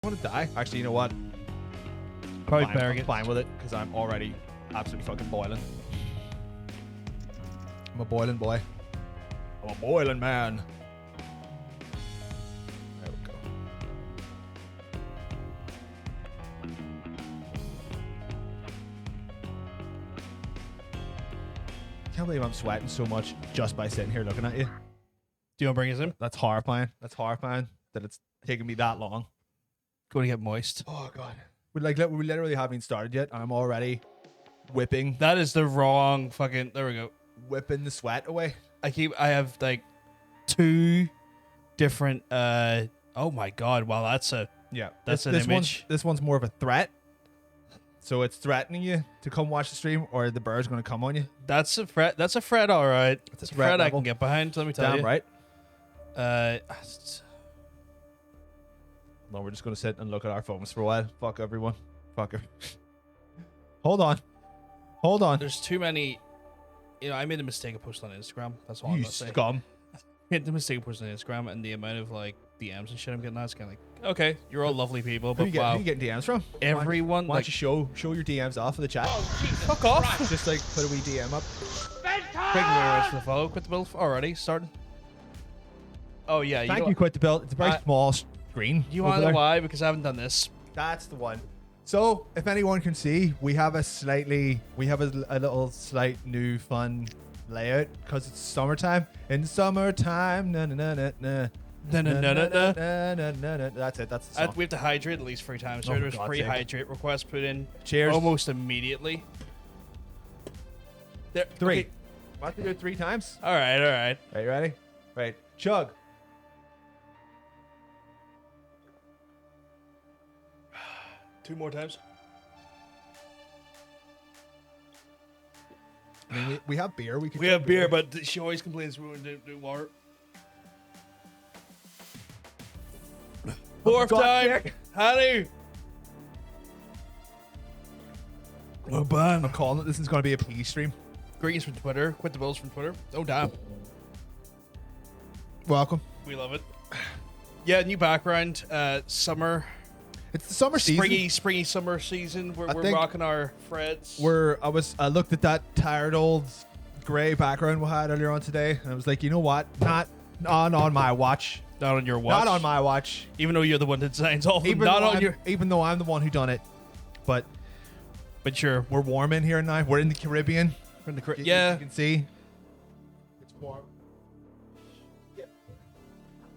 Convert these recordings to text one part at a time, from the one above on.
gonna die. Actually, you know what? Probably I'm better get. fine with it because I'm already absolutely fucking boiling. I'm a boiling boy. I'm a boiling man. There we go. Can't believe I'm sweating so much just by sitting here looking at you. Do you want to bring us in? That's horrifying. That's horrifying that it's taken me that long. Going to get moist. Oh god. We literally haven't started yet, and I'm already whipping That is the wrong fucking. There we go. whipping the sweat away. I have like 2 different. Oh my god! Wow, that's an this image. This one's more of a threat. So it's threatening you to come watch the stream, or the bear's going to come on you. That's a threat. That's a threat. All right. That's a threat threat I level. can get behind. Let me tell Damn you. right. Uh, No, we're just going to sit and look at our phones for a while. Fuck everyone. Fuck her. Hold on. Hold on. there's too many. You know, I made a mistake of posting on Instagram. That's all I'm You gonna say. scum. I made the mistake of posting on Instagram, and the amount of like DMs and shit I'm getting now is kind of like, okay, you're all lovely people, Who but you wow, getting DMs from? everyone Why like, don't you show your DMs off of the chat? fuck off. Just like put a wee DM up. Big mirrors for the follow. Quit the build already. Starting. Oh yeah, Thank know, you, quit the build. It's a very small screen. You over want to know there. why? Because I haven't done this. That's the one. So, if anyone can see, we have a little slight new fun layout because it's summertime. In summertime, na na na na na. No, no, no, no, no. Na, na, na, na. That's it. That's the song. We have to hydrate at least 3 times. Oh, So for there's God's free sake. hydrate requests put in Cheers. almost immediately. There, 3. okay. I have to do it 3 times. All right, all right. Right, you ready? Right. Chug. Two more times. I mean, we have beer. We We have beer, but she always complains we won't do water. Fourth God, time, Nick. honey. Oh, bam. I'm calling it. This is going to be a pee stream. Greetings from Twitter. Quit the bills from Twitter. Oh, damn. Welcome. We love it. Yeah, new background. Summer. It's the summer season. Springy summer season. We're think rocking our Freds. I looked at that tired old grey background we had earlier on today, and I was like, you know what? Not on my watch. Not on your watch. Not on my watch. Even though you're the one that designs all of them. Even Not though on I'm, your. even though I'm the one who done it. But sure. we're warm in here now. We're in the Caribbean. We're in the You can see. It's warm.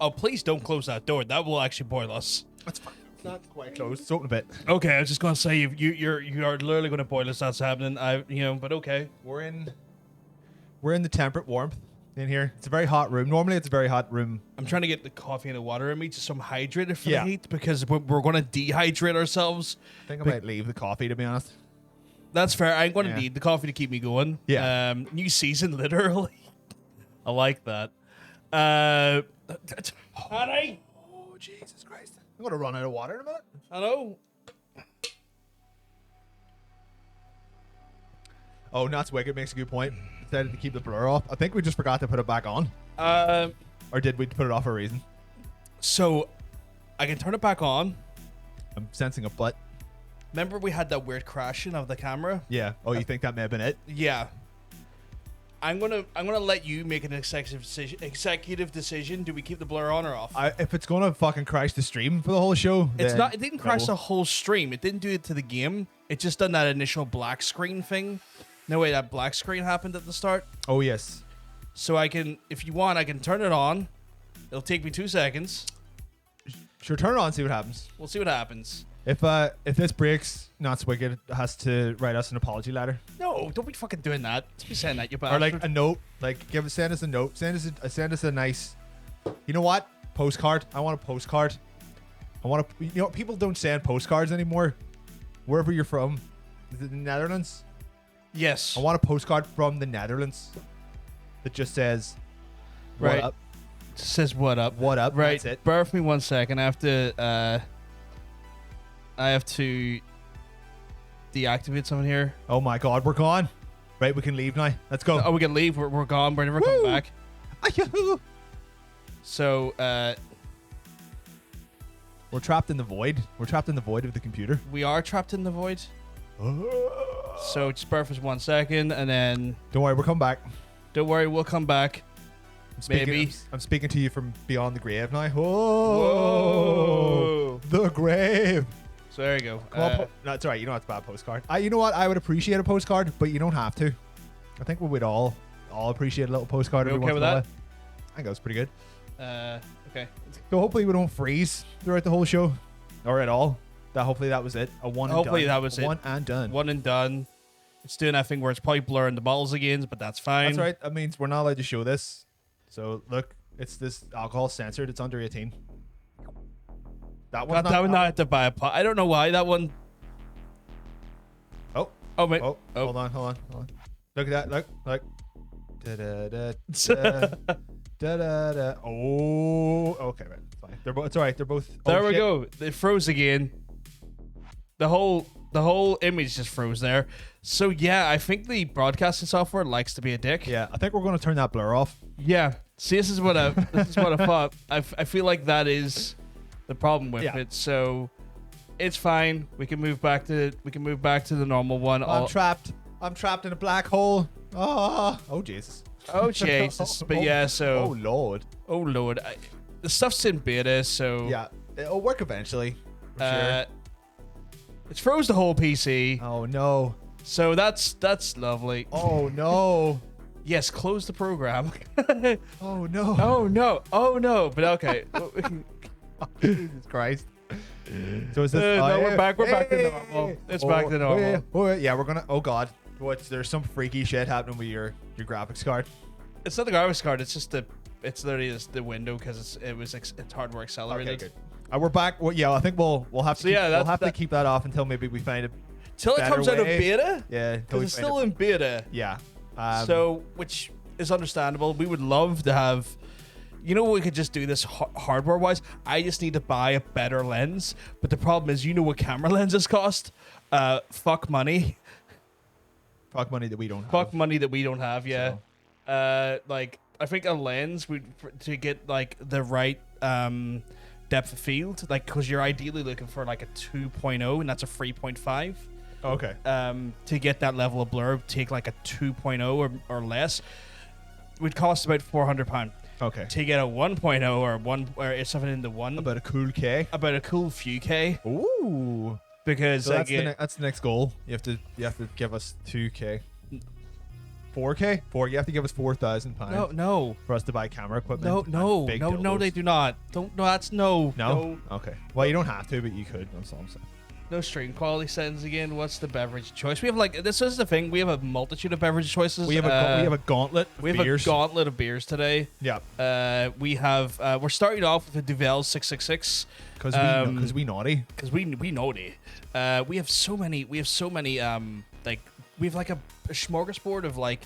Oh, please don't close that door. That will actually boil us. That's fine. It's not quite closed. It's open a bit. Okay, I was just gonna say you are literally gonna boil us. That's happening. But okay. We're in the temperate warmth in here. It's a very hot room. Normally, it's a very hot room. I'm trying to get the coffee and the water in me just so I'm hydrated for Yeah. the heat because we're gonna dehydrate ourselves. I think I might leave the coffee, to be honest. That's fair. I'm gonna Yeah. need the coffee to keep me going. Yeah. New season, literally. I like that. Honey. Oh, Jesus Christ. I'm going to run out of water in a minute. I know. Oh, Nuts Wicked makes a good point. Decided to keep the blur off. I think we just forgot to put it back on. Or did we put it off for a reason? So I can turn it back on. I'm sensing a butt. Remember we had that weird crashing of the camera? Yeah. Oh, you think that may have been it? Yeah. I'm gonna let you make an executive decision. Do we keep the blur on or off? If it's going to fucking crash the stream for the whole show, It's then not. It didn't crash no. the whole stream. It didn't do it to the game. It just done that initial black screen thing. No way, that black screen happened at the start. Oh, yes. So I can, if you want, I can turn it on. It'll take me 2 seconds. Sure, turn it on and see what happens. We'll see what happens. If this breaks, Nuts Wicked has to write us an apology letter. No, don't be fucking doing that. Don't be saying that, you Or bastard. like a note. Like send us a note. Send us a nice. You know what? Postcard. I want a postcard. I want to. You know, people don't send postcards anymore. Wherever you're from, is it the Netherlands? Yes. I want a postcard from the Netherlands that just says, "What Right. up? Says what up. What up?" Right. That's it. Bear with me 1 second. I have to deactivate something here. Oh my God, we're gone. Right, we can leave now. Let's go. Oh, we can leave. We're gone. We're never coming Woo! back. Ayahoo. So, We're trapped in the void. We're trapped in the void of the computer. We are trapped in the void. So just bear with us 1 second, and then Don't worry, we'll come back. don't worry, we'll come back. Maybe. I'm speaking to you from beyond the grave now. Whoa. The grave. So there you go. Come on, no, it's all right. You know it's a bad postcard. You know what? I would appreciate a postcard, but you don't have to. I think we would all appreciate a little postcard. We every okay once with in a that? while. I think that was pretty good. Okay. So hopefully we don't freeze throughout the whole show, or at all. Hopefully that was it. A one. Hopefully and done. that was it. One and done. One and done. It's doing that thing where it's probably blurring the balls again, but that's fine. That's right. That means we're not allowed to show this. So look, it's this alcohol censored. It's under 18. That one's That one not have to buy a pot. I don't know why that one. Oh. Oh wait. Oh. Oh. Hold on. Look at that. Look. Da da da da da da. Oh. Okay, right. It's fine. They're both. It's all right. They're both. There we go. It froze again. The whole image just froze there. So yeah, I think the broadcasting software likes to be a dick. Yeah, I think we're going to turn that blur off. Yeah. See, this is what I thought. I feel like that is the problem with Yeah. it. So it's fine. We can move back to the normal one. I'm trapped. I'm trapped in a black hole. Oh Jesus. Oh Jesus. But yeah, so Oh Lord. oh Lord. The stuff's in beta, so Yeah, it'll work eventually. For sure. it's froze the whole PC. Oh no. So that's lovely. Oh no. Yes, close the program. Oh no. Oh no. Oh no. But okay. Jesus Christ. So is this? No, we're back. We're back to normal. It's back to normal. Yeah, we're gonna. Oh God. There's some freaky shit happening with your graphics card. It's not the graphics card. It's just it's literally just the window because it's hardware accelerated. Okay, good. We're back. Well, yeah, I think we'll have to. So yeah, we'll have to keep that off until maybe we find a. Till it better comes out of way. beta. Yeah, Because it's still in beta. Yeah. So, which is understandable. We would love to have. You know, we could just do this hardware-wise. I just need to buy a better lens. But the problem is, you know what camera lenses cost? Fuck money. Fuck money that we don't have. Fuck money that we don't have. Yeah. So. Like I think a lens to get like the right depth of field, like because you're ideally looking for like a 2.0 and that's a 3.5. Okay. To get that level of blur, take like a 2.0 or less, would cost about £400. Okay. To get a 1.0 or something in the one, About a cool K. about a cool few K, Ooh. because So like that's the next goal. You have to give us 2K. 4K? You have to give us £4,000 no, for us to buy camera equipment. no, and no, big no, no, dildos. they do not. Don't. No, that's no. No? Okay. Well, you don't have to, but you could. That's all I'm saying. No stream quality settings again. What's the beverage choice? We have like this is the thing. We have a multitude of beverage choices. We have a gauntlet. Of we have beers. a gauntlet of beers today. Yeah. We have we're starting off with the Duvel 666 Because we naughty. because we naughty. We have so many. Like we have like a smorgasbord of like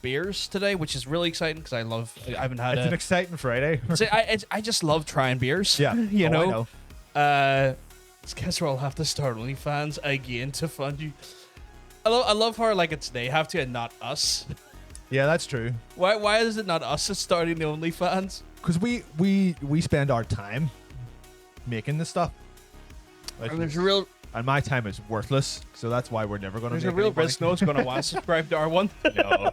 beers today, which is really exciting because I haven't had. It's an exciting Friday. I just love trying beers. Yeah. you Oh, I know. Guess we'll have to start OnlyFans again to fund you. I love how like it's they have to and not us. Yeah, that's true. Why is it not us that's starting the OnlyFans? Because we spend our time making this stuff. And there's a real And my time is worthless, so that's why we're never going to. there's a real risk no one's gonna want to subscribe to our one. No,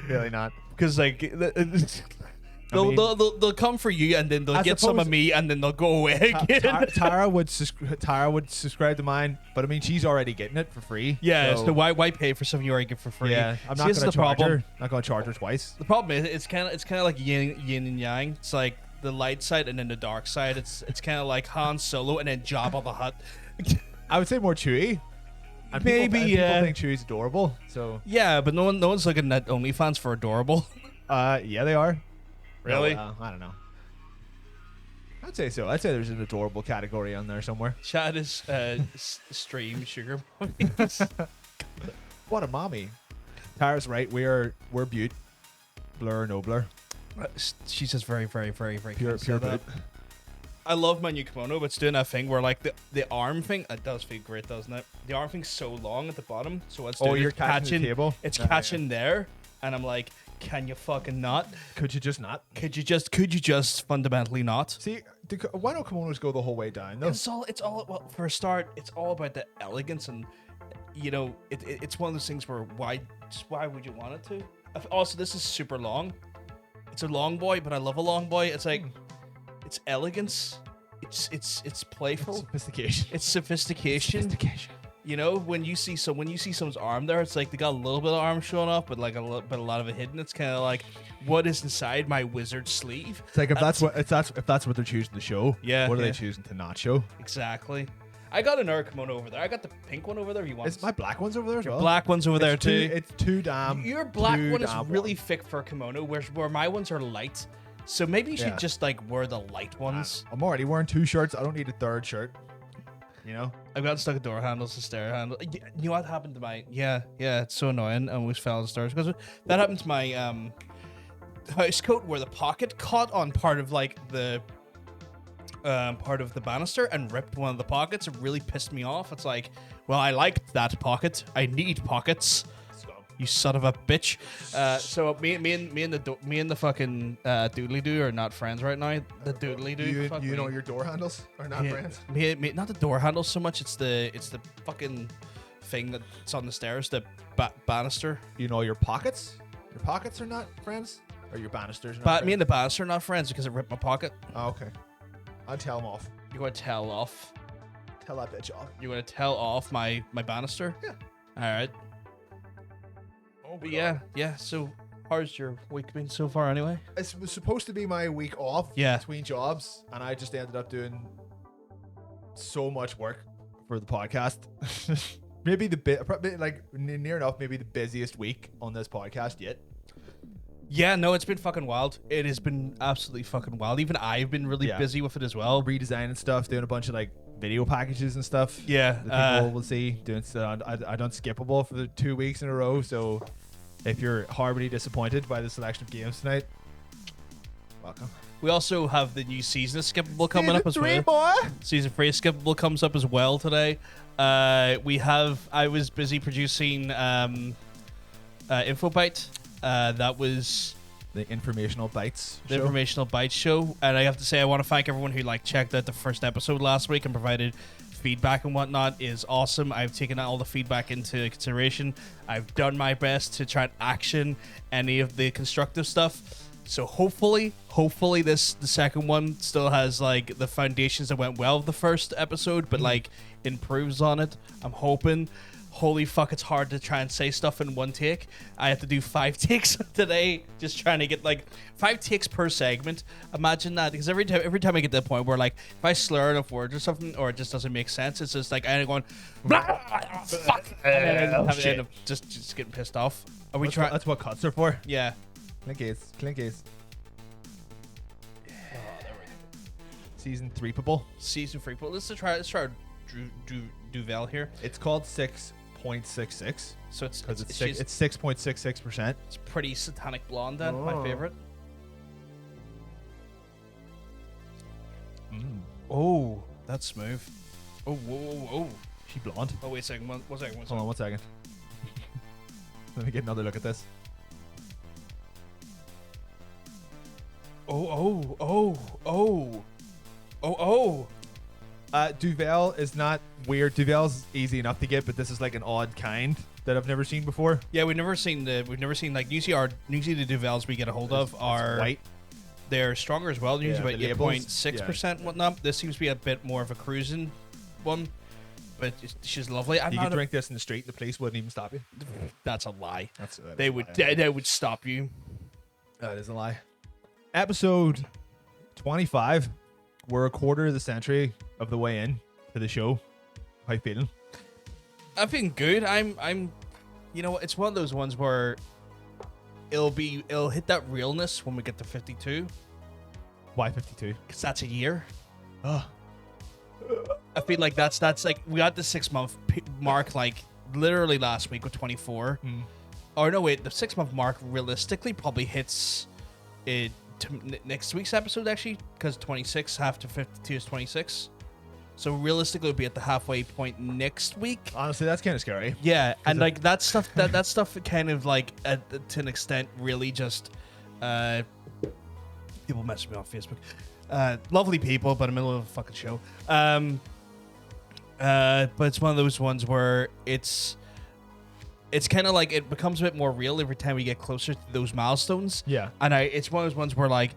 really not. Because like mean- they'll come for you and then they'll I get some of suppose- me and then they'll go away again. Tara would subscribe to mine, but I mean she's already getting it for free. Yeah, so why pay for something you already get for free? Yeah, I'm See, not this is going to the charge problem. her. Not going to charge her twice. The problem is it's kind of like yin and yang. It's like the light side and then the dark side. It's kind of like Han Solo and then Jabba the Hutt. I would say more Chewy. And Maybe, people yeah. think Chewy's adorable. So Yeah, but no one's looking at OnlyFans for adorable. yeah, they are. Really? I don't know. I'd say so. I'd say there's an adorable category on there somewhere. Chad is stream sugar mommies. What a mommy. Tara's right. We're beaut. Blur, no blur. She's just very, very, very, very Pure pure. beaut. I love my new kimono, but it's doing that thing where like the arm thing. It does feel great, doesn't it? The arm thing's so long at the bottom, so it's Oh, you're catching the table? It's Yeah, catching there, and I'm like, can you fucking not? Could you just not? Could you just fundamentally not? See, Why don't kimonos go the whole way down though? It's all well, for a start, it's all about the elegance, and you know, it's one of those things where why would you want it to? Also, this is super long. It's a long boy, but I love a long boy. It's like it's elegance. It's playful. Sophistication. It's sophistication. You know, when you see someone's arm there, it's like they got a little bit of arm showing up, but like a lot of it hidden. It's kind of like, what is inside my wizard sleeve? It's like if that's what they're choosing to show. Yeah. What are they choosing to not show? Exactly. I got another kimono over there. I got the pink one over there. You want? Is my black one's over there as well? Black one's over there too. It's too damn. Your black too one is damn really thick for a kimono, where my ones are light. So maybe you should Yeah. just like wear the light ones. I'm already wearing 2 shirts. I don't need a 3rd shirt. You know? I've got stuck at door handles, to stair handle. You know what happened to my? Yeah, it's so annoying. I almost fell on the stairs because that happened to my house coat, where the pocket caught on part of like the banister and ripped one of the pockets. It really pissed me off. It's like, well, I liked that pocket. I need pockets. You son of a bitch. So me and the fucking doodly doo are not friends right now. The doodly doo. You know your door handles are not friends. Me, not the door handles so much. It's the fucking thing that's on the stairs. The banister. You know your pockets. Your pockets are not friends. Or your banisters. Are not But friends? me and the banister are not friends because it ripped my pocket. Oh, okay. I'll tell them off. You're going to tell off. Tell that bitch off. You're going to tell off my banister. Yeah. All right. Oh, But yeah. So, how's your week been so far, anyway? It was supposed to be my week off. Yeah. Between jobs, and I just ended up doing so much work for the podcast. Maybe near enough, maybe the busiest week on this podcast yet. Yeah, no, it's been fucking wild. It has been absolutely fucking wild. Even I've been really busy with it as well. Redesigning stuff, doing a bunch of like video packages and stuff. Yeah, that people will see. Doing I done Skippable for the 2 weeks in a row. So if you're horribly disappointed by the selection of games tonight, welcome. We also have the new season of Skippable coming up as well. Boy. Season 3 of Skippable comes up as well today. I was busy producing Infobite. That was the Informational Bites the show. Informational Bites show, and I have to say I want to thank everyone who checked out the first episode last week and provided feedback and whatnot. Is awesome. I've taken all the feedback into consideration. I've done my best to try and action any of the constructive stuff. So hopefully the second one still has the foundations that went well with the first episode, but improves on it. I'm hoping. Holy fuck, it's hard to try and say stuff in one take. I have to do 5 takes today, just trying to get 5 takes per segment. Imagine that, because every time I get to the point where if I slur enough words or something, or it just doesn't make sense, it's just I end up going blah, fuck, and I end up just getting pissed off. Are we trying? That's what cuts are for. Yeah. Clinkies. Oh, there we go. Season 3-pable. Season 3. But let's try Duvel here. It's called 6.66. So it's 6.66%. It's pretty satanic blonde. Then my favorite. Oh, that's smooth. Oh, whoa. She blonde. Oh, wait a second. One second. Hold on 1 second. Let me get another look at this. Oh. Duvel is not weird. Duvel's easy enough to get, but this is an odd kind that I've never seen before. Yeah, we've never seen usually the Duvels we get a hold of are white. They're stronger as well. Usually the about labels, 8.6% whatnot. This seems to be a bit more of a cruising one, but she's lovely. You could drink this in the street, the police wouldn't even stop you. That's a lie. They would stop you. That is a lie. Episode 25. We're a quarter of the century of the way in to the show. How you feeling? I'm feeling good. I'm it's one of those ones where it'll hit that realness when we get to 52. Why 52? Because that's a year. Oh. I feel like that's we got the 6 month mark literally last week with 24. Or no, wait, the 6 month mark realistically probably hits it next week's episode actually, because 26 half to 52 is 26. So realistically, it'll be at the halfway point next week. Honestly, that's kind of scary. Yeah, and that stuff that stuff kind of to an extent really just people message me on Facebook. Lovely people, but in the middle of a fucking show. But it's one of those ones where it's kind of like it becomes a bit more real every time we get closer to those milestones. Yeah. And it's one of those ones where like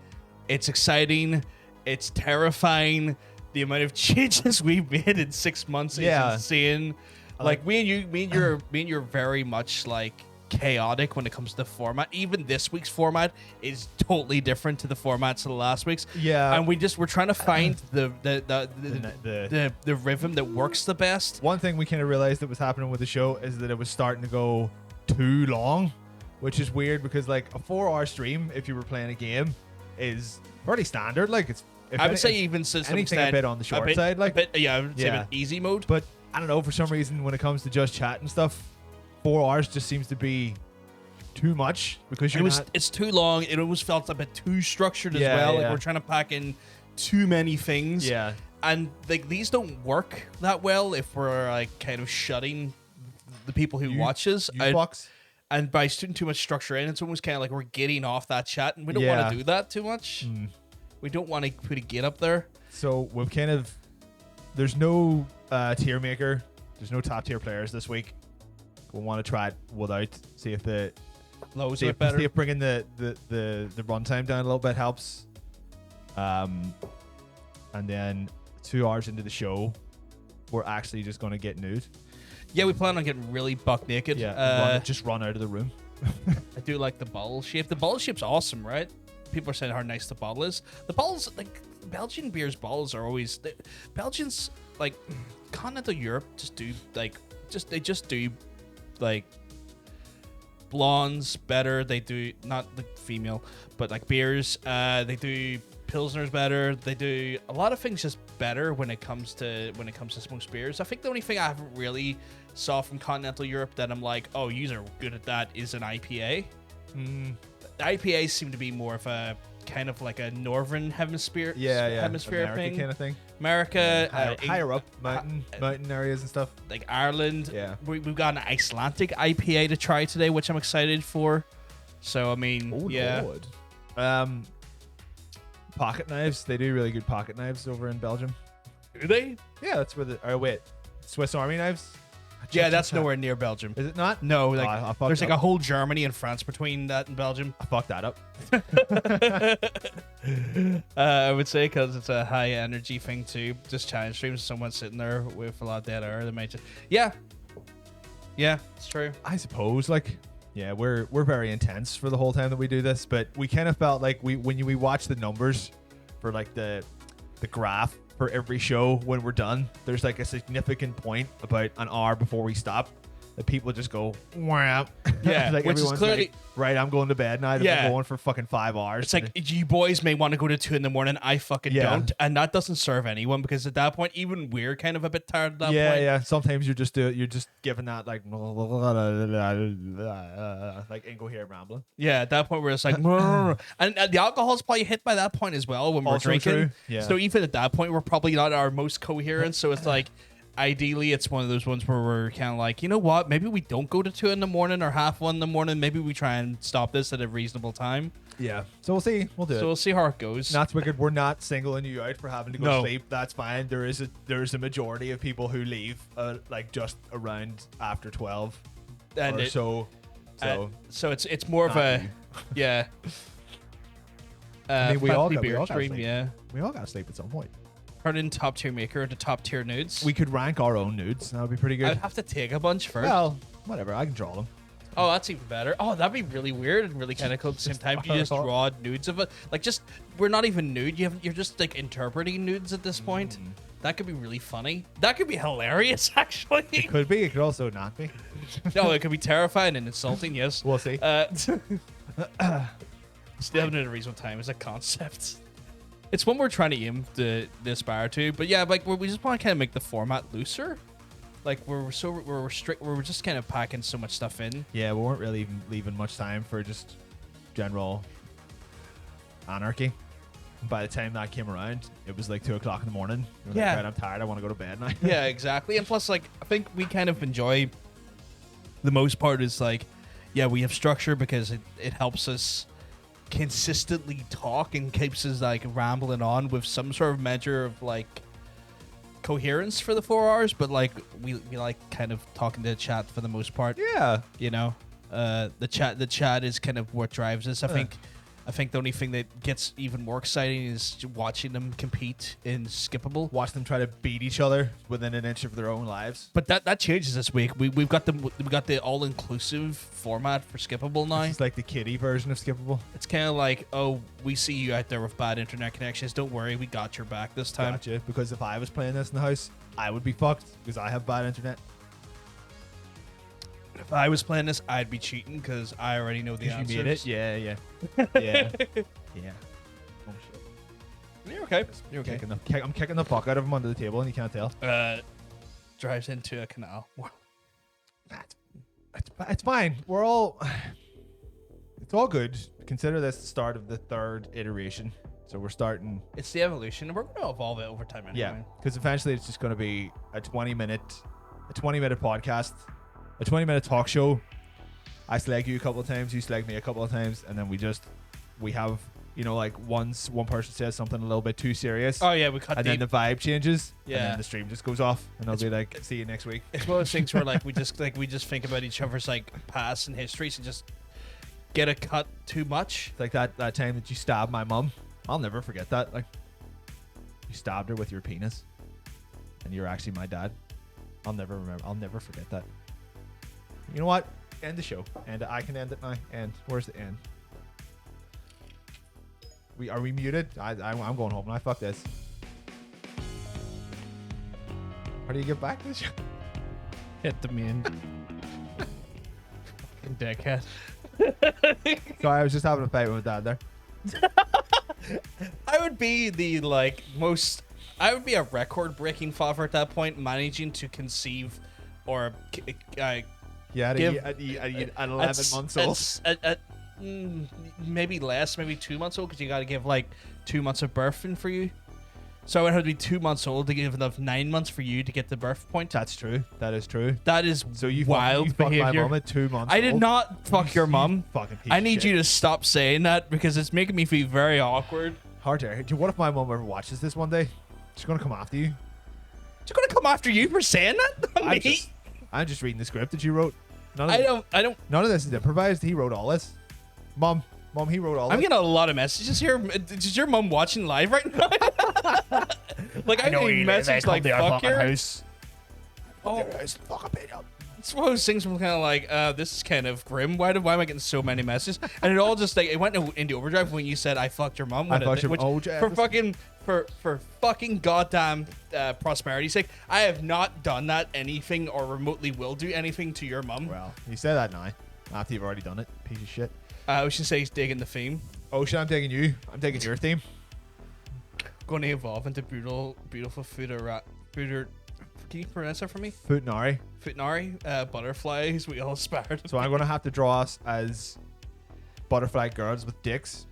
it's exciting, it's terrifying. The amount of changes we've made in 6 months is insane. Like me and you're very much like chaotic when it comes to the format. Even this week's format is totally different to the formats of the last week's. Yeah. And we're trying to find the rhythm that works the best. One thing we kind of realized that was happening with the show is that it was starting to go too long, which is weird because like a 4-hour stream, if you were playing a game, is pretty standard. Like it's. I would say even to some anything extent, a bit on the short side, like I would say with easy mode. But I don't know, for some reason when it comes to just chat and stuff, 4 hours just seems to be too much because it's too long. It almost felt a bit too structured as well. Like we're trying to pack in too many things. Yeah. And like these don't work that well if we're like kind of shutting the people who watch us. And by putting too much structure in, it's almost kind of like we're getting off that chat, and we don't want to do that too much. We don't want to put a gate up there. So we've kind of, there's no tier maker. There's no top tier players this week. We want to try it without, see if the lows are better. See if bringing the runtime down a little bit helps. And then 2 hours into the show, we're actually just going to get nude. Yeah, we plan on getting really buck naked. Yeah, just run out of the room. I do like the bottle shape. The bottle shape's awesome, right? People are saying how nice the bottle is. The bottles, like Belgian beers, bottles are always Belgians, like continental Europe, they just do like blondes better. They do not the female, but like beers. They do pilsners better. They do a lot of things just better when it comes to smoked beers. I think the only thing I haven't really saw from continental Europe that I'm like, oh, you are good at that is an IPA. The IPAs seem to be more of a kind of like a northern hemisphere America thing. Kind of thing. America, higher up mountain areas and stuff. Like Ireland. Yeah, we've got an Icelandic IPA to try today, which I'm excited for. So I mean, Lord. Pocket knives. They do really good pocket knives over in Belgium. Do they? Yeah, that's where Swiss Army knives. Yeah, that's nowhere near Belgium. Is it not? No, like there's like a whole Germany and France between that and Belgium. I fucked that up. I would say because it's a high energy thing too. Just challenge streams, someone sitting there with a lot of dead air. They might just yeah, it's true. I suppose we're very intense for the whole time that we do this, but we kind of felt like when we watch the numbers for like the graph for every show when we're done, there's like a significant point about an hour before we stop that people just go wham. Yeah, like which is clearly like, right, I'm going to bed now. I've been going for fucking 5 hours. It's like you boys may want to go to 2 a.m. I fucking don't, and that doesn't serve anyone because at that point even we're kind of a bit tired at that point. Yeah. Sometimes you're just giving that like incoherent rambling. Yeah, at that point we're just like and the alcohol's probably hit by that point as well when we're also drinking. True. Yeah. So even at that point we're probably not our most coherent. So it's like ideally it's one of those ones where we're kind of like, you know what, maybe we don't go to 2 a.m. or 1:30 a.m. Maybe we try and stop this at a reasonable time. Yeah. So we'll see. We'll do it. So we'll see how it goes. Not wicked. We're not singling you out for having to go to sleep. That's fine. There is a majority of people who leave like just around after 12 and or so. So it's more of a yeah. I mean, we all got stream, yeah. We all got to sleep at some point. Turn in top tier maker into top tier nudes. We could rank our own nudes. That would be pretty good. I'd have to take a bunch first. Well, whatever. I can draw them. Oh, that's even better. Oh, that'd be really weird and really kind of cool at the same time. You just draw nudes of it. Like, we're not even nude. You're just like interpreting nudes at this point. That could be really funny. That could be hilarious, actually. It could be. It could also not be. No, it could be terrifying and insulting. Yes. We'll see. Still haven't had a reasonable time as a concept. It's one we're trying to aim to aspire to, but yeah, like we just want to kind of make the format looser. Like we're just kind of packing so much stuff in. Yeah, we weren't really even leaving much time for just general anarchy. By the time that came around, it was like 2 o'clock in the morning. Like, right, I'm tired. I want to go to bed now. Yeah, exactly. And plus, like, I think we kind of enjoy the most part is like, yeah, we have structure because it helps us consistently talk and keeps us like rambling on with some sort of measure of like coherence for the 4 hours, but like we like kind of talking to the chat for the most part. Yeah. You know, the chat is kind of what drives us. I think the only thing that gets even more exciting is watching them compete in Skippable. Watch them try to beat each other within an inch of their own lives. But that changes this week. We've got the all inclusive format for Skippable now. It's like the kiddie version of Skippable. It's kind of like, oh, we see you out there with bad internet connections. Don't worry, we got your back this time. Gotcha. Because if I was playing this in the house, I would be fucked because I have bad internet. If I was playing this, I'd be cheating because I already know the answers. You made it? Yeah. Yeah. Yeah. Oh shit. You're okay. You're okay. I'm kicking the fuck out of him under the table, and you can't tell. Drives into a canal. It's fine. We're all. It's all good. Consider this the start of the 3rd iteration. So we're starting. It's the evolution. We're going to evolve it over time anyway. Yeah, because eventually it's just going to be a 20-minute podcast, a 20-minute talk show. I slag you a couple of times, you slag me a couple of times, and then we have, you know, like once one person says something a little bit too serious. Oh yeah, we cut. And then the vibe changes. Yeah. And then the stream just goes off, and I'll be like, "See you next week." It's one of those things where like we just think about each other's like past and histories and just get a cut too much. It's like that time that you stabbed my mum. I'll never forget that. Like, you stabbed her with your penis, and you're actually my dad. I'll never forget that. You know what? End the show. And I can end it now. And where's the end? Are we muted? I'm going home now. Fuck this. How do you get back to the show? Hit the main. Fucking dickhead. Sorry, I was just having a fight with dad there. I would be the like most. I would be a record-breaking father at that point, managing to conceive or Yeah, at 11 months old. Maybe less, maybe 2 months old, because you got to give like 2 months of birthing for you. So I would have to be 2 months old to give enough 9 months for you to get the birth point. That's true. That is true. That is so you wild fucked my behavior. mom at 2 months I did old. not fuck your mom. Fucking piece I of need shit. you to stop saying that because it's making me feel very awkward. Hard to. What if my mom ever watches this one day? She's gonna come after you. She's gonna come after you for saying that. I'm just reading the script that you wrote. I don't. None of this is improvised. He wrote all this. Mom, he wrote all this. I'm getting a lot of messages here. Is your mom watching live right now? Like I know you message like fuck your house. Oh, it's one of those things where I'm kind of like, this is kind of grim. Why am I getting so many messages? And it all just like it went into overdrive when you said I fucked your mom. For fucking goddamn prosperity's sake, I have not done that anything or remotely will do anything to your mum. Well, you say that now after you've already done it, piece of shit. I should say he's digging the theme. Oh shit, I'm taking you. I'm taking your theme. Going to evolve into beautiful fooder. Can you pronounce that for me? Futnari. Butterflies. We all aspired. So I'm gonna have to draw us as butterfly girls with dicks.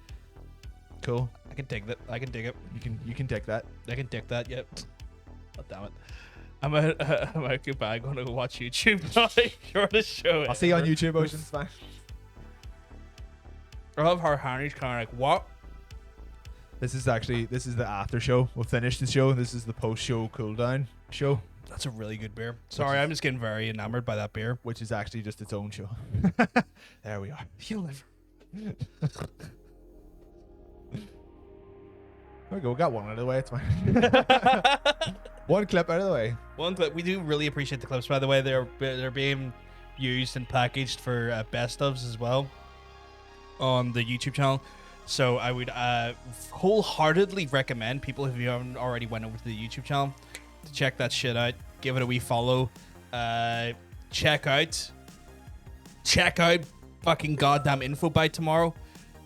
Cool. I can dig that. I can dig it. You can dig that. I can dig that. Yep. Oh, damn it. I'm out. Goodbye. I'm gonna go watch YouTube. You're the show. I'll see you on YouTube, Ocean. It's fine. I love how Harry's kind of like, what? This is the after show. We'll finish the show. This is the post show cool down show. That's a really good beer. Sorry, I'm just getting very enamored by that beer. Which is actually just its own show. There we are. You'll never. There we go. We got one out of the way. It's fine. One clip out of the way. One clip. We do really appreciate the clips, by the way. They're being used and packaged for best ofs as well on the YouTube channel. So I would wholeheartedly recommend people, if you haven't already went over to the YouTube channel, to check that shit out. Give it a wee follow. Check out fucking goddamn info by tomorrow,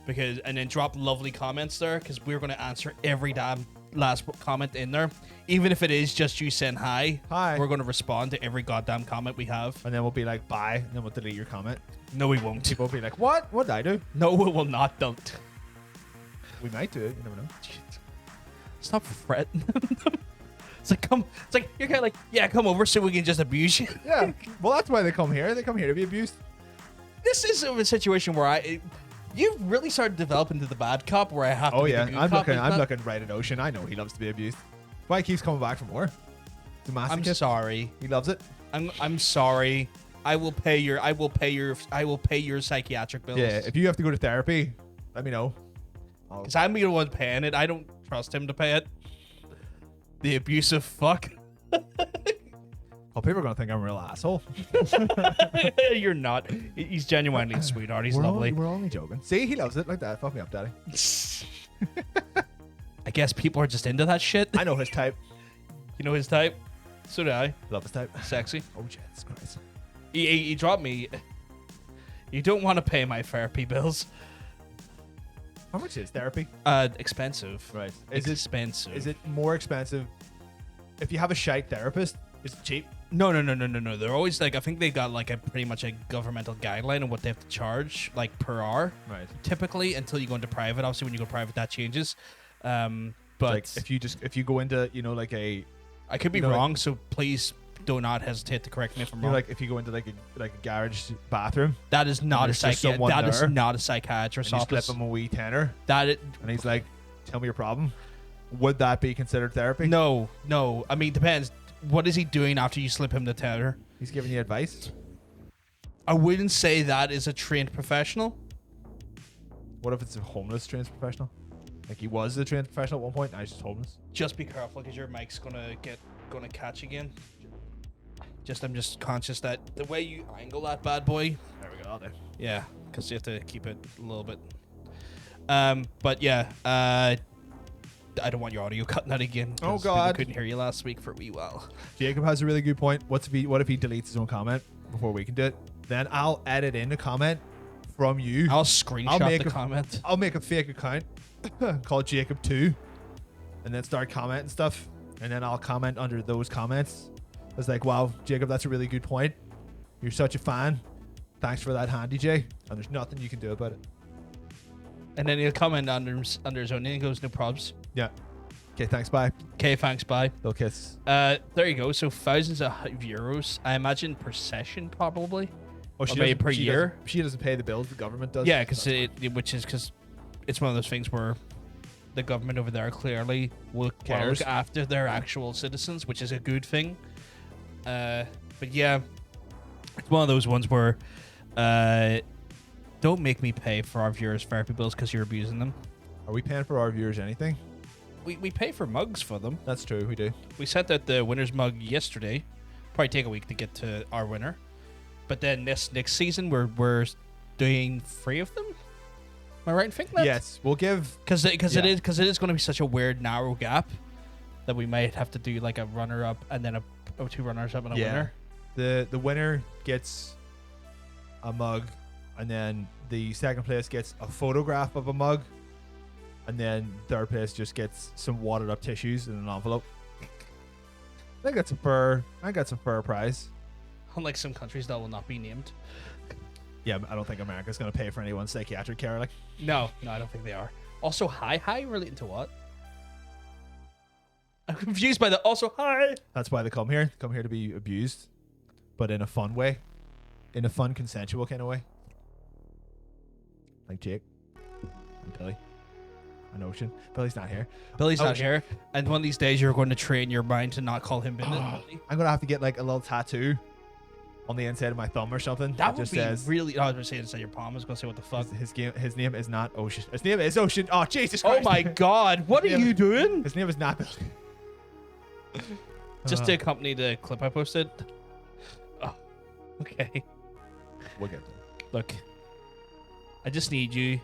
and then drop lovely comments there, because we're going to answer every damn last comment in there, even if it is just you saying hi. We're going to respond to every goddamn comment we have, and then we'll be like bye, and then we'll delete your comment. No, we won't. People will be like, what did I do? No, we will not. Don't. We might do it. You never know. Stop fretting. It's like you're kind of like, yeah, come over so we can just abuse you. Yeah. Well, that's why they come here. They come here to be abused. This is a situation where You've really started developing to the bad cop where I have to Oh be yeah, the good I'm cop. looking. isn't I'm it? looking right at Ocean. I know he loves to be abused. Why he keeps coming back for more? It's a I'm masochist. sorry. He loves it. I'm sorry. I will pay your psychiatric bills. Yeah. If you have to go to therapy, let me know. Because I'm the one paying it. I don't trust him to pay it. The abusive fuck. Oh, people are gonna think I'm a real asshole. You're not. He's genuinely a sweetheart. He's we're lovely. We're only joking. See, he loves it like that. Fuck me up, daddy. I guess people are just into that shit. I know his type. You know his type? So do I. Love his type. Sexy. Oh Jesus Christ. He dropped me. You don't want to pay my therapy bills. How much is therapy? Expensive. Right. Expensive. Is it more expensive if you have a shite therapist? Is it cheap? No. They're always like, I think they got like a pretty much a governmental guideline on what they have to charge, like per hour. Right. Typically, until you go into private. Obviously, when you go private, that changes. But Like if you go into like a I could be you know, wrong, so please do not hesitate to correct me if I'm wrong. like if you go into like a garage bathroom That is not a there's just psychiatrist. someone That is there, not a psychiatrist and you slip office. him a wee tenner That it, and he's like, tell me your problem. Would that be considered therapy? no. I mean, depends. What is he doing after you slip him the tether? He's giving you advice. I wouldn't say that is a trained professional. What if it's a homeless trained professional? Like he was a trained professional at one point, now he's just homeless. Just be careful because your mic's gonna catch again. I'm just conscious that the way you angle that bad boy. There we go. There. Yeah, because you have to keep it a little bit. But yeah, I don't want your audio cutting out again. 'cause Oh, people God. couldn't hear you last week for a wee while. Jacob has a really good point. What if he deletes his own comment before we can do it? Then I'll edit in a comment from you. I'll screenshot make the a- comment. I'll make a fake account called Jacob2 and then start commenting stuff. And then I'll comment under those comments. It's like, wow, Jacob, that's a really good point. You're such a fan. Thanks for that handy, Jay. And there's nothing you can do about it. And then he'll comment under his own name and goes, no probs. Yeah. Okay, thanks. Bye. Okay, thanks, bye. Little kiss. There you go. So thousands of euros. I imagine per session, probably. Oh, Or maybe per year. She doesn't pay the bills. The government does. Yeah, because it's one of those things where the government over there clearly will Cares. look after their actual citizens, which is a good thing. But yeah, it's one of those ones where don't make me pay for our viewers' therapy bills because you're abusing them. Are we paying for our viewers anything? We pay for mugs for them. That's true. We do. We sent out the winner's mug yesterday. Probably take a week to get to our winner. But then this next season, we're doing 3 of them. Am I right in thinking that? Yes, we'll give. Because Yeah. it is going to be such a weird narrow gap that we might have to do like a runner up and then 2 runners up and a winner. The winner gets a mug, and then the second place gets a photograph of a mug, and then third place just gets some wadded up tissues in an envelope. I think that's a fair prize. Unlike some countries that will not be named. Yeah, I don't think America's gonna pay for anyone's psychiatric care. Like, No, I don't think they are. Also, hi relating to what? I'm confused by the also hi. that's why they come here. They come here to be abused, but in a fun way, in a fun, consensual kind of way. Like Jake and Billy and Ocean. Billy's not here. Billy's not Ocean. here, and one of these days you're going to train your mind to not call him Billy. I'm gonna have to get like a little tattoo on the inside of my thumb or something. That It would just be says really. I was going to say inside your palm. I was going to say what the fuck. his name is not Ocean. His name is Ocean. Oh Jesus Oh Christ! my God! What are Yeah. you doing? His name is not Billy. Just to accompany the clip I posted. Oh, okay. We'll get there. Look, I just need you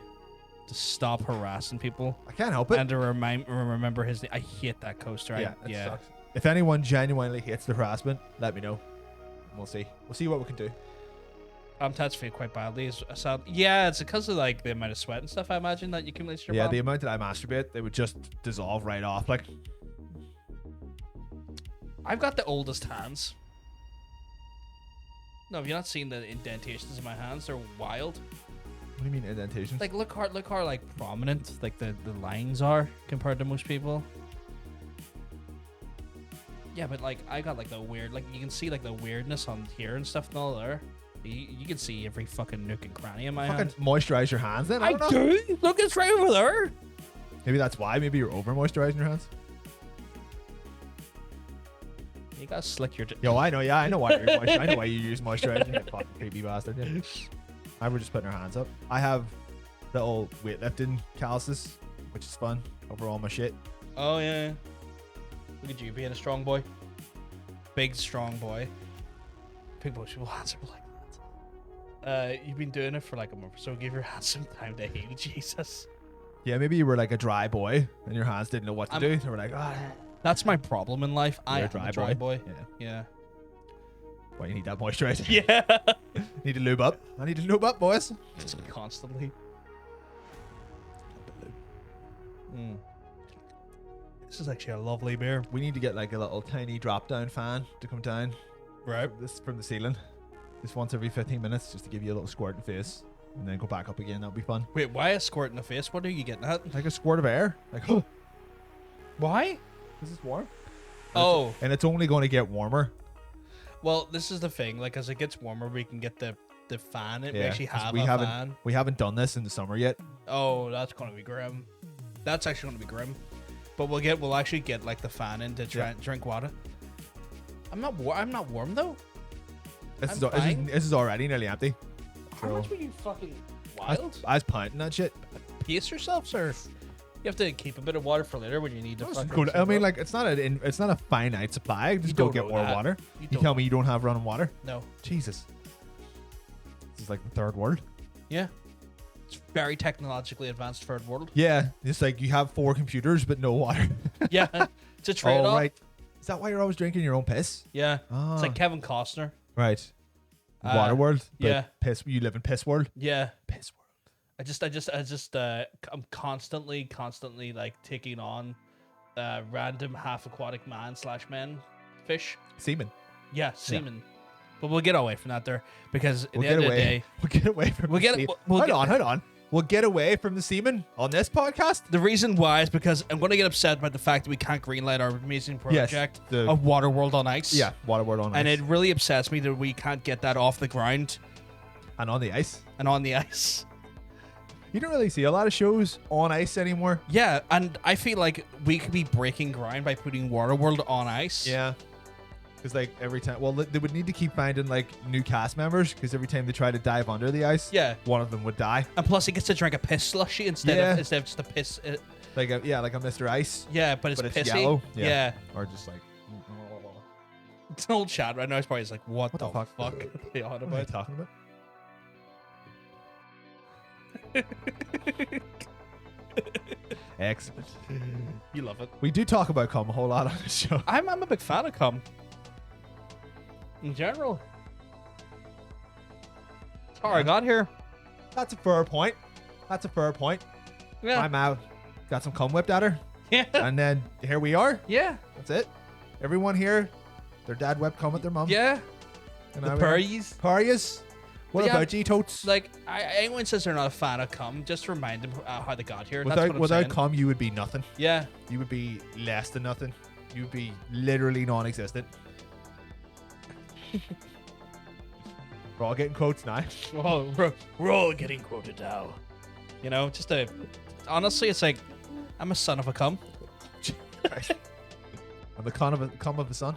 to stop harassing people I can't help it. and to remember his name. I hate that coaster. Yeah, it sucks. If anyone genuinely hates the harassment, let me know. We'll see. We'll see what we can do. I'm touched feel quite badly. Yeah, it's because of like the amount of sweat and stuff. I imagine that you accumulate to your Yeah, palm. the amount that I masturbate, they would just dissolve right off. Like, I've got the oldest hands. No, have you not seen the indentations in my hands? They're wild. what do you mean indentations? Like look how like prominent like the lines are compared to most people. Yeah, but like I got like the weird, like you can see like the weirdness on here and stuff and all there. You can see every fucking nook and cranny in my Fucking hand. moisturize your hands then. I I don't know. do. Look, it's right over there. Maybe that's why. Maybe you're over moisturizing your hands. You gotta slick your. Yo, I know. Yeah, I know why. I know why you use moisturizer. You fucking creepy bastard. Yeah. I were just putting our hands up. I have little weightlifting calluses, which is fun over all my shit. Oh yeah. Look at you being a strong boy. Big strong boy. Big boy should answer like that. You've been doing it for like a month or so. Give your hands some time to heal, Jesus. Yeah, maybe you were like a dry boy and your hands didn't know what to do. They were like, ah. That's my problem in life. I am a dry boy. Yeah. Yeah. Why you need that moisturizer? Yeah. Need to lube up. I need to lube up, boys. Just constantly. This is actually a lovely beer. We need to get like a little tiny drop down fan to come down. Right. This from the ceiling. Just once every 15 minutes, just to give you a little squirt in the face, and then go back up again. That'll be fun. Wait, why a squirt in the face? What are you getting at? Like a squirt of air. Like, Why? this is warm. Oh. And it's only going to get warmer. Well, this is the thing. Like, as it gets warmer, we can get the fan. We actually 'cause have we a haven't fan. we haven't done this in the summer yet. Oh, that's gonna be grim. That's actually gonna be grim. But we'll actually get like the fan in to try and drink water. I'm not warm though. This I'm is already nearly empty. How much were you fucking wild? I was pounding that shit. Pace yourself, sir. You have to keep a bit of water for later when you need to. I mean, like it's not a finite supply. Just go get more water. You tell me you don't have running water? No. Jesus. This is like the third world. Yeah. It's very technologically advanced third world. Yeah, it's like you have 4 computers but no water. Yeah. It's a trade-off. Oh, right. Is that why you're always drinking your own piss? Yeah. Ah. It's like Kevin Costner. Right. Water world. But yeah. Piss. You live in piss world. Yeah. Piss world. I'm constantly like taking on random half aquatic man/men fish. Semen. Yeah, semen. But we'll get away from that there because at We'll the get end of the away. day, We'll get away from We'll the get- semen. we'll Hold get- on. We'll get away from the semen on this podcast. the reason why is because I'm going to get upset about the fact that we can't greenlight our amazing project the- of Waterworld on Ice. Yeah, water world on And ice. it really upsets me that we can't get that off the ground And on the ice. and on the ice. You don't really see a lot of shows on ice anymore. Yeah, and I feel like we could be breaking ground by putting Waterworld on ice. Yeah. Because like every time, well, they would need to keep finding like new cast members because every time they try to dive under the ice, Yeah. one of them would die. And plus, he gets to drink a piss slushy instead Yeah. of just a piss. Like a Mr. Ice, Yeah, but it's but it's pissy. yellow. Yeah. Or just like, It's an old chat right now. It's probably just like, what the fuck? Are they on what am I about? talking about? Excellent. You love it. We do talk about cum a whole lot on the show. I'm a big fan of cum. In general. That's how I got here. That's a fair point. Yeah. I'm out. Got some cum whipped at her, Yeah. and then here we are. Yeah. That's it. Everyone here, their dad whipped cum at their mum. Yeah. And The now we are- Purries. Parias. What Yeah. about G-totes? Like, anyone says they're not a fan of cum, just remind them how they got here. That's what I'm Without saying. cum, you would be nothing. Yeah. You would be less than nothing. You would be literally non-existent. We're all getting quotes now. We're all getting quoted now. You know, honestly, it's like, I'm a son of a cum, I'm the cum of the sun.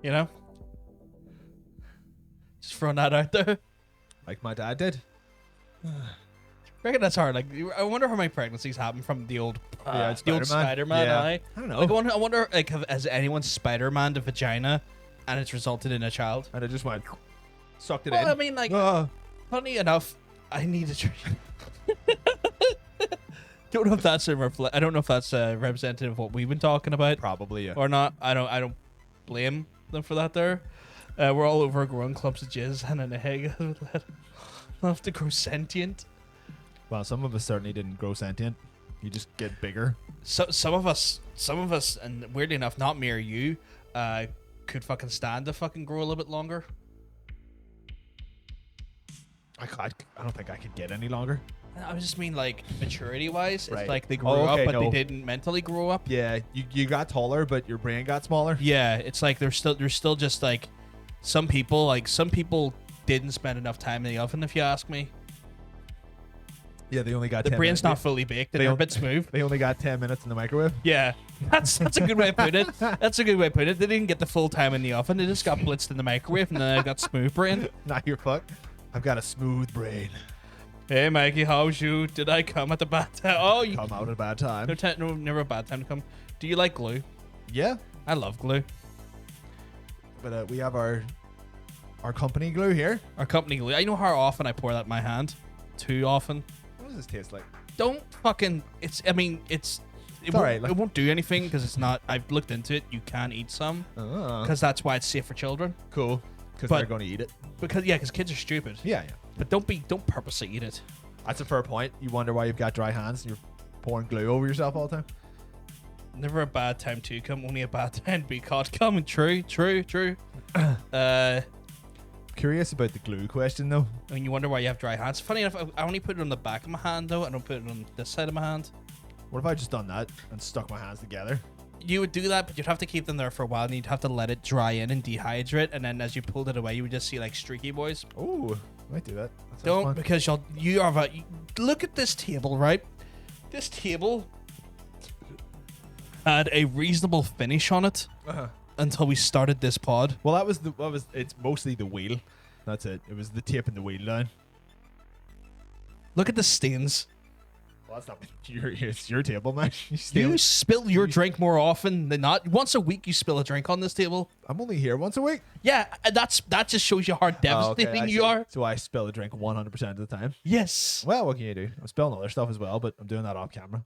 you know? Just throwing that out there. Like my dad did. I reckon that's hard. Like, I wonder how many pregnancies happen from the old, Spider-Man. Yeah. Aye. I don't know. Like, I wonder, like, has anyone Spider-Man the vagina, and it's resulted in a child? And I just went, sucked it Well, in. I mean, like, Ah. funny enough, I need to. Don't know if that's I don't know if that's representative of what we've been talking about Probably, yeah. or not. I don't blame them for that. There, we're all overgrown clumps of jizz and an egg. We'll have to grow sentient. Well, some of us certainly didn't grow sentient. You just get bigger. So some of us, and weirdly enough, not me or you, could fucking stand to fucking grow a little bit longer. I don't think I could get any longer. I just mean like maturity wise. Right. It's like they grew Oh, okay, up, but no. they didn't mentally grow up. Yeah, you got taller, but your brain got smaller. Yeah, it's like there's still just like some people didn't spend enough time in the oven, if you ask me. Yeah, they only got The 10 brain's minutes. not fully baked, and they're a bit smooth. They only got 10 minutes in the microwave. Yeah, that's a good way to put it. That's a good way to put it. They didn't get the full time in the oven. They just got blitzed in the microwave, and then I got smooth brain. Not your fuck. I've got a smooth brain. Hey, Mikey, how's you? Did I come at the bad time? Oh, you Come out at a bad time. no, never a bad time to come. Do you like glue? Yeah, I love glue. but we have our company glue here. Our company glue. I know how often I pour that in my hand. Too often. What does this taste like? Don't fucking. It won't, alright, like- it won't do anything because it's not. I've looked into it. You can eat some because that's why it's safe for children. Cool. Because But- they're going to eat it. Because kids are stupid. Yeah. But don't purposely eat it. That's a fair point. You wonder why you've got dry hands and you're pouring glue over yourself all the time. Never a bad time to come. Only a bad time to be caught coming. True. Curious about the glue question though. And you wonder why you have dry hands. Funny enough, I only put it on the back of my hand though. I don't put it on this side of my hand. What if I just done that and stuck my hands together? You would do that, but you'd have to keep them there for a while, and you'd have to let it dry in and dehydrate. And then as you pulled it away, you would just see like streaky boys. Ooh, might do that. That sounds Don't fun. because look at this table, right? This table had a reasonable finish on it until we started this pod. Well, it's mostly the wheel. That's it. It was the tape and the wheel line. Look at the stains. Well, that's not it's your table, man. You spill your drink more often than not. Once a week, you spill a drink on this table. I'm only here once a week. Yeah, and that just shows you how devastating you are. So I spill a drink 100% of the time. Yes. Well, what can you do? I'm spilling other stuff as well, but I'm doing that off camera.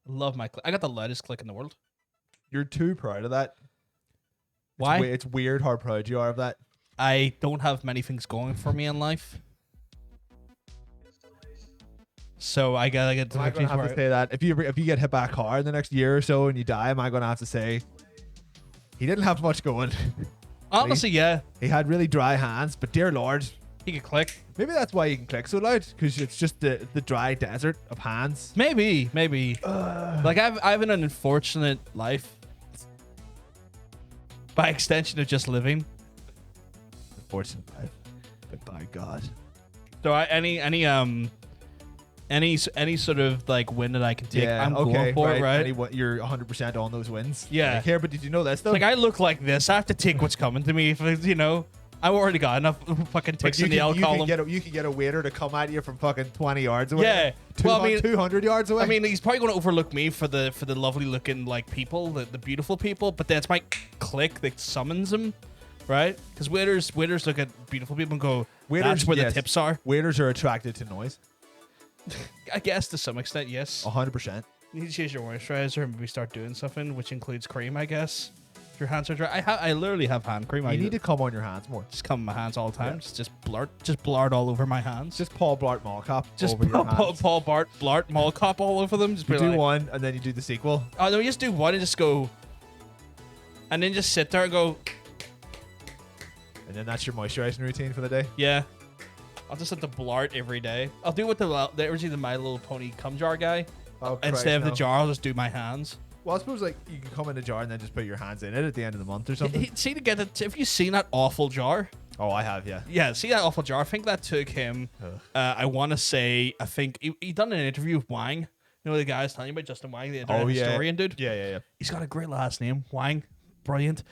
Love my click. I got the loudest click in the world. You're too proud of that. Why? It's weird how proud you are of that. I don't have many things going for me in life. So I gotta get to Am the I going to have to where say that? If you get hit back hard in the next year or so and you die, am I going to have to say he didn't have much going? honestly, yeah, He had really dry hands, but dear Lord, he could click. maybe that's why you can click so loud, because it's just the dry desert of hands. Maybe. Like I've had an unfortunate life. By extension of just living. Unfortunate life, but by God. So any sort of like win that I can take, I'm going for it, right? You're 100% on those wins. Yeah. Like, here, but did you know this though? Like I look like this. I have to take what's coming to me. If I've already got enough fucking But ticks in the L column. You can get a waiter to come at you from fucking 20 yards away. Yeah. 200 yards away. I mean, he's probably going to overlook me for the lovely looking like people, the beautiful people. But that's my click that summons him, right? Because waiters look at beautiful people and go, "That's where the tips are." Waiters are attracted to noise. I guess to some extent, yes. 100%. You need to change your moisturizer and maybe start doing something, which includes cream, I guess. If your hands are dry, I literally have hand cream. You need to come on your hands more. just come in my hands all the time. Yeah. Just blart all over my hands. Just Paul Blart Mall Cop Just over your hands. Paul Blart Mall Cop all over them. Just You be do like, one and then you do the sequel. oh no, you just do one and just go, and then just sit there and go, And then that's your moisturizing routine for the day. yeah. I'll just have to blart every day. I'll do what the My Little Pony cum jar guy. Oh, Instead of the Christ, no. jar, I'll just do my hands. Well, I suppose like you can come in a jar and then just put your hands in it at the end of the month or something. See to get it. Have you seen that awful jar? Oh, I have, yeah. Yeah, see that awful jar. I think that took him. Ugh. I want to say. I think he done an interview with Wang. You know the guy I was telling you about, Justin Wang, the internet historian dude. Yeah. He's got a great last name, Wang. Brilliant.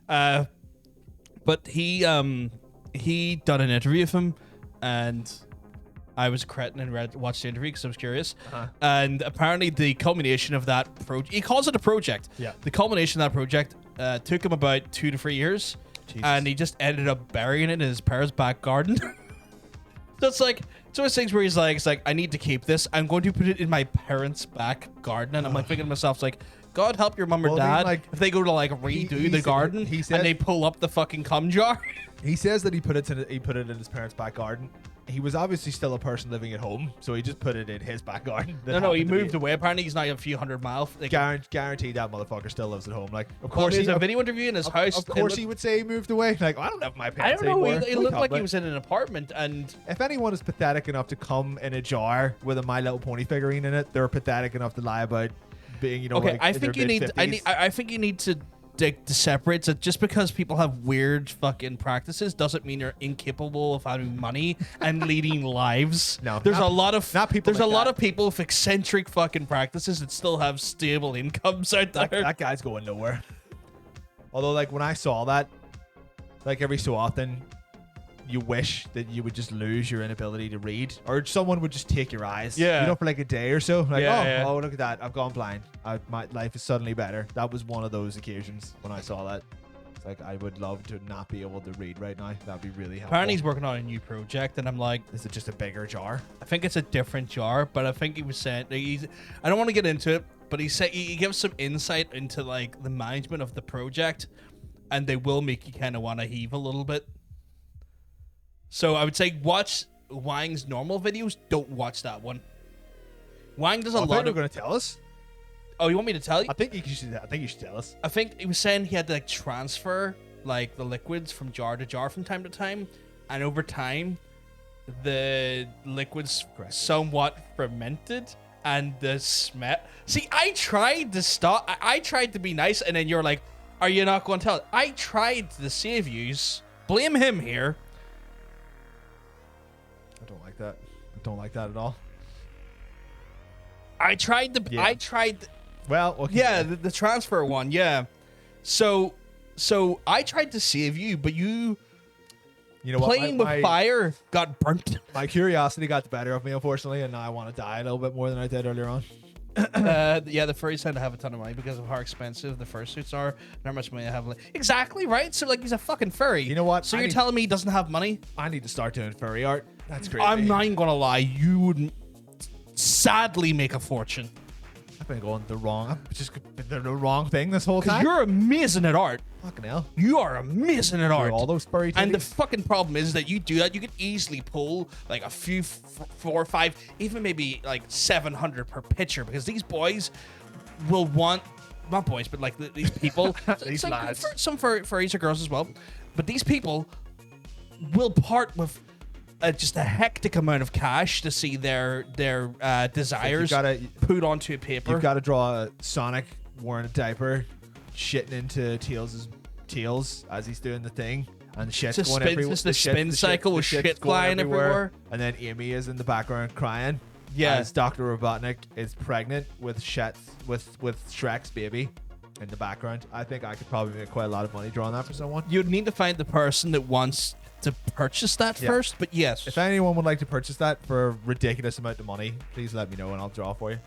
But he done an interview with him, and I was a cretin and watched the interview because I was curious. And apparently the culmination of that project, he calls it a project. Yeah. The culmination of that project took him about 2 to 3 years. Jesus. And he just ended up burying it in his parents' back garden. So it's like, it's one of those things where he's like, it's like, I need to keep this. I'm going to put it in my parents' back garden. And I'm like thinking to myself, it's like, God help your mum or Well, I mean, dad like, if they go to like redo he the said- garden he said- and they pull up the fucking cum jar. He says that he put it in his parents' back garden. He was obviously still a person living at home, so he just put it in his back garden. No, he moved away. Apparently, he's not a few hundred miles. Like, Guaranteed that motherfucker still lives at home. Like, of well, course, there's a video interview in his house. Of course, he would say he moved away. Like, I don't have my I parents don't know. anymore. It looked like he was in an apartment, and If anyone is pathetic enough to come in a jar with a My Little Pony figurine in it, they're pathetic enough to lie about being, okay. like, I in think their you need. mid-50s. I think you need to to separate that just because people have weird fucking practices doesn't mean they're incapable of having money and leading lives. No, there's a lot of people. There's a lot of people with eccentric fucking practices that still have stable incomes out there. That guy's going nowhere. Although, like, when I saw that, like, every so often, you wish that you would just lose your inability to read, or someone would just take your eyes. Yeah. You know, for like a day or so. Like, Yeah, oh, look at that. I've gone blind. My life is suddenly better. That was one of those occasions when I saw that. It's like, I would love to not be able to read right now. That'd be really helpful. Apparently he's working on a new project, and I'm like, is it just a bigger jar? I think it's a different jar, but I think he was saying, I don't want to get into it, but he said he gives some insight into like the management of the project, and they will make you kind of want to heave a little bit. So I would say watch Wang's normal videos. Don't watch that one. Wang does a lot of. Going to tell us. Oh, you want me to tell you? I think you should. I think you should tell us. I think he was saying he had to like transfer like the liquids from jar to jar from time to time, and over time, the liquids somewhat fermented, and the smell. See, I tried to stop. I tried to be nice, and then you're like, "Are you not going to tell?" I tried to save yous. Blame him here. I don't like that. I don't like that at all. I tried the. Yeah. I tried. Well, okay. Yeah, the transfer one. Yeah. So I tried to save you, but you You know what? playing with fire got burnt. My curiosity got the better of me, unfortunately, and now I want to die a little bit more than I did earlier on. Yeah, the furries tend to have a ton of money because of how expensive the fursuits are and how much money they have. Exactly, right? So, like, he's a fucking furry. You know what? So you're telling me he doesn't have money? I need to start doing furry art. That's great. I'm not even gonna lie. You would sadly make a fortune. I've been going the wrong thing this whole Because time. you're amazing at art. Fucking hell. You are amazing at art. All those furry And the titties. fucking problem is that you do that, you could easily pull like a few, 4 or 5, even maybe like 700 per picture, because these boys will want, not boys, but like these people, These lads. some furries are girls as well, but these people will part with just a hectic amount of cash to see their desires put onto a paper. You've got to draw Sonic wearing a diaper, shitting into Tails as he's doing the thing, and the shit's going everywhere. It's the spin cycle with shit flying everywhere. And then Amy is in the background crying. Yeah. As Dr. Robotnik is pregnant with Shrek's baby in the background. I think I could probably make quite a lot of money drawing that for someone. You'd need to find the person that wants to purchase that first, but yes. If anyone would like to purchase that for a ridiculous amount of money, please let me know and I'll draw for you.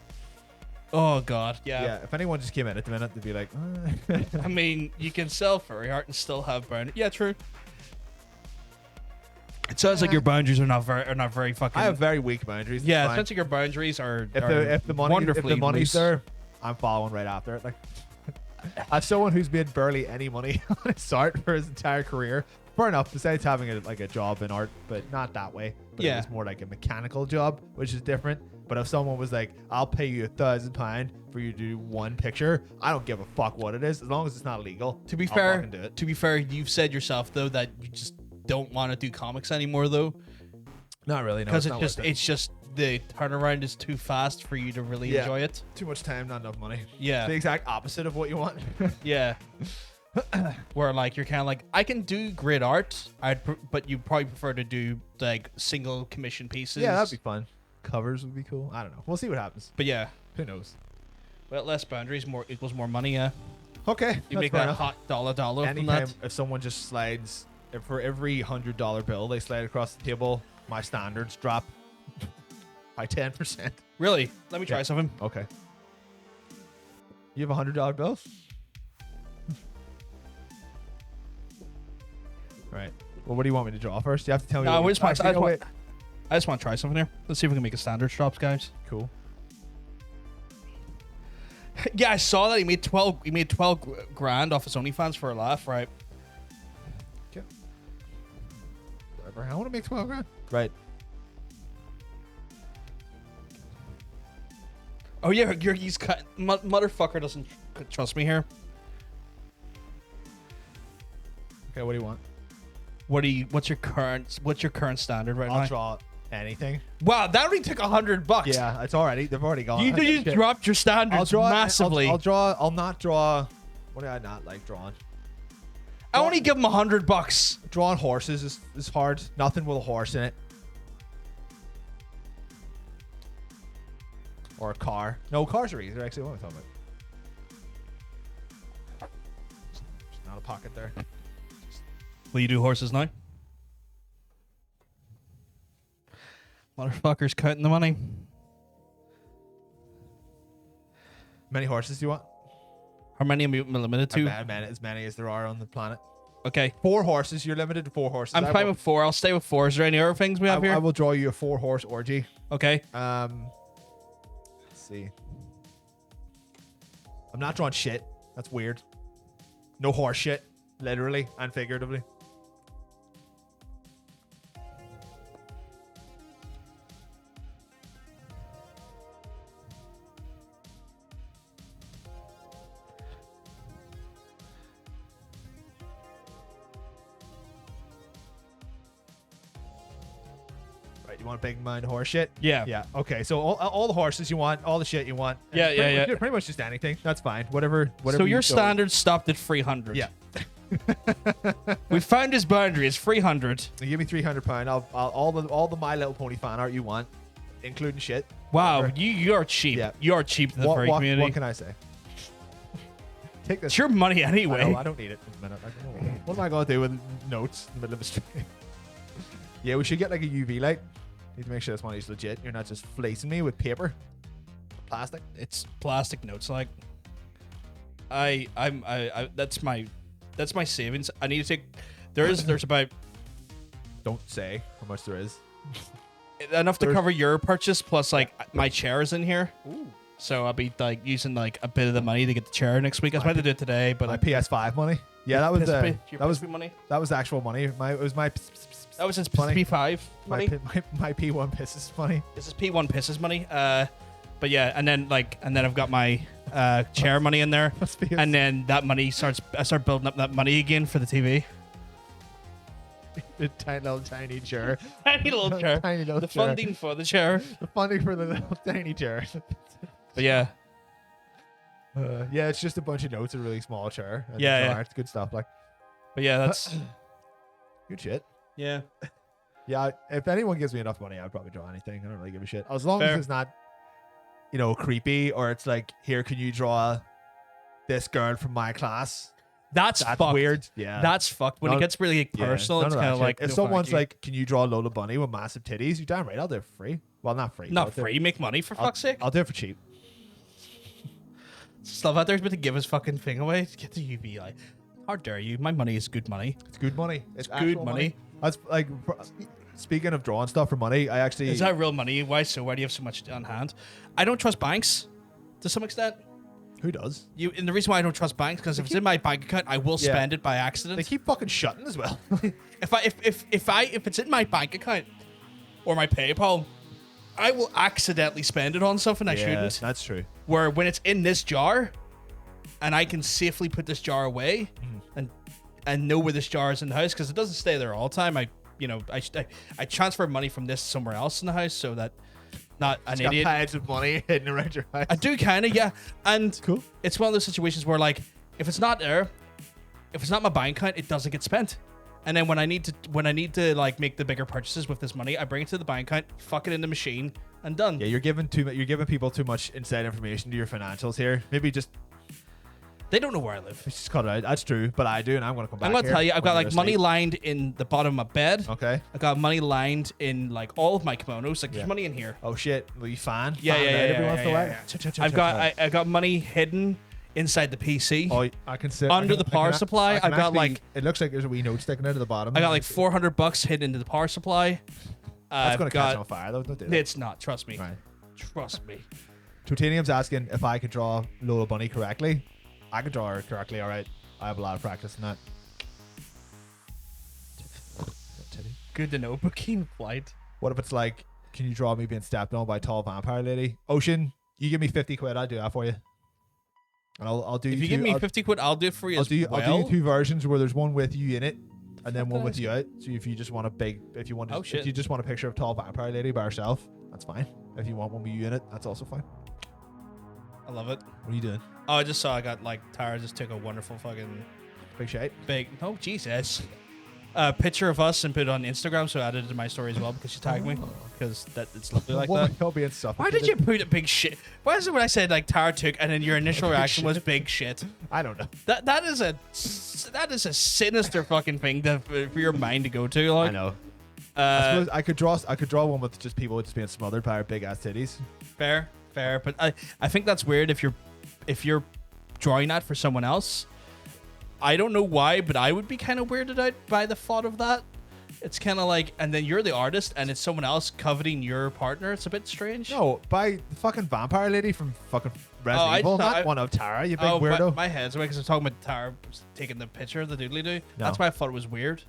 Oh god, yeah. If anyone just came in at the minute, they'd be like, I mean, you can sell furry art and still have boundaries. Yeah, true. It sounds like your boundaries are not very fucking. I have very weak boundaries. Yeah, it sounds like your boundaries are. If the money's there, I'm following right after it. Like, as someone who's made barely any money on his art for his entire career, fair enough. Besides having a job in art, but not that way. But it was more like a mechanical job, which is different. But if someone was like, "I'll pay you £1,000 for you to do one picture," I don't give a fuck what it is, as long as it's not illegal. To be I'll fair, fucking do it. to be fair, you've said yourself though that you just don't want to do comics anymore though, Not really, no. because it's it's just the turnaround is too fast for you to really enjoy it. too much time, not enough money. Yeah. The exact opposite of what you want. Yeah. Where like you're kind of like, I can do great art, but you probably prefer to do like single commission pieces. Yeah, that'd be fun. Covers would be cool. I don't know. We'll see what happens. But yeah, Who knows? well, less boundaries more equals more money. Yeah, Okay. you make that hot dollar from Anytime that. if someone just slides, if for every $100 bill they slide across the table, my standards drop by 10%. Really? Let me try Yeah. something. Okay. You have a $100 bill? Right. Well, what do you want me to draw first? You have to tell me. No, what we you- just want, Actually, no, wait. I just want to try something here. Let's see if we can make a standards drops, guys. Cool. Yeah, I saw that he made 12. He made 12 grand off his OnlyFans for a laugh, right? Okay. Whatever. I want to make 12 grand. Right. Oh yeah, he's cut. Motherfucker doesn't trust me here. Okay. What do you want? What's your current standard right I'll now? draw anything. Wow, that only took $100. Yeah, it's already. They've already gone. You Okay. dropped your standards I'll draw massively. I'll not draw What do I not like drawing? I only give him $100. Drawing horses is hard. Nothing with a horse in it. Or a car. No, cars are easy. Actually, what am I talking about? There's not a pocket there. Will you do horses now? Motherfuckers counting the money. Many horses do you want? How many am I limited to? As many as there are on the planet. Okay. 4 horses. You're limited to 4 horses. I'm fine with 4. I'll stay with 4. Is there any other things we have here? I will draw you a 4-horse orgy. Okay. Let's see. I'm not drawing shit. That's weird. No horse shit. Literally and figuratively. You want a big mind horse shit? Yeah. Yeah. Okay. So all the horses you want, all the shit you want. Yeah, yeah. Pretty much just anything. That's fine. Whatever. So your standard stopped at 300. Yeah. We found his boundary. It's 300. You give me £300. I'll all the My Little Pony fan art you want, including shit. Wow. Whatever. You are cheap. Yeah. You are cheap to the furry community. What can I say? Take this. It's your money anyway. I don't need it in a minute. What am I gonna do with notes in the middle of the street? Yeah, we should get like a UV light. Need to make sure this money's legit. You're not just fleecing me with paper, plastic. It's plastic notes. Like, that's my savings. I need to take. There's about. Don't say how much there is. Enough to cover your purchase plus like my chairs in here. Ooh. So I'll be like using like a bit of the money to get the chair next week. I was about to do it today, but My PS5 money. Yeah, that was money. That was actual money. It was my That was his money. P5 money. My P1 pisses money. This is P1 pisses money. But yeah, and then I've got my chair money in there, and then that money I start building up that money again for the TV. The tiny chair. Tiny little chair. Tiny little the chair. funding for the chair. The funding for the little tiny chair. But yeah. Yeah, it's just a bunch of notes, a really small chair. And Yeah. It's good stuff. Like, But yeah, that's good shit. yeah. Yeah, if anyone gives me enough money, I'd probably draw anything. I don't really give a shit. As long Fair. as it's not, creepy, or it's like, here, can you draw this girl from my class? That's fucked. Weird. Yeah. That's fucked. When it gets really personal, none it's of that kind of shit. like if no, someone's thank you. like, can you draw Lola Bunny with massive titties? You damn right, I'll do it for free. Well, not free. Not free, make money for fuck's sake. I'll do it for cheap. Stuff out there's about to give his fucking thing away to get the UV light. How dare you? My money is good money. It's good money. It's good actual money. That's like, speaking of drawing stuff for money, I actually. Is that real money? Why so? Why do you have so much on hand? I don't trust banks to some extent. Who does? And the reason why I don't trust banks because if it's in my bank account, I will spend it by accident. They keep fucking shutting as well. If it's in my bank account or my PayPal, I will accidentally spend it on something I shouldn't. That's true. Where when it's in this jar, and I can safely put this jar away, and know where this jar is in the house because it doesn't stay there all the time. I transfer money from this somewhere else in the house so that not an idiot. Got pads of money hidden around your house. I do kind of, yeah. And Cool. It's one of those situations where like if it's not there, if it's not my bank account, it doesn't get spent. And then when I need to like make the bigger purchases with this money, I bring it to the bank account, fuck it in the machine, and done. Yeah, you're giving people too much inside information to your financials here. Maybe just They don't know where I live. just cut it out. That's true, but I do, and I'm gonna come back. I'm gonna here tell you, I've when got you're like money asleep. lined in the bottom of my bed. Okay. I got money lined in like all of my kimonos. Like Yeah. there's money in here. Oh shit! Will you fan? Yeah, Fan yeah, out yeah, every yeah, once in a yeah, while? yeah. Ch-ch-ch-ch-ch. I got money hidden inside the PC. Oh, I can see Under the power supply, I can I've got, actually- like- It looks like there's a wee note sticking out of the bottom. I got like $400 hidden into the power supply. That's I've gonna got, catch on fire though. Don't do that. It's not. Trust me. Right. Trust me. Titanium's asking if I could draw Lola Bunny correctly. I can draw her correctly. All right. I have a lot of practice in that. Good to know. Bikini flight. What if it's like, can you draw me being stepped on by a tall vampire lady? Ocean, you give me 50 quid, I'll do that for you. And I'll do If you two, give me I'll, 50 quid, I'll do it for you I'll as do you well. two versions where there's one with you in it and then one Fuck with that. you out. So if you just want Oh, shit. if you just want a picture of tall vampire lady by herself, that's fine. If you want one with you in it, that's also fine. I love it. What are you doing? Oh, I just saw I got like Tara just took a wonderful fucking Big shite. oh Jesus picture of us and put it on Instagram, so I added it to my story as well because she tagged me because that it's lovely like that. You'll be insufferable. Why did you put a big shit? Why is it when I said like Tara took and then your initial reaction was big shit? I don't know. That is a sinister fucking thing for your mind to go to. Like, I know. I suppose I could draw one with just people just being smothered by our big ass titties. Fair, but I think that's weird if you're drawing that for someone else. I don't know why, but I would be kind of weirded out by the thought of that. It's kind of like, and then you're the artist, and it's someone else coveting your partner. It's a bit strange. No, by the fucking vampire lady from fucking Resident Evil, not one of Tara, you big weirdo. My head's away because I'm talking about Tara taking the picture of the doodly-doo. No. That's why I thought it was weird.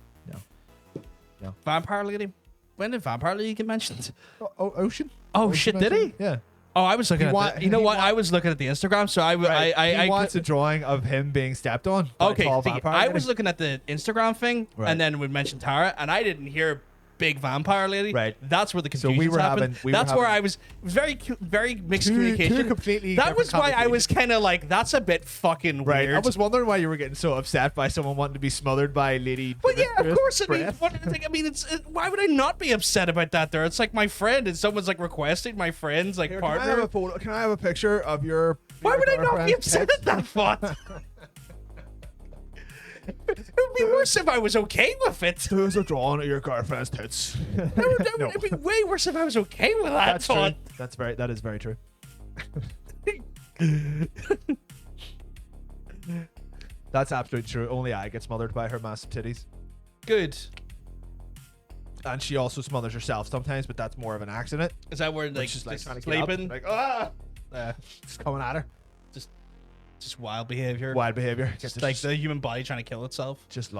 No. Vampire lady? When did Vampire Lady get mentioned? Ocean? Oh, shit, did he? Yeah. Oh, I was looking I was looking at the Instagram, so he wants a drawing of him being stepped on. Okay, I was looking at the Instagram thing, and then we mentioned Tara, and I didn't hear big vampire lady. Right. That's where the confusion happened. That's where I was. It was very mixed communication. Two completely. That was why I was kind of like, that's a bit fucking weird. I was wondering why you were getting so upset by someone wanting to be smothered by Lady. Well, yeah, of course. Why would I not be upset about that? There, it's like my friend, and someo's like requesting my friend's like partner. Can I have a photo? Can I have a picture of your? Why would I not be upset at that thought? It would be worse if I was okay with it. There's a drawing of your girlfriend's tits. It would be way worse if I was okay with that. That's true. That is very true. That's absolutely true. Only I get smothered by her massive titties. Good. And she also smothers herself sometimes, but that's more of an accident. Is that where like she's like trying to sleeping? Like just coming at her. Just wild behavior. Wild behavior. Just like the human body trying to kill itself. Just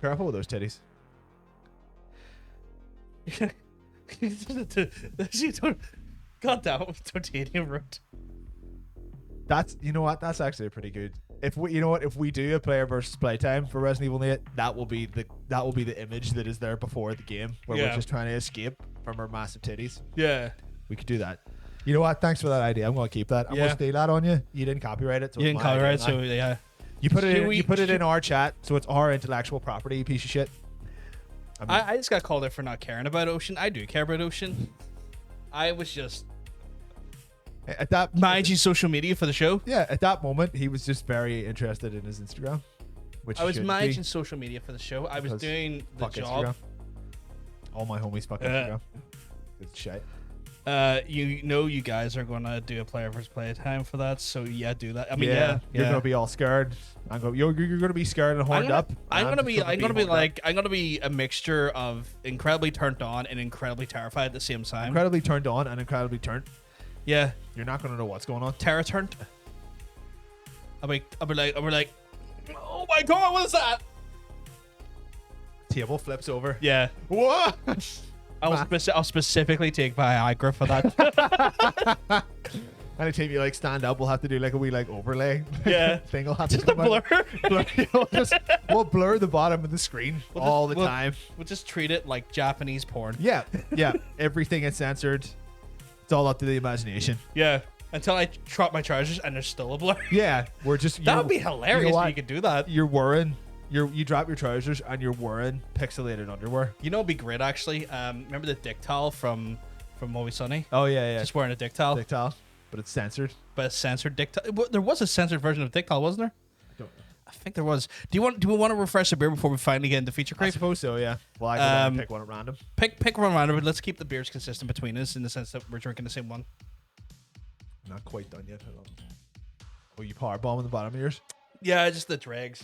careful with those titties. God damn it, Titanium Road. You know what? That's actually pretty good. If we do a player versus playtime for Resident Evil 8, that will be the image that is there before the game, where we're just trying to escape from our massive titties. Yeah. We could do that. You know what? Thanks for that idea. I'm going to keep that. I'm going to steal that on you. You didn't copyright it. So you didn't copyright it, so yeah. You put it in our chat, so it's our intellectual property, you piece of shit. I just got called out for not caring about Ocean. I do care about Ocean. I was just managing social media for the show. Yeah, at that moment, he was just very interested in his Instagram. I was managing social media for the show. I was doing the job. Instagram. All my homies fuck Instagram. It's shit. You guys are gonna do a player versus playtime for that, so yeah, do that. I mean, you're gonna be all scared. You're gonna be scared and horned up. I'm gonna be a mixture of incredibly turned on and incredibly terrified at the same time. Incredibly turned on and incredibly turned. Yeah, you're not gonna know what's going on. Terror turned. I'll be like, oh my god, what is that? Table flips over. Yeah. What? I'll specifically take Viagra for that. Anytime you like stand up, we'll have to do like a wee like overlay. Yeah. Thing will have just to a blur. We'll blur the bottom of the screen all the time. We'll just treat it like Japanese porn. Yeah. Everything is censored. It's all up to the imagination. Yeah. Until I drop my chargers and there's still a blur. Yeah. We're just. That would be hilarious if you could do that. You're wearing. You drop your trousers and you're wearing pixelated underwear. You know, it'd be great actually. Remember the dick towel from Always Sunny? Oh yeah. Just wearing a dick towel. Dick towel, but it's censored. But a censored dick towel. There was a censored version of dick towel, wasn't there? Don't know. I think there was. Do we want to refresh the beer before we finally get into feature creep? I suppose so. Yeah. Well, I can pick one at random. Pick one at random, but let's keep the beers consistent between us in the sense that we're drinking the same one. Not quite done yet. Oh, you power bomb in the bottom of yours? Yeah, just the dregs.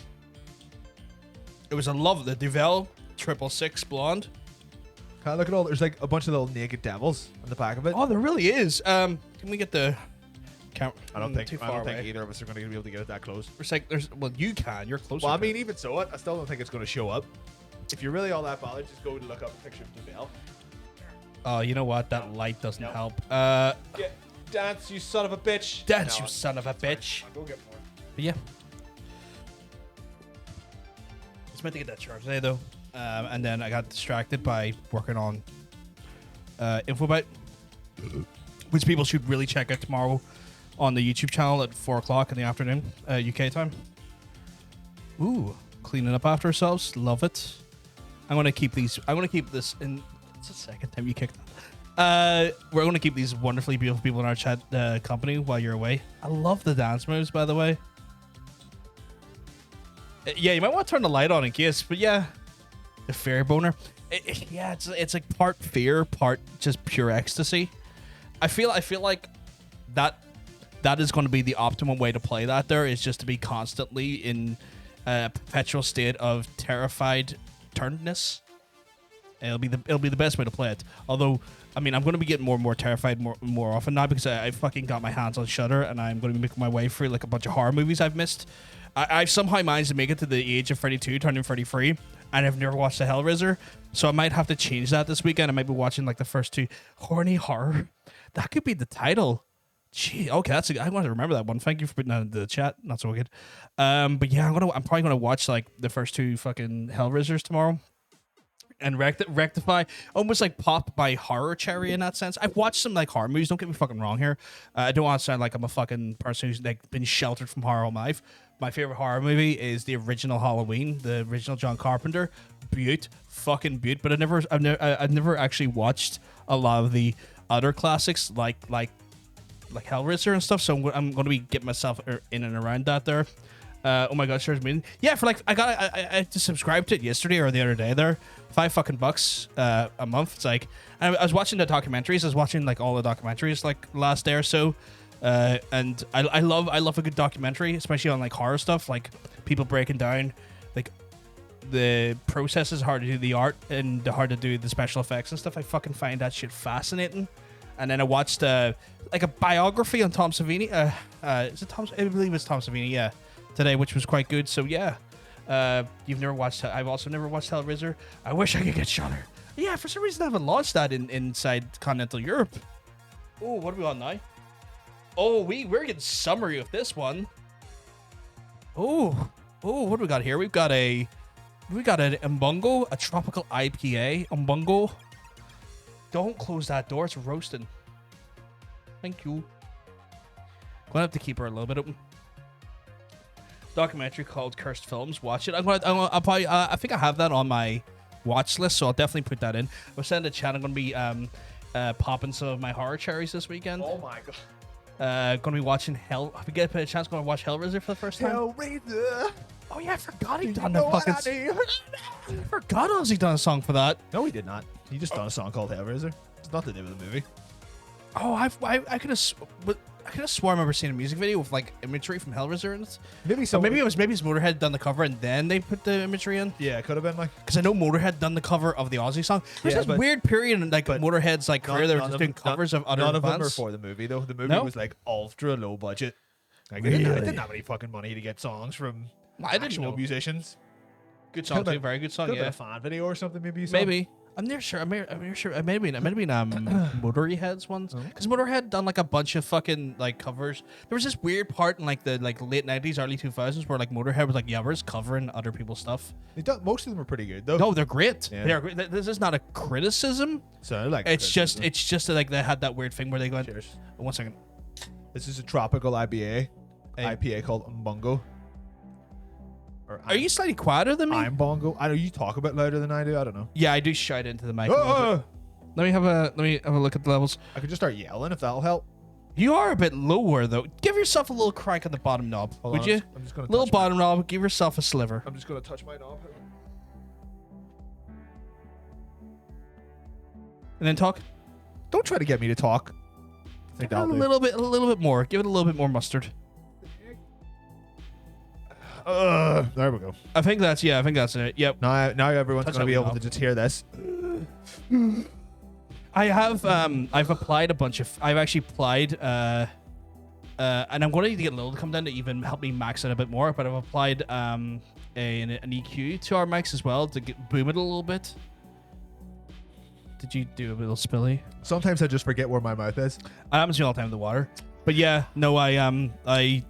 It was the Duvel 666 blonde. Look at all. There's like a bunch of little naked devils on the back of it. Oh, there really is. Can we get the count? I don't think either of us are going to be able to get it that close. It's like you can. You're closer. Well, I mean, even so, I still don't think it's going to show up. If you're really all that bothered, just go and look up a picture of Duvel. Oh, you know what? That light doesn't help. Dance, you son of a bitch. Dance, you son of a bitch. I'll go get more. But yeah. Meant to get that charge today though, and then I got distracted by working on Infobyte, which people should really check out tomorrow. on the YouTube channel at 4 o'clock in the afternoon, UK time. Ooh, cleaning up after ourselves. Love it. I'm gonna keep these. I'm gonna keep this in. It's the second time you kicked that. We're gonna keep these wonderfully beautiful people in our chat company while you're away. I love the dance moves, by the way. Yeah, you might want to turn the light on in case, but yeah, the fear boner. Yeah, it's like part fear, part just pure ecstasy. I feel like that is going to be the optimum way to play that. There is just to be constantly in a perpetual state of terrified turnedness. It'll be the best way to play it. Although, I mean, I'm going to be getting more and more terrified more often now because I fucking got my hands on Shudder and I'm going to be making my way through like a bunch of horror movies I've missed. I've somehow managed to make it to the age of 32, turning 33, and I've never watched the Hellraiser, so I might have to change that this weekend. I might be watching like the first two. Horny horror. That could be the title. Gee, okay, I want to remember that one. Thank you for putting that in the chat. Not so good. But yeah, I'm probably gonna watch like the first two fucking Hellraisers tomorrow. And rectify, almost like pop my horror cherry in that sense. I've watched some like horror movies. Don't get me fucking wrong here. I don't want to sound like I'm a fucking person who's like been sheltered from horror all my life. My favorite horror movie is the original Halloween, the original John Carpenter. Fucking beaut. But I've never actually watched a lot of the other classics like Hellraiser and stuff. So I'm going to be getting myself in and around that there. Oh my god, sure. Yeah, for like I just subscribed to it yesterday or the other day there. $5 a month. It's like I was watching the documentaries. I was watching like all the documentaries like last day or so. And I love a good documentary, especially on like horror stuff, like people breaking down like the processes, hard to do the art and hard to do the special effects and stuff. I fucking find that shit fascinating. And then I watched like a biography on Tom Savini. Is it Tom? I believe it's Tom Savini. Yeah. Today, which was quite good. So yeah, you've never watched. I've also never watched Hellraiser. I wish I could get Shudder. Yeah, for some reason I haven't launched that inside continental Europe. Oh, what are we on now? Oh, we're getting summary of this one. Oh, what do we got here? We got an Umbungo, a tropical IPA. Umbungo. Don't close that door. It's roasting. Thank you. Gonna have to keep her a little bit open. Documentary called Cursed Films. Watch it. I'll probably. I think I have that on my watch list, so I'll definitely put that in. I was saying in the chat, I'm gonna be popping some of my horror cherries this weekend. Oh my god. Gonna be watching Hell. If we get a chance, gonna watch Hellraiser for the first time. Hellraiser. Oh yeah, I forgot he done the fucking. I forgot Ozzy done a song for that. No, he did not. He just done a song called Hellraiser. It's not the name of the movie. Oh, I could have swore I remember seeing a music video with like imagery from Hellraiser in it. Maybe so. Maybe it's Motorhead done the cover and then they put the imagery in. Yeah, it could have been like. Because I know Motorhead done the cover of the Ozzy song. There's this weird period in like Motorhead's like career. They were just doing covers of other bands. None of them are for the movie though. The movie was like ultra low budget. Like, really? They didn't have any fucking money to get songs from actual musicians. Good song too. Very good song. Yeah. A fan video or something maybe. Maybe. I'm near sure. I'm near sure. It might have been Motorhead's ones because Motorhead done like a bunch of fucking like covers. There was this weird part in like the late 90s, early 2000s where like Motorhead was like we're just covering other people's stuff. Most of them are pretty good though. No, they're great. Yeah. They're great. This is not a criticism. So like it's just like they had that weird thing where they go. Cheers. 1 second. This is a tropical IPA called Umbungo. Are you slightly quieter than me? I'm bongo. I know you talk a bit louder than I do. I don't know. Yeah, I do shout into the mic. Let me have a look at the levels. I could just start yelling if that'll help. You are a bit lower though. Give yourself a little crank on the bottom knob, would you? I'm just gonna little bottom knob. Give yourself a sliver. I'm just gonna touch my knob. And then talk. Don't try to get me to talk. Give it a little bit more. Give it a little bit more mustard. There we go. I think that's it. Yep. Now everyone's gonna be able to just hear this. I have I've applied a bunch of. I've actually applied and I'm going to need to get Lil to come down to even help me max it a bit more. But I've applied an EQ to our mics as well to boom it a little bit. Did you do a little spilly? Sometimes I just forget where my mouth is. I haven't seen all the time in the water. But yeah, no, I've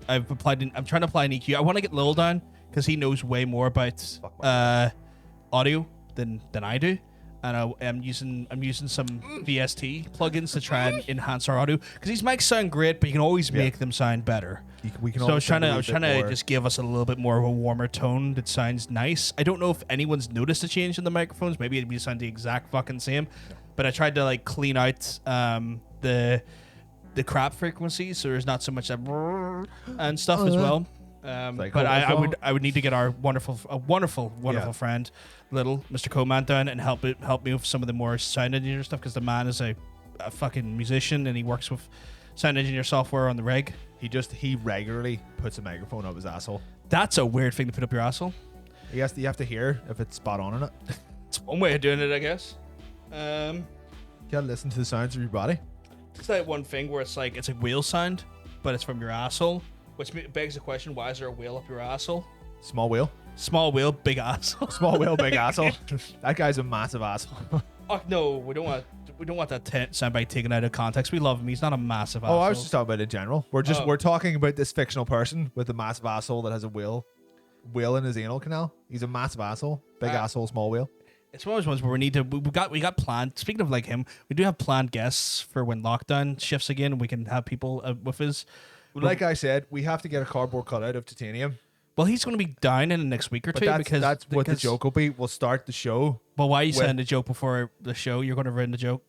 applied. I'm trying to apply an EQ. I want to get Lil down because he knows way more about audio than I do. and I'm using some VST plugins to try and enhance our audio because these mics sound great, but you can always make them sound better. We can So I was trying always sound a to bit more- just give us a little bit more of a warmer tone that sounds nice. I don't know if anyone's noticed a change in the microphones. Maybe it'd be sound the exact fucking same, but I tried to like clean out the crap frequencies, so there's not so much that and stuff as well. Like But Homer's I would need to get our wonderful friend, little Mr. Coman, down and help me with some of the more sound engineer stuff because the man is a fucking musician and he works with sound engineer software on the reg. He regularly puts a microphone up his asshole. That's a weird thing to put up your asshole. You have to hear if it's spot on or not. It's one way of doing it, I guess. You gotta listen to the sounds of your body. It's that one thing where it's like it's a whale sound, but it's from your asshole, which begs the question: why is there a whale up your asshole? Small wheel. Small whale, big asshole. Small whale, big asshole. That guy's a massive asshole. Oh no, we don't want that soundbite taken out of context. We love him. He's not a massive asshole. Oh, I was just talking about it in general. We're talking about this fictional person with a massive asshole that has a whale in his anal canal. He's a massive asshole. Big asshole, small whale. It's one of those ones where we got planned. Speaking of like him, we do have planned guests for when lockdown shifts again, and we can have people with us. Like I said, we have to get a cardboard cutout of titanium. Well, he's going to be down in the next week or two because that's what the joke will be. We'll start the show. Well, why are you saying the joke before the show? You're going to ruin the joke.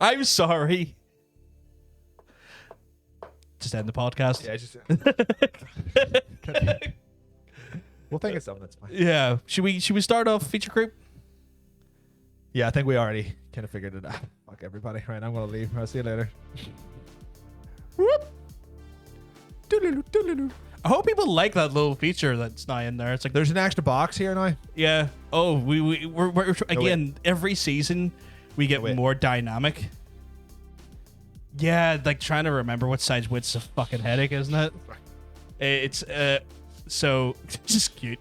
I'm sorry. Just end the podcast. Yeah, just. We'll think of something that's fine. Yeah. Should we start off feature creep? Yeah, I think we already kind of figured it out. Fuck everybody. Right, I'm gonna leave. I'll see you later. Whoop. I hope people like that little feature that's not in there. It's like There's an extra box here now. yeah. Oh, we're again every season we get more dynamic. Yeah, like trying to remember what side's which's a fucking headache, isn't it? It's so just cute.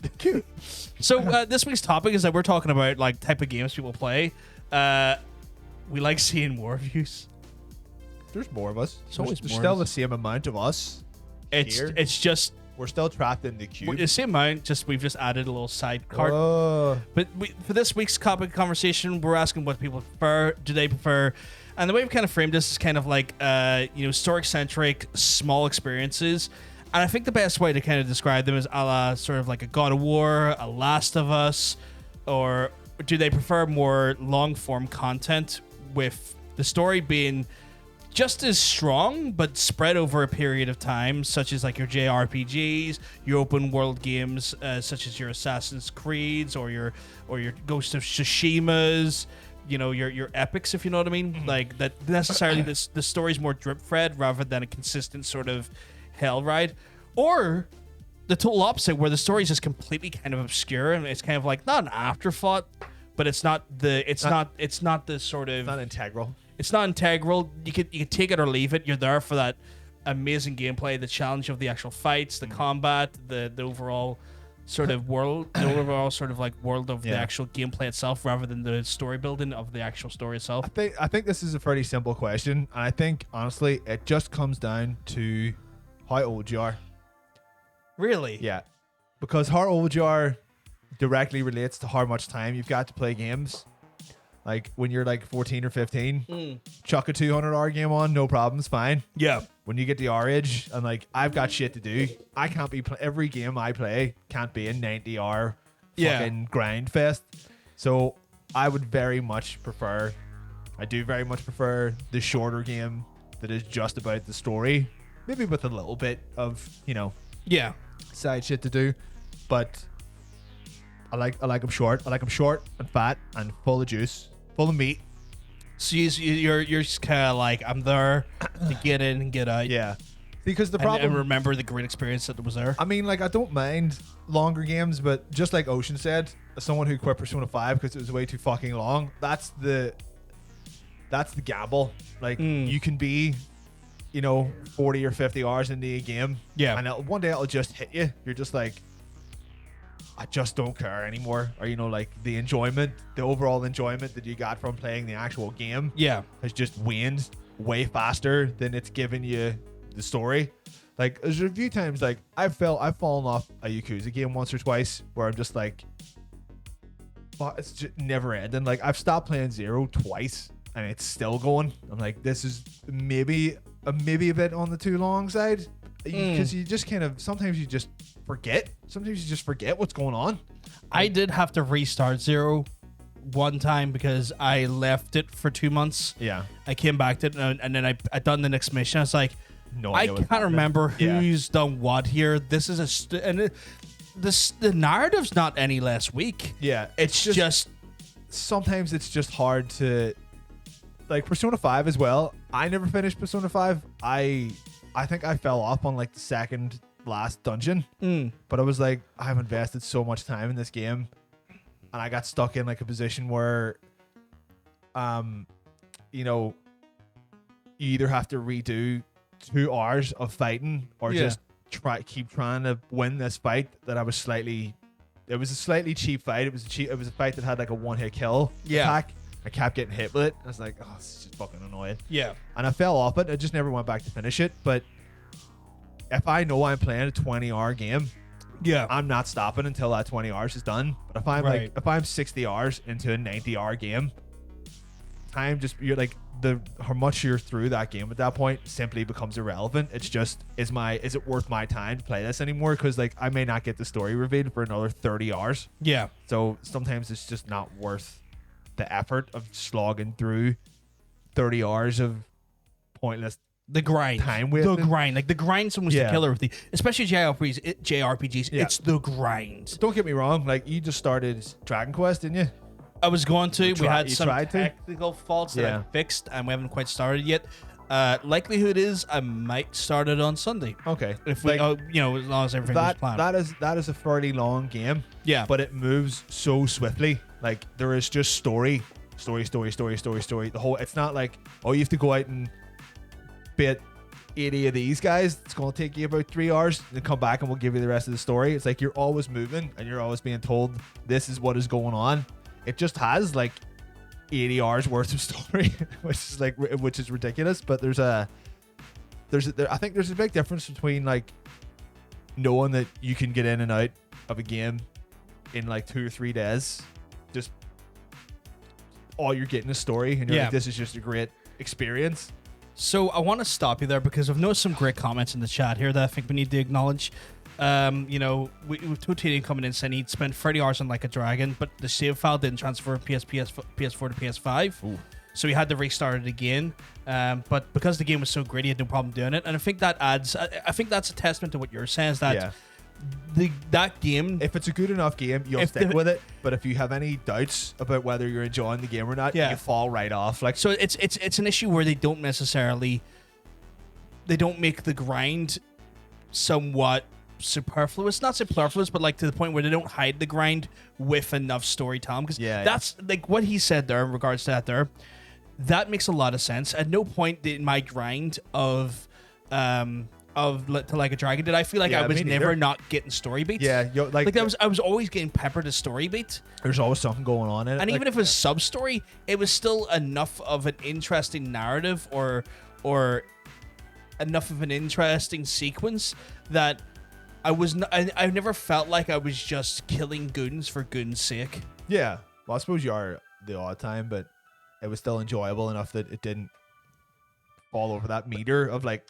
So this week's topic is that we're talking about like type of games people play. We like seeing more views. There's more of us. always There's more still of the us. same amount of us. here. It's just We're still trapped in the cube. the same amount. Just we've just added a little side card. Oh. But for this week's topic conversation, we're asking what people prefer. Do they prefer? And the way we've kind of framed this is kind of like, story-centric, small experiences. And I think the best way to kind of describe them is a la sort of like a God of War, a Last of Us, or do they prefer more long-form content with the story being just as strong but spread over a period of time, such as like your JRPGs, your open world games, such as your Assassin's Creeds or your Ghost of Tsushimas, your epics, if you know what I mean. Mm-hmm. Like that necessarily the story's more drip fed rather than a consistent sort of hell ride, or the total opposite where the story is just completely kind of obscure and it's kind of like not an afterthought, but it's not the sort of Not integral. it's not integral. You could take it or leave it. You're there for that amazing gameplay, the challenge of the actual fights, the combat, the overall sort of world, the overall sort of like world of the actual gameplay itself, rather than the story building of the actual story itself. I think this is a fairly simple question, and I think honestly it just comes down to how old you are. Really? Yeah, because how old you are directly relates to how much time you've got to play games. Like when you're like 14 or 15, chuck a 200-hour game on, no problems, fine. Yeah. When you get to our age and like I've got shit to do, I can't be every game I play can't be a 90-hour fucking grind fest. So I do very much prefer the shorter game that is just about the story, maybe with a little bit of side shit to do, but I like them short. I like them short and fat and full of juice, full of meat. So you're just kind of like, I'm there to get in and get out. Yeah, because the And problem. remember the great experience that was there. I mean, like, I don't mind longer games, but just like Ocean said, as someone who quit Persona 5 because it was way too fucking long, that's the gamble. Like, you can be, 40 or 50 hours into a game. Yeah. And one day it'll just hit you. You're just like, I just don't care anymore. Or, like the overall enjoyment that you got from playing the actual game Yeah. has just waned way faster than it's given you the story. Like there's a few times like I've fallen off a Yakuza game once or twice where I'm just like, well, it's just never ending. Like I've stopped playing Zero twice and it's still going. I'm like, this is maybe a bit on the too long side, because you just kind of sometimes you just forget. Sometimes you just forget what's going on. I did have to restart Zero one time because I left it for 2 months. Yeah. I came back to it and then I done the next mission. I was like, No I idea what's can't happening. remember Yeah. who's done what here. This is the narrative's not any less weak. Yeah. It's just Sometimes it's just hard to, like Persona 5 as well. I never finished Persona 5. I think I fell off on like the second last dungeon. But I was like, I've invested so much time in this game, and I got stuck in like a position where you know, you either have to redo 2 hours of fighting or just keep trying to win this fight that I was it was a slightly cheap fight. It was a fight that had like a 1-hit kill attack. I kept getting hit with it. I was like, oh, this is just fucking annoying. Yeah. And I fell off it. I just never went back to finish it. But if I know I'm playing a 20-hour game, I'm not stopping until that 20 hours is done. But if I'm 60 hours into a 90-hour game, you're like how much you're through that game at that point simply becomes irrelevant. It's just, is it worth my time to play this anymore? Because like I may not get the story revealed for another 30 hours. Yeah. So sometimes it's just not worth the effort of slogging through 30 hours of pointless the grind. time wasted. The grind. Like the grind's almost the killer with especially JRPGs. Yeah. It's the grind. Don't get me wrong, like you just started Dragon Quest, didn't you? I was going to. We had some tried to? technical faults that I fixed, and we haven't quite started yet. Likelihood is I might start it on Sunday. Okay. If we, like, as long as everything was planned. that is a fairly long game. Yeah. But it moves so swiftly. Like there is just story. The whole, it's not like, oh, you have to go out and beat 80 of these guys. It's going to take you about 3 hours, and come back and we'll give you the rest of the story. It's like you're always moving and you're always being told this is what is going on. It just has like 80 hours worth of story, which is ridiculous. But I think there's a big difference between like knowing that you can get in and out of a game in like 2 or 3 days, just all you're getting is story, and you're like, this is just a great experience. So I want to stop you there because I've noticed some great comments in the chat here that I think we need to acknowledge. With Totanian coming in saying he'd spent 30 hours on Like a Dragon, but the save file didn't transfer from PS4 to PS5. Ooh. So he had to restart it again. But because the game was so great, he had no problem doing it. And I think that adds, I think that's a testament to what you're saying, is that that game, if it's a good enough game, you'll stick with it. But if you have any doubts about whether you're enjoying the game or not, you fall right off. Like, so it's an issue where they don't make the grind somewhat superfluous, not superfluous, but like to the point where they don't hide the grind with enough storytelling. Because that's like what he said there in regards to that there. That makes a lot of sense. At no point did my grind of to Like a Dragon did I feel like I was never not getting story beats. Yeah, I was always getting peppered to story beat. There's always something going on in it. And even if it was sub story, it was still enough of an interesting narrative or enough of an interesting sequence that I never felt like I was just killing goons for goons' sake. Yeah. Well, I suppose you are the odd time, but it was still enjoyable enough that it didn't fall over that meter of like,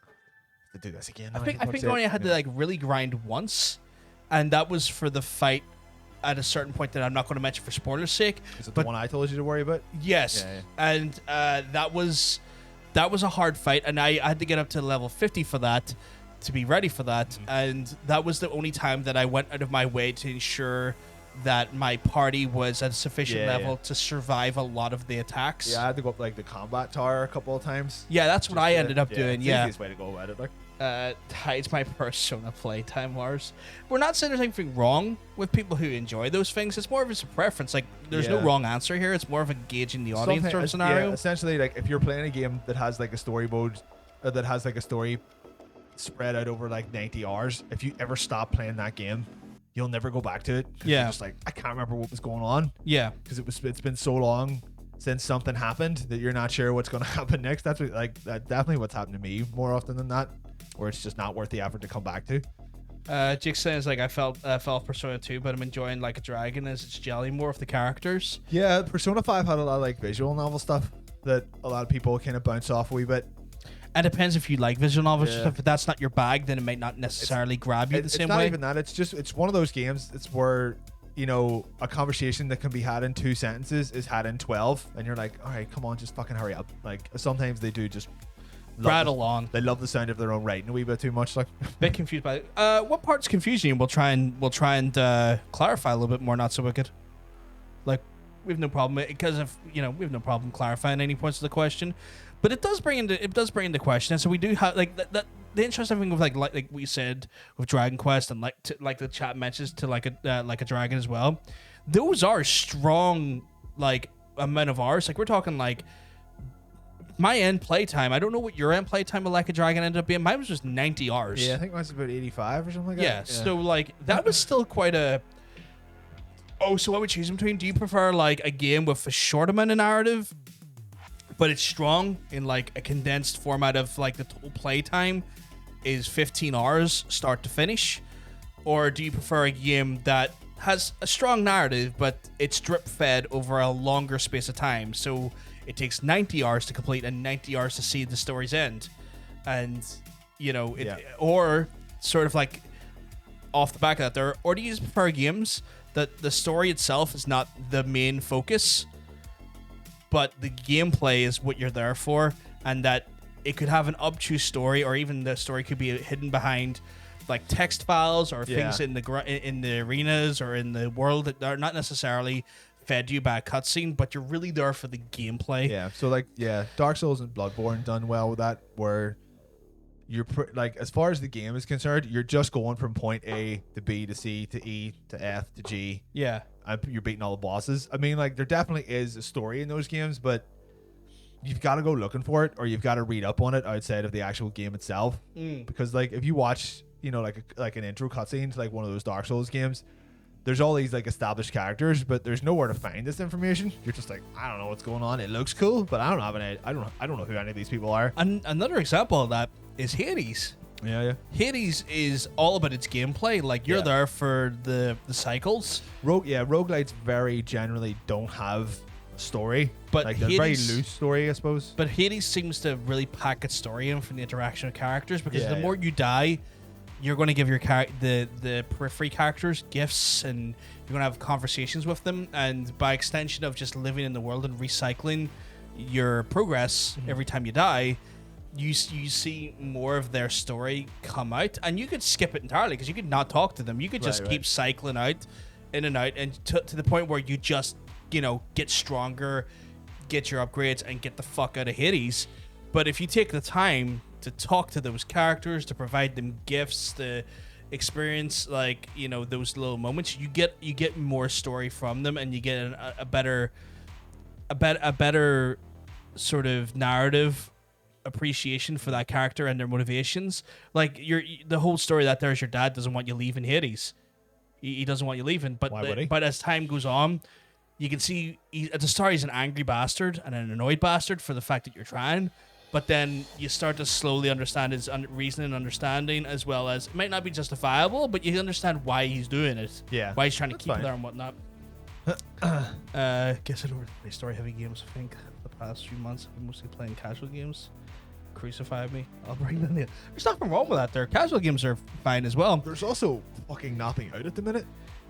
to do this again. I think I only had to like really grind once, and that was for the fight at a certain point that I'm not going to mention for spoilers' sake. Is it the one I told you to worry about? Yes. Yeah. And that was a hard fight, and I had to get up to level 50 for that to be ready for that. Mm-hmm. And that was the only time that I went out of my way to ensure that my party was at a sufficient level to survive a lot of the attacks. Yeah, I had to go up like the combat tower a couple of times. Yeah, that's what I ended up doing. It's the easiest way to go about it. Like, hides my Persona playtime hours. We're not saying there's anything wrong with people who enjoy those things. It's more of a preference. Like, there's no wrong answer here. It's more of engaging the audience sort of scenario. Yeah, essentially, like if you're playing a game that has like a story mode, that has like a story spread out over like 90 hours, if you ever stop playing that game, you'll never go back to it. Yeah. You're just like, I can't remember what was going on. Yeah. Because it's been so long since something happened that you're not sure what's going to happen next. That's definitely what's happened to me more often than not. where it's just not worth the effort to come back to. Jake says like I fell off Persona 2, but I'm enjoying Like a Dragon as it's jelly more of the characters. Yeah, Persona 5 had a lot of like visual novel stuff that a lot of people kind of bounce off a wee bit. And it depends if you like visual novels stuff. If that's not your bag, then it might not necessarily grab you the same way. It's not even that. It's one of those games. It's where, you know, a conversation that can be had in 2 sentences is had in 12, and you're like, all right, come on, just fucking hurry up. Like sometimes they do just rattle on. They love the sound of their own writing a wee bit too much. Like, bit confused by it. What part's confusing you? We'll try and clarify a little bit more. Not so wicked. Like we have no problem because of we have no problem clarifying any points of the question, but it does bring into question. And so we do have like that. The interesting thing with like we said with Dragon Quest and like the chat mentions to like a dragon as well. Those are strong like amount of hours. Like we're talking like my end playtime. I don't know what your end playtime with Like a Dragon ended up being. Mine was just 90 hours. Yeah, I think mine's about 85 or something like that. Yeah. So like that was still quite a. Oh, so what would you choose between? Do you prefer like a game with a short amount of narrative, but it's strong in like a condensed format of like the total playtime is 15 hours start to finish? Or do you prefer a game that has a strong narrative, but it's drip fed over a longer space of time? So it takes 90 hours to complete and 90 hours to see the story's end. And, or sort of like off the back of that, or do you prefer games that the story itself is not the main focus, but the gameplay is what you're there for, and that it could have an obtuse story, or even the story could be hidden behind like text files or things in the arenas or in the world that are not necessarily fed you by a cutscene, but you're really there for the gameplay. Yeah. So like, Dark Souls and Bloodborne done well with that, where you're like, as far as the game is concerned, you're just going from point A to B to C to E to F to G. Yeah. And you're beating all the bosses. I mean, like, there definitely is a story in those games, but you've got to go looking for it, or you've got to read up on it outside of the actual game itself. Because like, if you watch, like an intro cutscene to like one of those Dark Souls games, there's all these like established characters, but there's nowhere to find this information. You're just like, I don't know what's going on. It looks cool, but I don't know who any of these people are. And another example of that is Hades. Yeah. Hades is all about its gameplay. Like, you're there for the cycles. Roguelites very generally don't have a story, but like Hades, a very loose story, I suppose. But Hades seems to really pack its story in from the interaction of characters, because the more you die, you're going to give your the periphery characters gifts, and you're going to have conversations with them, and by extension of just living in the world and recycling your progress every time you die, you see more of their story come out. And you could skip it entirely because you could not talk to them. You could just keep cycling out, in and out, and to the point where you just get stronger, get your upgrades, and get the fuck out of Hades. But if you take the time to talk to those characters, to provide them gifts, to experience like those little moments, you get more story from them, and you get a better sort of narrative appreciation for that character and their motivations. Like the whole story that there's your dad doesn't want you leaving Hades. He doesn't want you leaving, but why would he? But as time goes on, you can see at the start he's an angry bastard and an annoyed bastard for the fact that you're trying. But then you start to slowly understand his reasoning and understanding, as well as it might not be justifiable, but you understand why he's doing it. Yeah. Why he's trying to keep fine. it there and whatnot. Guess I don't really play story-heavy games. I think the past few months I've been mostly playing casual games. Crucify me. I'll bring them in. There's nothing wrong with that there. Casual games are fine as well. There's also fucking nothing out at the minute.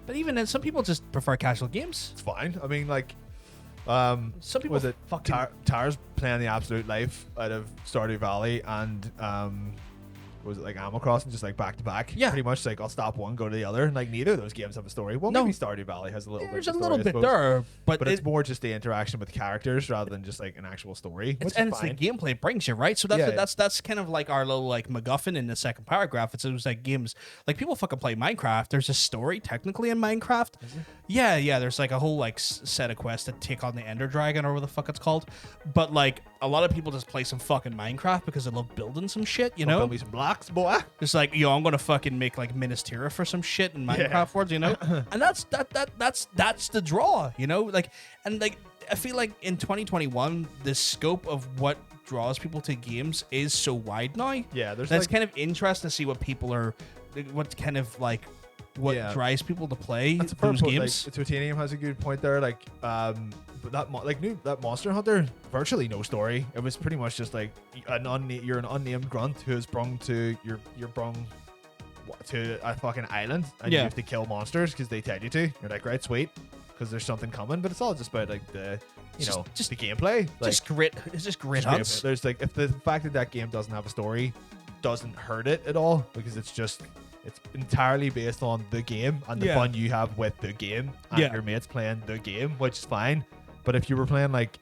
But even then, some people just prefer casual games. It's fine. I mean, like, some people was it fucking Tara's playing the absolute life out of Stardew Valley, and was it like Animal Crossing, just like back to back? Yeah, pretty much. Like, I'll stop one, go to the other, and like neither of those games have a story. Well, no. Maybe Stardew Valley has a little bit. There's of a story, little I bit suppose. there, but it's more just the interaction with characters rather than just like an actual story. It's the gameplay it brings you, right? So that's kind of like our little like MacGuffin in the second paragraph. It was like games, like people fucking play Minecraft. There's a story technically in Minecraft. Yeah. There's like a whole like set of quests that take on the Ender Dragon or whatever the fuck it's called. But like a lot of people just play some fucking Minecraft because they love building some shit. Build me some blocks, boy. It's like, I'm gonna fucking make like Minas Tirith or some shit in Minecraft worlds, and that's the draw, like, and like I feel like in 2021 the scope of what draws people to games is so wide now. Yeah, there's That's like, kind of interesting to see what people are, what kind of like, what Yeah. drives people to play that's a fair those point. games. Like, Titanium has a good point there. Like, but that Monster Hunter, virtually no story. It was pretty much just like you're an unnamed grunt who is brung to you're brung to a fucking island, and you Yeah. have to kill monsters because they tell you to. You're like, right, sweet, because there's something coming. But it's all just about like the Just the gameplay. Like, Just great. It's just great just great. hunts. There's like, if the fact that that game doesn't have a story doesn't hurt it at all, because it's entirely based on the game and the Yeah. fun you have with the game and Yeah. your mates playing the game, which is fine. But if you were playing like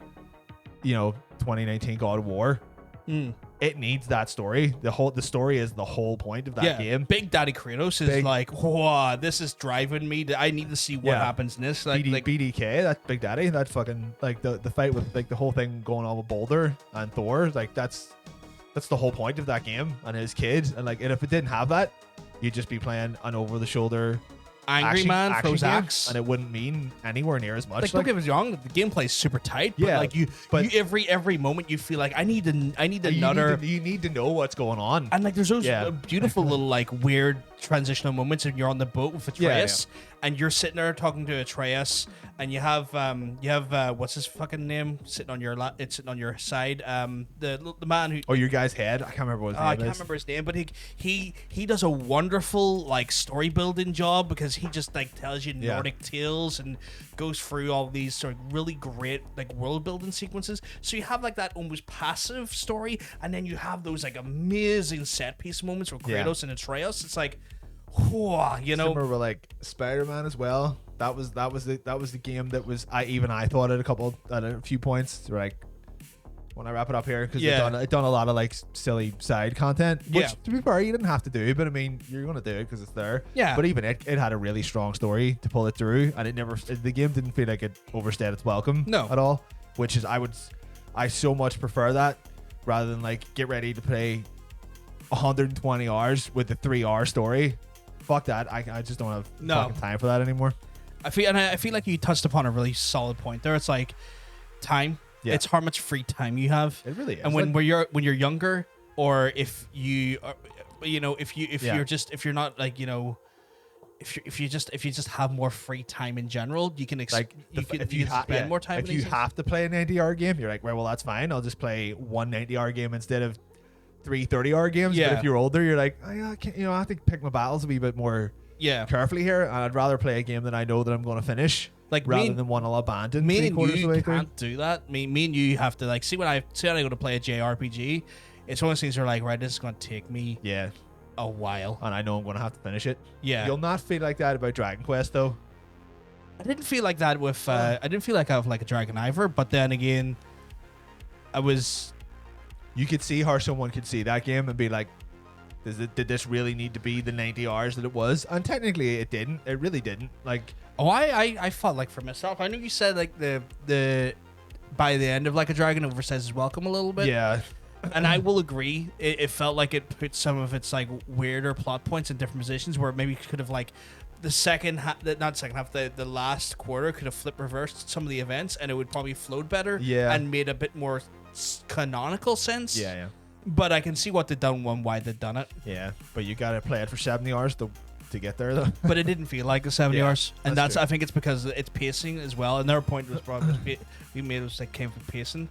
2019 God of War, Mm. it needs that story. The story is the whole point of that game. Big Daddy Kratos is like, whoa, this is driving me. I need to see what Yeah. happens in this. Like, BDK, that Big Daddy, that fucking like the fight with like the whole thing going on with Boulder and Thor, like that's the whole point of that game and his kid. And like, and if it didn't have that, you'd just be playing an over the shoulder Angry Man throws game, axe. and it wouldn't mean anywhere near as much. Like, don't get me wrong, the gameplay's super tight. But Yeah, like you every moment you feel like I need another. You need to know what's going on. And like, there's those Yeah. beautiful little like weird transitional moments when you're on the boat with Atreus, and you're sitting there talking to Atreus, and you have what's his fucking name sitting on your it's sitting on your side. The man who. Oh, your guy's head. I can't remember what his name I is. can't remember his name, but he does a wonderful like story building job, because he just like tells you Yeah. Nordic tales and goes through all these sort of really great like world building sequences. So you have like that almost passive story, and then you have those like amazing set piece moments with Yeah. Kratos and Atreus. It's like, whoa, you know. Similar with like Spider-Man as well. That was the game that was I thought at a few points. Like, when I wrap it up here, because Yeah. I've done a lot of like silly side content, which Yeah. to be fair you didn't have to do, but I mean you're gonna do it because it's there. Yeah. But even it had a really strong story to pull it through, and the game didn't feel like it overstayed its welcome. No. At all. Which is I so much prefer that rather than like get ready to play 120 hours with a 3-hour story. Fuck that. I just don't have fucking time for that anymore. I feel like you touched upon a really solid point there. It's like time. Yeah. It's how much free time you have. It really is. And when Like, you're younger, or if you are, Yeah. if you're not like, if you just have more free time in general, you can if you spend more time. if you have to play a 90-hour game, you're like, well, that's fine. I'll just play one 90-hour game instead of 3 30-hour games. Yeah. But if you're older, you're like, oh, yeah, I can't, I have to pick my battles a wee bit more carefully here, and I'd rather play a game that I know that I'm going to finish, Like, rather than one I'll abandon. Me and three-quarters of the way you through. can't do that. Me and you have to like see when I go to play a JRPG. It's one of those things where like, right, this is going to take me Yeah, a while. and I know I'm going to have to finish it. Yeah, You'll not feel like that about Dragon Quest though. I didn't feel like that with I didn't feel like I have like a Dragon Ivor, but then again, You could see how someone could see that game and be like, did this really need to be the 90 hours that it was? And technically it didn't. It really didn't. Like, I felt like for myself. I know you said like the by the end of like a Dragon oversays his welcome a little bit. yeah. And I will agree. It felt like it put some of its like weirder plot points in different positions where maybe could have like the the last quarter could have flip reversed some of the events, and it would probably flowed better. Yeah. And made a bit more canonical sense. Yeah. But I can see what they've done and why they've done it. Yeah. But you got to play it for 70 hours to get there though. But it didn't feel like the 70 Yeah, hours, and that's that's true. I think it's because it's pacing as well. Another point was probably we made was like came from pacing.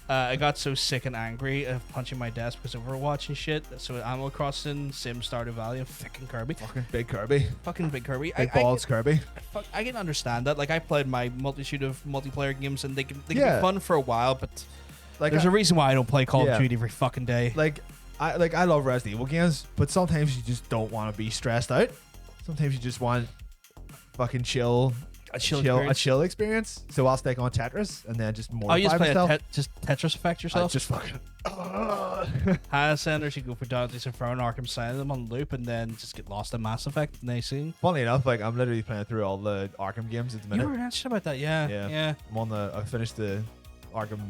I got so sick and angry of punching my desk because of Overwatch and shit. So Animal Crossing, Sims, Stardew Valley, and fucking Kirby, Fucking big Kirby. fucking big Kirby. Big balls Kirby. I can understand that. Like I played my multitude of multiplayer games, and they can Yeah. be fun for a while, but Like, there's a reason why I don't play Call Yeah. of Duty every fucking day. I love Resident Evil games, but sometimes you just don't want to be stressed out. Sometimes you just want fucking a chill experience. So I'll stick on Tetris and then just more. Oh, you just play myself. just Tetris Effect I yourself? just fucking. Hannah Sanders, you go for Dante's Inferno, Arkham Asylum on loop, and then just get lost in Mass Effect. And they see. Funny enough, like I'm literally playing through all the Arkham games at the You minute. were mentioning about that, yeah. I finished the Arkham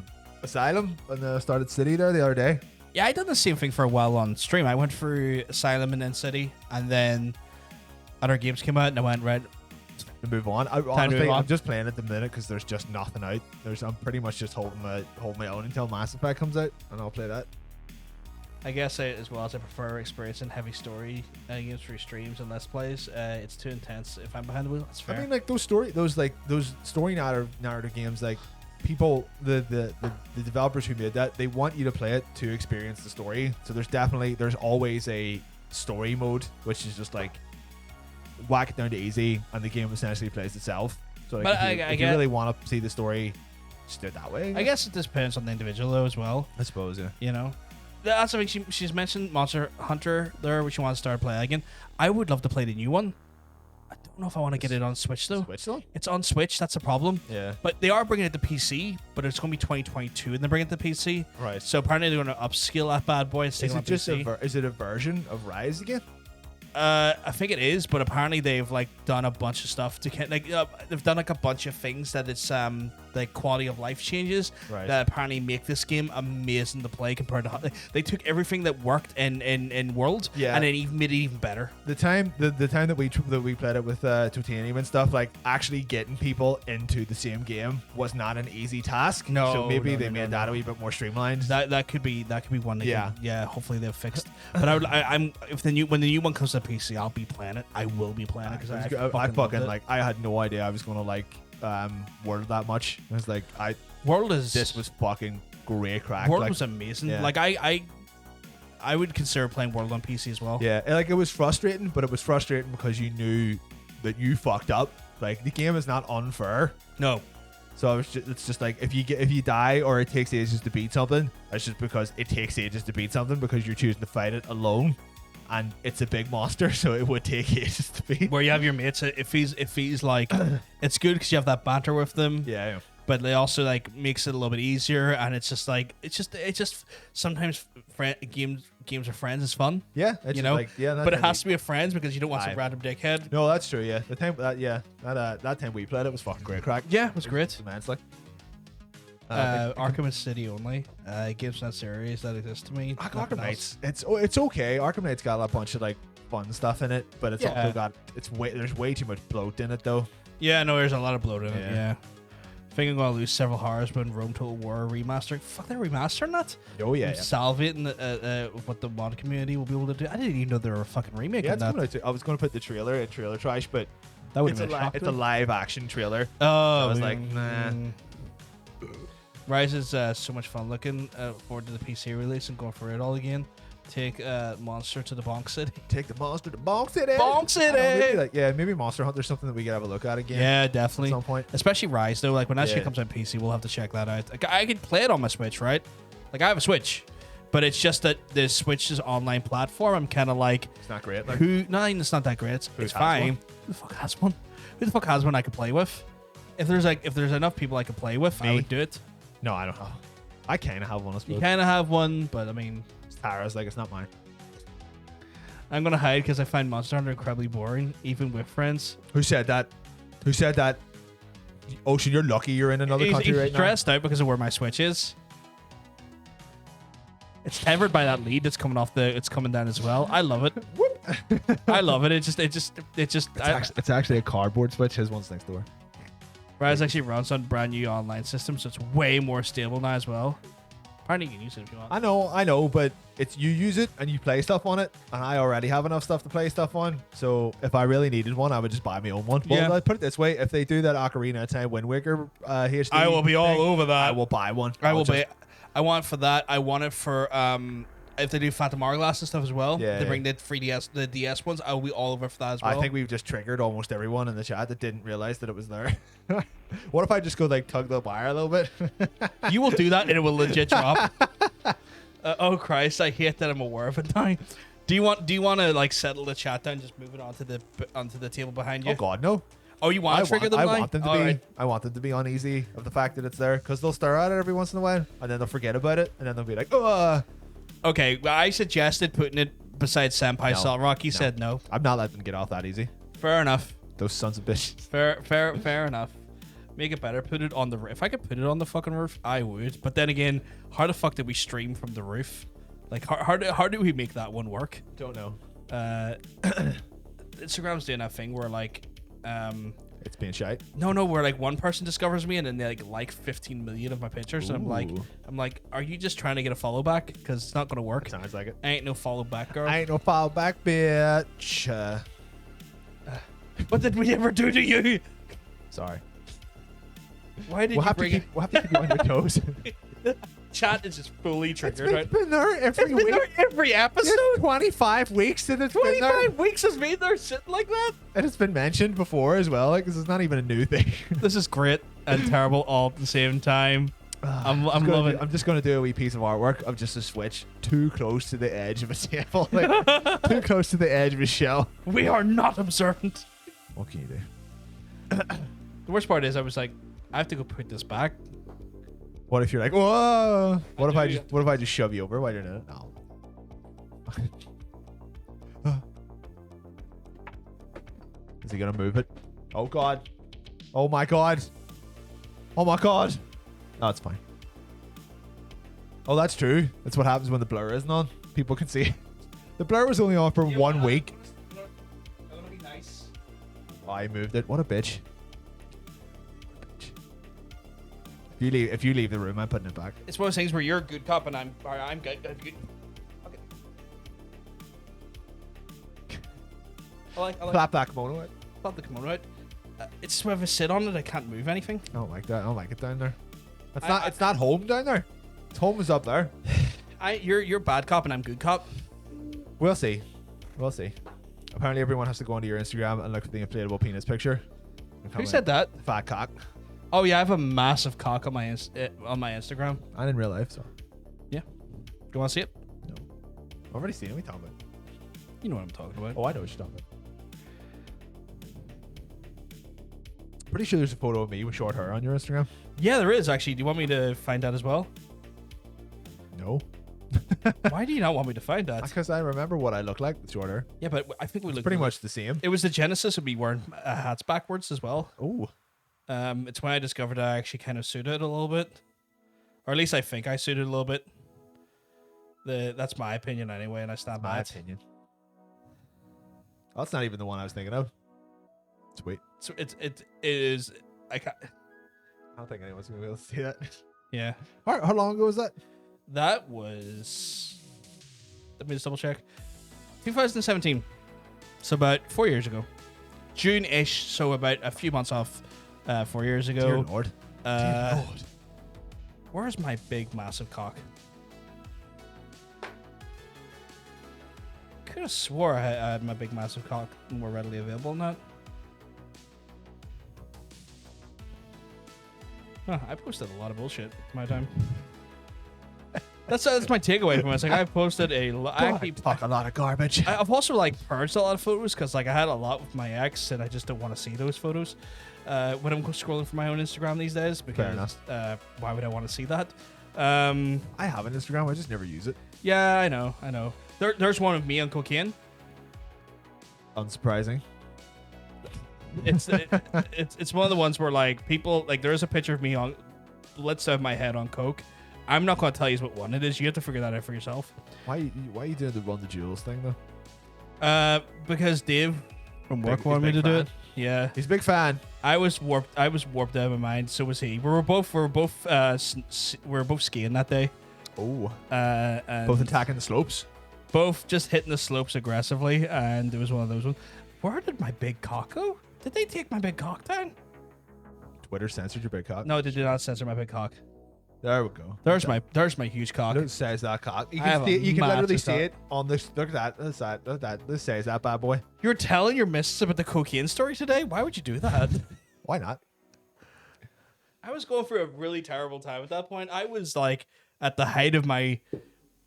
Asylum and the started City there the other day. Yeah, I done the same thing for a while on stream. I went through Asylum and then City, and then other games came out, and I went, right, to move on. move Honestly, on. I'm just playing at the minute because there's just nothing out. I'm pretty much just holding my own until Mass Effect comes out, and I'll play that. I guess as well as I prefer experiencing heavy story games through streams and let's plays. It's too intense if I'm behind the wheel. That's fair. I mean, like those story narrative games, like people, the developers who made that, they want you to play it to experience the story. So there's always a story mode, which is just like whack it down to easy, and the game essentially plays itself. So, like, But if you really want to see the story, just do it that way. I guess it depends on the individual though as well. I suppose, yeah. You know, that's something she's mentioned Monster Hunter there, which she wants to start playing again. I would love to play the new one. I don't know if I want to get it on Switch though. Switch though? It's on Switch. That's a problem. Yeah. But they are bringing it to PC, but it's going to be 2022 and they're bringing it to PC. Right. So apparently they're going to upskill that bad boy and stick Is it on it just PC. is it a version of Rise again? I think it is, but apparently they've like done a bunch of stuff to get they've done like a bunch of things that it's like quality of life changes Right. that apparently make this game amazing to play compared to they took everything that worked in World Yeah. and then even made it even better. The time that we played it with Titanium and stuff, like actually getting people into the same game was not an easy task. No, so maybe no, they no, made no, that no. a wee bit more streamlined. That could be one. Yeah. Hopefully they've fixed. But I'm if when the new one comes to PC, I'll be playing it. I will be playing it because I fucking like I had no idea I was gonna like World that much. I was like World is this was fucking great crack. World like, was amazing. yeah. Like I would consider playing World on PC as well. yeah, and, like it was frustrating, but it was frustrating because you knew that you fucked up. Like the game is not unfair. No. So it's just like if you die or it takes ages to beat something, that's just because it takes ages to beat something because you're choosing to fight it alone, and it's a big monster, so it would take ages to beat. Where you have your mates, if he's like, it's good because you have that banter with them. Yeah. But they also like makes it a little bit easier, and it's just like it's just sometimes games with friends is fun. Yeah, it's you know. like, yeah, But it has to be with friends because you don't want some random dickhead. No, that's true. Yeah, the time that time we played it was fucking great crack. Yeah, it was great. Immensely. Arkham City only. Games not series that exists to me. Arkham Knights. It's okay. Arkham Knight's got a bunch of like fun stuff in it, but it's also got there's way too much bloat in it though. Yeah, no, there's a lot of bloat in it. Yeah. Yeah. I think I'm gonna lose several hours when Rome Total War remastering. Fuck, they're remastering that. Oh yeah. Salvating what the mod community will be able to do. I didn't even know they were a fucking remake. Yeah, of it's that. coming out too. I was going to put the trailer in trailer trash, but That would it's have been a shock. it's a live action trailer. Oh, I was like, nah. Rise is so much fun. Looking forward to the PC release and going for it all again. Take Monster to the Bonk City. Take the monster to Bonk City. Bonk City! Maybe Monster Hunter's something that we could have a look at again. Yeah, At definitely. some point. Especially Rise though. Like when that shit Yeah. comes on PC, we'll have to check that out. Like, I can play it on my Switch, right? Like I have a Switch, but it's just that the Switch's online platform. I'm kind of like, It's not great. Like, it's not that great. It's has fine. one? Who the fuck has one? Who the fuck has one I can play with? If there's enough people I can play with, I Me. would do it. no, I don't have. I kind of have one. I You suppose. kind of have one, but I mean, It's Tara's like it's not mine. I'm gonna hide because I find Monster Hunter incredibly boring, even with friends. Who said that? Who said that? Ocean, you're lucky you're in another country He's right now. stressed out because of where my Switch is. It's tempered by that lead that's coming off it's coming down as well. I love it. I love it. It's actually a cardboard Switch. His one's next door. Rise actually runs on brand new online system, so it's way more stable now as well. Apparently you can use it if you want. I know, but it's you use it and you play stuff on it, and I already have enough stuff to play stuff on. So if I really needed one, I would just buy my own one. Well, Yeah. I'll put it this way: if they do that Ocarina of Time Wind Waker HD, I will be all thing, over that. I will buy one. I will I'll just- be. I want it for that. I want it for if they do Phantom Hourglass and stuff as well. Yeah, They yeah. bring the 3DS, the DS ones. I will be all over for that as well. I think we've just triggered almost everyone in the chat that didn't realize that it was there. What if I just go like tug the wire a little bit? you will do that and it will legit drop. Oh Christ! I hate that I'm aware of it now. Do you want to like settle the chat down, just move it onto the table behind you? Oh God, no! Oh, you want to trigger them? I now? want them to All be. right. I want them to be uneasy of the fact that it's there because they'll stare at it every once in a while and then they'll forget about it and then they'll be like, "Oh, Okay, well, I suggested putting it beside Senpai No, Salt Rock. He no. said no. I'm not letting them get off that easy." Fair enough. Those sons of bitches. Fair enough. Make it better. Put it on the roof. If I could put it on the fucking roof, I would. But then again, how the fuck did we stream from the roof? Like, how do we make that one work? Don't know. Instagram's doing that thing where like It's being shite. No, where like one person discovers me and then they like 15 million of my pictures, and Ooh. I'm like, are you just trying to get a follow back? Because it's not gonna work. Sounds like it. I ain't no follow back, girl. I ain't no follow back, bitch. What did we ever do to you? Sorry. Why did We'll you have to bring keep. We'll have to keep you on your toes. Chat is just fully triggered. It's been there every It's been week. there every episode. It's 25 weeks since it's been there. 25 weeks has been there sitting like that. And it's been mentioned before as well. Like, this is not even a new thing. This is great and terrible all at the same time. I'm loving. I'm just gonna do a wee piece of artwork of just a switch too close to the edge of a table, like too close to the edge of a shell. We are not observant. What can you do? The worst part is I was like, I have to go put this back. What if you're like, whoa? What if do. What if I just shove you over while you're in it? No. Is he gonna move it? Oh god. Oh my god. Oh my god. No, it's fine. Oh, that's true. That's what happens when the blur isn't on. People can see. The blur was only on for 1 week. I'm gonna be nice. Oh, I moved it. What a bitch. If you leave the room, I'm putting it back. It's one of those things where you're a good cop and I'm good. Okay. I like Clap that kimono out. Clap the kimono out. It's just whenever I sit on it, I can't move anything. I don't like that. I don't like it down there. It's not home down there. It's home is up there. You're bad cop and I'm good cop. We'll see. We'll see. Apparently, everyone has to go onto your Instagram and look at the inflatable penis picture. Who said that? Fat cock. Oh yeah, I have a massive cock on my Instagram. And in real life, so. Yeah. Do you want to see it? No. I've already seen it. What are you talking about? You know what I'm talking about. Oh, I know what you're talking about. Pretty sure there's a photo of me with short hair on your Instagram. Yeah, there is actually. Do you want me to find that as well? No. Why do you not want me to find that? Because I remember what I look like with short hair. Yeah, but I think we look Pretty much the same. It was the genesis of me wearing hats backwards as well. Oh. It's when I discovered I actually kind of suited a little bit, or at least I think I suited a little bit. That's my opinion anyway, and I stand by it. Opinion. That's not even the one I was thinking of. Sweet. So it is. I don't think anyone's gonna be able to see that. Yeah. How long ago was that? That was. Let me just double check. 2017. So about 4 years ago. June-ish. So about a few months off. 4 years ago. Dear Lord. Dear Lord. Where's my big massive cock? Could have swore I had my big massive cock more readily available than that. Huh, I posted a lot of bullshit in my time. That's my takeaway from it. It's like I posted a lot. I talk a lot of garbage. I've also like purged a lot of photos because like I had a lot with my ex and I just don't want to see those photos when I'm scrolling for my own Instagram these days. Because why would I want to see that? I have an Instagram. I just never use it. Yeah, I know. There's one of me on cocaine. Unsurprising. It's one of the ones where like people like there is a picture of me on. Let's have my head on coke. I'm not going to tell you what one it is. You have to figure that out for yourself. Why are you doing the Run the Jewels thing though? Because Dave from work wanted me to do it. Yeah, he's a big fan. I was warped out of my mind. So was he. We were both skiing that day. Oh. And both attacking the slopes. Both just hitting the slopes aggressively, and it was one of those ones. Where did my big cock go? Did they take my big cock down? Twitter censored your big cock. No, they did not censor my big cock. There we go. There's my huge cock. It says that cock. You can literally see it on this. Look at that. Look at that. This says that bad boy. You're telling your missus about the cocaine story today? Why would you do that? Why not? I was going through a really terrible time at that point. I was like at the height of my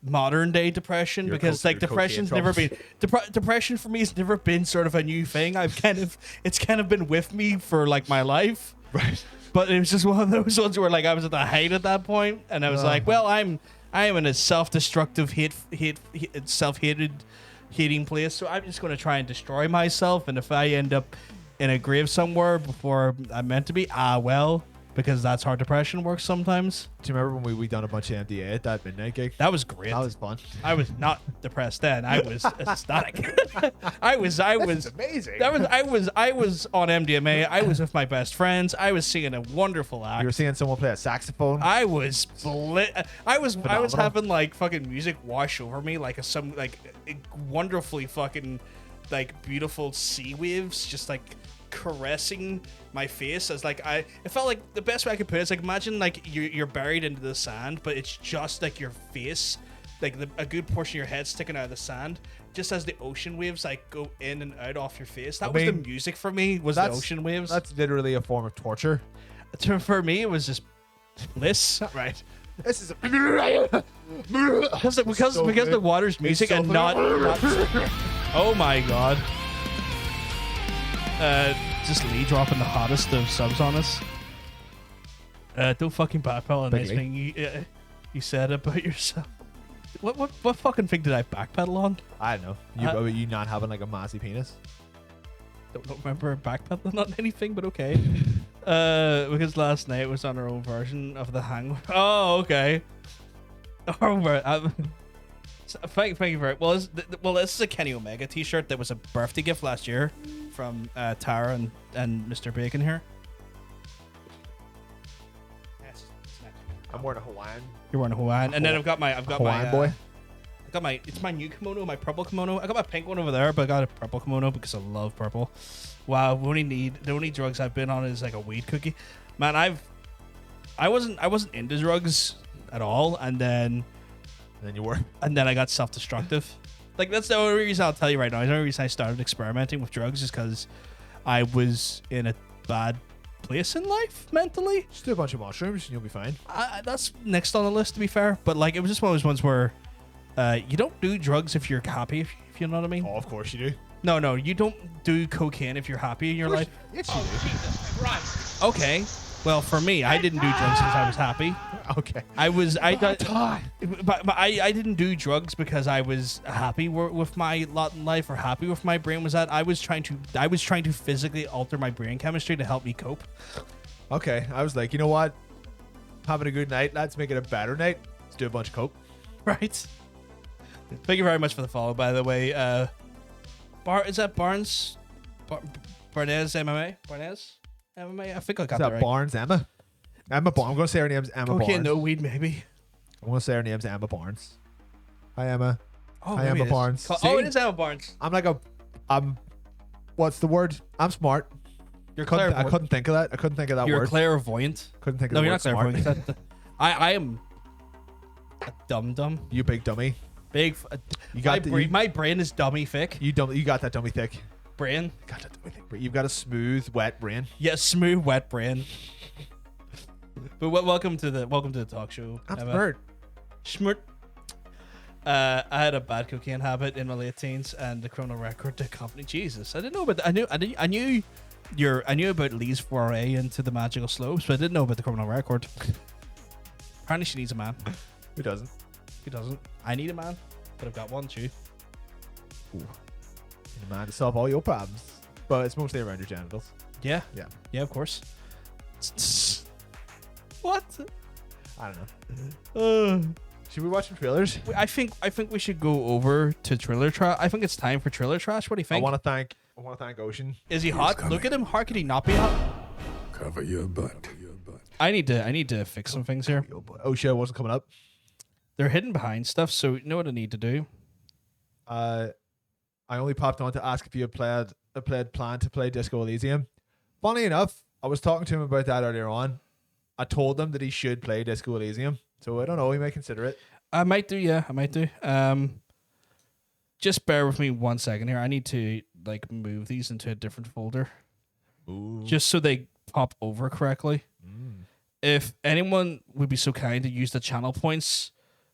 modern day depression because like depression's never been depression for me has never been sort of a new thing. It's kind of been with me for like my life. Right. But it was just one of those ones where like I was at the height at that point and I was like, well, I am in a self-destructive hating place, so I'm just going to try and destroy myself, and if I end up in a grave somewhere before I'm meant to be, well, because that's how depression works sometimes. Do you remember when we done a bunch of MDA at that midnight gig? That was great. That was fun. I was not depressed then. I was ecstatic. I was amazing. I was on MDMA. I was with my best friends. I was seeing a wonderful act. You were seeing someone play a saxophone. I was I was Phenomenal. having like fucking music wash over me like some wonderfully fucking like beautiful sea waves just like caressing my face as like it felt like the best way I could put it is like imagine like you're buried into the sand, but it's just like your face, like a good portion of your head sticking out of the sand, just as the ocean waves like go in and out off your face. That was the music for me, was the ocean waves. That's literally a form of torture. For me, it was just bliss. Right. This is because the water's music so and not oh my god. Just Lee dropping the hottest of subs on us. Don't fucking backpedal on anything you said about yourself. What fucking thing did I backpedal on? I don't know. About you not having like a massive penis. Don't remember backpedaling on anything, but okay. Because last night was on our own version of the hang. Oh, okay. Thank you very well. This is a Kenny Omega T-shirt that was a birthday gift last year from Tara and Mr. Bacon here. Yes, I'm wearing a Hawaiian. You're wearing a Hawaiian, and then I've got my Hawaiian boy. It's my new kimono, my purple kimono. I got my pink one over there, but I got a purple kimono because I love purple. Wow, the only drugs I've been on is like a weed cookie. Man, I wasn't into drugs at all, and then you were. And then I got self-destructive. Like that's the only reason I'll tell you right now. The only reason I started experimenting with drugs is because I was in a bad place in life mentally. Just do a bunch of mushrooms and you'll be fine. That's next on the list, to be fair. But like, it was just one of those ones where you don't do drugs if you're happy, if you know what I mean. Oh, of course you do. No, you don't do cocaine if you're happy in your life. Yes, you do. Jesus Christ. Okay. Well, for me, I didn't do drugs because I was happy. Okay. But I didn't do drugs because I was happy with my lot in life or happy with my brain was at. I was trying to physically alter my brain chemistry to help me cope. Okay. I was like, you know what? Having a good night. Let's make it a better night. Let's do a bunch of coke. Right. Thank you very much for the follow, by the way. Is that Barnes? Barnes MMA? Barnes MMA? I think I got that right. Barnes Emma? Emma Barnes. I'm going to say her name's Emma Barnes. Okay, no weed, maybe. I'm going to say her name's Emma Barnes. Hi, Emma. Oh, Hi, Emma Barnes. It is Emma Barnes. I'm like what's the word? I'm smart. I couldn't think of that. I couldn't think of that word. You're clairvoyant. Couldn't think of the word. No, you're not clairvoyant. I am a dum-dum. You big dummy. Big. My brain is dummy thick. You got that dummy thick. Brain. You got that dummy thick. You've got a smooth, wet brain. Yeah, smooth, wet brain. But welcome to the talk show. I'm smart. Schmurt. I had a bad cocaine habit in my late teens, and the criminal record to accompany. Jesus, I didn't know about that. I knew about Lee's foray into the magical slopes, but I didn't know about the criminal record. Apparently, she needs a man. Who doesn't? Who doesn't? I need a man, but I've got one too. Ooh. Need a man to solve all your problems, but it's mostly around your genitals. Yeah. Yeah. Yeah, of course. What? I don't know. Should we watch some trailers? I think we should go over to trailer trash. I think it's time for trailer trash. What do you think? I want to thank Ocean. Is he hot? Look at him. How could he not be hot? Cover your butt. I need to fix some things here. Oh shit, it wasn't coming up. They're hidden behind stuff, so you know what I need to do. I only popped on to ask if you had planned to play Disco Elysium. Funny enough, I was talking to him about that earlier on. I told him that he should play Disco Elysium, so I don't know. He may consider it. I might do. Yeah, I might do. Just bear with me 1 second here. I need to like move these into a different folder, just so they pop over correctly. If anyone would be so kind to use the channel points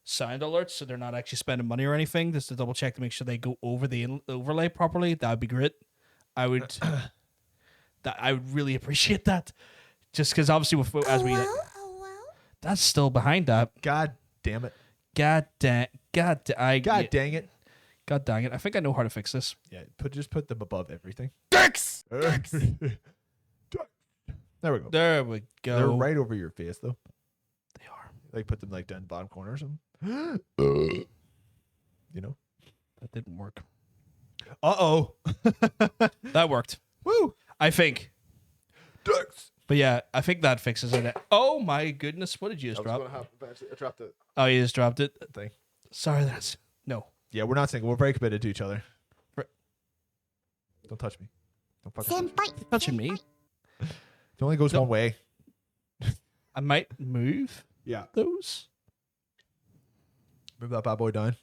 sound alerts, so they're not actually spending money or anything, just to double check to make sure they go over the overlay properly, that would be great. I would really appreciate that. Just because obviously that's still behind that. God damn it. God dang it. God dang it. I think I know how to fix this. Yeah, just put them above everything. Dicks! There we go. There we go. They're right over your face, though. They are. Like, put them, like, down the bottom corner or something. You know? That didn't work. Uh-oh. That worked. Woo! I think. Ducks. But yeah, I think that fixes it. Oh my goodness. What did you just drop? I dropped the Oh, you just dropped it? thing. Sorry, that's... No. Yeah, we're not single. We're very committed to each other. Right. Don't touch me. Don't fucking touch me. You're touching me. It only goes one way. I might move Yeah. those. Move that bad boy down.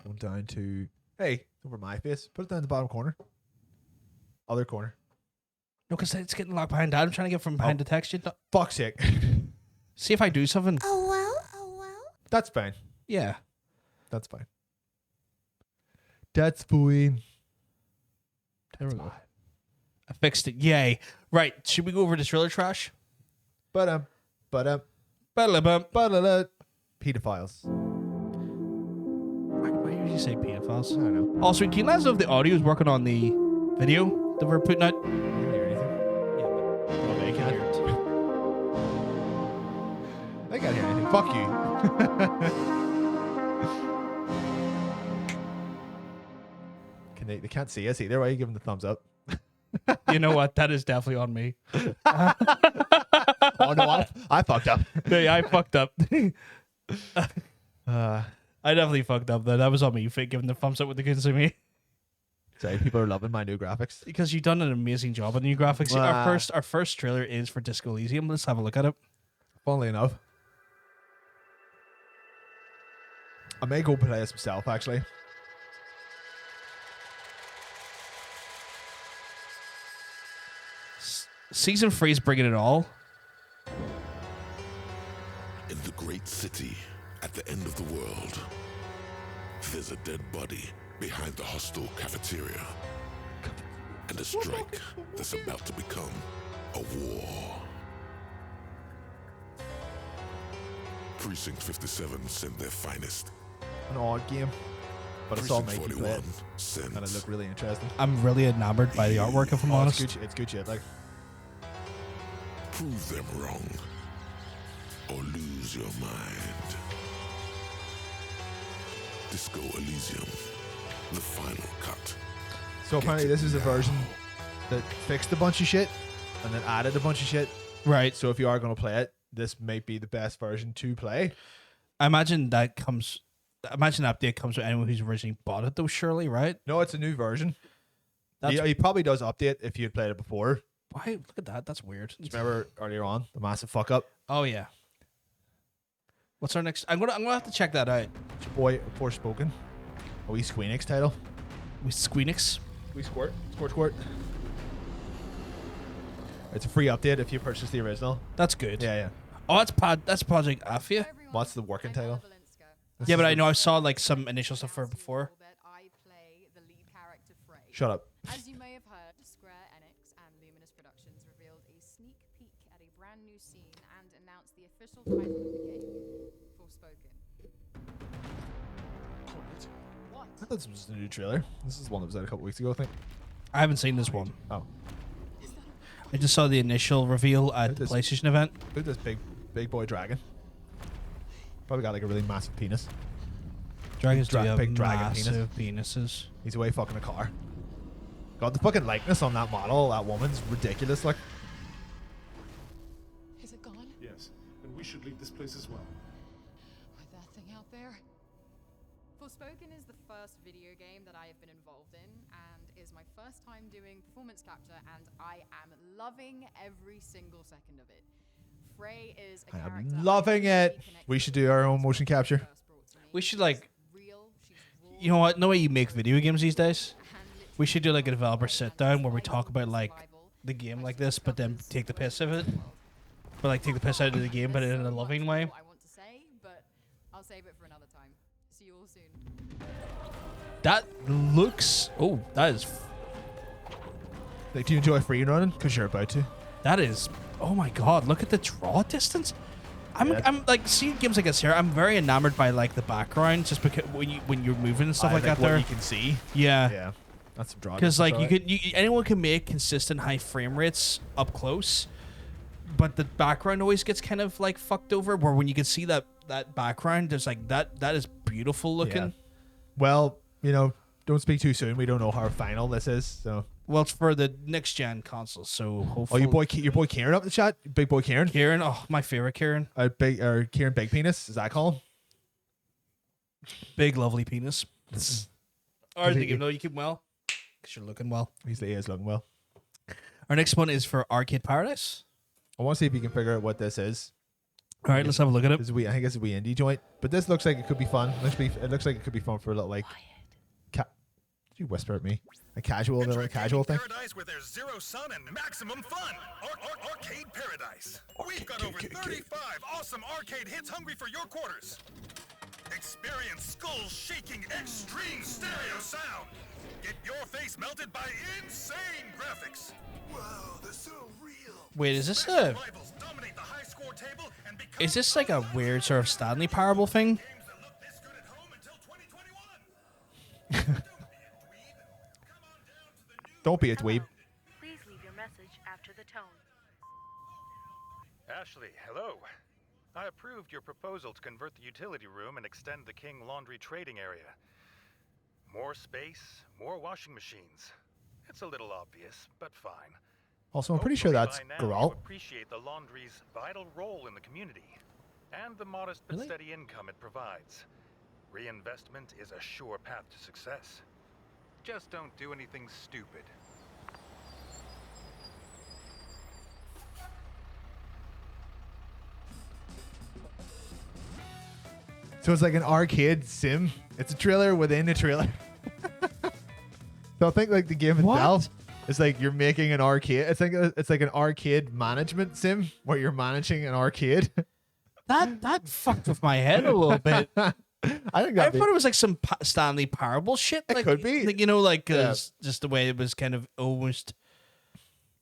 Going down to... Hey, over my face. Put it down in the bottom corner. Other corner. No, because it's getting locked behind that. I'm trying to get from behind the text. Fuck's sake. See if I do something. Oh well, oh well. That's fine. Yeah. That's fine. That's fine. There we go. I fixed it. Yay. Right. Should we go over to trailer trash? But Ba-da-bum. pedophiles. Why do you say pedophiles? I don't know. Also, can you let us know if the audio is working on the video that we're putting out? I can't hear anything. Yeah, but Oh, they can't hear it. They can't hear anything. Fuck you. They can't see us either. Why are you giving the thumbs up? you know what? That is definitely on me. Oh no, I fucked up. Hey, I fucked up. Uh, I definitely fucked up though. That was on me. You giving the thumbs up with the kids to me. sorry, people are loving my new graphics. Because you've done an amazing job on the new graphics. Wow. Our first trailer is for Disco Elysium. Let's have a look at it. Funnily enough, I may go play this myself. Actually, Season 3 is bringing it all. In the great city, at the end of the world, there's a dead body behind the hostile cafeteria. And a strike that's about to become a war. Precinct 57 sent their finest. an odd game, but it's all Precinct make you play it, 41 sends and it looked really interesting. I'm really enamored by the artwork, if I'm Oh, honest. it's good shit. Like, prove them wrong or lose your mind. Disco Elysium, the final cut. so apparently this is a version that fixed a bunch of shit and then added a bunch of shit. Right. So if you are going to play it, this might be the best version to play. I imagine that update comes with anyone who's originally bought it, though, surely, right? No, it's a new version. That's He probably does update if you had played it before. why. Look at that. That's weird. Do you remember earlier on the massive fuck up? Oh yeah. What's our next? I'm gonna have to check that out. It's your boy Forspoken. A wee Squeenix title. With Squeenix. We squirt. Squirt. It's a free update if you purchase the original. That's good. Yeah. Oh, that's Project Afia. What's the working title? Yeah, but I know I saw like some initial stuff for it before. Shut up. As you may have heard, Square Enix and Luminous Productions revealed a sneak peek at a brand new scene and announced the official title of the game, Forspoken. I thought this was a new trailer. This is one that was out a couple weeks ago, I think. I haven't seen this one. Oh. I just saw the initial reveal at the This- PlayStation event. Look at this big boy dragon. Probably got like a really massive penis. Dragons do Dra- have big dragon penis. massive penises. He's away fucking a car. God, the fucking likeness on that model, that woman's ridiculous. Like, Is it gone? Yes, and we should leave this place as well. With that thing out there? Forspoken is the first video game that I have been involved in and is my first time doing performance capture, and I am loving every single second of it. Frey is a character I'm loving I it. really We should do our own motion capture. first brought to me. We should, like, She's real, she's raw, You know what? No way you make video games these days. and literally We should do like a developer sit down where we talk about like survival. the game like this, but then take the piss of it. But like take the piss out of the game, but in a loving way. I want to say, but I'll save it for another time. See you all soon. That looks. Oh, that is. Like, do you enjoy free running? Because you're about to. That is. Oh my god! Look at the draw distance. I'm like seeing games like this here. I'm very enamored by like the background, just because when you're moving and stuff like that. what There, you can see. yeah, Yeah, that's some draw. because like anyone can make consistent high frame rates up close, but the background always gets kind of like fucked over. Where when you can see that background, there's like that is beautiful looking. Yeah. Well, you know, don't speak too soon. We don't know how final this is. So, Well, it's for the next gen consoles, so hopefully. your boy Kieran up in the chat, big boy Kieran. Kieran, oh my favorite Kieran, Kieran Big Penis, is that call him? big lovely penis. All right, you know you keep well, because you're looking well. He is looking well. Our next one is for Arcade Paradise. I want to see if you can figure out what this is. All right, let's have a look at it. This is I think it's a wee indie joint, but this looks like it could be fun. It looks like it could be fun for a little like. Did you whisper at me? A casual thing. Paradise where there's zero sun and maximum fun. Arcade Paradise. We've got over 35 awesome arcade hits hungry for your quarters. Experience skull-shaking extreme stereo sound. Get your face melted by insane graphics. Whoa, they're so real. Wait, is this Rivals dominate the high score table and become is this like a weird sort of Stanley Parable thing? games that look this good at home until 2021. Don't be a dweeb. Please leave your message after the tone. Ashley, hello. I approved your proposal to convert the utility room and extend the King Laundry trading area. More space, more washing machines. It's a little obvious, but fine. Also, I'm pretty sure that's Hopefully by now Geralt. you appreciate the laundry's vital role in the community and the modest but Really? steady income it provides. Reinvestment is a sure path to success. Just don't do anything stupid. So it's like an arcade sim. It's a trailer within a trailer. So I think like the game itself is like you're making an arcade. It's like an arcade management sim where you're managing an arcade. That fucked with my head a little bit. I think I that thought it was like some Stanley Parable shit. It Like, could be. like, you know, like Yeah. just the way it was kind of almost.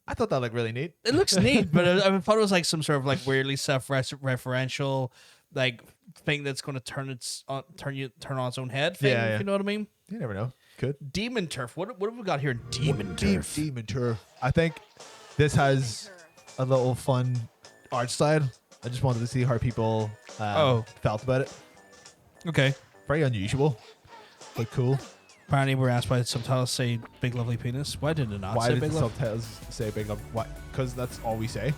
I thought that looked really neat. It looks neat, but I thought it was like some sort of like weirdly self-referential like thing that's going to turn on its own head thing. Yeah, yeah. If you know what I mean? You never know. Could. Demon Turf. What have we got here? Demon Turf. Demon Turf. I think this has a little fun art style. I just wanted to see how people felt about it. Okay. Very unusual, but cool. Apparently, we're asked why the subtitles say "big lovely penis." Why did it not Why say did "big the love"? subtitles say big love? Why? Because that's all we say.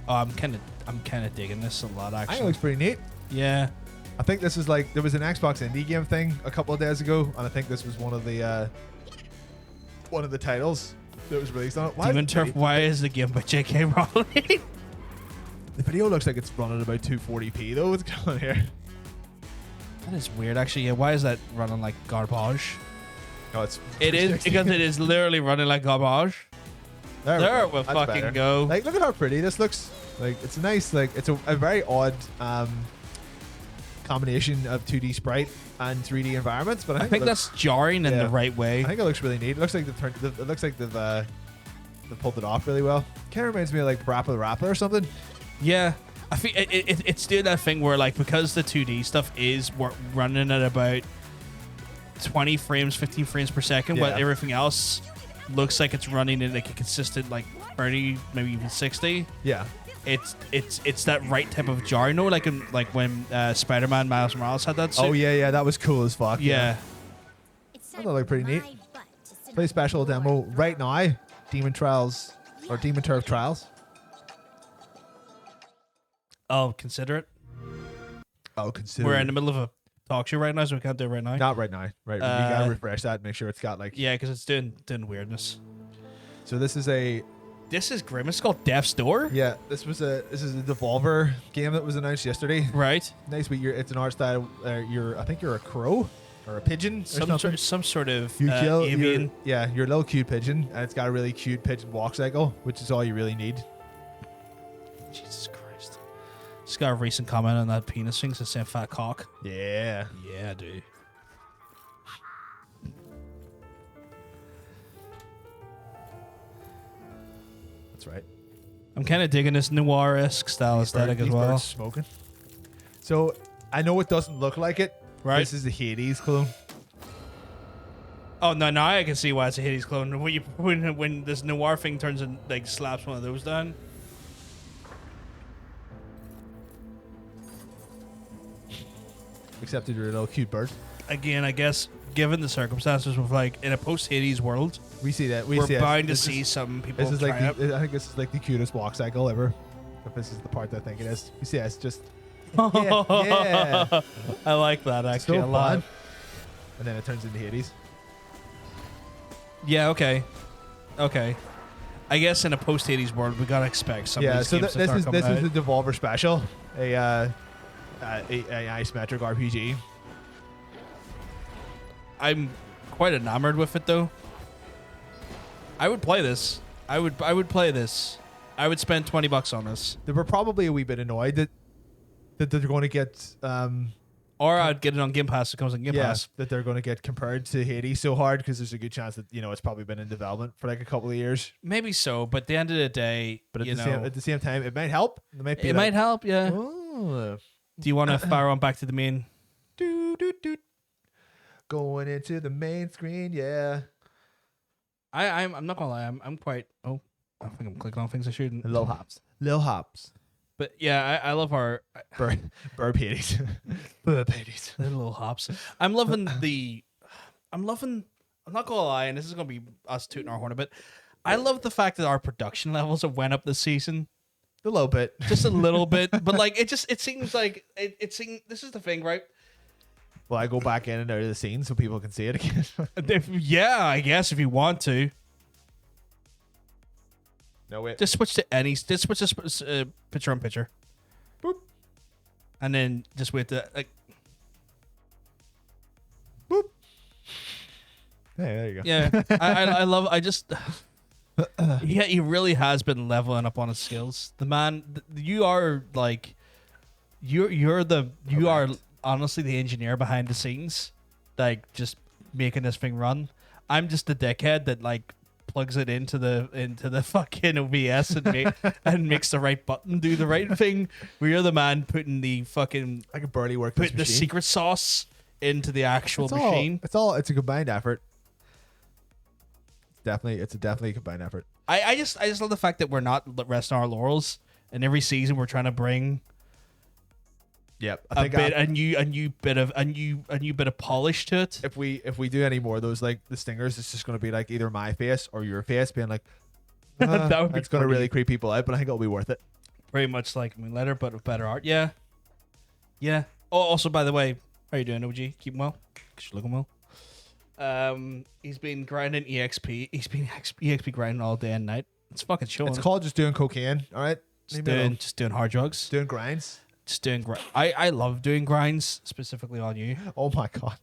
Oh, I'm kind of digging this a lot I think it actually. looks pretty neat. Yeah. I think this is like there was an Xbox indie game thing a couple of days ago, and I think this was one of the titles that was released on it. Why Demon is the Turf. video- Why is the game by J.K. Rowling? The video looks like it's running about 240p though. What's going on here? That is weird, actually. Yeah, why is that running like garbage? No, it's It is because it is literally running like garbage. There There we go. we'll That's fucking better. go. Like, look at how pretty this looks. Like, it's a nice, like, it's a very odd combination of 2D sprite and 3D environments. But I I think it looks, that's jarring in yeah. the right way. I think it looks really neat. It looks like they've pulled it off really well. Kind of reminds me of like Rappa the Rapper or something. Yeah, I feel it's doing that thing where like because the 2D stuff is running at about 20 frames, 15 frames per second, but Yeah. everything else looks like it's running in like a consistent like 30, maybe even 60. Yeah. It's that right type of jar, you know, like when Spider-Man Miles Morales had that. Suit. Oh yeah, that was cool as fuck. Yeah. That looked pretty neat. Play special demo right now. Demon Trials or Demon Turf Trials. I'll consider it. Oh, consider. We're in the middle of a talk show right now, so we can't do it right now. Not right now. Right, you gotta refresh that. And make sure it's got like. Yeah, because it's doing weirdness. So this is a. This is grim. It's called Death's Door. Yeah, this is a Devolver game that was announced yesterday. Right. Nice, but it's an art style. I think you're a crow or a pigeon or something. Some sort of You kill avian. you're a little cute pigeon, and it's got a really cute pigeon walk cycle, which is all you really need. Jesus Christ. Just got a recent comment on that penis thing, saying fat cock. Yeah. Yeah, dude. That's right. I'm kind of digging this noir-esque style aesthetic as These well. birds smoking. So I know it doesn't look like it. Right. This is the Hades clone. Oh no, now I can see why it's a Hades clone. When this noir thing turns and like slaps one of those down. Except you're a little cute bird. Again, I guess given the circumstances of like in a post-Hades world, We see that. we're see it. bound to This see is- some people This is try like it. I think this is like the cutest walk cycle ever. If this is the part that I think it is. You see, it's just yeah. I like that actually So a lot. fun. And then it turns into Hades. Yeah, okay. I guess in a post-Hades world, we gotta expect some of Yeah. these So games to this start is coming out. the Devolver special, a isometric RPG. I'm quite enamored with it though. I would play this. I would play this. I would spend $20 on this. They were probably a wee bit annoyed that they're going to get Or I'd get it on Game Pass. It comes on Game Pass. that they're going to get compared to Hades so hard because there's a good chance that it's probably been in development for like a couple of years. Maybe so, but at the end of the day, But at you the know, same at the same time, it might help. It might be it might help. Yeah. Oh, Do you want to fire on back to the main? going into the main screen, yeah. I'm not gonna lie. I'm quite. Oh, I think I'm clicking on things I shouldn't. Little hops. But yeah, I love our Burp Hades. Burp Hades. little hops. I'm loving. I'm not gonna lie, and this is gonna be us tooting our horn a bit. I love the fact that our production levels have went up this season. A little bit. Just a little bit, but like it seems like it seems. This is the thing, right? Well, I go back in and out of the scene so people can see it again. Yeah, I guess if you want to, No, wait. just switch to any. Just switch to picture on picture. Boop. And then just wait to like. Boop. Hey, there you go. Yeah, I love. I just. Yeah, he really has been leveling up on his skills. The man, you are like, you are honestly the engineer behind the scenes, like just making this thing run. I'm just the dickhead that like plugs it into the fucking OBS and makes the right button do the right thing. You're the man putting the fucking I can barely work this putting the machine. secret sauce into the actual machine. It's a combined effort. It's definitely a combined effort. I just love the fact that we're not resting on our laurels, and every season we're trying to bring Yep. a new bit of polish to it. If we do any more of those like the stingers, it's just going to be like either my face or your face being like That would be it's going to funny. really creep people out, but I think it'll be worth it. Very much like Moonlighter, but with better art. Yeah. Oh, also by the way, how you doing, OG? Keeping well? 'Cause you're looking well. He's been grinding EXP. He's been EXP grinding all day and night. It's fucking showing. It's called just doing cocaine. All right. just doing hard drugs. doing grinds. Just doing I love doing grinds, specifically on you. Oh my god.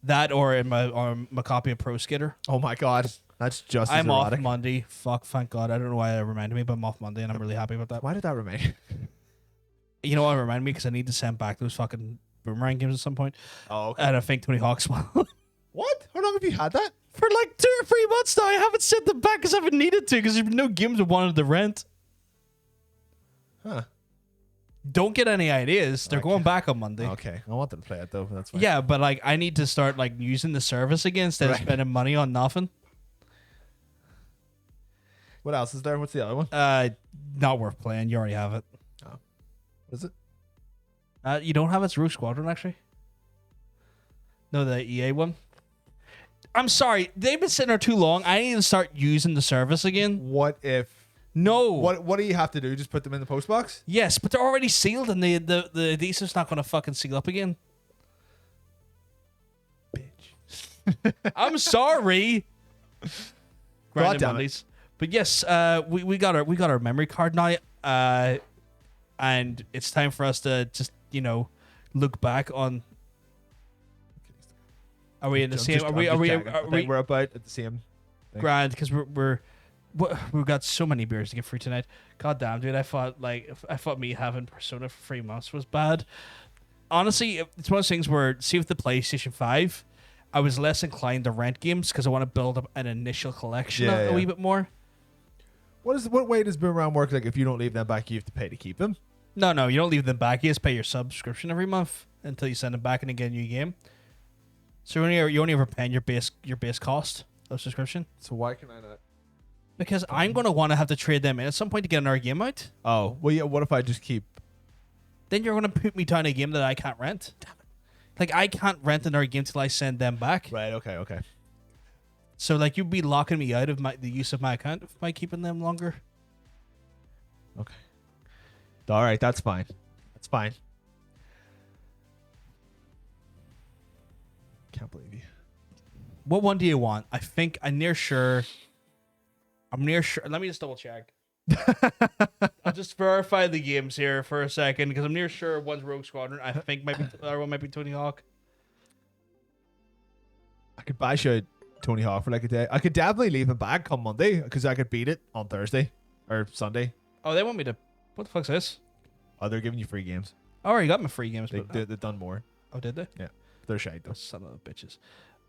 That or in my copy of Pro Skater. Oh my god. That's just as I'm off erotic. Monday. Fuck, thank God. I don't know why that reminded me, but I'm off Monday and I'm really happy about that. Why did that remain? You know what reminded me? Because I need to send back those fucking Boomerang games at some point. Oh, okay. And I think Tony Hawk's one. What? How long have you had that? For like 2 or 3 months now. I haven't sent them back because I haven't needed to because there's been no games I wanted to rent. Huh. Don't get any ideas. They're Okay. going back on Monday. Okay. I wanted to play it though, but that's fine. Yeah, but like I need to start like using the service again instead of Right. spending money on nothing. What else is there? What's the other one? Not worth playing. You already have it. What is it? You don't have its Rogue Squadron actually. No, the EA one. I'm sorry, they've been sitting there too long. I need to start using the service again. What if? No. What do you have to do? Just put them in the post box? Yes, but they're already sealed, and the adhesive's not going to fucking seal up again. Bitch. I'm sorry. God Grinding damn it. Mondays. But yes, we got our memory card now, and it's time for us to just look back on. Are we in the same? Are we I think we're about at the same. grand? Because we've got so many beers to get free tonight. God damn, dude! I thought me having Persona for 3 months was bad. Honestly, it's one of those things where, see, with the PlayStation 5, I was less inclined to rent games because I want to build up an initial collection a wee bit more. What way does Boomerang work? Like, if you don't leave them back, you have to pay to keep them. No, you don't leave them back. You just pay your subscription every month until you send them back and get a new game. So you only ever paying your base cost of subscription. So why can I not? Because I'm going to want to have to trade them in at some point to get another game out. Oh, well, yeah. What if I just keep? Then you're going to put me down a game that I can't rent. Damn it! Like, I can't rent another game till I send them back. Right. Okay. So like you'd be locking me out of the use of my account by keeping them longer. Okay. All right. That's fine. That's fine. Can't believe you. What one do you want? I'm near sure. Let me just double check. I'll just verify the games here for a second because I'm near sure one's Rogue Squadron. I think the other one might be Tony Hawk. I could buy Tony Hawk for like a day. I could definitely leave him back come Monday because I could beat it on Thursday or Sunday. Oh, they want me to. What the fuck's this? Oh, they're giving you free games. I already got my free games. They've done more. Oh, did they? Yeah, they're shite though. Son of bitches.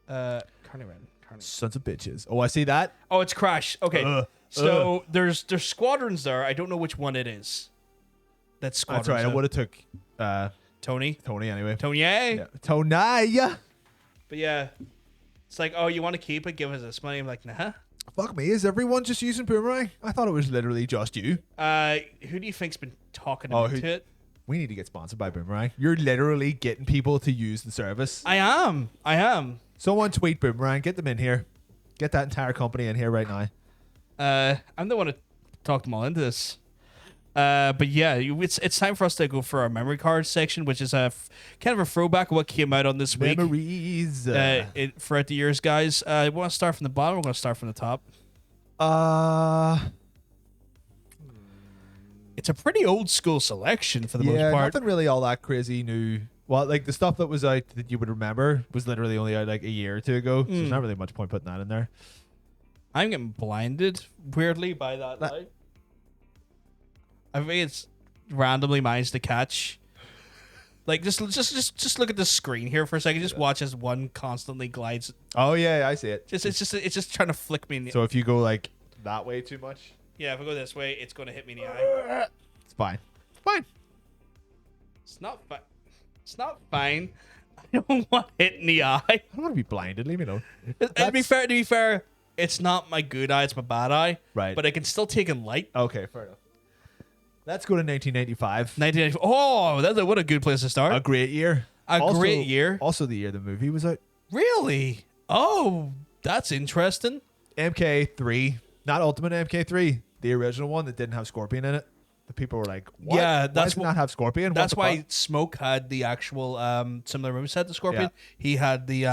Carney Ren. Sons of bitches. Oh, I see that. Oh, it's Crash. Okay. So there's squadrons there. I don't know which one it is. That's squadrons. That's right. I would have took Tony anyway. Tony. Yeah. Tony. But yeah, it's like, oh, you want to keep it? Give us this money. I'm like, nah. Fuck me. Is everyone just using Boomerang? I thought it was literally just you. Who do you think's been talking into it? We need to get sponsored by Boomerang. You're literally getting people to use the service. I am. Someone tweet Boomerang. Get them in here. Get that entire company in here right now. I'm the one to talk them all into this. But yeah, it's time for us to go for our memory card section, which is kind of a throwback of what came out on this week. Memories. Throughout the years, guys. We want to start from the bottom. We're going to start from the top. It's a pretty old school selection for the most part. Nothing really all that crazy new. Well, like the stuff that was out that you would remember was literally only out like a year or two ago. So there's not really much point putting that in there. I'm getting blinded weirdly by that light. I think it's randomly managed to catch. Like just look at the screen here for a second. Just watch as one constantly glides. Oh yeah, I see it. It's just trying to flick me in the So if you go like that way too much. Yeah, if I go this way, it's going to hit me in the eye. It's fine. It's fine. It's not fine. It's not fine. I don't want hit in the eye. I don't want to be blinded. Leave me alone. To be fair, it's not my good eye. It's my bad eye. Right. But I can still take in light. Okay, fair enough. Let's go to 1995. 1995. Oh, what a good place to start. A great year. Great year. Also the year the movie was out. Really? Oh, that's interesting. MK3. Not Ultimate MK3. The original one that didn't have Scorpion in it. The people were like, what? Yeah, why does it not have Scorpion? That's why Smoke had the actual similar moveset to Scorpion. Yeah. He had the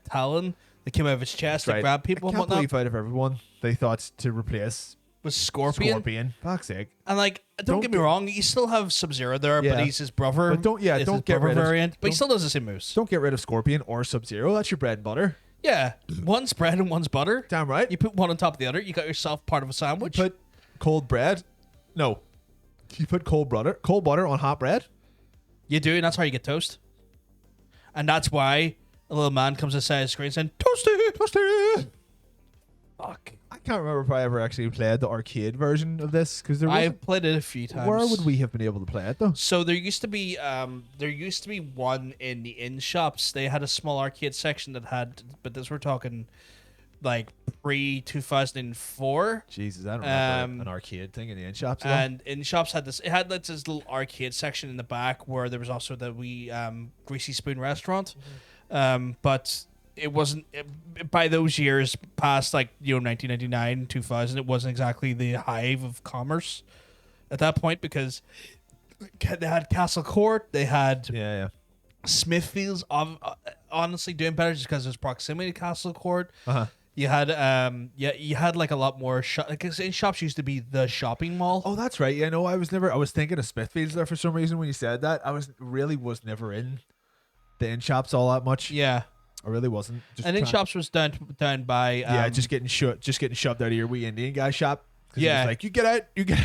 Talon that came out of his chest to grab people. I can't believe out of everyone they thought to replace was Scorpion. Fuck's sake. And like, don't get me wrong, you still have Sub-Zero there, but he's his brother. But don't get rid of. But he still does the same moves. Don't get rid of Scorpion or Sub-Zero. That's your bread and butter. Yeah, one's bread and one's butter. Damn right. You put one on top of the other, you got yourself part of a sandwich. You put cold bread. No. You put cold butter on hot bread. You do, and that's how you get toast. And that's why a little man comes inside the screen saying, "Toasty, toasty." Fuck. I can't remember if I ever actually played the arcade version of this because I've played it a few times. Where would we have been able to play it though? So there used to be one in the in shops. They had a small arcade section that had, but this we're talking like pre-2004. Jesus, I don't remember an arcade thing in the in shops. And in shops had this. It had like this little arcade section in the back where there was also the wee Greasy Spoon restaurant, but. It wasn't by those years past 1999 2000. It wasn't exactly the hive of commerce at that point because they had Castle Court, they had Smithfields. Honestly, doing better just because there's proximity to Castle Court. You had you had like a lot more because in shops used to be the shopping mall. Oh, that's right. Yeah, no, I was thinking of Smithfields there for some reason when you said that. I was never in the in shops all that much. Yeah. I really wasn't. And in shops was down by just getting shoved out of your wee Indian guy shop. Yeah, he was like you get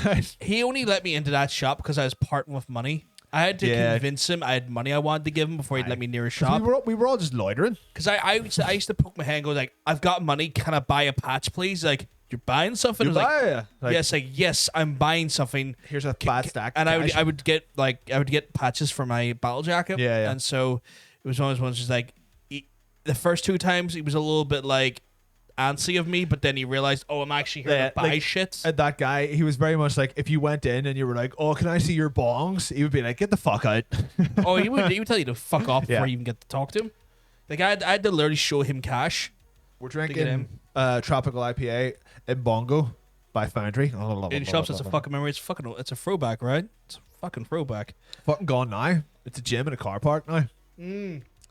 out. He only let me into that shop because I was parting with money. I had to convince him I had money I wanted to give him before he'd let me near his shop. We were all just loitering. Because I used to poke my head and go like, I've got money. Can I buy a patch, please? Like, you're buying something. You I was buy like, it. Like, yes, like yes, I'm buying something. here's a fat stack. And of cash. I would get patches for my battle jacket. Yeah, yeah. And so it was one of those ones. Just like the first 2 times, he was a little bit like antsy of me, but then he realized, oh, I'm actually here to buy like, shit. That guy, he was very much like, if you went in and you were like, oh, can I see your bongs? He would be like, get the fuck out. Oh, he would tell you to fuck off Yeah. before you even get to talk to him. Like I had to literally show him cash. We're get drinking him. Tropical IPA in Bongo by Foundry. In shops, it's a fucking memory. It's a throwback, right? It's a fucking throwback. fucking gone now. It's a gym and a car park now.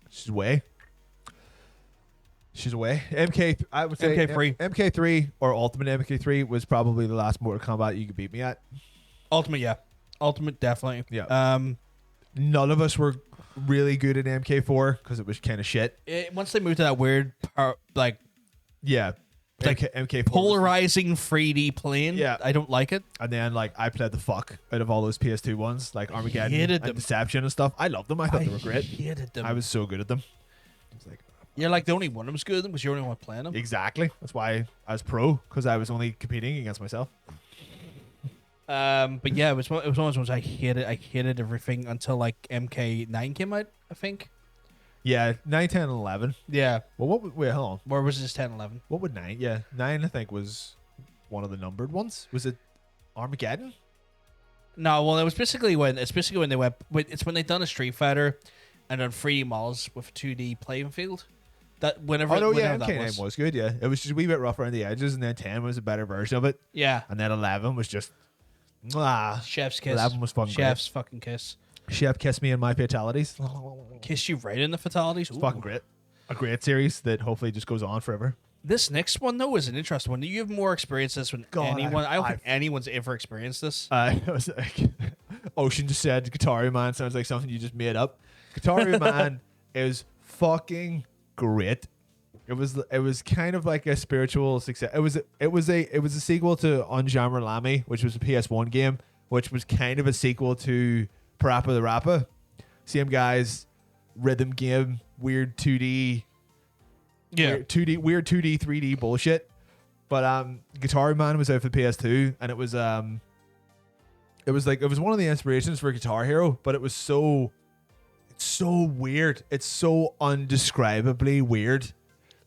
She's away. She's away. MK, I would say MK3. MK3 or Ultimate MK3 was probably the last Mortal Kombat you could beat me at. Ultimate, yeah. Ultimate, definitely. Yeah. None of us were really good at MK4 because it was kind of shit. Once they moved to that weird, Yeah. Like, MK4 polarizing 3D plane, Yeah. I don't like it. And then like I played the fuck out of all those PS2 ones, like Armageddon hated and them. Deception and stuff. I loved them. I thought they were great. hated them. I was so good at them. I was like, You're like the only one of them's good because you're the only one playing them. exactly. That's why I was pro, because I was only competing against myself. But yeah, it was one of those ones I hated. I hated everything until like MK9 came out, I think. Yeah, 9, 10, and 11. Yeah. Well, wait, hold on. Or was this 10, 11? What would 9? Yeah, 9 I think was one of the numbered ones. Was it Armageddon? No, well, it was basically when they went. It's when they done a Street Fighter, and done 3D models with 2D playing field. That whenever. Oh no, yeah, whenever that MK9 was good. Yeah, it was just a wee bit rough around the edges, and then 10 was a better version of it, Yeah. and then 11 was just, mwah. Chef's kiss. 11 was fucking great. Chef's fucking kiss. Chef kissed me in my fatalities. Kiss you right in the fatalities. It's Ooh. fucking great. A great series that hopefully just goes on forever. This next one though is an interesting one. You have more experience this than God, anyone. I don't I've- think anyone's ever experienced this. It was like, Ocean just said, Guitar Man sounds like something you just made up. Guitar Man is fucking great. It was kind of like a spiritual success. It was a sequel to Unjammer Lamy, which was a PS1 game, which was kind of a sequel to Parappa the Rappa. Same guys, rhythm game, weird 2D, weird 2D, 3D bullshit. But Guitar Man was out for PS2, and it was one of the inspirations for Guitar Hero, but it's so weird. It's so undescribably weird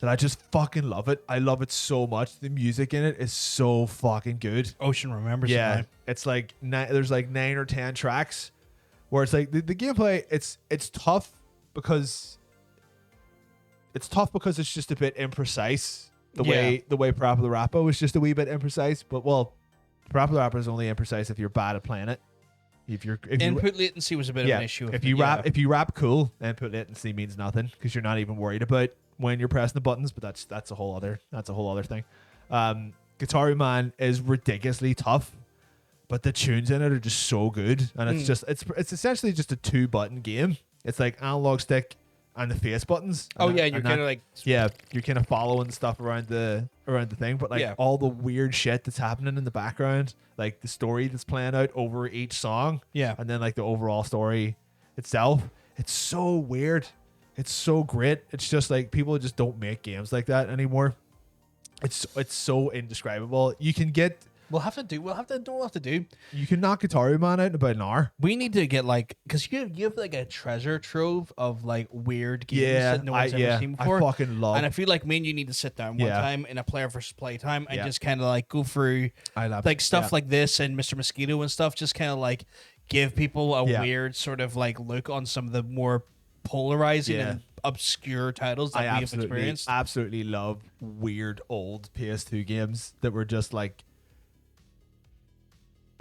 that I just fucking love it. I love it so much. The music in it is so fucking good. Ocean remembers. it Yeah, now. it's like there's like 9 or 10 tracks where it's like the gameplay. It's tough because it's just a bit imprecise. The way Parappa the Rappa was just a wee bit imprecise. But well, Parappa the Rappa is only imprecise if you're bad at playing it. If you Input latency was a bit of an issue. if you rap cool, input latency means nothing because you're not even worried about when you're pressing the buttons. But that's a whole other thing. Guitar Man is ridiculously tough, but the tunes in it are just so good, and it's essentially just a 2-button game. It's like analog stick and the face buttons. Oh And yeah, that- you're and kind that- of like you're kind of following stuff around the thing, but like Yeah. all the weird shit that's happening in the background, like the story that's playing out over each song, Yeah. and then like the overall story itself. It's so weird. It's so great. It's just like people just don't make games like that anymore. It's so indescribable. You can get we'll have to do. you can knock Guitar Man out in about an hour. We need to get like because you have like a treasure trove of like weird games Yeah, that no one's ever seen I before. fucking love. And I feel like me and you need to sit down one Yeah. time in a player versus play time and Yeah. just kind of like go through I love like stuff yeah. like this and Mr. Mosquito and stuff. Just kind of like give people a Yeah. weird sort of like look on some of the more polarizing Yeah. and obscure titles that we have experienced. absolutely love weird old PS2 games that were just like,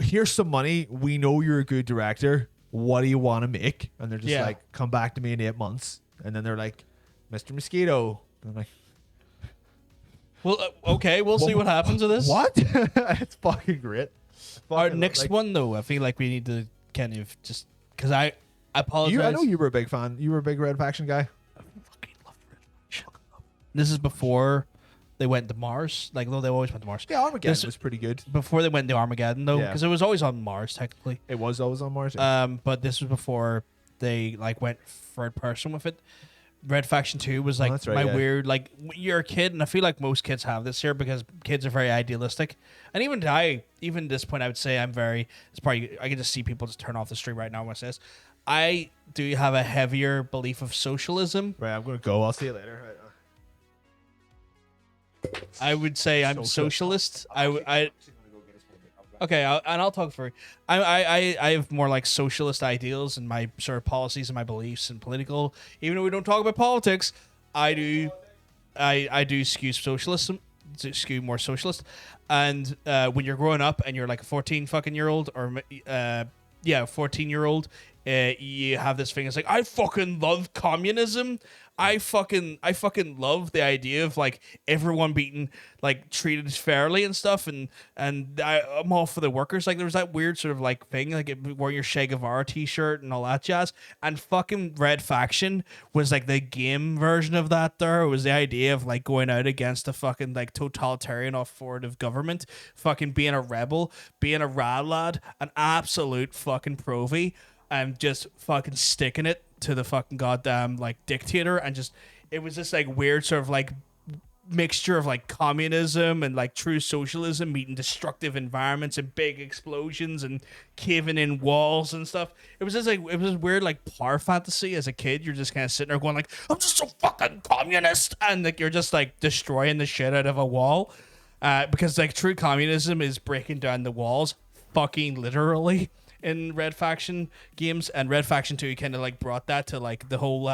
here's some money. We know you're a good director. What do you want to make? And they're just Yeah. like, come back to me in 8 months. And then they're like, Mr. Mosquito. And I'm like, Well, okay, we'll see what happens to this. what? It's fucking great. Our Fucking, next like, one though, I feel like we need to kind of just because I apologize. I know you were a big fan. You were a big Red Faction guy. fucking love Red Faction. This is before they went to Mars. Like, no, they always went to Mars. Yeah, Armageddon This- was pretty good. Before they went to Armageddon, though, Yeah. because it was always on Mars, technically. It was always on Mars. But this was before they, like, went third person with it. Red Faction 2 was like that's right, my yeah. weird, like you're a kid, and I feel like most kids have this here because kids are very idealistic. And even at this point, I would say it's probably, I can just see people just turn off the stream right now when I say this. I do have a heavier belief of socialism. Right, I'm gonna go. I'll see you later. Right. I would say I'm socialist. Okay, I'll talk for. I have more like socialist ideals and my sort of policies and my beliefs and political. Even though we don't talk about politics, I do skew socialism, skew more socialist. And when you're growing up and you're like a 14-year-old or 14-year-old, you have this thing. It's like, I fucking love communism. I fucking love the idea of like everyone being like treated fairly and stuff, and I'm all for the workers. Like there was that weird sort of like thing, like wearing your Che Guevara t-shirt and all that jazz. And fucking Red Faction was like the game version of that. There it was the idea of like going out against a fucking like totalitarian authoritative government, fucking being a rebel, being a rad lad, an absolute fucking provy, and just fucking sticking it to the fucking goddamn like dictator. And just it was this like weird sort of like mixture of like communism and like true socialism meeting destructive environments and big explosions and caving in walls and stuff. It was just like it was weird like power fantasy. As a kid, you're just kind of sitting there going like, I'm just so fucking communist, and like you're just like destroying the shit out of a wall, because like true communism is breaking down the walls fucking literally in Red Faction games. And Red Faction 2 kind of like brought that to like the whole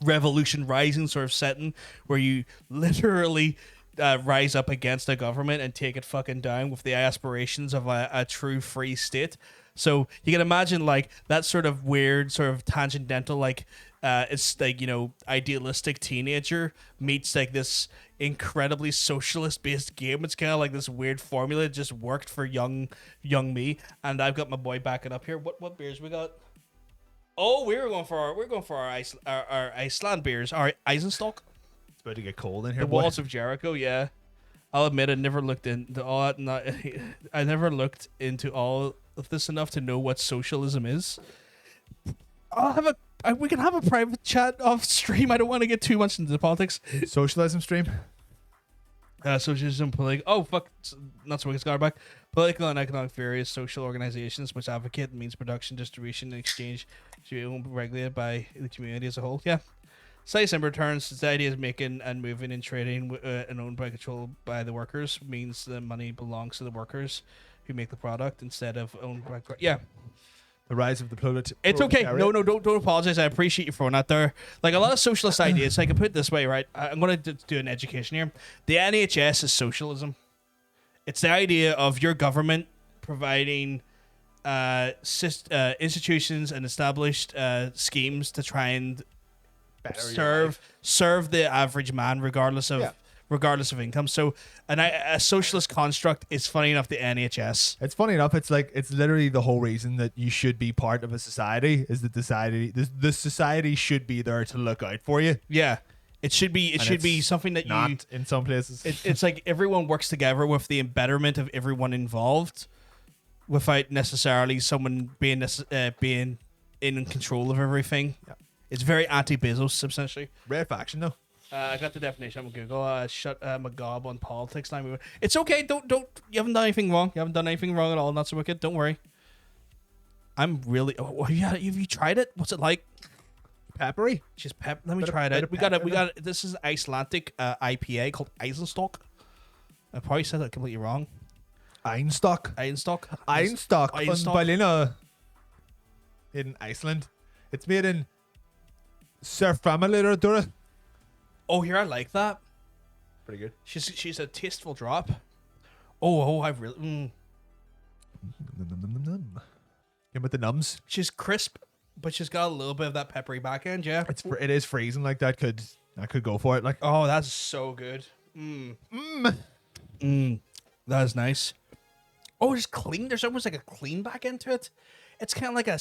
Revolution Rising sort of setting where you literally rise up against a government and take it fucking down with the aspirations of a true free state. So you can imagine like that sort of weird sort of tangential like it's like, you know, idealistic teenager meets like this incredibly socialist based game. It's kind of like this weird formula that just worked for young me. And I've got my boy backing up here. What beers we got? Oh, we're going for our Iceland beers, our Eisenstock. It's about to get cold in here. The boy. Walls of Jericho, yeah. I'll admit I never looked into all that. I never looked into all of this enough to know what socialism is. We can have a private chat off stream. I don't want to get too much into the politics. Socialism stream. Socialism, not so wicked Scarback. Political and economic various social organizations which advocate means production, distribution, and exchange to be owned and regulated by the community as a whole. Yeah. Size and returns. The idea is making and moving and trading and owned by control by the workers means the money belongs to the workers who make the product instead of owned by. Yeah. The rise of the proletariat. It's okay. No, don't apologize. I appreciate you throwing that there. Like a lot of socialist ideas, I can put it this way, right? I'm going to do an education here. The NHS is socialism. It's the idea of your government providing institutions and established schemes to try and serve the average man, regardless of income. So, a socialist construct is, funny enough, the NHS. It's funny enough. It's like it's literally the whole reason that you should be part of a society is that the society should be there to look out for you. Yeah, it should be. It should be something that not you. In some places, it's like everyone works together with the betterment of everyone involved, without necessarily someone being in control of everything. Yeah. It's very anti-Bezos, essentially. Red Faction, though. I got the definition on Google. Shut my gob on politics. Now it's okay. Don't. You haven't done anything wrong. You haven't done anything wrong at all. Not so wicked. Don't worry. I'm really. Oh yeah. Have you tried it? What's it like? Peppery. Just pep. Let me try it. We got. This is Icelandic IPA called Eisenstock. I probably said that completely wrong. Einstock. Berliner. In Iceland. It's made in Surfamilitor. Oh, here, I like that. Pretty good. She's a tasteful drop. Oh, I really. Came with the nums. She's crisp, but she's got a little bit of that peppery back end. Yeah, it is freezing. Like that could go for it. Like, oh, that's so good. That is nice. Oh, it's clean. There's almost like a clean back end to it. It's kind of like a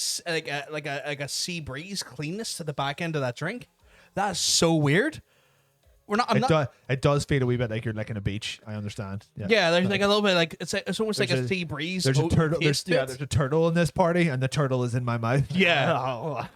sea breeze cleanness to the back end of that drink. That is so weird. It does feel a wee bit like you're licking a beach. I understand. Yeah, there's like a little bit like it's almost like a sea breeze. There's a turtle. There's a turtle in this party, and the turtle is in my mouth. Yeah.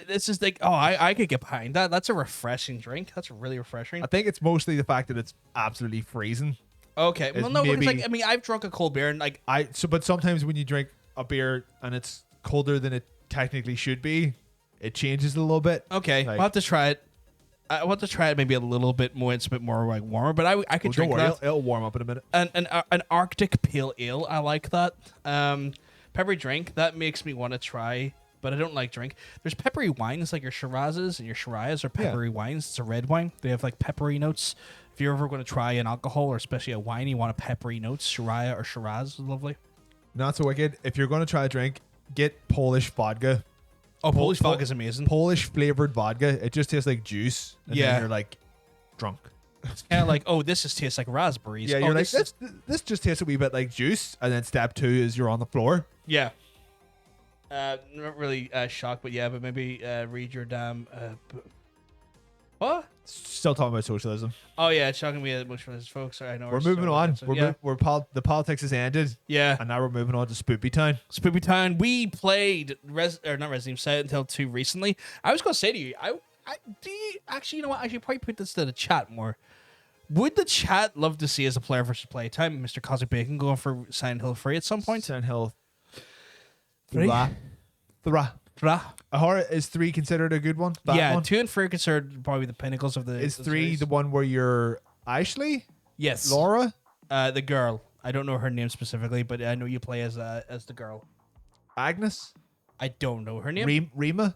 It's just like, oh, I could get behind that. That's a refreshing drink. That's really refreshing. I think it's mostly the fact that it's absolutely freezing. Okay, well, no, because maybe- like, I mean, I've drunk a cold beer and like, But sometimes when you drink a beer and it's colder than it technically should be, it changes a little bit. okay, Like- I'll have to try it. I want to try it maybe a little bit more. It's a bit more like warmer, but I could Don't drink worry, that. it'll warm up in a minute. An Arctic pale ale. I like that. Peppery drink that makes me want to try, but I don't like drink. There's peppery wines like your Shirazes and your Shirayas are peppery wines. It's a red wine. They have like peppery notes. If you're ever going to try an alcohol or especially a wine, you want a peppery notes. Shiraya or Shiraz is lovely. Not so wicked. If you're going to try a drink, get Polish vodka. Oh, Polish vodka is amazing. Polish flavored vodka. It just tastes like juice. And Yeah. then you're like drunk. It's kind of like, oh, this just tastes like raspberries. Yeah, oh, you're like, this this just tastes a wee bit like juice. And then step 2 is you're on the floor. yeah. Not really shocked, but yeah, but maybe read your damn. What? Still talking about socialism. Oh yeah, it's shocking me that much for this, folks. I know We're moving on. Yeah. The politics has ended. Yeah. And now we're moving on to Spoopy Town. Spoopy Town. We played not Resident Evil Silent Hill 2 recently. I was gonna say to you, do you actually, you know what? I should probably put this to the chat more. Would the chat love to see as a player versus play time, Mr. Cosmic Bacon going for Silent Hill 3 at some point? Silent Hill 3? 3. Rah. A horror is 3 considered a good one? That Yeah, one? 2 and 3 are considered probably the pinnacles of the. Is the 3 series. the one where you're Ashley? Yes. Laura? The girl. I don't know her name specifically, but I know you play as the girl. Agnes? I don't know her name. Rima?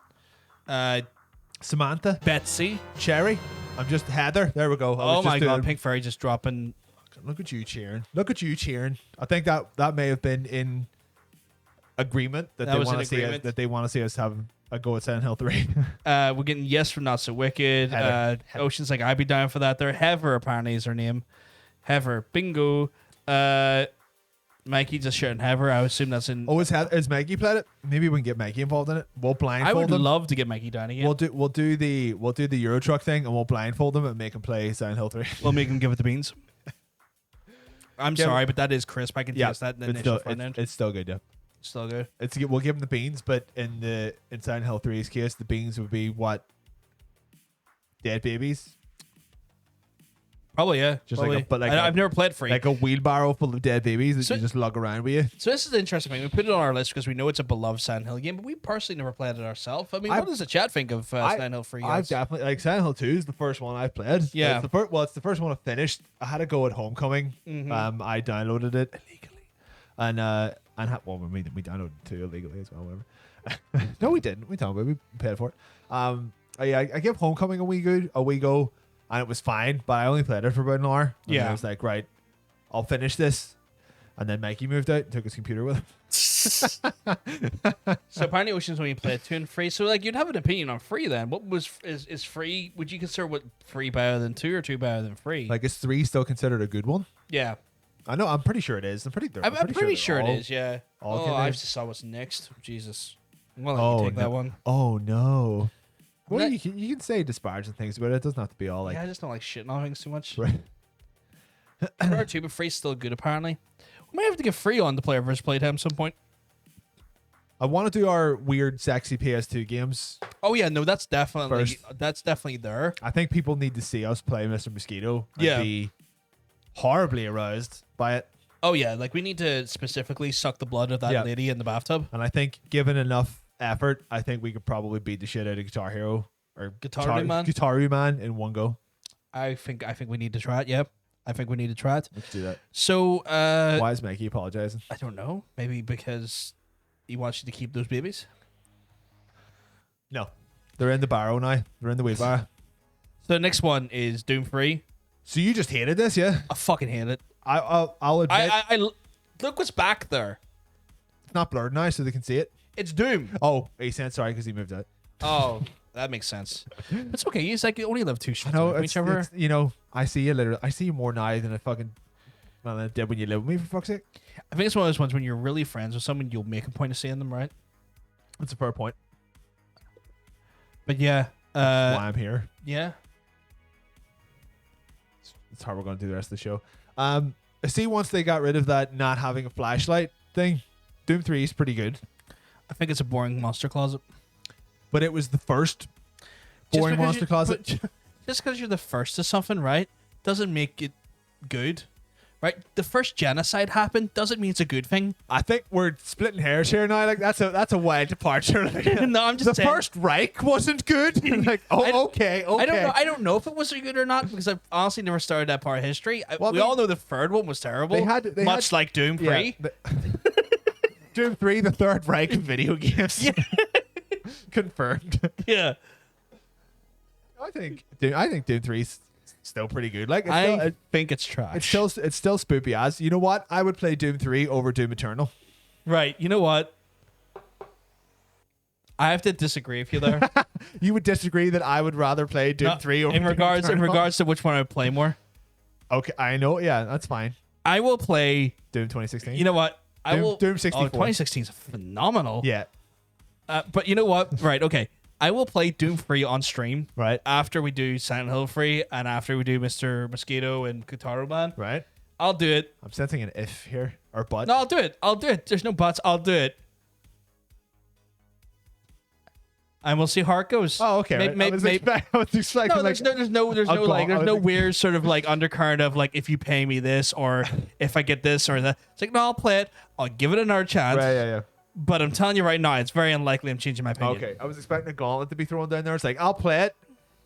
Samantha? Betsy. Cherry? I'm just Heather. There we go. Oh my god, Pink Fairy just dropping. Look at you cheering. Look at you cheering. I think that may have been in agreement that they was want in to see us, agreement. that they want to see us have a go at Silent Hill 3. We're getting yes from Not So Wicked. Heather. Ocean's like, I'd be down for that. There, Heather apparently is her name. Heather, bingo. Mikey just shouting Heather. I would assume that's in. Oh, is Maggie played it? Maybe we can get Maggie involved in it. We'll I blindfold would them. love to get Mikey down again. We'll do the Euro Truck thing and we'll blindfold them and make them play Silent Hill 3. We'll make him give it the beans. I'm Yeah, sorry, but that is crisp. I can taste that in the it's initial still, front end. it's still good, yeah. Still good. We'll give them the beans, but in Silent Hill 3's case, the beans would be what? Dead babies? Probably, yeah. Just Probably. like I've never played free. Like a wheelbarrow full of dead babies that So- you just lug around with you. So this is the interesting thing. We put it on our list because we know it's a beloved Silent Hill game, but we personally never played it ourselves. I mean, what does the chat think of Silent Hill 3? I've definitely like Silent Hill 2 is the first one I've played. Yeah. It's the first one I finished. I had to go at Homecoming. Mm-hmm. I downloaded it illegally, and we downloaded it too illegally as well. Whatever. No, we didn't. We paid for it. I gave Homecoming a wee go, and it was fine. But I only played it for about an hour. And Yeah. I was like, right, I'll finish this. And then Mikey moved out and took his computer with him. So apparently Ocean's when you played 2 and 3. So like you'd have an opinion on 3 then. What is 3? Would you consider what 3 better than 2 or 2 better than 3? Like, is 3 still considered a good one? yeah. I know. I'm pretty sure it is. I'm pretty sure it is, yeah. all Oh, can I be. just saw what's next. Jesus. Well, let Oh, you take that no. one. Oh no. Well, That- you can say disparaging things about it. It doesn't have to be all like. yeah, I just don't like shitting on things too much. Right. There are 2, but 3's still good apparently. We might have to get 3 on the player versus playtime at some point. I want to do our weird, sexy PS2 games. Oh yeah, no, that's definitely First. there. I think people need to see us play Mr. Mosquito and Yeah. be horribly aroused by it. Oh yeah, like we need to specifically suck the blood of that Yeah. lady in the bathtub. And I think, given enough effort, I think we could probably beat the shit out of Guitar Hero or Guitaru Man in one go. I think we need to try it. Yeah, I think we need to try it. Let's do that. So Why is Mikey apologizing? I don't know. Maybe because he wants you to keep those babies. No, they're in the barrow now. They're in the wheelbarrow. So the next one is Doom 3. So you just hated this, yeah? I fucking hate it. I'll admit I look what's back there. it's not blurred now, so they can see it. It's Doom. Oh, he said sorry because he moved out. Oh, that makes sense. It's okay. He's like, you only live 2 streets No, away from it's, each other. it's you know, I see you more now than I did when you lived with me, for fuck's sake. I think it's one of those ones when you're really friends with someone, you'll make a point of seeing them, right? That's a fair point. But yeah, Why I'm here. yeah. That's how we're going to do the rest of the show. I see once they got rid of that not having a flashlight thing, Doom 3 is pretty good. I think it's a boring monster closet. but it was the first boring monster closet. Just because you're the first to something, right, doesn't make it good. Right? The first genocide happened doesn't mean it's a good thing. I think we're splitting hairs here now. Like that's a wild departure. No, I'm just the saying. first Reich wasn't good. Like, okay. I don't know if it was good or not because I've honestly never started that part of history. We all know the third one was terrible. Much like Doom 3. Doom 3, the third Reich of video games. Yeah. Confirmed. Yeah. I think Doom 3's still pretty good. Like I think it's trash. It's still spoopy as. You know what? I would play Doom 3 over Doom Eternal. Right. You know what? I have to disagree with you there. You would disagree that I would rather play Doom 3 over in Doom regards Eternal? to which one I would play more. Okay, I know. Yeah, that's fine. I will play Doom 2016. You know what? Doom 64. 2016 is phenomenal. Yeah. But you know what? Right. Okay. I will play Doom 3 on stream. Right. After we do Silent Hill 3 and after we do Mr. Mosquito and Kotaro Man. Right. I'll do it. I'm sensing an if here. Or but. No, I'll do it. There's no buts. I'll do it. And we'll see how it goes. Oh, okay. I was expecting no, there's no weird sort of like undercurrent of like if you pay me this or if I get this or that. It's like, no, I'll play it. I'll give it another chance. Right, yeah. But I'm telling you right now, it's very unlikely I'm changing my opinion. Okay, I was expecting a gauntlet to be thrown down there. It's like, I'll play it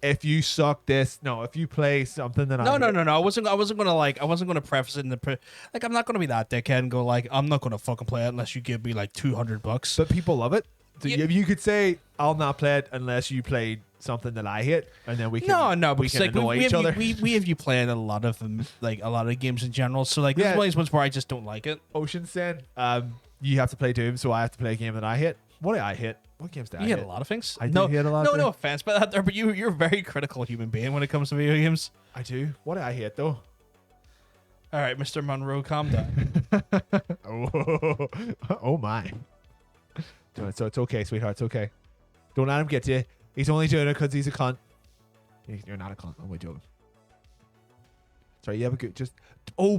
if you suck this. No, if you play something that No. I wasn't gonna preface it in the like. I'm not gonna be that dickhead and go like, I'm not gonna fucking play it unless you give me like $200. But people love it. So you could say, I'll not play it unless you play something that I hate, and then we can we can like, annoy each other. We have you playing a lot of them, like a lot of games in general. So like, there's always ones where I just don't like it. Ocean Sen, you have to play Doom, so I have to play a game that I hate. What do I hate? What games do I hate? You hate a lot of things. I do hate a lot. No offense by that there, but you're a very critical human being when it comes to video games. I do. What do I hate though? All right, Mr. Monroe, calm down. Oh my. So it's okay, sweetheart. It's okay. Don't let him get to you. He's only doing it because he's a cunt. You're not a cunt. I'm joking. Sorry, you have a good.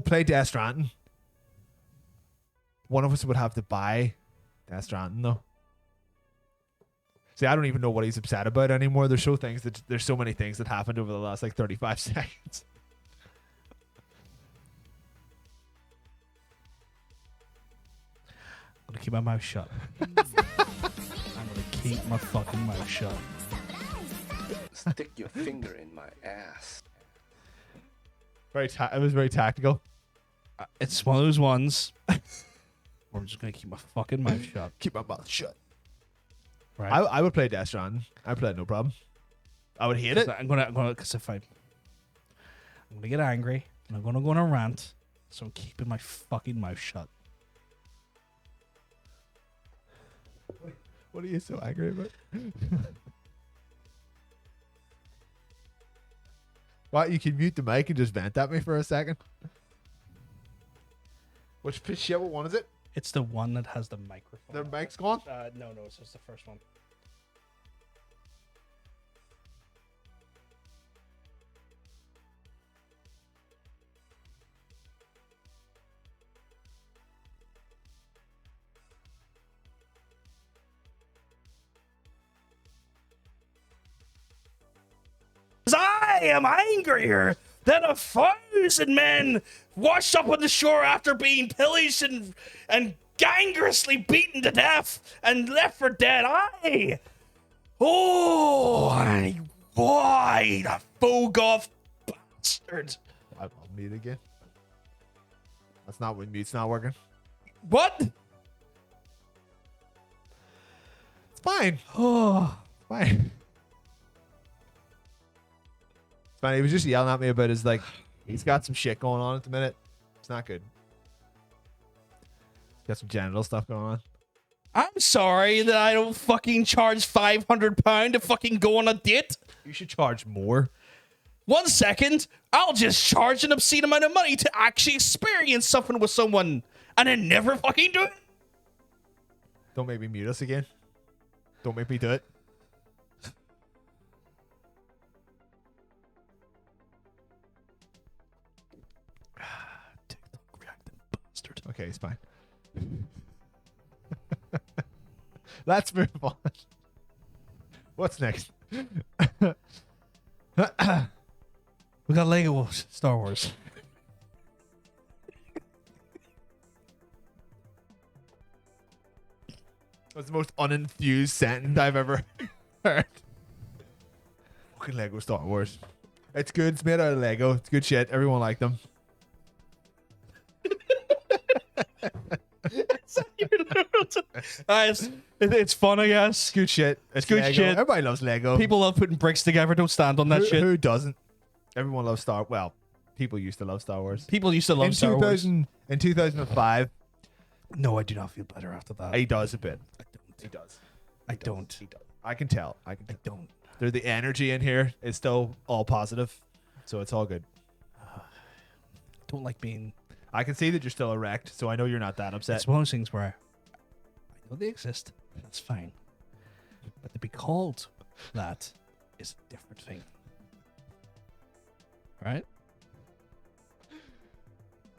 Play Death Stranding. One of us would have to buy Death Stranding though. See, I don't even know what he's upset about anymore. There's so many things that happened over the last like 35 seconds. I'm gonna keep my mouth shut. I'm gonna keep my fucking mouth shut. Stick your finger in my ass. It was very tactical. It's one of those ones where I'm just gonna keep my fucking mouth shut. Keep my mouth shut. Right. I would play Death Stranding. I'd play it no problem. I would hate it. I'm gonna because I'm gonna get angry and I'm gonna go on a rant. So I'm keeping my fucking mouth shut. What are you so angry about? What, you can mute the mic and just vent at me for a second? Which shit? What one is it? It's the one that has the microphone. The mic's gone? No, it's just the first one. I am angrier than 1,000 men washed up on the shore after being pillaged and gangrously beaten to death and left for dead. I the Fogoth bastard. I'll mute again. That's not when mute's not working. What? It's fine. Oh, Fine. He was just yelling at me about his, like, he's got some shit going on at the minute. It's not good. He's got some genital stuff going on. I'm sorry that I don't fucking charge £500 to fucking go on a date. You should charge more. 1 second, I'll just charge an obscene amount of money to actually experience something with someone and then never fucking do it. Don't make me mute us again. Don't make me do it. Okay, it's fine. Let's move on. What's next? We got Lego Star Wars. That's the most unenthused sentence I've ever heard. Fucking Lego Star Wars. It's good. It's made out of Lego. It's good shit. Everyone liked them. It's fun, I guess. It's good shit. It's good Lego. shit. Everybody loves Lego. People love putting bricks together. Don't stand on that who, shit. Who doesn't? Everyone loves Star. Well, people used to love Star Wars. People used to love Star Wars. In 2005, No, I do not feel better after that. he does a bit. I don't. He does. I don't. He does. I can tell. I I don't. The energy in here is still all positive, so it's all good. Don't like being. I can see that you're still erect, so I know you're not that upset. It's one of those things where I know they exist. That's fine. But to be called that is a different thing. Right?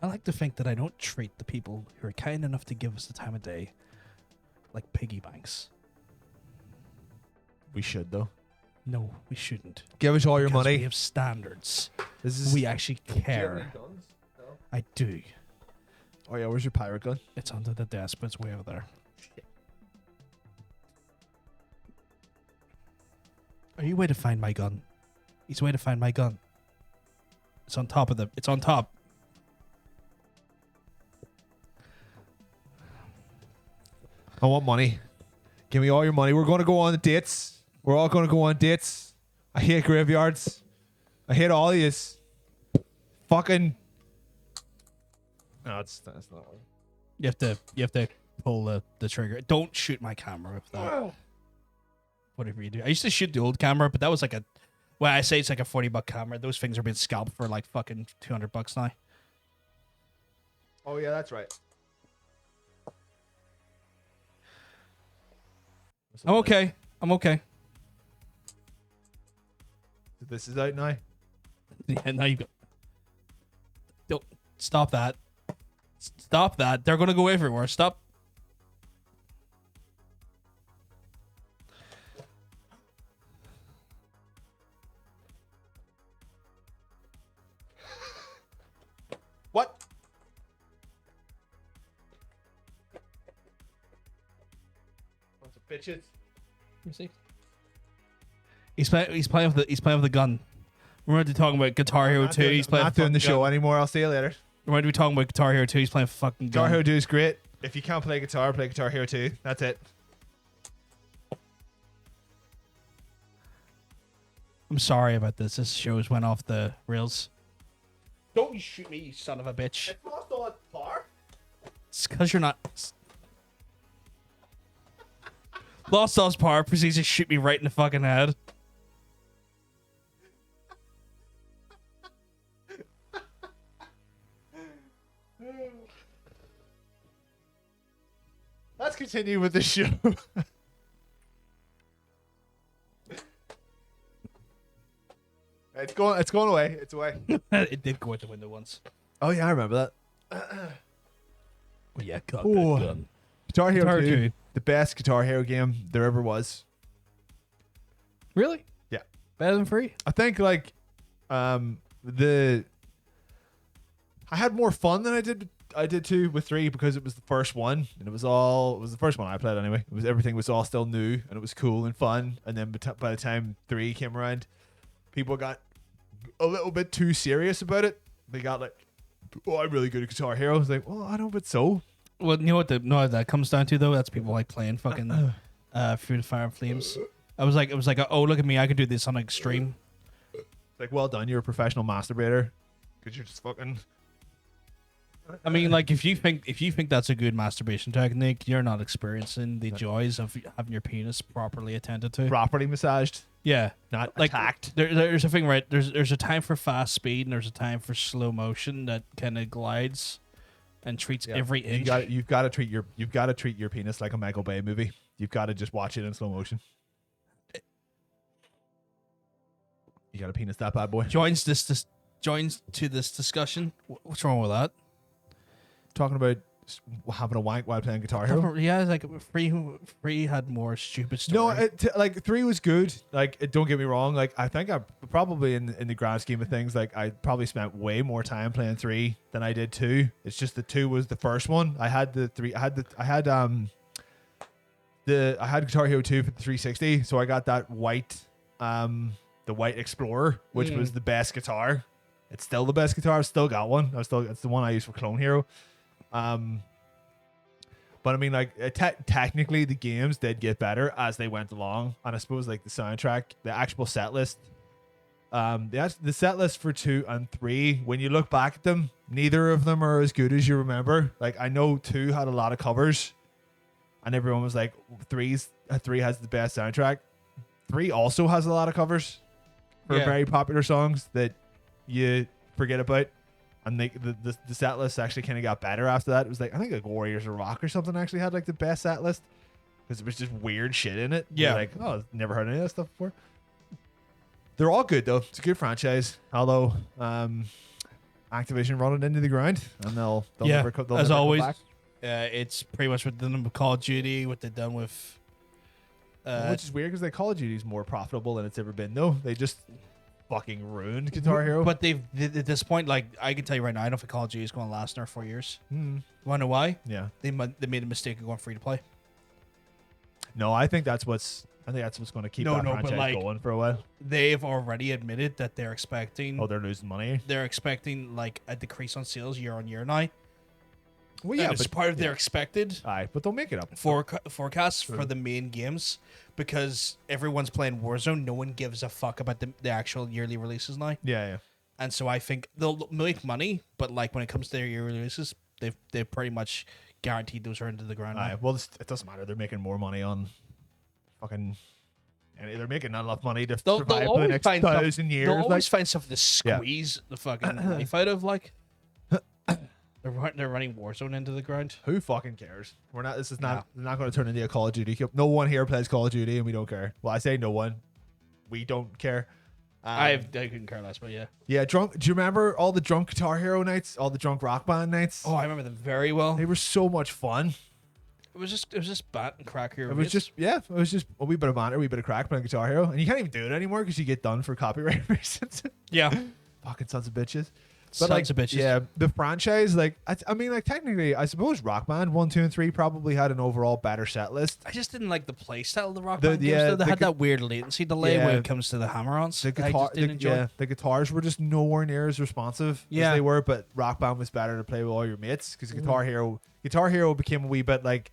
I like to think that I don't treat the people who are kind enough to give us the time of day like piggy banks. We should though. No, we shouldn't. Give us all your Because money. We have standards. This is. We actually care. I do. Oh yeah, where's your pirate gun? It's under the desk, but it's way over there. Are you way to find my gun? He's a way to find my gun. It's on top of the. It's on top. I want money. Give me all your money. We're going to go on dates. We're all going to go on dates. I hate graveyards. I hate all of yous. Fucking. No, that's not right. You have to pull the trigger. Don't shoot my camera with that. Whatever you do. I used to shoot the old camera, but that was like a. Well, I say it's like a $40 camera. Those things are being scalped for like fucking $200 now. Oh yeah, that's right. I'm okay. I'm okay. This is out now. Yeah, now you go. Don't stop that. Stop that. They're gonna go everywhere. Stop. What? Bunch of bitches. Let me see. He's playing with the gun. Remember to talking about Guitar Hero 2. He's playing. Not doing the show anymore. I'll see you later. Remember to be talking about Guitar Hero 2. He's playing fucking gun. Guitar Hero 2 is great. If you can't play Guitar Hero 2. That's it. I'm sorry about this. This show's went off the rails. Don't you shoot me, you son of a bitch. It's lost all its power. It's because you're not. Lost all his power. Proceeds to shoot me right in the fucking head. Let's continue with the show. It's going away. It's away. It did go out the window once. Oh yeah, I remember that. Well, yeah, got Ooh. that gun. Guitar Hero Guitar 2, 2. the best Guitar Hero game there ever was. Really? Yeah. Better than 3? I think like I had more fun than I did 2 with 3 because it was the first one and it was the first one I played anyway. Everything was all still new and it was cool and fun, and then by the time 3 came around, people got a little bit too serious about it. They got like, oh, I'm really good at Guitar Hero. I was like, well, I know, but so. Well, you know what that comes down to though? That's people like playing fucking Through the Fire and Flames. It was like, oh, look at me, I could do this on extreme. Like, well done, you're a professional masturbator. Because you're just fucking. I mean, like if you think that's a good masturbation technique, you're not experiencing the joys of having your penis properly attended to. Properly massaged, Yeah, not like attacked. there's a thing, right? There's a time for fast speed and there's a time for slow motion that kind of glides and treats every inch. You've got to treat your penis like a Michael Bay movie. You've got to just watch it in slow motion. You got a penis that bad boy. Joins to this discussion. What's wrong with that? Talking about having a wank while playing Guitar Hero. Yeah, it's like free had more stupid No, story. like 3 was good. Like, don't get me wrong. Like, I think I probably in the grand scheme of things, like I probably spent way more time playing 3 than I did 2. It's just the 2 was the first one. I had the 3. I had Guitar Hero 2 for the 360, so I got that white, the white Explorer, which was the best guitar. It's still the best guitar. I've still got one. It's the one I use for Clone Hero. But I mean, like, technically the games did get better as they went along, and I suppose like the soundtrack, the actual set list, the set list for 2 and 3, when you look back at them, neither of them are as good as you remember. Like, I know 2 had a lot of covers, and everyone was like, 3 has the best soundtrack. 3 also has a lot of covers for very popular songs that you forget about. And the set list actually kind of got better after that. It was like, I think like Warriors of Rock or something actually had like the best set list because it was just weird shit in it. Yeah. You're like, oh, I've never heard any of that stuff before. They're all good though. It's a good franchise. Although Activision run it into the ground, and they'll never as never always. come back. It's pretty much what they've done with Call of Duty, what they've done with. Which is weird because Call of Duty is more profitable than it's ever been though. They just fucking ruined Guitar Hero. But at this point, like, I can tell you right now, I don't think Call of Duty is going to last another 4 years. Mm. You want to know why? Yeah. They made a mistake of going free to play. No, I think that's what's going to keep that franchise going for a while. They've already admitted that they're expecting. Oh, they're losing money. They're expecting like a decrease on sales year on year now. Well, yeah, it's part of their expected. Aye, but they'll make it up. Forecasts for the main games, because everyone's playing Warzone. No one gives a fuck about the actual yearly releases now. Yeah. And so I think they'll make money, but like when it comes to their yearly releases, they've pretty much guaranteed those are into the ground. Aye, well, it doesn't matter. They're making more money on fucking. And they're making not enough money to survive for the next 1,000 years. They'll always find something to squeeze the fucking life out of. Like they're running Warzone into the ground. Who fucking cares? We're not. This is not. They're not going to turn into a Call of Duty. No one here plays Call of Duty, and we don't care. Well, I say no one. We don't care. I couldn't care less, but yeah. Yeah, drunk. Do you remember all the drunk Guitar Hero nights? All the drunk Rock Band nights? Oh, I remember them very well. They were so much fun. It was just bat and crack here. It was just a wee bit of banter, a wee bit of crack playing Guitar Hero, and you can't even do it anymore because you get done for copyright reasons. Yeah, fucking sons of bitches. But sons of bitches. Yeah, the franchise, like, I mean, like, technically, I suppose Rock Band 1, 2, and 3 probably had an overall better set list. I just didn't like the play style of the Rock Band games. Though. They had that weird latency delay when it comes to the hammer-ons. The guitars were just nowhere near as responsive as they were, but Rock Band was better to play with all your mates because Guitar Hero became a wee bit like,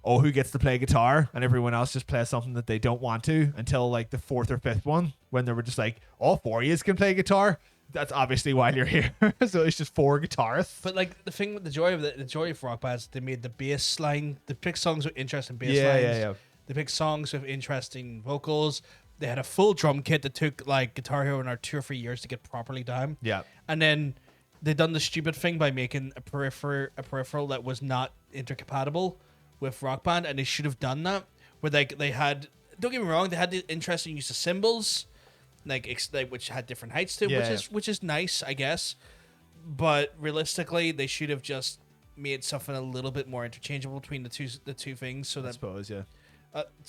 oh, who gets to play guitar, and everyone else just plays something that they don't want to until like the 4th or 5th one when they were just like, all 4 of you can play guitar. That's obviously why you're here. So it's just 4 guitarists. But like the thing with the joy of Rock Band is they made the bass line. They picked songs with interesting bass lines. Yeah. They picked songs with interesting vocals. They had a full drum kit that took like Guitar Hero in 2 or 3 years to get properly down. Yeah. And then they done the stupid thing by making a peripheral that was not intercompatible with Rock Band, and they should have done that. Where like they had, don't get me wrong, they had the interesting use of cymbals. Like which had different heights to, which is nice, I guess. But realistically, they should have just made something a little bit more interchangeable between the two things, so that I suppose,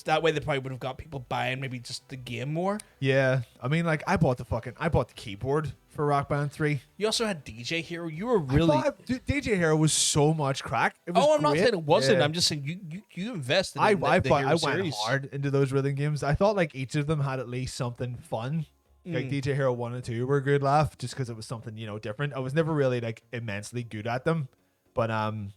that way they probably would have got people buying maybe just the game more. Yeah, I mean, like I bought the keyboard for Rock Band 3. You also had DJ Hero. You were really DJ Hero was so much crack. It was I'm not saying it wasn't. Yeah. I'm just saying you invested. I in the went Hero series. hard into those rhythm games. I thought like each of them had at least something fun. Like DJ Hero 1 and 2 were a good laugh just because it was something different. I was never really like immensely good at them. But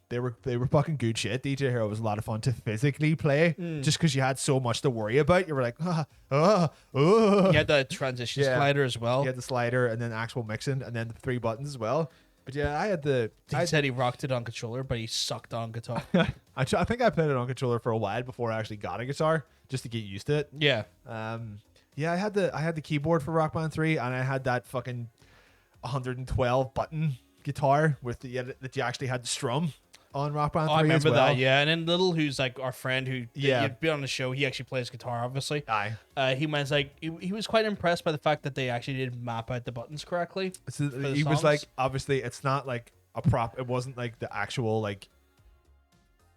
they were fucking good shit. DJ Hero was a lot of fun to physically play, just because you had so much to worry about. You were like, You had the transition slider as well. You had the slider and then actual mixing and then the 3 buttons as well. But yeah, He said he rocked it on controller, but he sucked on guitar. I think I played it on controller for a while before I actually got a guitar, just to get used to it. Yeah. Yeah, I had the keyboard for Rock Band 3, and I had that fucking 112 button guitar with that you actually had to strum on Rock Band 3 I remember as well. that, yeah. And then Little, who's like our friend who you'd be on the show, he actually plays guitar, obviously. Aye. He was like, he was quite impressed by the fact that they actually did map out the buttons correctly. So he was like, obviously, it's not like a prop. It wasn't like the actual like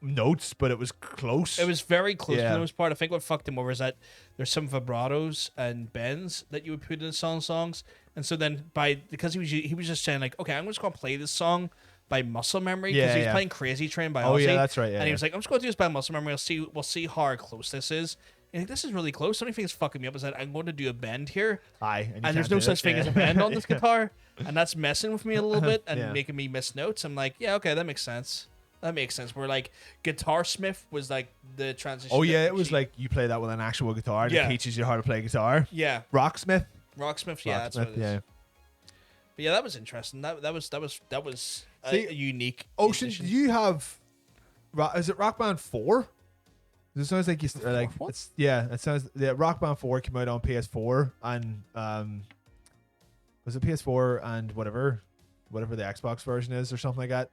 notes, but it was close. It was very close for Yeah. the most part. I think what fucked him over is that there's some vibratos and bends that you would put in songs, and so then because he was just saying like, okay, I'm just gonna play this song by muscle memory because Yeah, he's yeah. playing Crazy Train by Oh, Ozzy. yeah, that's right, yeah, and he yeah. was like, I'm just gonna do this by muscle memory. We'll see how close this is. And this is really close. The only thing that's fucking me up is that I'm going to do a bend here. Aye, And there's no such thing as a bend on this guitar, and that's messing with me a little bit and Yeah. making me miss notes. I'm like, yeah, okay, that makes sense. That makes sense. Where like Guitar Smith was like the transition. Oh yeah, that it was she- like you play that with an actual guitar and Yeah. it teaches you how to play guitar. yeah, Rocksmith. Rocksmith. Yeah, that's what it is. yeah. But yeah, that was interesting. That was See, a unique. Ocean, addition. do you have? Is it Rock Band 4? It sounds like you like what? it's it sounds Rock Band 4 came out on PS4 and was it PS4 and whatever the Xbox version is or something like that.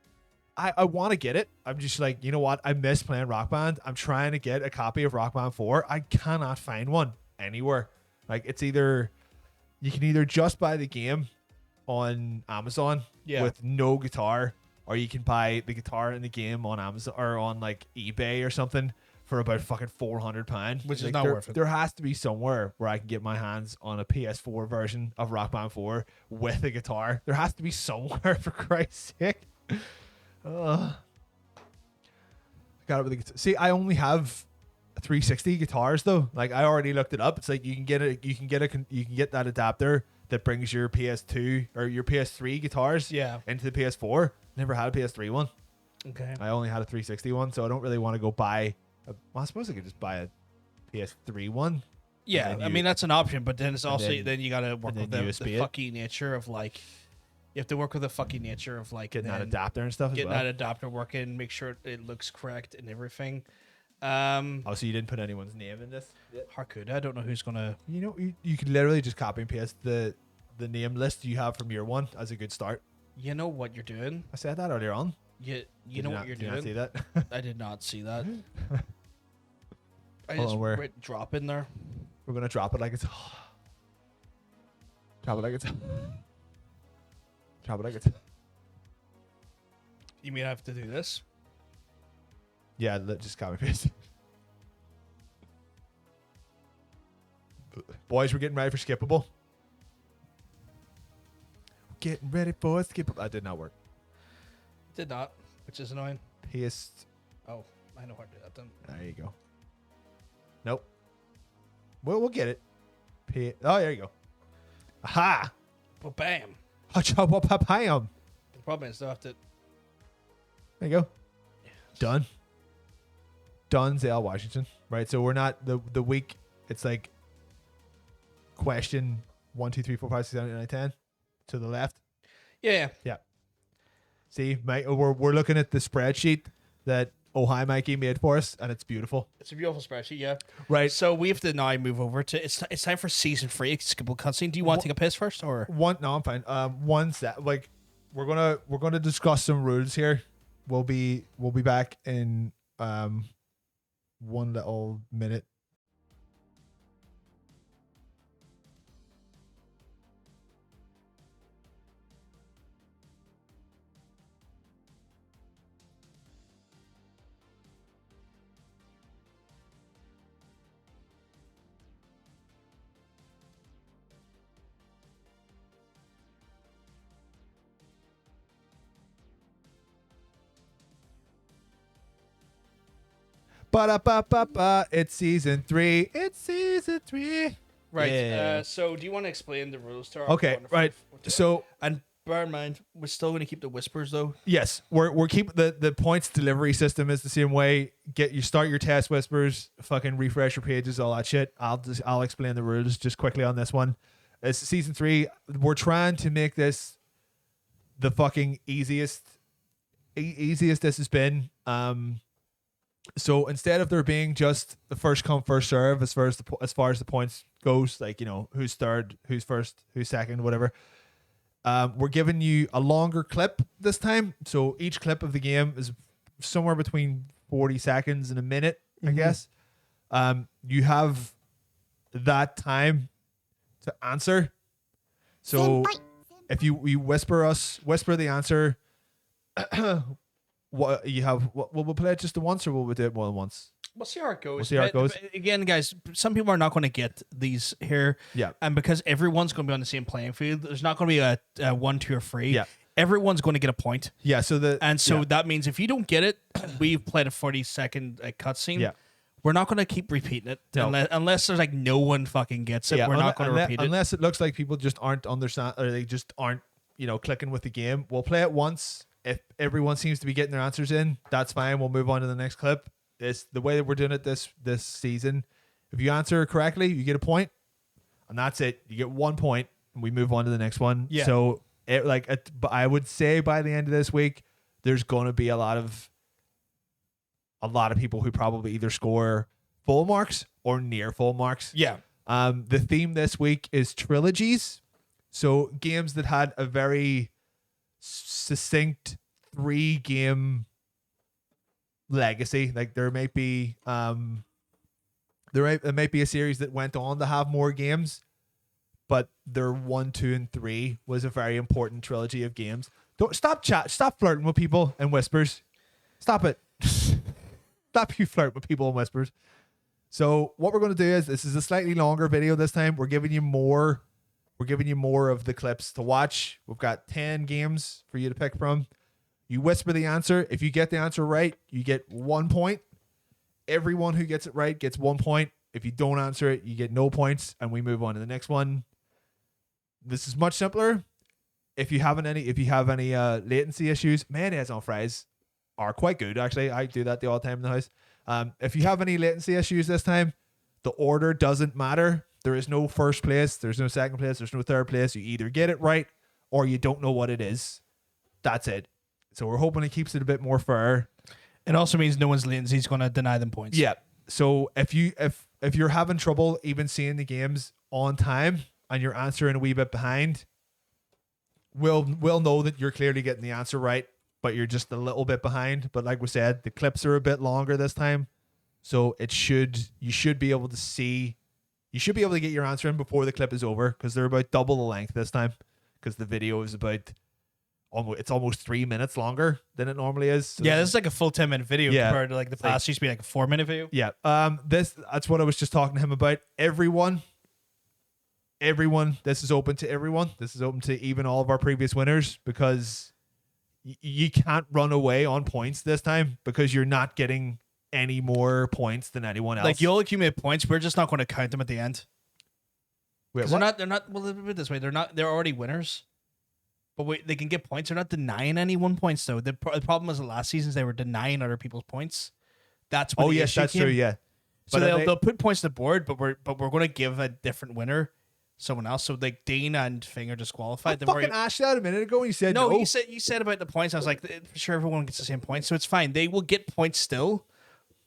I want to get it. I'm just like, you know what? I miss playing Rock Band. I'm trying to get a copy of Rock Band 4. I cannot find one anywhere. Like it's either you can either just buy the game on Amazon Yeah. with no guitar, or you can buy the guitar in the game on Amazon or on like eBay or something for about fucking £400, Which is like, not there, worth it. There has to be somewhere where I can get my hands on a PS4 version of Rock Band 4 with a guitar. There has to be somewhere, for Christ's sake. I got it with the guitar. See, I only have 360 guitars though. Like I already looked it up. It's like you can get that adapter that brings your PS2 or your PS3 guitars into the PS4. Never had a PS3 one. Okay. I only had a 360 one, so I don't really want to go buy. Well, I suppose I could just buy a PS3 one. Yeah, And I then mean that's an option, but then it's also then- then you gotta work and with then the USB it. fucking nature of like you have to work with the fucking nature of like Getting that then adapter and stuff as getting well. that adapter working, make sure it looks correct and everything. Oh, so you didn't put anyone's name in this? Harkuda, I don't know who's gonna. You know, you could literally just copy and paste the name list you have from your one as a good start. You know what you're doing. I said that earlier on. You Did know you what not- you're did you doing. not see that? I did not see that. I Hold just on, where? wrote drop in there. We're gonna drop it like it's. Drop it like it's. Drop it like it's. You mean I have to do this? Yeah, just copy paste. Boys, we're getting ready for skippable. Getting ready for skippable. That did not work. Did not, which is annoying. Paste. Oh, I know how to do that then. There you go. Nope. Well, we'll get it. Oh, there you go. Aha! But bam. Bam. The problem is I have to. There you go. Done. Done, Zale Washington. Right, so we're not the week. It's like question 1, 2, 3, 4, 5, 6, 7, 8, 9, 10 to the left. Yeah. Yeah. See, Mike, we're looking at the spreadsheet that Hi Mikey made for us, and it's beautiful. It's a beautiful spreadsheet, yeah. Right. So we have to now move over to it's time for season 3 skippable cutscene. Do you want to take a piss first or No, I'm fine. One set. Like we're gonna discuss some rules here. We'll be back in one little minute. Ba-da-ba-ba-ba. It's season 3. It's season 3. right? Yeah. So do you want to explain the rules to our Okay, wonderful- right. So and bear in mind we're still going to keep the whispers though. yes, we're keeping the points delivery system is the same way. Start your test whispers, fucking refresh your pages, all that shit. I'll explain the rules just quickly on this one. It's season 3. We're trying to make this the fucking easiest this has been. So instead of there being just the first come first serve as far as the points goes, like, you know, who's third, who's first, who's second, whatever. We're giving you a longer clip this time. So each clip of the game is somewhere between 40 seconds and a minute, I guess. You have that time to answer. So if you whisper the answer what you have? Will we play it just the once, or will we do it more than once? We'll see how it goes. We'll see how it goes. Again, guys, some people are not going to get these here. Yeah. And because everyone's going to be on the same playing field, there's not going to be a 1, 2, or 3. Yeah. Everyone's going to get a point. Yeah. So that means if you don't get it, we've played a 40-second cutscene. Yeah. We're not going to keep repeating it unless there's like no one fucking gets it. Yeah, we're not going to repeat it unless it looks like people just aren't understand, or they just aren't clicking with the game. We'll play it once. If everyone seems to be getting their answers in, that's fine. We'll move on to the next clip. It's the way that we're doing it this season. If you answer correctly, you get a point, and that's it. You get 1 point, and we move on to the next one. Yeah. So I would say by the end of this week, there's going to be a lot of people who probably either score full marks or near full marks. Yeah. The theme this week is trilogies. So games that had a very succinct 3-game legacy. Like there might be there might be a series that went on to have more games, but their 1, 2, and 3 was a very important trilogy of games. Don't stop flirting with people in whispers. Stop it. Stop you flirt with people in whispers. So what we're going to do is, this is a slightly longer video this time. We're giving you more of the clips to watch. We've got 10 games for you to pick from. You whisper the answer. If you get the answer right, you get 1 point. Everyone who gets it right gets 1 point. If you don't answer it, you get no points, and we move on to the next one. This is much simpler. If you have any latency issues, mayonnaise on fries are quite good, actually. I do that all the time in the house. If you have any latency issues this time, the order doesn't matter. There is no first place, there's no second place, there's no third place. You either get it right or you don't know what it is. That's it. So we're hoping it keeps it a bit more fair. It also means no one's latency is going to deny them points. Yeah. So if you're having trouble even seeing the games on time and you're answering a wee bit behind, we'll know that you're clearly getting the answer right, but you're just a little bit behind. But like we said, the clips are a bit longer this time, so you should be able to get your answer in before the clip is over, because they're about double the length this time, because the video is almost 3 minutes longer than it normally is. So this is like a full 10-minute video compared to like the past used to be like a 4-minute video. Yeah. That's what I was just talking to him about. Everyone, this is open to everyone. This is open to even all of our previous winners, because you can't run away on points this time, because you're not getting any more points than anyone else. Like, you'll accumulate points. We're just not going to count them at the end. Wait, they're not. Well, let's put it this way: they're already winners, but they can get points. They're not denying anyone points, though. The problem was the last seasons they were denying other people's points. That's what. Oh yes, that's true. Yeah. So they'll put points to the board, but we're going to give a different winner someone else. So like Dean and Fing are disqualified. I fucking asked that a minute ago and you said no. No, You said about the points. I was like, for sure everyone gets the same points, so it's fine. They will get points still,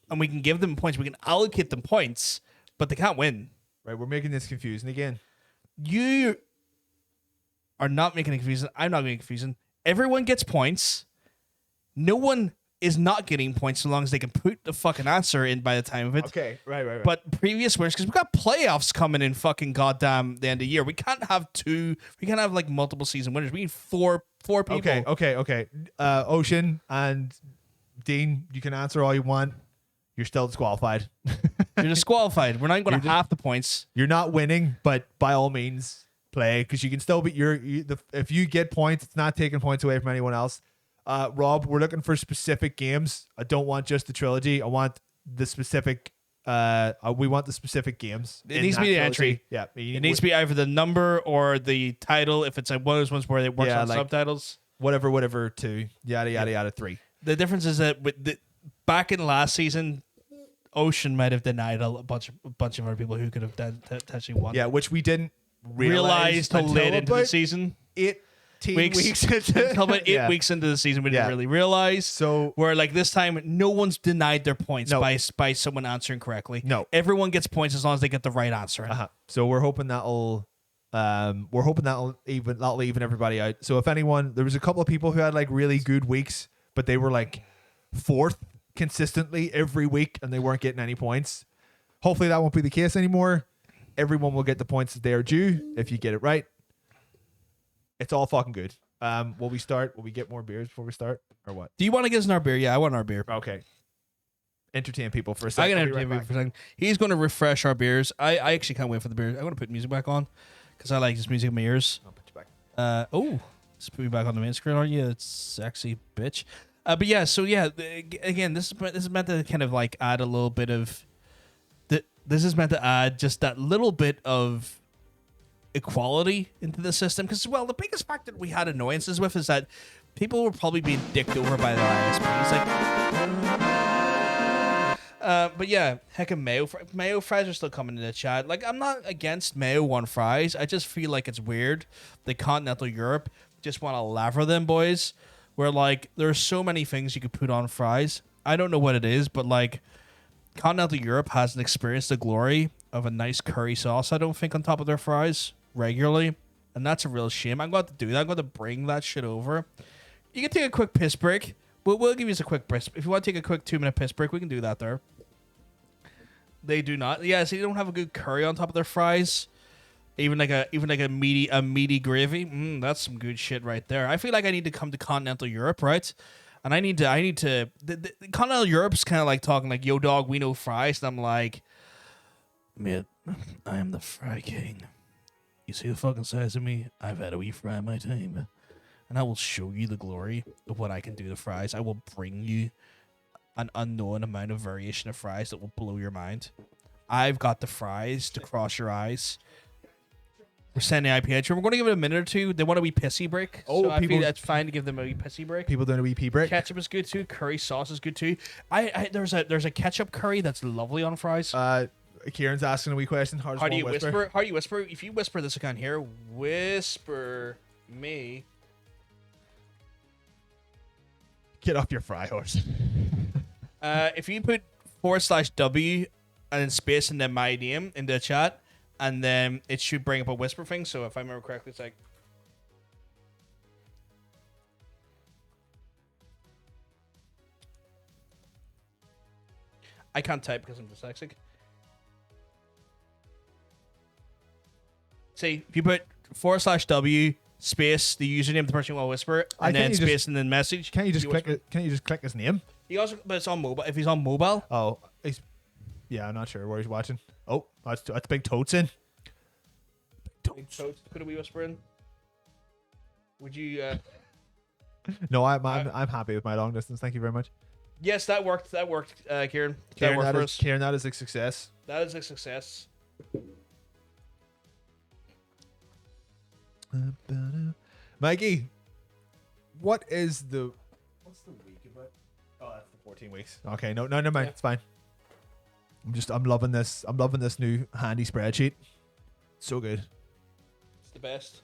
and we can give them points. We can allocate them points, but they can't win. Right, we're making this confusing again. You are not making it confusing. I'm not making it confusing. Everyone gets points. No one is not getting points so long as they can put the fucking answer in by the time of it. Okay, right. But previous winners, because we've got playoffs coming in fucking goddamn the end of the year. We can't have like multiple season winners. We need four people. Okay. Ocean and Dean, you can answer all you want. You're still disqualified. You're disqualified. We're not going to half the points. You're not winning, but by all means play, because you can still be if you get points, it's not taking points away from anyone else. Rob, we're looking for specific games. I don't want just the trilogy. I want the specific. We want the specific games. It needs to be the entry. Yeah, it needs to be either the number or the title. If it's like one of those ones where it works on subtitles, whatever. 2 yada 3. The difference is that back in last season, Ocean might have denied a bunch of other people who could have potentially won. Yeah, which we didn't realize till late into the season. 18 weeks until about 8 weeks into the season, we didn't really realize. So where like this time, no one's denied their points by someone answering correctly. No, everyone gets points as long as they get the right answer. So we're hoping that'll even everybody out. So if anyone, there was a couple of people who had like really good weeks, but they were like 4th consistently every week, and they weren't getting any points. Hopefully that won't be the case anymore. Everyone will get the points that they are due if you get it right. It's all fucking good. Will we start? Will we get more beers before we start, or what? Do you want to get us our beer? Yeah, I want our beer. Okay. Entertain people for a I second. can I'll be entertain right people for a second. He's going to refresh our beers. I actually can't wait for the beer. I'm going to put music back on because I like this music in my ears. I'll put you back. Let's put me back on the main screen, are you? It's sexy bitch. But yeah, so yeah, again, this is meant to kind of like add a little bit of. This is meant to add just that little bit of equality into the system because, well, the biggest factor we had annoyances with is that people were probably being dicked over by their ISPs. But yeah, heckin' mayo fries are still coming in the chat. Like, I'm not against mayo on fries. I just feel like it's weird. The continental Europe just want to laver them, boys. Where like there's so many things you could put on fries. I don't know what it is, but like continental Europe hasn't experienced the glory of a nice curry sauce, I don't think, on top of their fries regularly. And that's a real shame. I'm going to do that. I'm going to bring that shit over. You can take a quick piss break. We'll give you a quick piss. If you want to take a quick 2-minute piss break, we can do that there. They do not. Yeah, so they don't have a good curry on top of their fries. Even like a meaty gravy. That's some good shit right there. I feel like I need to come to continental Europe, right? And I need to. The continental Europe's kind of like talking like, "Yo, dog, we know fries," and I'm like, "Mate, I am the fry king. You see the fucking size of me? I've had a wee fry in my time, and I will show you the glory of what I can do to fries. I will bring you an unknown amount of variation of fries that will blow your mind. I've got the fries to cross your eyes." We're sending IPH. We're going to give it a minute or two. They want a wee pissy break. Oh, so I people- feel that's fine to give them a wee pissy break. People doing a wee pee break. Ketchup is good too. Curry sauce is good too. There's a ketchup curry that's lovely on fries. Kieran's asking a wee question. How do you whisper? How do you whisper? If you whisper this, I can't hear. Whisper me. Get off your fry horse. If you put /W and then space and then my name in the chat, and then it should bring up a whisper thing. So if I remember correctly, it's like. I can't type because I'm dyslexic. See, if you put /W space the username, the person you want to whisper, and then space and then message. Can't you just click it? Can't you just click his name? He also, but it's on mobile. If he's on mobile, yeah, I'm not sure where he's watching. Oh, that's Big Totes in. Big Totes, could we whisper in? Would you? No, I'm happy with my long distance. Thank you very much. Yes, that worked. That worked, Kieran. Kieran, that worked for us. Kieran, that is a success. That is a success. Mikey, what's the week about? Oh, that's the 14 weeks. Okay, no, never mind. Yeah. It's fine. I'm loving this. I'm loving this new handy spreadsheet. So good. It's the best.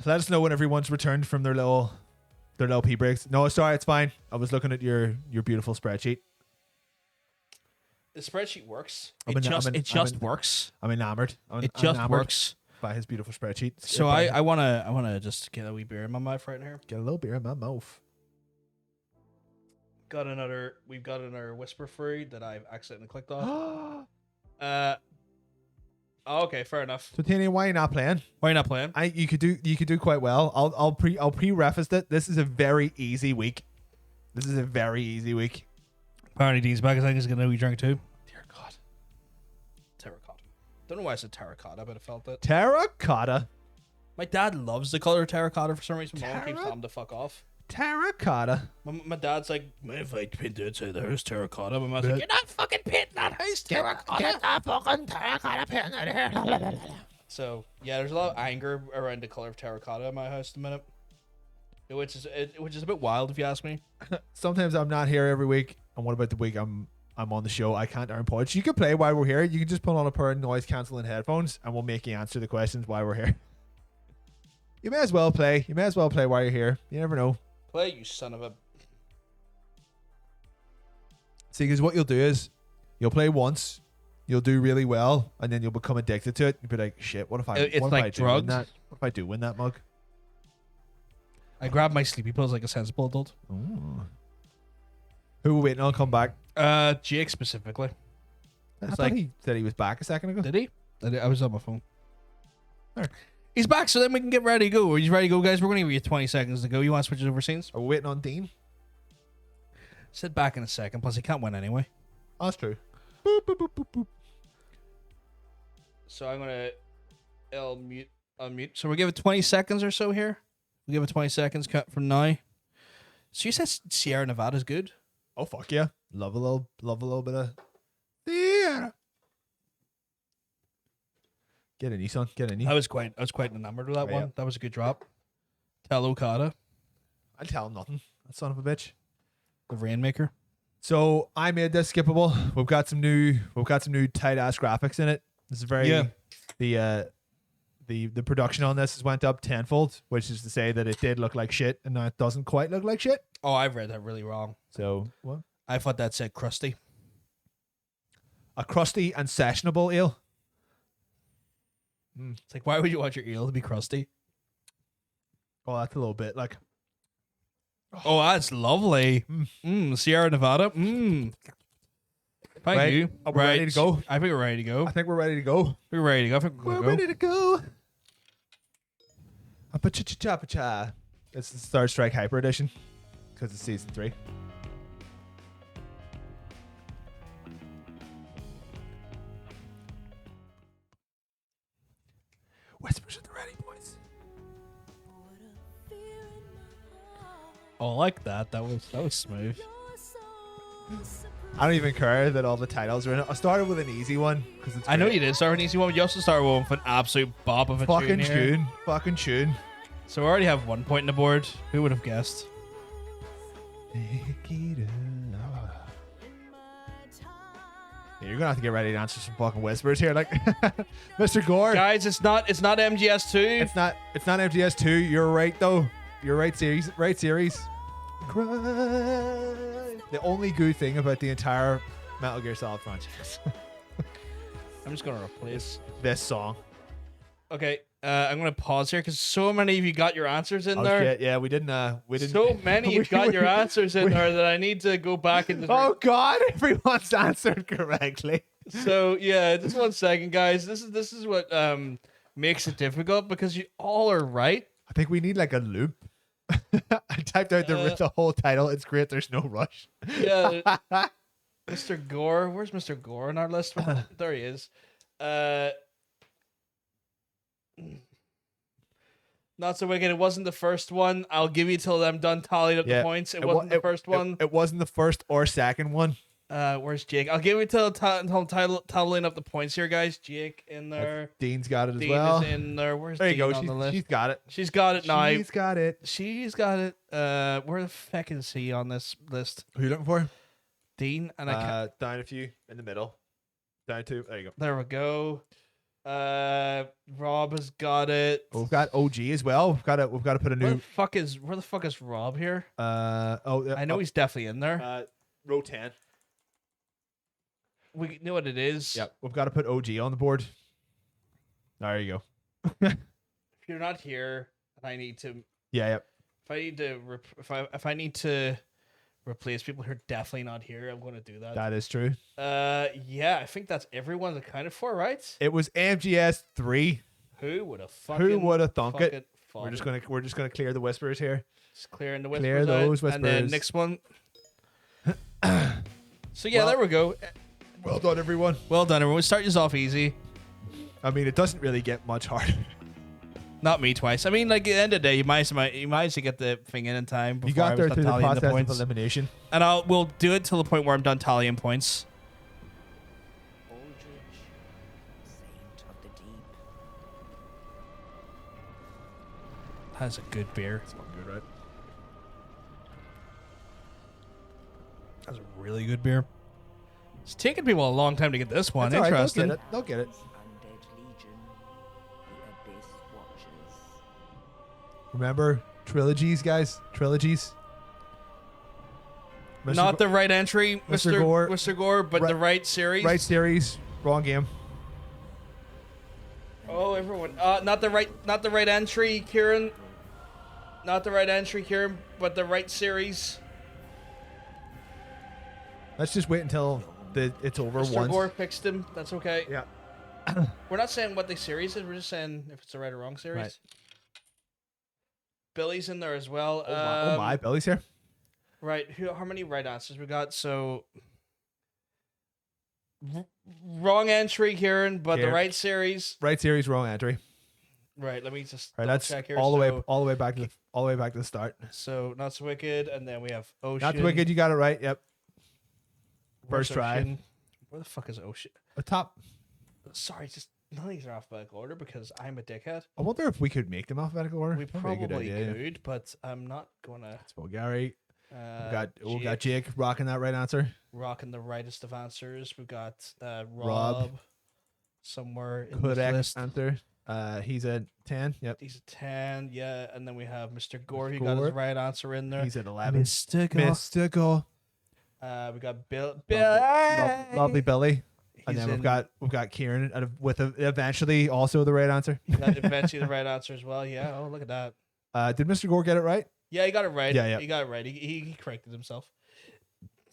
Let us know when everyone's returned from their little pee breaks. No, sorry, it's fine. I was looking at your beautiful spreadsheet. The spreadsheet works. I'm works. I'm enamored. It just works by his beautiful spreadsheet. So I wanna just get a wee beer in my mouth right here. Get a little beer in my mouth. We've got another whisper free that I've accidentally clicked off. Okay, fair enough. So Tanya, why are you not playing? Why are you not playing? You could do quite well. I'll pre-reference it. This is a very easy week. Apparently Dean's back. I think he's gonna be drunk too. Dear God. Terracotta. Don't know why I said terracotta, but I felt it. Terracotta. My dad loves the color terracotta for some reason. My mom keeps telling him to fuck off. Terracotta. My dad's like, if I paint outside the house terracotta, my mom's like, you're not fucking painting that house terracotta. Get that fucking terracotta paint in here. So yeah, there's a lot of anger around the color of terracotta in my house at the minute, which is a bit wild if you ask me. Sometimes I'm not here every week, and what about the week I'm on the show? I can't earn points. You can play while we're here. You can just put on a pair of noise cancelling headphones, and we'll make you answer the questions while we're here. You may as well play. You may as well play while you're here. You never know. Play, you son of a. See, because what you'll do is you'll play once, you'll do really well, and then you'll become addicted to it. You'll be like, shit, what if I? It's what like if I do win drugs. that? What if I do win that mug? I grabbed my sleepy pills like a sensible adult. Ooh. Who will wait and I'll come back? Jake specifically. I thought he said he was back a second ago. Did he? I was on my phone. Right. He's back, so then we can get ready to go. Are you ready to go, guys? We're going to give you 20 seconds to go. You want to switch over scenes? Are we waiting on Dean? Sit back in a second. Plus, he can't win anyway. Oh, that's true. Boop, boop, boop, boop, boop. So I'm going to unmute. So we'll give it 20 seconds or so here. We'll give it 20 seconds cut from now. So you said Sierra Nevada's good? Oh, fuck yeah. Love a little bit of Sierra. Get a knee, son. Get a knee. I was quite enamored with that Yeah. one. That was a good drop. Tell Okada, I'll tell him nothing. That son of a bitch. the Rainmaker. So I made this skippable. We've got some new tight ass graphics in it. This is very the production on this has went up tenfold, which is to say that it did look like shit, and now it doesn't quite look like shit. Oh, I've read that really wrong. So what? I thought that said crusty. A crusty and sessionable ale. It's like, why would you want your eel to be crusty? Oh, that's a little bit like. Oh, that's lovely. Sierra Nevada. Thank Right. you. Are we ready to go? I think we're ready to go. I think we're ready to go. We're ready to go. I think We're ready to go. Apa-cha-cha-cha-pa-cha. It's the Star Strike Hyper Edition because it's season 3. Whispers at the ready, boys. Oh, I like that. That was smooth. I don't even care that all the titles are in it. I started with an easy one because it's. I know great. you did start with an easy one. But you also started with an absolute bop of a Fucking tune here. Fucking tune. So we already have 1 point on the board. Who would have guessed? Yeah, you're gonna have to get ready to answer some fucking whispers here, like Mr. Gore. Guys, it's not MGS2. It's not MGS2. You're right though. You're right series. Right series. Cry. The only good thing about the entire Metal Gear Solid franchise. I'm just gonna replace this song. Okay, I'm gonna pause here because so many of you got your answers in there. Shit, yeah, we didn't. So many of you got your answers in there that I need to go back and. Oh God! Everyone's answered correctly. So yeah, just 1 second, guys. This is what makes it difficult because you all are right. I think we need like a loop. I typed out the whole title. It's great. There's no rush. Yeah. Mr. Gore. Where's Mr. Gore on our list? There he is. Not so wicked. It wasn't the first one. I'll give you till I'm done tallying up the points. It wasn't the first one. It wasn't the first or second one. Where's Jake? I'll give you till tallying up the points here, guys. Jake in there. Dean's got it as Dean well. is in there. Where's there you Dean go. on the list? She's got it. She's got it now. She's got it. She's got it. Where the feck is he on this list? Who are you looking for? Dean and I can't. Down a few in the middle. Down 2. There you go. There we go. Rob has got it. Oh, we've got OG as well. We've got to put a new. Where the fuck is Rob here? I I know he's definitely in there. Row 10. We know what it is. Yep, we've got to put OG on the board. There you go. If you're not here, and I need to. Yeah, yep. If I need to replace people who are definitely not here, I'm going to do that. That is true. Yeah, I think that's everyone's accounted for, right? It was MGS 3. Who would have thunk it? We're just gonna clear the whispers here. Just clearing the whispers. Clear those whispers. And then next one. So yeah, there we go. Well done, everyone. Well done, everyone. Start yours off easy. I mean, it doesn't really get much harder. Not me twice. I mean, like at the end of the day, you might as well get the thing in time. You got there through the process of points. elimination. And we'll do it till the point where I'm done tallying points. That's a good beer. It's fucking good, right? That's a really good beer. It's taken people a long time to get this one. That's all right, Interesting. They'll get it. Remember trilogies, guys. Trilogies. Not the right entry, Mr. Gore, but the right series. Right series. Wrong game. Oh, everyone. Not the right entry, Kieran. Not the right entry, Kieran, but the right series. Let's just wait until it's over Mr. once. Gore fixed him. That's okay. Yeah. We're not saying what the series is. We're just saying if it's the right or wrong series. Right. Billy's in there as well. Oh my, Billy's here. Right. How many right answers we got? So wrong entry, Kieran, but the Kieran. right series. Right series, wrong entry. Right. Let me just Right, that's check here. all the So- way back to the start. So Not So Wicked, and then we have Ocean. Not Wicked, you got it right. Yep. Where's First try. Ocean? Where the fuck is Ocean? The top. Sorry, just none of these are alphabetical order because I'm a dickhead. I wonder if we could make them alphabetical order. We Probably a good probably idea, yeah. could, but I'm not gonna. It's Bulgari. We got Jake Jake rocking that right answer. rocking the rightest of answers. We've got Rob. Rob somewhere in this Kodak list. answer. He's at 10. Yep. He's a 10, yeah, and then we have Mr. Gore. He Gore. got his right answer in there. He's at 11. Mr. Gore. Mr. Gore. We got Bill. Lovely Billy. And He's then in- we've got Kieran with eventually also the right answer. He got eventually the right answer as well. Yeah. Oh, look at that. Did Mr. Gore get it right? Yeah, he got it right. Yeah. He got it right. He corrected himself.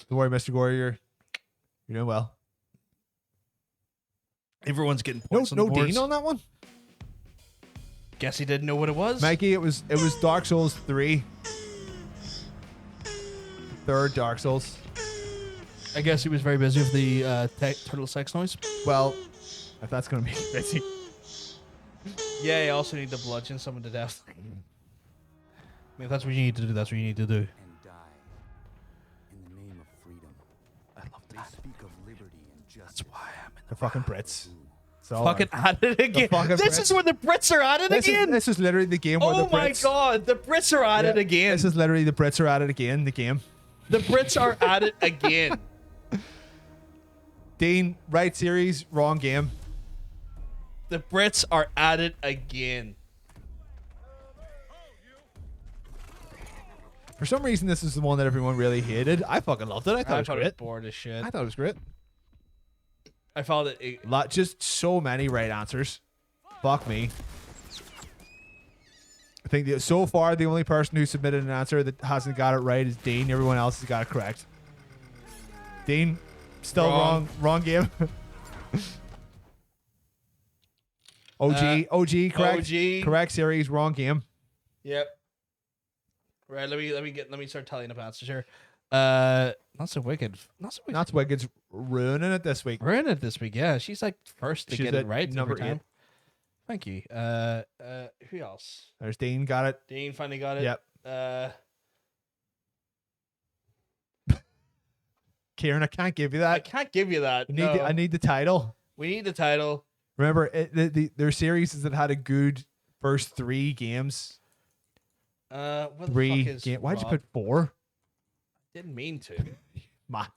Don't worry, Mr. Gore, you're doing well. Everyone's getting No, points on no the boards. Dean on that one. Guess he didn't know what it was. Mikey, it was Dark Souls 3. Third Dark Souls. I guess he was very busy with the turtle sex noise. Well, if that's gonna be busy. Yeah, you also need to bludgeon someone to death. I mean, if that's what you need to do, that's what you need to do. And die in the name of freedom. I love They that. speak of liberty and justice. That's why I'm in The fucking Brits. So fucking at it again. fucking This Brits. is where the Brits are at it again. This is literally the game where Oh the my Brits. god, the Brits are at it again. This is literally the Brits are at it again. The game. The Brits are at it again. Dean, right series, wrong game. The Brits are at it again. For some reason, this is the one that everyone really hated. I fucking loved it. I thought it was was great. bored as shit. I thought it was great. I felt it. Just so many right answers. Fuck me. I think so far the only person who submitted an answer that hasn't got it right is Dean. Everyone else has got it correct. Dean, still Wrong. wrong game. OG, correct. OG. Correct series, wrong game. Yep. Right. Let me start tallying up answers here. Not so wicked. Not so wicked. That's Wicked's ruining it this week. We're in it this week. Yeah, she's like first to She's get it at right number every time. 8. Thank you. Who else? There's Dean, got it. Dean finally got it. Yep. Kieran, I can't give you that. I can't give you that. I need the title. We need the title. Remember, their series is that had a good first 3 games. Where the 3 fuck is games. Why'd you Rob? put 4? Didn't mean to. My.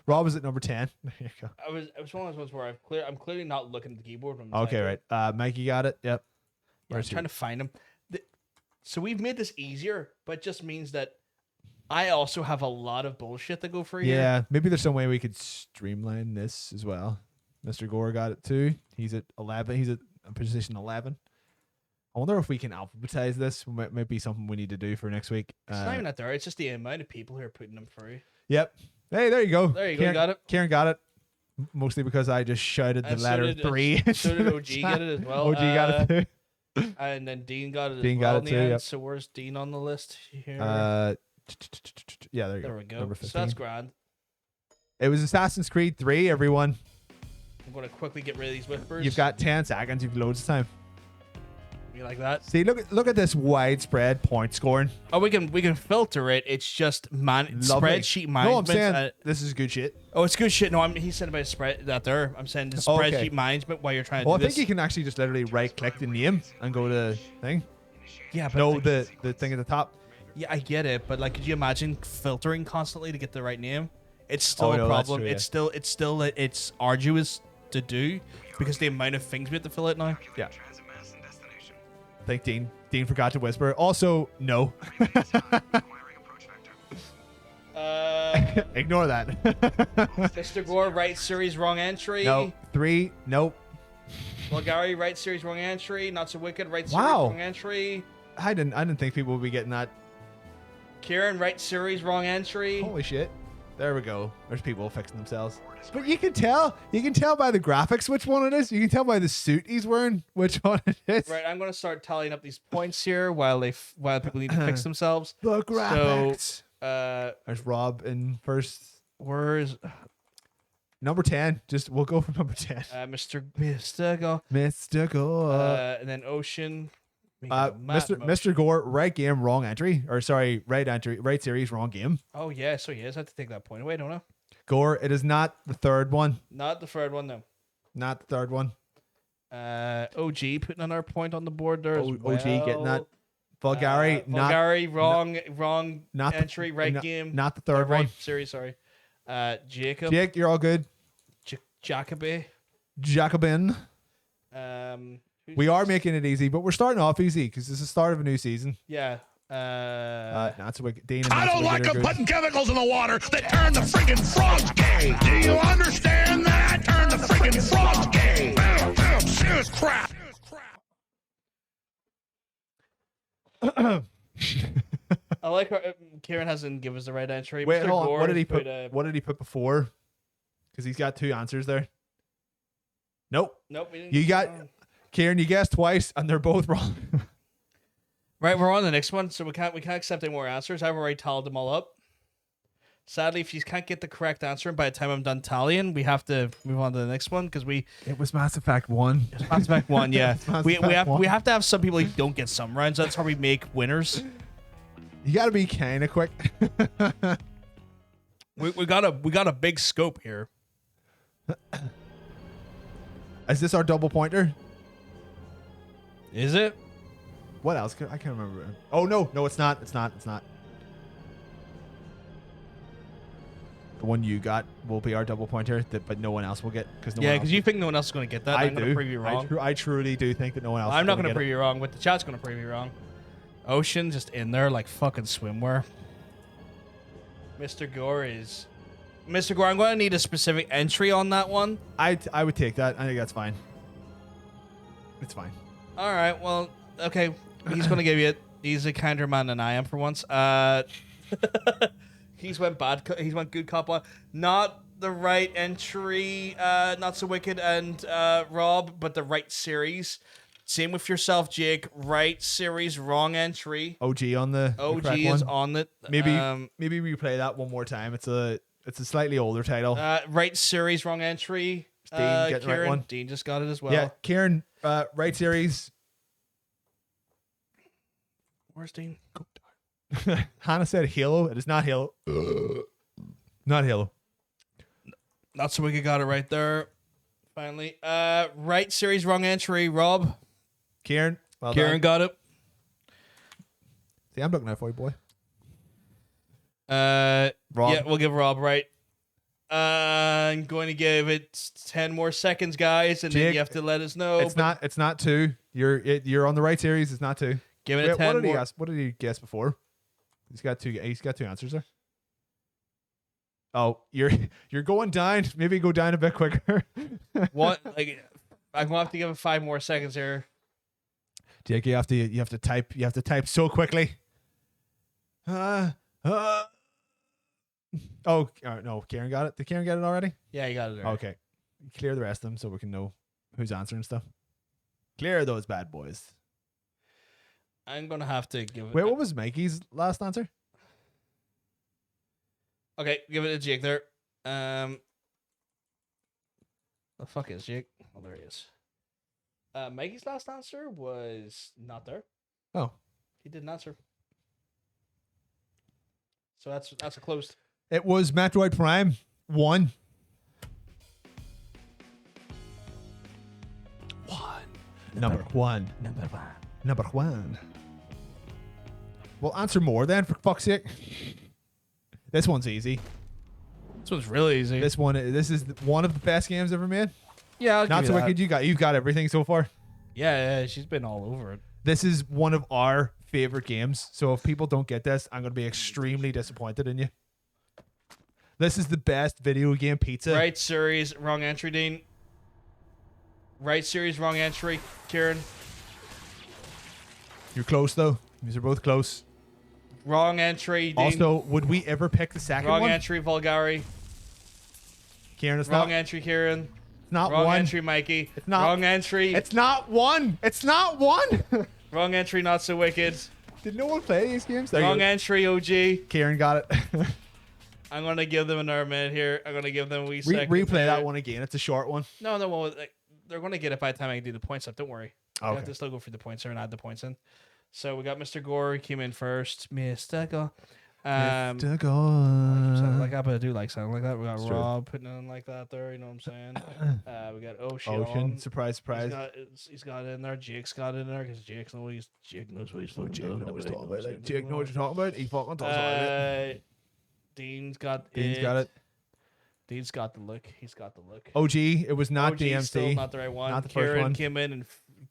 Rob was at number 10. There you go. It was one of those ones where I'm clearly not looking at the keyboard. When I'm Okay, typing. right. Mikey got it. Yep. Yeah, I'm Where's trying to find him. So we've made this easier, but it just means that I also have a lot of bullshit to go through here. Yeah, maybe there's some way we could streamline this as well. Mr. Gore got it too. He's at 11. He's at position 11. I wonder if we can alphabetize this. Might be something we need to do for next week. It's not even that there. It's just the amount of people who are putting them through. Yep. Hey, there you go. There you go. Karen, You got it. Karen got it. Mostly because I just shouted the And so letter did- 3. So did OG get it as well. OG got it too. And then Dean got it Dean as got well it in the too, end. yep. So where's Dean on the list here? Yeah, there you there go. we go. Number So 15. that's grand. It was Assassin's Creed 3, everyone. I'm going to quickly get rid of these whispers. You've got 10 seconds. You've loads of time. You like that? See, look at this widespread point scoring. Oh, we can filter it. It's just Lovely. spreadsheet management. No, I'm saying this is good shit. Oh, it's good shit. No, he's saying about spread that there. I'm saying the Okay. spreadsheet management while you're trying to Well, I do think this. you can actually just literally right-click the name and go to thing. Yeah, but No, like- the thing at the top. Yeah, I get it, but like, could you imagine filtering constantly to get the right name? It's still Oh, no, a that's problem. true, yeah. It's still it's arduous to do because the amount of things we have to fill out now. Yeah. I think Dean forgot to whisper. Also, no. Ignore that. Mr. Gore, right series, wrong entry. No. 3. Nope. Bulgari, right series, wrong entry. Not so wicked, right series, Wow. wrong entry. I didn't think people would be getting that. Kieran, right series, wrong entry. Holy shit. There we go. There's people fixing themselves. But you can tell by the graphics which one it is. You can tell by the suit he's wearing which one it is. Right, I'm gonna start tallying up these points here while people need to fix themselves. The graphics. So, there's Rob in first. Where's number 10? We'll go for number 10. Mr. Gore. Mr. Gore. And then Ocean. Mr. Gore, right game, wrong entry. Or sorry, right entry, right series, wrong game. Oh yeah, so he is. I have to take that point away, don't I? Gore, it is not the third one. Not the third one, though. Not the third one. OG putting another point on the board there. OG getting that. Vulgari, wrong not entry, right game. Not the third right one. Series, sorry. Jacob. Jake, you're all good. Jacoby. Jacobin. We are making it easy, but we're starting off easy because this is the start of a new season. Yeah. Not so wicked. Dean, I don't like them putting chemicals in the water that turn the freaking frogs gay. Do you understand that? Turn the freaking frogs gay. Serious crap. I like how Kieran hasn't given us the right entry. Wait, Mr. hold on. Gore What did he put? put What did he put before? Because he's got 2 answers there. Nope. Nope. You got Kieran. You guessed twice, and they're both wrong. Right, we're on the next one, so we can't accept any more answers. I've already tallied them all up. Sadly, if you can't get the correct answer, and by the time I'm done tallying, we have to move on to the next one because It was Mass Effect 1. Mass Effect 1, yeah. we have 1. we have to have some people who don't get some rounds. That's how we make winners. You got to be kind of quick. we got a big scope here. Is this our double pointer? Is it? What else? I can't remember. Oh no, it's not. It's not. The one you got will be our double pointer, but no one else will get because you think no one else is going to get that. I'm going to prove you wrong. I truly do think that no one else. I'm not going to prove you wrong, but the chat's going to prove you wrong. Ocean just in there like fucking swimwear. Mr. Gore, I'm going to need a specific entry on that one. I would take that. I think that's fine. It's fine. All right. Well, okay. He's going to give you it. He's a kinder man than I am for once. He's went good cop on. Not the right entry, not so wicked, and Rob, but the right series. Same with yourself, Jake. Right series, wrong entry. OG on the OG correct is one. on it. Maybe replay that one more time. It's a slightly older title. Right series, wrong entry. Dean getting the right Kieran, one. Dean just got it as well. Yeah, Kieran, right series. Where's Dean? Hannah said Halo. It is not Halo. Not Halo. Not so wicked got it right there. Finally. Right series, wrong entry. Rob. Kieran. Well Kieran done. got it. See, I'm looking out for you, boy. Rob. Yeah, we'll give Rob right. I'm going to give it 10 more seconds, guys, and Jake, then you have to let us know. It's not 2. You're on the right series. It's not 2. Give it 10 more. What did he guess before? He's got 2 answers there. Oh, you're going down. Maybe go down a bit quicker. What? Like, I'm gonna have to give it 5 more seconds here. Jake, you have to type so quickly. Oh, no, Kieran got it. Did Kieran get it already? Yeah, you got it. Already. Okay, clear the rest of them so we can know who's answering stuff. Clear those bad boys. I'm gonna have to give it. Wait, what was Mikey's last answer? Okay, give it to Jake there. The fuck is Jake? Oh, there he is. Mikey's last answer was not there. Oh, he didn't answer. So that's a closed. It was Metroid Prime 1. Number one. Well, answer more then, for fuck's sake. This one's easy. This one's really easy. This is one of the best games ever made. Yeah, I'll not give so you that. wicked. You've got everything so far. Yeah, she's been all over it. This is one of our favorite games. So if people don't get this, I'm going to be extremely disappointed in you. This is the best video game pizza. Right series, wrong entry, Dean. Right series, wrong entry, Kieran. You're close though. These are both close. Wrong entry. Dean. Also, would we ever pick the second Wrong one? entry, Vulgari. Kieran, it's Wrong not. entry, Kieran. It's not Wrong one. entry, Mikey. It's not. Wrong entry. It's not one. It's not one. Wrong entry, not so wicked. Did no one play these games? There you Wrong go. entry, OG. Kieran got it. I'm gonna give them another minute here. I'm gonna give them a wee second. Replay here. that one again. It's a short one. No, well, like, they're gonna get it by the time I do the points up. Don't worry. I Okay. have to still go for the points there and add the points in. So we got Mr. Gore came in first. Mr. Gore. Mr. Gore. Sound like that, but I do like sounding like that. We got It's Rob putting in like that there. You know what I'm saying? We got Ocean. Ocean. Surprise, surprise. He's got it in there. Jake's got it in there because Jake knows what he's talking about. Jake knows what you're talking about. He fucking talks about it. Dean's got Dean's got it. Dean's got the look. He's got the look. OG. It was not OG DMC. Still not the right one. Not the Karen first one. came in and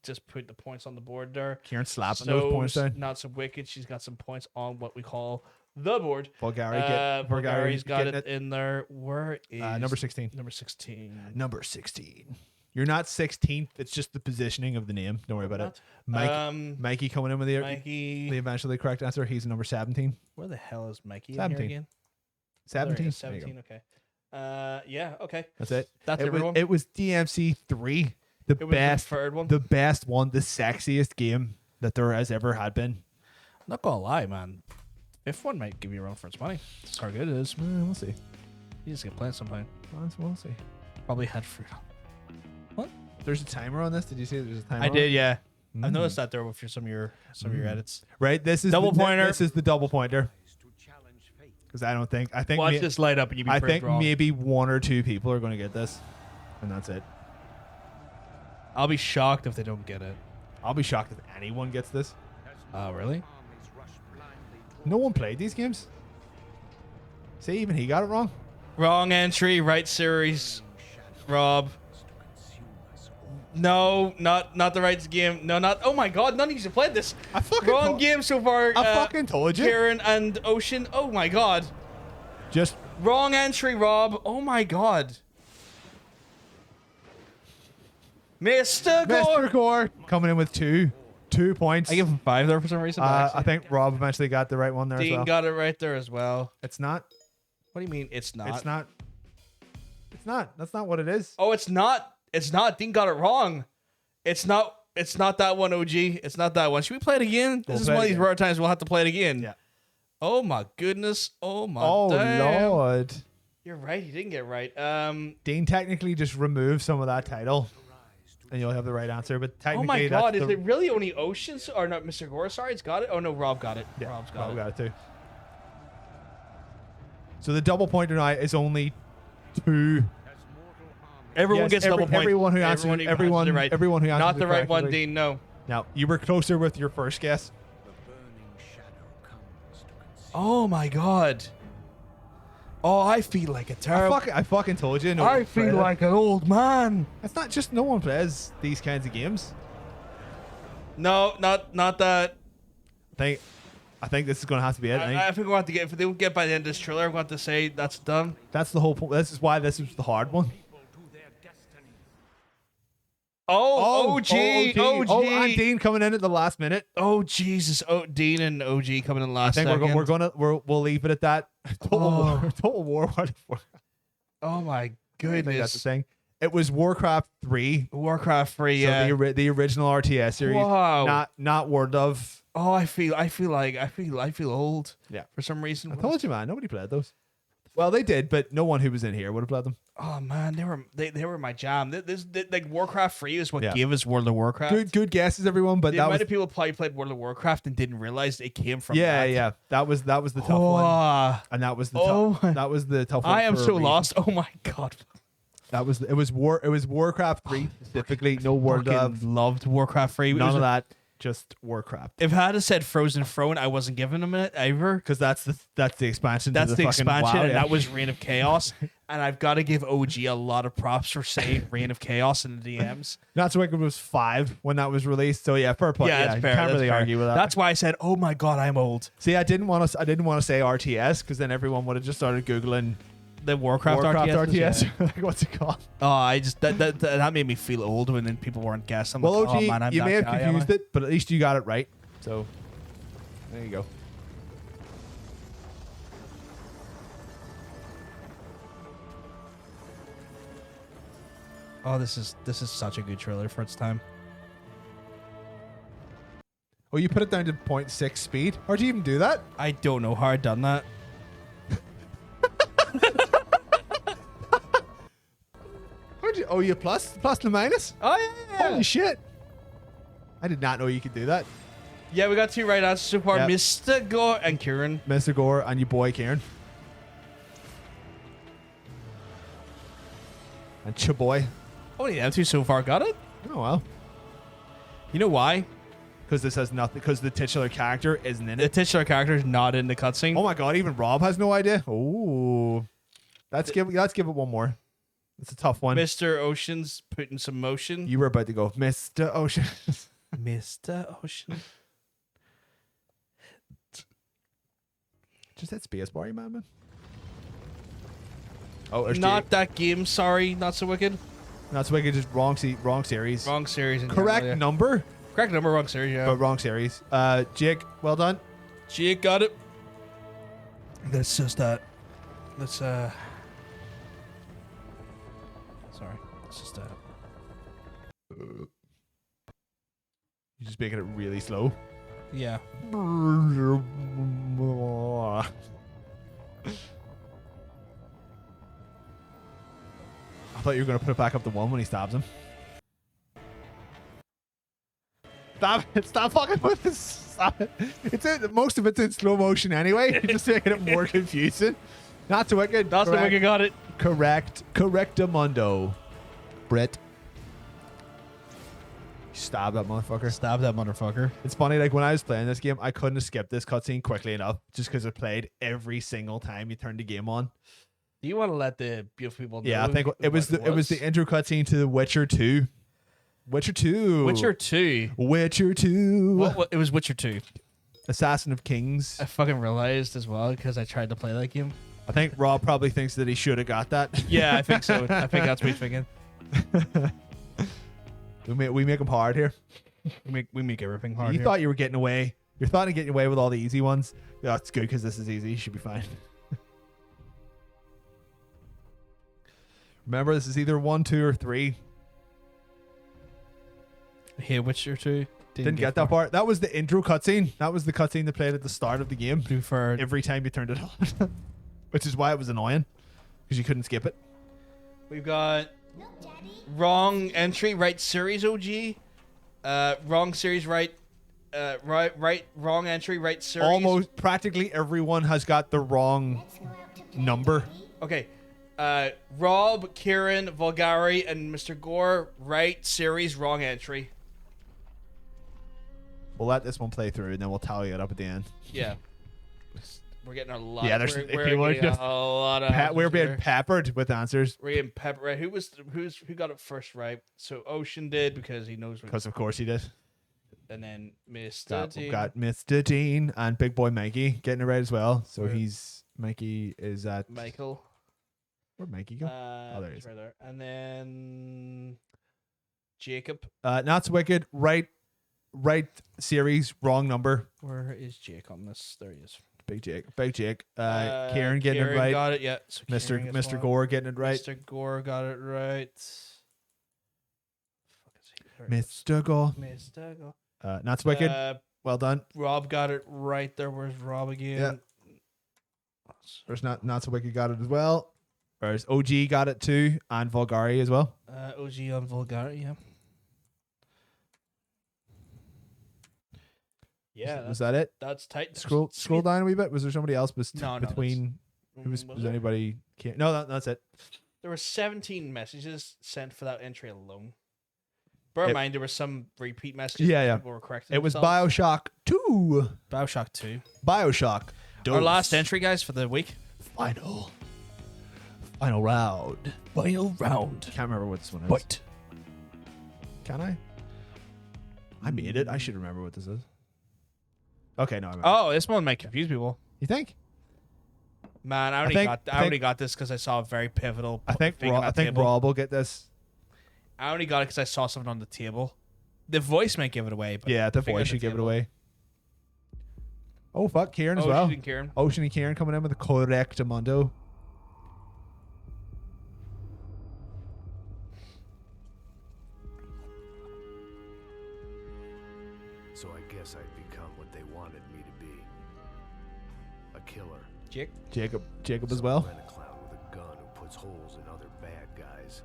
just put the points on the board there. Kieran slapping those points down. Not so wicked. She's got some points on what we call the board. Bulgari's got it in there. Where is number 16? Number 16. Number 16. You're not 16th. It's just the positioning of the name. Don't worry about it. Mikey coming in with the eventually correct answer. He's number 17. Where the hell is Mikey 17. in here again? 17. 17. Okay. Yeah. Okay. That's it. That's everyone. It was DMC 3. It was the third one. The best one. The sexiest game that there has ever had been. Not gonna lie, man. If one might give you a run for its money. That's how good it is. We'll see. You just get playing sometime. We'll see. Probably had fruit. What? There's a timer on this. Did you see there's a timer? I did, yeah. Mm. I noticed that there with some of your edits. Right. This is double pointer. This is the double pointer. Because I think watch this light up and you be I proved think wrong. maybe one or two people are going to get this, and that's it. I'll be shocked if they don't get it. I'll be shocked if anyone gets this. Oh, really? No one played these games. See, even he got it wrong. Wrong entry, right series. Rob. No, not the right game. No, not. Oh my God, none of you have played this. I fucking wrong game so far. I fucking told you. Karen and Ocean. Oh my God. Just wrong entry, Rob. Oh my God. Mr. Gore. Mr. Gore coming in with 2 points. I give him 5 there for some reason. I think Rob eventually got the right one there Dean as well. got it right there as well. It's not. What do you mean it's not? It's not. It's not. That's not what it is. Oh, it's not. It's not. Dean got it wrong. It's not. It's not that one, OG. It's not that one. Should we play it again? This is one of these rare times we'll have to play it again. Yeah. Oh my goodness. Oh my. Oh damn. Lord. You're right. He didn't get it right. Dean technically just removed some of that title, and you'll have the right answer. But Oh technically, my God. that's Is it really only Oceans or not? Mr. Gore. Sorry, it's got it. Oh no, Rob got it. Yeah, Rob's got Rob it. got it too. So the double pointer now is only 2. Everyone Yes, gets double point. Everyone who answered it right. Everyone who answered Not the right one, correctly. Dean. No. Now you were closer with your first guess. Oh my God. Oh, I feel like a terrible. I fucking told you. No I one feel played it. like an old man. It's not just no one plays these kinds of games. No, not that. I think this is going to have to be it. I think we're going to have to get, if they don't get by the end of this trailer, we're going to have to say that's done. That's the whole point. This is why this is the hard one. Oh, OG. Oh, and Dean coming in at the last minute. Oh, Jesus. Oh, Dean and OG coming in last I think second. we'll leave it at that. Total War. Oh my I goodness. think that's the thing. It was Warcraft 3. Warcraft 3, So yeah. the original RTS series. Wow. Not Word of. Oh, I feel old. Yeah. For some reason. I told you, man. Nobody played those. Well, they did, but no one who was in here would have played them. Oh man, they were my jam. This like Warcraft 3 is what Yeah. gave us World of Warcraft. Good guesses, everyone. But The that amount was of people played World of Warcraft and didn't realize it came from yeah. That was the tough one, and that was the tough one. I am for a so reason. lost. Oh my God. It was Warcraft 3 specifically. No Word of. Fucking loved Warcraft 3. None of that. Just Warcraft. If I had said Frozen Throne, I wasn't giving them it either. Because that's the expansion. That's to the fucking expansion, WoW, and yeah. that was Reign of Chaos. And I've got to give OG a lot of props for saying Reign of Chaos in the DMs. Not so Wicked was 5 when that was released. So yeah, fair play. Yeah, Yeah, that's you fair. can't That's really fair. argue with that. That's why I said, "Oh my God, I'm old." See, I didn't want to say RTS because then everyone would have just started googling The Warcraft RTS. RTS. Yeah. Like, what's it called? Oh, I just that made me feel old when then people weren't guessing. I'm Well, like, OG, oh, man, I'm you that may have guy, am confused I? it, but at least you got it right. So there you go. Oh, this is such a good trailer for its time. Oh, you put it down to 0.6 speed? How'd you even do that? I don't know how I done that. How'd you? Oh, you plus and minus? Oh yeah. Holy shit! I did not know you could do that. Yeah, we got 2 right answers so far. Yep. Mr. Gore and Kieran. Mr. Gore and your boy Kieran. And Chaboy. Only them 2 so far got it. Oh well. You know why? Because this has nothing. Because the titular character isn't in The it. titular character is not in the cutscene. Oh my god! Even Rob has no idea. Oh, let's give it one more. It's a tough one. Mr. Ocean's putting some motion. You were about to go, Mr. Ocean. Mr. Ocean. Just hit space bar, you man. Oh, there's Not Jake. that game. Sorry, not so wicked. That's wicked. Just wrong series. Wrong series. In Correct general, yeah. number, Correct number. Wrong series. Yeah. but wrong series. Jake, well done. Jake got it. That's just that. Let's sorry. It's just You're just making it really slow. yeah. I thought you were going to put it back up to 1 when he stabs him. Stop it. Stop fucking with this. Stop it. Most of it's in slow motion anyway. You're just making it more confusing. Not so wicked. That's the wicked got it. Correct. Correctamundo. Brett. Stab that motherfucker. Stab that motherfucker. It's funny, like when I was playing this game, I couldn't have skipped this cutscene quickly enough just because it played every single time you turned the game on. Do you want to let the beautiful people know? Yeah, I think it was the intro cutscene to The Witcher 2. Witcher 2. Witcher 2. Witcher 2. What, it was Witcher 2. Assassin of Kings. I fucking realized as well because I tried to play that game. I think Rob probably thinks that he should have got that. Yeah, I think so. I think that's what he's thinking. We make them hard here. We make everything hard. You here. thought you were getting away. You're thought of getting away with all the easy ones. Yeah, it's good because this is easy. You should be fine. Remember, this is either 1, 2, or 3. Hey, Witcher 2. Didn't get that part. That was the intro cutscene. That was the cutscene that played at the start of the game. For every time you turned it on. Which is why it was annoying. Because you couldn't skip it. We've got wrong entry, right series OG. Wrong series, right wrong entry, right series. Almost practically everyone has got the wrong number. Okay. Rob, Kieran, Vulgari, and Mr. Gore, right series, wrong entry. We'll let this one play through and then we'll tally it up at the end. Yeah. We're getting a lot. Yeah, there's we're getting a lot of. we're being here. peppered with answers. We're getting peppered. Right? Who got it first right? So Ocean did because he knows. Because of course he did. And then Mr. We've got Mr. Dean and Big Boy Mikey getting it right as well. So Mikey is at Michael. Where'd Mikey go? Oh, there he is. Right there. And then Jacob. Not so wicked. Right series, wrong number. Where is Jake on this? There he is. Big Jake. Kieran getting it right. Got it. Yeah. So Mr. Gore getting it right. Mr. Gore got it right. Mr. Gore. Mr. Gore. Not so wicked. Well done. Rob got it right there. Where's Rob again? Yeah. There's not so wicked got it as well. Whereas OG got it too, and Vulgari as well. OG on Vulgari, yeah. Yeah. Was that it? That's tight. Scroll down a wee bit. Was there somebody else No, between? Was anybody? No, that's it. There were 17 messages sent for that entry alone. Bear in mind, there were some repeat messages. Yeah. People were correcting It was themselves. BioShock 2. BioShock 2. BioShock. Our last entry, guys, for the week. Final round. Final round. Can't remember what this one is. What? Can I? I made it. I should remember what this is. Okay, no. I remember. Oh, this one might confuse people. You think? Man, I only got this because I saw a very pivotal. I think table. Rob will get this. I only got it because I saw something on the table. The voice might give it away, but Yeah, the voice should give it away. Oh fuck, Kieran as well. Ocean and Kieran coming in with the correctamundo. So I guess I'd become what they wanted me to be. A killer. Jacob as Some well. rent-a-clown with a gun who puts holes in other bad guys.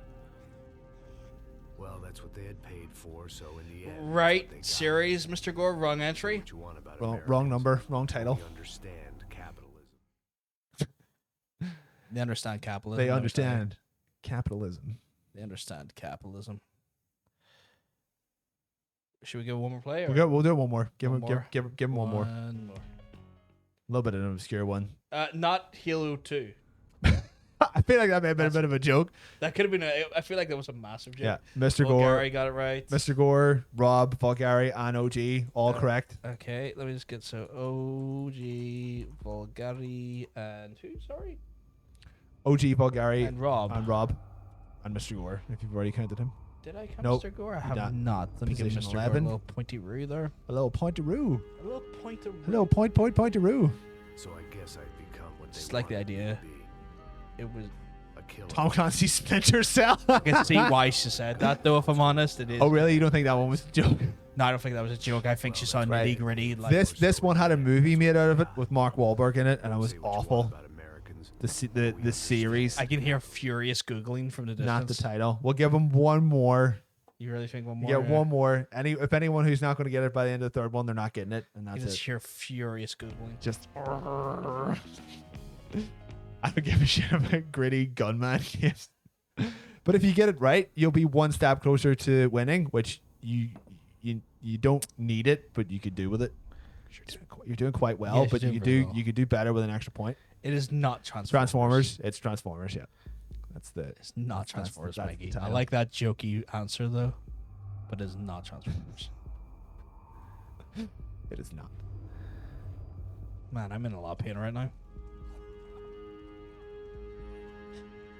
Well, that's what they had paid for, so in the end... Right. Series, Mr. Gore. Wrong entry. What you want about Wrong number. Wrong Americans. title. We understand capitalism. They understand capitalism. They understand capitalism. They understand capitalism. Should we give one more play? Or? We'll do it one more. Give One him more. give him one more. A little bit of an obscure one. Not Halo 2. I feel like that may have been a bit of a joke. That could have been I feel like that was a massive joke. Yeah, Mr. Gore. Gary got it right. Mr. Gore, Rob, Vulgari, and OG, all correct. Okay, let me just get OG, Vulgari, and who? Sorry? OG, Vulgari, And Rob. And Mr. Gore, if you've already counted him. Did I count Nope, Mr. Gore? I you have done. not. Let me give Position Mr. Gore 11. a little pointy roo there. A little pointeroo. A little pointer. A little pointeroo. So I guess I'd become what they Just like the wanted me idea. to be. It was. A killer. Tom Clancy Splinter Cell. I can see why she said that, though. If I'm honest, it is. Oh, really? You don't think that one was a joke? No, I don't think that was a joke. I think she saw Right. nitty gritty. Like, This one had a movie made out of it with Mark Wahlberg in it, and it was Say what you want awful. about Americans. The series, I can hear furious googling from the distance. not the title. We'll give him one more. You really think one more? Yeah, one more. If anyone who's not going to get it by the end of the third one, they're not getting it, and You that's just it. hear furious googling. Just. I don't give a shit about gritty gunman games. But if you get it right, you'll be one step closer to winning, which you don't need it, but you could do with it. You're doing quite well, Yes, but you're you doing very could do well. you could do better with an extra point. It is not Transformers. Transformers. It's Transformers. Yeah, that's the. It's not that's the- Transformers, that's the Maggie. I title. like that jokey answer though, but it's not Transformers. It is not. Man, I'm in a lot of pain right now.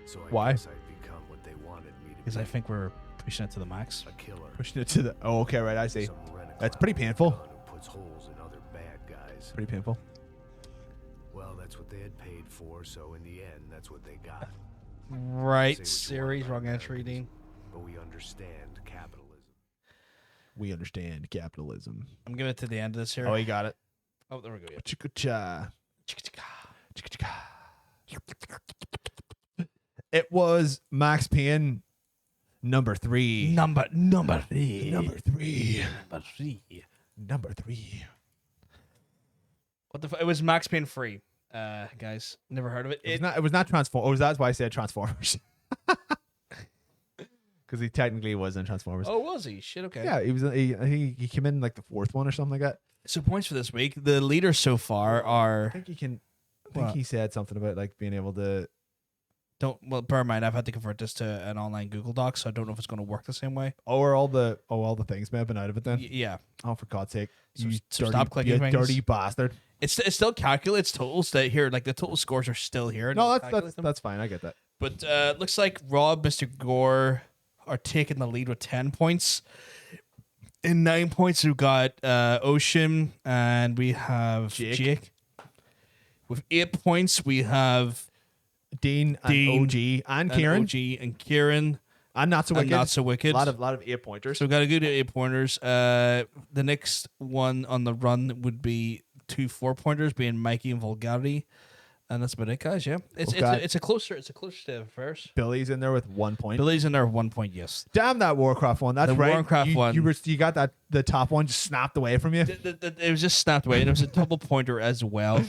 So I Why? guess I'd become what they wanted me to Because be. I think we're pushing it to the max. A killer. Pushing it to the. Oh, okay, right. I see. Some rent-a-clown That's pretty with a painful. gun who puts holes in other bad guys. Pretty painful. Well, that's what they had paid for, so in the end, that's what they got. Right, Say what you want series, about wrong entry, Americans, Dean. But we understand capitalism. We understand capitalism. I'm giving it to the end of this here. Oh, you got it. Oh, there we go. Yeah. Chicka-cha. It was Max Payne number 3. Number three. Number 3. Number three. Number 3. What the? It was Max Payne free. Guys, never heard of it. It was not Transformers. Oh, that's why I said Transformers. Because he technically was in Transformers. Oh, was he? Shit. Okay. Yeah, he was. I think he came in like the 4th one or something like that. So points for this week. The leaders so far I are. think he can. I think What? he said something about like being able to. Well, bear in mind, I've had to convert this to an online Google Doc, so I don't know if it's going to work the same way. Or all the things may have been out of it then. Yeah. Oh, for God's sake! So- You so dirty, stop clicking you things. dirty bastard. It still calculates totals that here, like the total scores are still here. No, It'll calculate them. that's fine. I get that. But looks like Rob, Mr. Gore are taking the lead with 10 points. In 9 points, we've got Ocean and we have Jake. With 8 points, we have Dean and OG and Kieran OG and Kieran. and Not So And Wicked. Not So Wicked. A lot of 8 pointers. So we got a good 8 pointers. The next one on the run would be 2 4-pointers, being Mikey and Vulgarity. And that's about it, guys. Yeah, it's a closer state of affairs. Billy's in there with 1 point. Billy's in there with 1 point. Yes. Damn that Warcraft one. That's The right. Warcraft one. You got that the top one just snapped away from you. It was just snapped away, and it was a double pointer as well.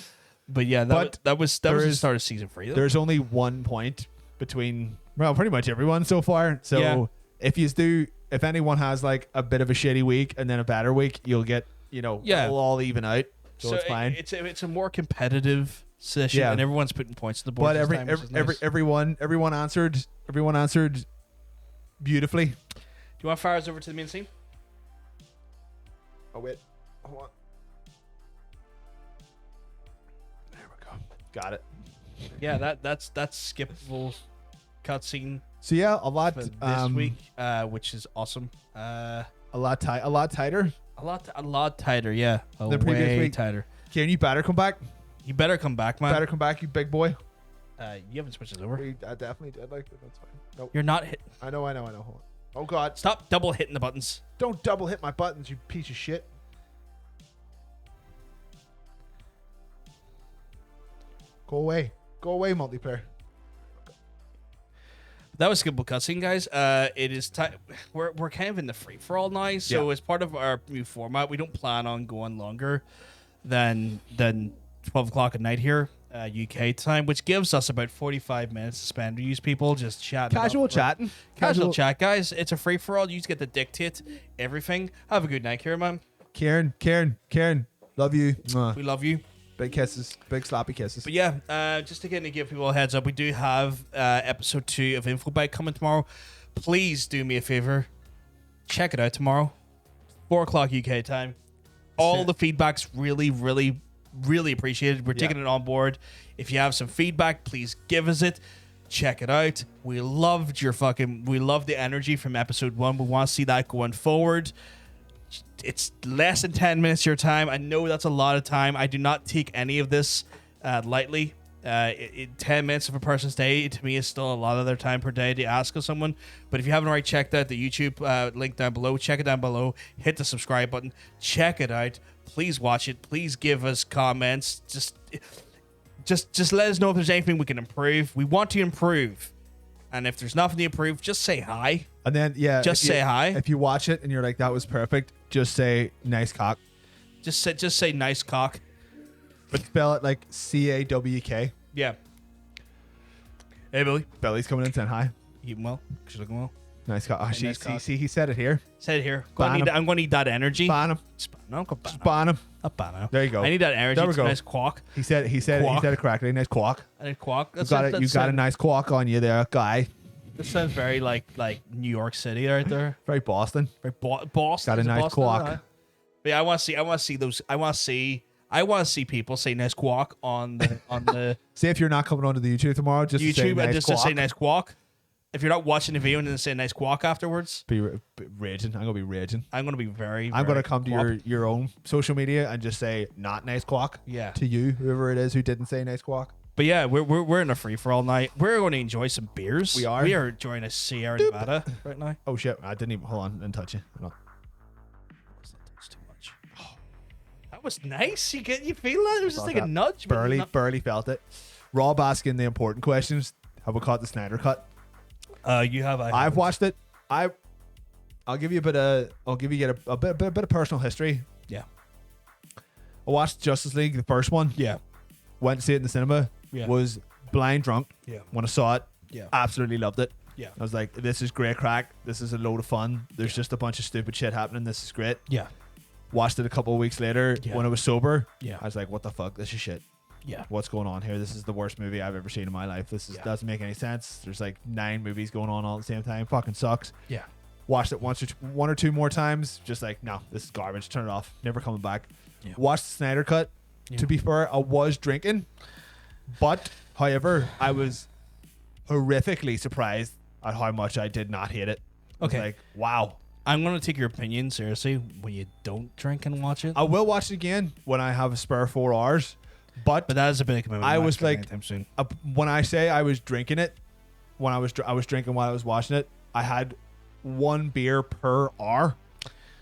But yeah, that was the start of season 3. Though. There's only 1 point between pretty much everyone so far. So Yeah. if anyone has like a bit of a shitty week and then a better week, you'll get it'll all even out. So it's fine. It's a more competitive session, Yeah. and everyone's putting points to the board. But this time, which is nice. everyone answered beautifully. Do you want to fire us over to the main scene? Oh wait, hold on. There we go. Got it. Yeah, that's skippable cutscene So yeah, a lot for this week, which is awesome. a lot tighter. A lot tighter, yeah. The previous Way week. tighter. Kieran, you better come back. You better come back, man. Better come back, you big boy. You haven't switched it over. I definitely did like that. That's fine. Nope. You're not hit. I know. Hold on. Oh God! Stop double hitting the buttons. Don't double hit my buttons, you piece of shit. Go away. Go away, multiplayer. That was Skippable Cutscene, guys. It is time. We're kind of in the free for all now. So Yeah. as part of our new format, we don't plan on going longer than 12 o'clock at night here, UK time, which gives us about 45 minutes to spend with you people just chatting. Casual chatting. Casual chat, guys. It's a free for all. You just get to dictate everything. Have a good night, Kieran, man. Karen, love you. Mwah. We love you. Big kisses, big sloppy kisses. But yeah, just to give people a heads up, we do have episode 2 of Infobite coming tomorrow. Please do me a favor, check it out tomorrow, 4 o'clock UK time. All the feedback's really, really, really appreciated. We're taking it on board. If you have some feedback, please give us it. Check it out. We loved the energy from episode 1. We want to see that going forward. It's less than 10 minutes of your time. I know that's a lot of time. I do not take any of this lightly. 10 minutes of a person's day to me is still a lot of their time per day to ask of someone. But if you haven't already checked out the YouTube link down below, check it down below. Hit the subscribe button. Check it out. Please watch it. Please give us comments. Just let us know if there's anything we can improve. We want to improve. And if there's nothing to improve, just say hi. And then, just say hi. If you watch it and you're like, that was perfect, just say nice cock. Just say nice cock. But spell it like CAWK. Yeah. Hey, Billy. Billy's coming in saying hi. Eating well. She's looking well. Nice cock. Oh, Nice cock. see, he said it here. Said it here. Ban him. I'm going to need that energy. Ban him. No, Just ban him. There you go. I need that energy. There we It's go. a nice quack. He said it correctly. Nice quack. I need quack. You got a nice quack on you there, guy. This sounds very like New York City right there. Very Boston. Very Boston. Got a Is it nice Boston? quack. But yeah, I want to see people say nice quack on the See if you're not coming onto the YouTube tomorrow, just to say YouTube nice and just quack. to say nice quack. If you're not watching the video and then say nice quack afterwards, Be raging. I'm gonna be raging. I'm gonna be very. I'm very gonna come to your own social media and just say not nice quack. Yeah. To you, whoever it is who didn't say nice quack. But yeah, we're in a free for all night. We're going to enjoy some beers. We are. We are enjoying a Sierra Nevada right now. Oh shit! I didn't even hold on and touch you. No. That's too much. That was nice. You feel that? It was just like a nudge. but Barely felt it. Rob asking the important questions. Have we caught the Snyder Cut? You have. I've watched it. I'll give you a bit of personal history. Yeah. I watched Justice League, the first one. Yeah. Went to see it in the cinema. Yeah. Was blind drunk. Yeah. When I saw it. Yeah. Absolutely loved it. Yeah. I was like, this is great crack. This is a load of fun. There's just a bunch of stupid shit happening. This is great. Yeah. Watched it a couple of weeks later when I was sober. Yeah. I was like, what the fuck? This is shit. Yeah. What's going on here? This is the worst movie I've ever seen in my life. This doesn't make any sense. There's like 9 movies going on all at the same time. Fucking sucks. Yeah. Watched it one or two more times. Just like, no, this is garbage. Turn it off. Never coming back. Yeah. Watched the Snyder Cut. Yeah. To be fair, I was drinking. But, however, I was horrifically surprised at how much I did not hate it. I was Okay. like, wow. I'm going to take your opinion seriously when you don't drink and watch it. I will watch it again when I have a spare 4 hours. But that is a big commitment. I was like, anytime soon. When I say I was drinking it, when I was drinking while I was watching it, I had 1 beer per hour.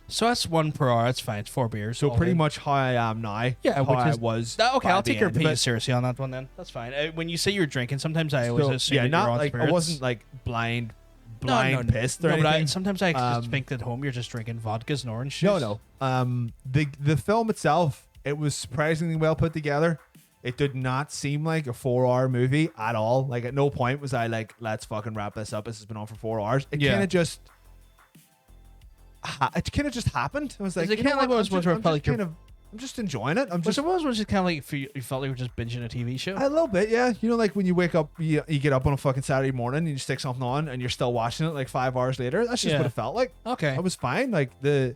So that's 1 per hour. That's fine. It's 4 beers. So all pretty in. much how I am now. Yeah, how which I is, was. Okay, by I'll the take your end of opinion it. seriously on that one then. That's fine. When you say you're drinking, sometimes I always So, assume yeah, that not you're on like I spirits. wasn't like blind No, pissed or no, anything. but sometimes I just think at home you're just drinking vodkas and orange juice. No. The film itself, it was surprisingly well put together. It did not seem like a 4-hour movie at all. Like at no point was I like, let's fucking wrap this up. This has been on for 4 hours. It kind of just. It kind of just happened. I was like, Is it kind of like what was I'm just enjoying it. Was it kind of like you felt like you were just binging a TV show? A little bit, yeah. You know, like when you wake up, you get up on a fucking Saturday morning and you stick something on and you're still watching it like 5 hours later. That's just what it felt like. Okay. I was fine. Like the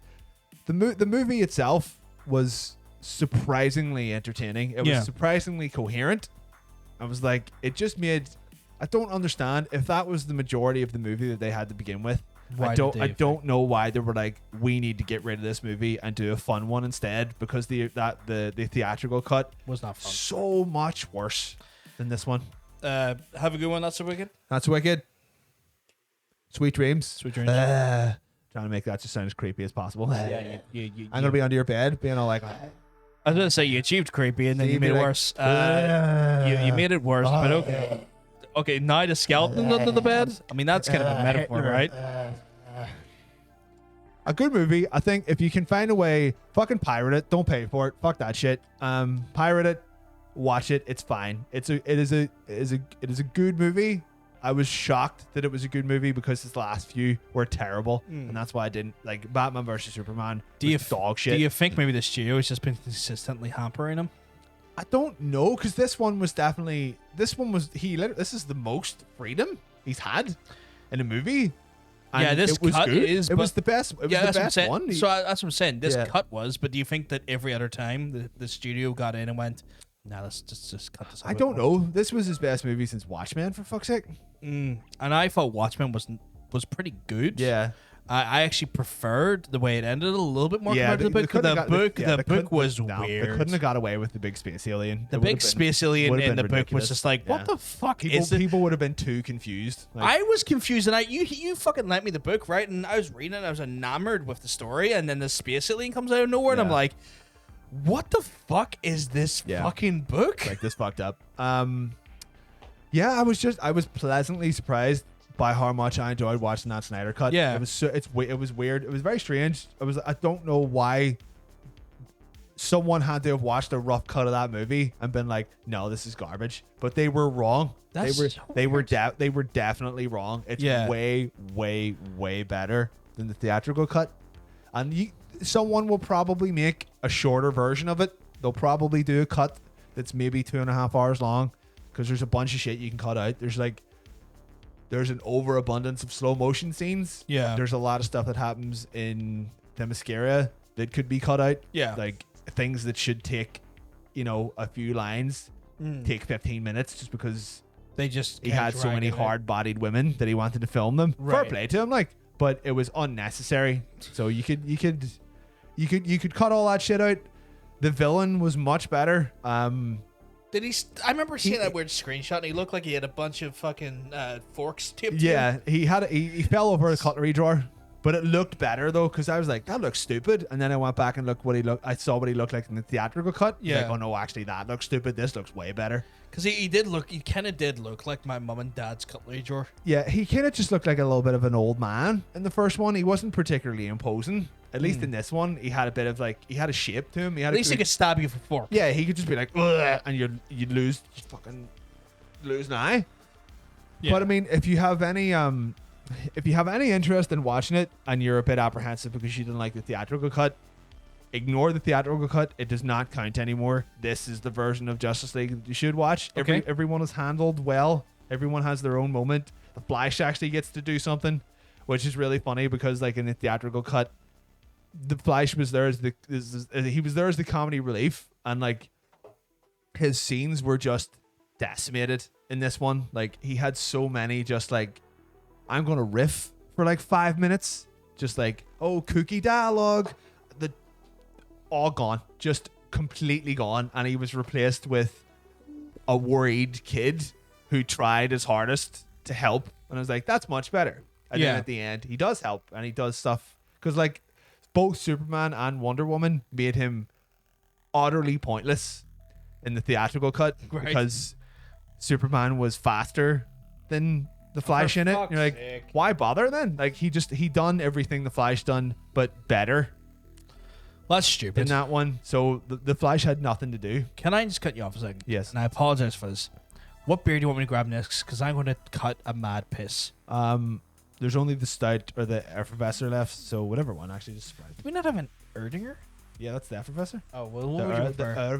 movie itself was surprisingly entertaining. It was surprisingly coherent. I was like, it just made. I don't understand if that was the majority of the movie that they had to begin with. I don't know why they were like, we need to get rid of this movie and do a fun one instead, because the theatrical cut was not fun. So much worse than this one. Have a good one. That's so wicked. That's wicked. Sweet dreams. Sweet dreams. Trying to make that just sound as creepy as possible. Yeah, I'm gonna be under your bed, being all like, I was gonna say you achieved creepy and then So you you'd be made it like, worse. You made it worse, but okay. Okay, now the skeleton under the bed. I mean, that's kind of a metaphor, right? A good movie. I think if you can find a way, fucking pirate it. Don't pay for it. Fuck that shit. Pirate it. Watch it. It's fine. It is a good movie. I was shocked that it was a good movie because his last few were terrible, and that's why I didn't like Batman versus Superman. Dog shit. Do you think maybe the studio has just been consistently hampering him? I don't know, because this one was this is the most freedom he's had in a movie. And yeah, this it was cut good. is. It was the best. It was the best one. So that's what I'm saying. This Yeah. cut was, but do you think that every other time the studio got in and went, "Nah, let's just cut this"? I don't know. This was his best movie since Watchmen, for fuck's sake. And I thought Watchmen was pretty good. Yeah. I actually preferred the way it ended a little bit more Yeah, compared to the book. The book was They weird. couldn't have got away with the big space alien. The It big would've been- space alien would've in been the book ridiculous. was just like, what Yeah. the fuck is it? People would have been too confused. Like, I was confused, and you fucking lent me the book, right? And I was reading it, and I was enamored with the story, and then the space alien comes out of nowhere, and I'm Yeah. like, what the fuck is this fucking book? like this fucked up. Yeah, I was pleasantly surprised by how much I enjoyed watching that Snyder cut. Yeah. It was weird. It was very strange. I don't know why someone had to have watched a rough cut of that movie and been like, no, this is garbage. But they were wrong. That's they were definitely wrong. It's Yeah. way, way, way better than the theatrical cut. And someone will probably make a shorter version of it. They'll probably do a cut that's maybe 2.5 hours long, because there's a bunch of shit you can cut out. There's an overabundance of slow motion scenes. Yeah. There's a lot of stuff that happens in Themyscira that could be cut out. Yeah. Like things that should take, a few lines, take 15 minutes just because They just he can't had so drag many it out. hard-bodied women that he wanted to film them. Fair Right. play to him, but it was unnecessary. So you could cut all that shit out. The villain was much better. Did he? I remember seeing that weird screenshot, and he looked like he had a bunch of fucking forks taped. to him. Yeah, he fell over the cutlery drawer, but it looked better though, because I was like, that looks stupid, and then I went back and I saw what he looked like in the theatrical cut. Yeah. Like, oh no, actually that looks stupid. This looks way better. Because he kind of did look like my mum and dad's cutlery drawer. Yeah, he kind of just looked like a little bit of an old man in the first one. He wasn't particularly imposing. At least in this one, he had a bit of he had a shape to him. At least he could stab you for fork. Yeah, he could just be like, "Ugh," and you'd fucking lose an eye. Yeah. But I mean, if you have any interest in watching it and you're a bit apprehensive because you didn't like the theatrical cut, ignore the theatrical cut. It does not count anymore. This is the version of Justice League that you should watch. Okay. Everyone is handled well. Everyone has their own moment. The Flash actually gets to do something, which is really funny because in the theatrical cut, the Flash was there as the comedy relief, and his scenes were just decimated in this one. He had so many I'm gonna riff for 5 minutes, just kooky dialogue, all gone, just completely gone, and he was replaced with a worried kid who tried his hardest to help, and I was like, that's much better. And then at the end, he does help and he does stuff because both Superman and Wonder Woman made him utterly pointless in the theatrical cut because Superman was faster than the Flash in it. fuck's You're like, sake. why bother then? He done everything the Flash done, but better That's stupid. in that one. So the Flash had nothing to do. Can I just cut you off a second? Yes. And I apologize for this. What beer do you want me to grab next? Because I'm going to cut a mad piss. There's only the stout or the Effervescer left, so whatever one actually just spread. Do we not have an Erdinger? Yeah, that's the Effervescer. Oh, well, The what would you prefer? Erdinger.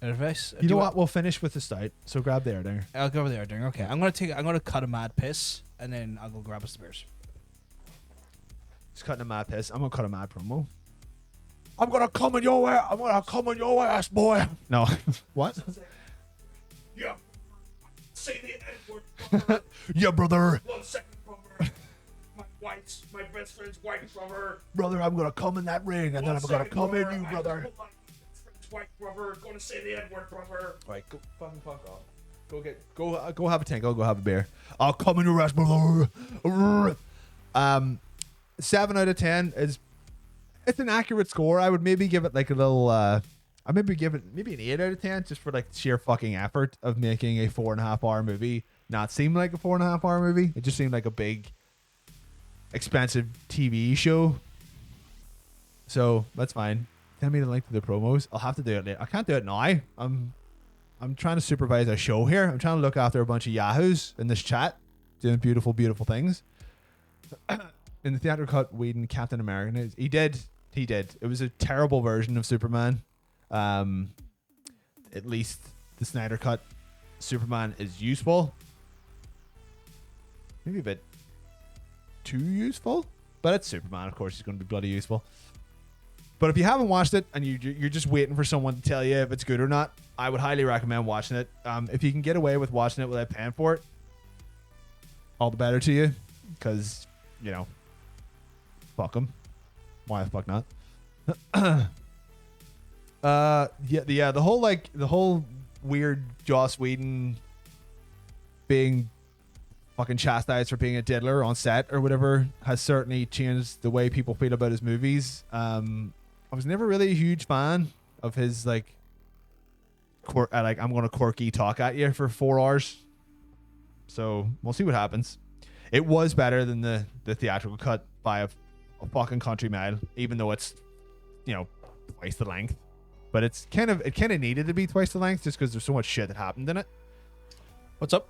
Advice? You know what? We'll finish with the stout. So grab the Erdinger. I'll go over the Erdinger. Okay, I'm gonna cut a mad piss, and then I'll go grab us the beers. Just cutting a mad piss. I'm gonna cut a mad promo. I'm gonna come in your way. I'm gonna come in your ass, boy. No. What? Yeah. Say the N-word, Yeah, brother. 1 second, brother. My best friend's white, brother. Brother, I'm gonna come in that ring, and then I'm gonna come in you, brother. My friend's white, brother. Gonna say the N-word, brother. Right, go fucking fuck off. Go have a tank. I'll go have a beer. I'll come in your ass, brother. 7 out of 10 is. It's an accurate score. I would maybe give it a little. I I maybe give it maybe an 8 out of 10 just for like sheer fucking effort of making a 4.5 hour movie not seem like a 4.5 hour movie. It just seemed like a big, expensive TV show. So that's fine. Send me the link to the promos. I'll have to do it later. I can't do it now. I'm trying to supervise a show here. I'm trying to look after a bunch of yahoos in this chat, doing beautiful, beautiful things. In the theatrical cut, Whedon Captain America. He did. It was a terrible version of Superman. At least the Snyder cut Superman is useful. Maybe a bit too useful, but it's Superman. Of course, he's going to be bloody useful. But if you haven't watched it and you're just waiting for someone to tell you if it's good or not, I would highly recommend watching it. If you can get away with watching it without paying for it, all the better to you, because you know, fuck them. Why the fuck not? The whole weird Joss Whedon being fucking chastised for being a diddler on set or whatever has certainly changed the way people feel about his movies. I was never really a huge fan of his I'm gonna quirky talk at you for 4 hours. So we'll see what happens. It was better than the theatrical cut by a fucking country mile, even though it's, you know, twice the length. But it kind of needed to be twice the length just because there's so much shit that happened in it. What's up?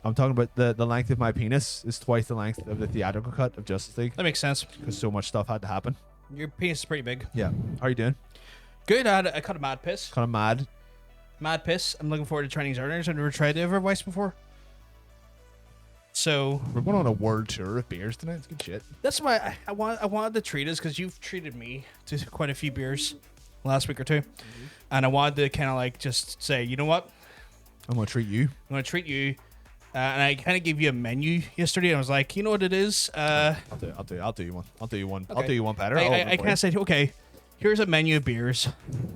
I'm talking about the length of my penis is twice the length of the theatrical cut of Justice League. That makes sense. Because so much stuff had to happen. Your penis is pretty big. Yeah. How are you doing? Good. I cut a mad piss. Kind of mad. Mad piss. I'm looking forward to trying these earners. I've never tried Everweiss before. So we're going on a world tour of beers tonight. It's good shit. That's why I wanted to treat us, because you've treated me to quite a few beers last week or two, and I wanted to kind of like just say, you know what, I'm gonna treat you. And I kind of gave you a menu yesterday, and I was like, you know what it is? I'll do you one. I'll do you one. Okay. I'll do you one better. I kind of said, okay, here's a menu of beers.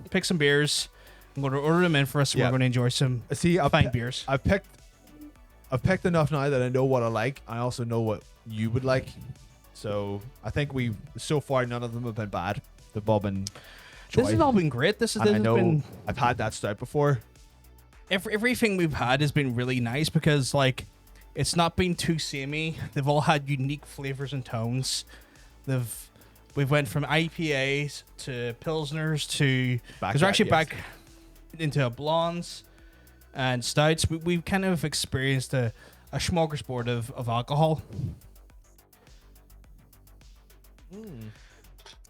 Pick some beers. I'm going to order them in for us. And we're going to enjoy some fine beers. I've picked enough now that I know what I like. I also know what you would like. So I think so far none of them have been bad. They've all been joy. This has all been great. I've had that stout before. Everything we've had has been really nice because like it's not been too samey. They've all had unique flavors and tones. We've went from IPAs to pilsners to back into blondes and stouts. We've kind of experienced a smorgasbord of alcohol.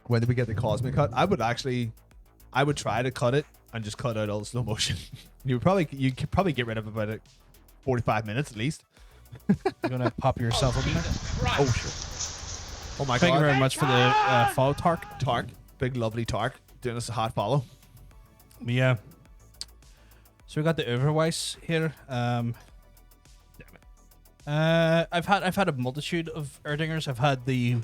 When did we get the Cosmic cut? I would try to cut it and just cut out all the slow motion. You could probably get rid of about 45 minutes at least. You're gonna pop yourself up in there. Oh shit! Oh my god! Thank you very much for the follow, Tark. Big lovely Tark, doing us a hot follow. Yeah. So we got the Everweiss here. Damn it. I've had a multitude of Erdingers. I've had the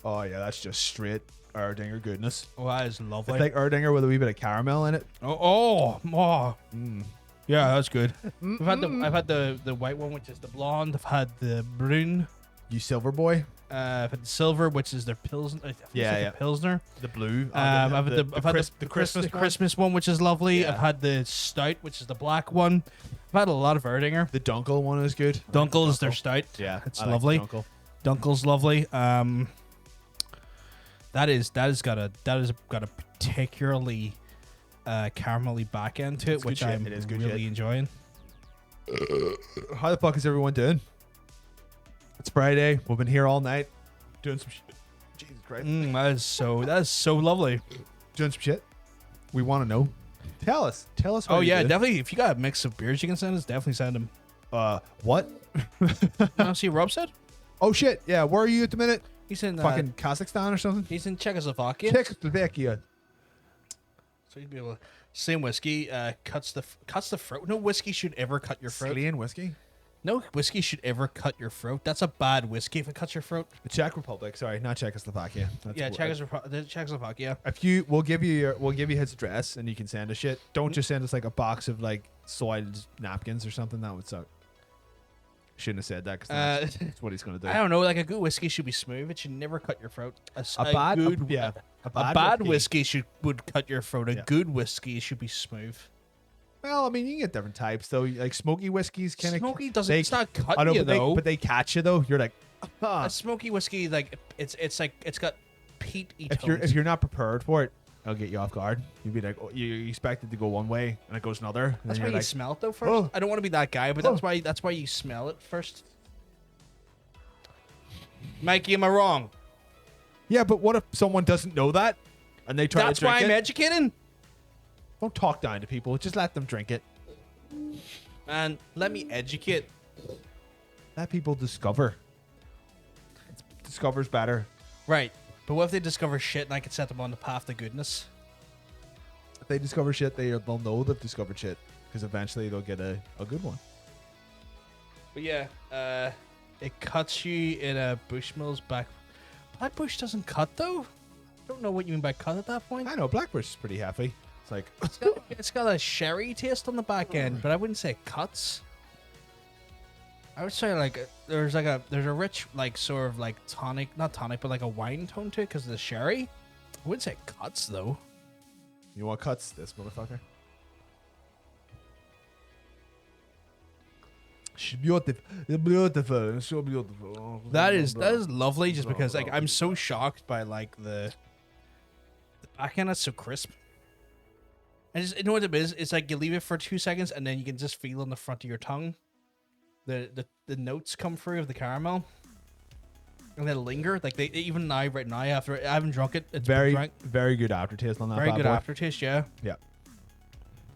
Oh yeah, that's just straight Erdinger goodness. Oh, that is lovely. It's like Erdinger with a wee bit of caramel in it. Yeah, that's good. I've had the white one, which is the blonde. I've had the brune. You silver boy. I've had the silver, which is their pilsner. Pilsner. The blue. I've had the Christmas one, which is lovely. Yeah. I've had the stout, which is the black one. I've had a lot of Erdinger. The Dunkel one is good. Dunkel is their stout. Yeah, it's lovely. Dunkel's lovely. That has got a particularly caramelly back end to it, which I'm really enjoying. How the fuck is everyone doing? It's Friday. We've been here all night doing some shit. Jesus Christ. That is so lovely. Doing some shit. We want to know. Tell us. Oh yeah, definitely. If you got a mix of beers you can send us, definitely send them. What? See what Rob said? Oh shit. Yeah. Where are you at the minute? He's in fucking Kazakhstan or something. He's in Czechoslovakia. Czechoslovakia. So you'd be able to. Same whiskey cuts the throat. No whiskey should ever cut your throat. Sclean whiskey. No whiskey should ever cut your throat. That's a bad whiskey if it cuts your throat. The Czech Republic, sorry, not Czechoslovakia. Yeah, Czechoslovakia. If you, we'll give you his address and you can send us shit. Don't just send us like a box of like soiled napkins or something. That would suck. Shouldn't have said that because that's what he's gonna do. I don't know. Like a good whiskey should be smooth. It should never cut your throat. A bad whiskey would cut your throat. A good whiskey should be smooth. Well, I mean, you can get different types though. Like smoky whiskeys, kind of smoky doesn't. It's not cutting you though. But they catch you though. You're like, a smoky whiskey, like it's like it's got peaty tones. If you're not prepared for it, it'll get you off guard. You'd be like, oh, you expect it to go one way and it goes another. That's why you like, smell it though first. Oh. I don't want to be that guy, but that's why you smell it first. Mikey, am I wrong? Yeah, but what if someone doesn't know that and they try to drink it? That's why I'm educating. Don't talk down to people. Just let them drink it. Man, let me educate. Let people discover. Discover's better. Right. But what if they discover shit and I can set them on the path to goodness? If they discover shit, they'll know they've discovered shit. Because eventually they'll get a good one. But yeah, it cuts you in a Bushmills back. Black Bush doesn't cut though. I don't know what you mean by cut at that point. I know, Black Bush is pretty hefty. It's like it's got a sherry taste on the back end, but I wouldn't say it cuts. I would say like there's a rich like sort of like tonic, not tonic, but like a wine tone to it because of the sherry. I wouldn't say it cuts though. You want cuts, this motherfucker? She's beautiful. Beautiful. So beautiful. That is lovely. Just because like I'm so shocked by like the back end is so crisp. I just, you know what it is? It's like you leave it for 2 seconds and then you can just feel on the front of your tongue the notes come through of the caramel and they linger. Like they even now, right now, after I haven't drunk it, it's very good aftertaste on that. Very good aftertaste, yeah. Yeah.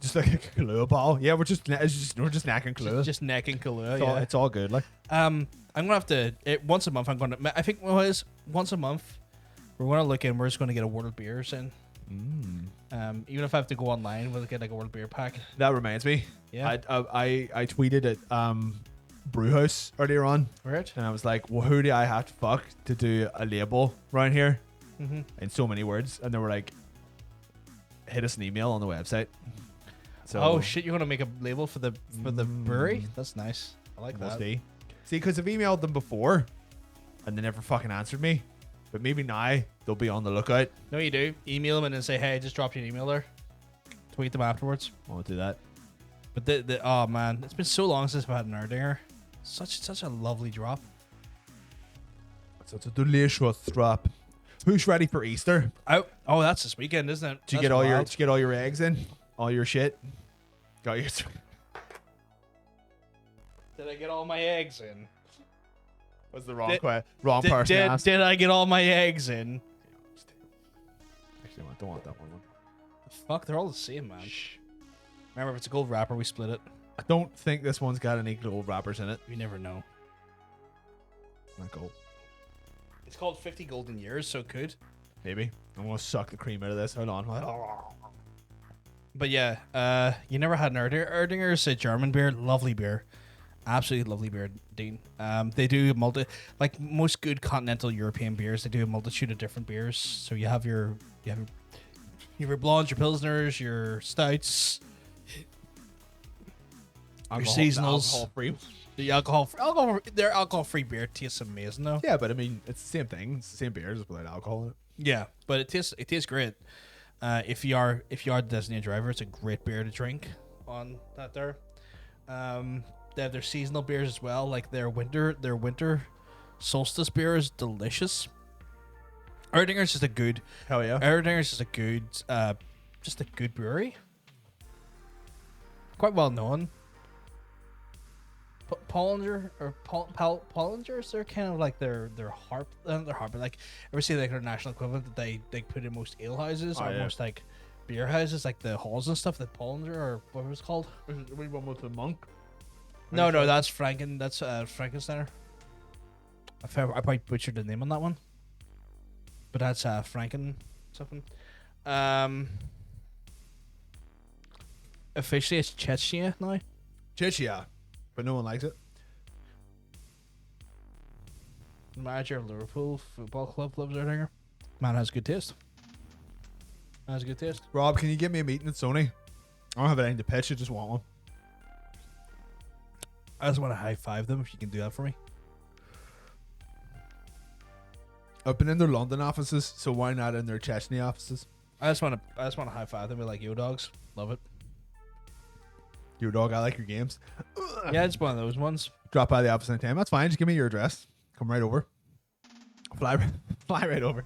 Just like a Kahlua ball. Yeah, we're just necking Kahlua. Just necking Kahlua. It's all good. Like I'm gonna have to once a month. I think what it is once a month. We're gonna look in. We're just gonna get a World Beers in. Even if I have to go online, we'll get like a World Beer pack. That reminds me. Yeah. I tweeted at Brewhouse earlier on. Right. And I was like, well, who do I have to fuck to do a label around here? In so many words. And they were like, hit us an email on the website. So oh shit, you're gonna make a label for the brewery? That's nice. I like that. See, because I've emailed them before and they never fucking answered me. But maybe now they'll be on the lookout. No, you do. Email them and then say, hey, just drop you an email there. Tweet them afterwards. I won't do that. But oh man, it's been so long since I've had an Erdinger. Such a lovely drop. Such a delicious drop. Who's ready for Easter? Oh, that's this weekend, isn't it? Did you get all your eggs in? All your shit? Got your Did I get all my eggs in? Was the wrong person asked. Did I get all my eggs in? Actually, I don't want that one. Fuck, they're all the same, man. Shh. Remember, if it's a gold wrapper, we split it. I don't think this one's got any gold wrappers in it. You never know. Not gold. It's called 50 Golden Years, so it could. Maybe. I'm going to suck the cream out of this. Hold on. But yeah, you never had an Erdinger. Erdinger is a German beer. Lovely beer. Absolutely lovely beer, Dean. They do like most good continental European beers, they do a multitude of different beers. So you have your blondes, your pilsners, your stouts, your seasonals, their alcohol-free beer tastes amazing though. Yeah, but I mean, it's the same thing. It's the same beer, just without alcohol in it. Yeah, but it tastes great. If you are a designated driver, it's a great beer to drink on that there. They have their seasonal beers as well, like their winter solstice beer is delicious. Erdinger's just a good. Hell yeah. Erdinger's just a good brewery. Quite well known. Pollinger or Pollingers, they're kind of like their harp, but like ever see like their national equivalent that they put in most ale houses or most like beer houses, like the halls and stuff. The Pollinger or what was it called? We one with the monk. No, that's Frankensteiner. I probably butchered the name on that one, but that's Franken something. Officially, it's Chechnya now. Chechnya, but no one likes it. Manager of Liverpool Football Club loves Erdinger. Man has good taste. Has good taste. Rob, can you get me a meeting at Sony? I don't have anything to pitch. I just want one. I just want to high five them if you can do that for me. I've been in their London offices, so why not in their Chechnya offices? I just want to high five them. Be like, yo, dogs, love it. Your dog, I like your games. Yeah, it's one of those ones. Drop by the office anytime. That's fine. Just give me your address. Come right over. Fly right over.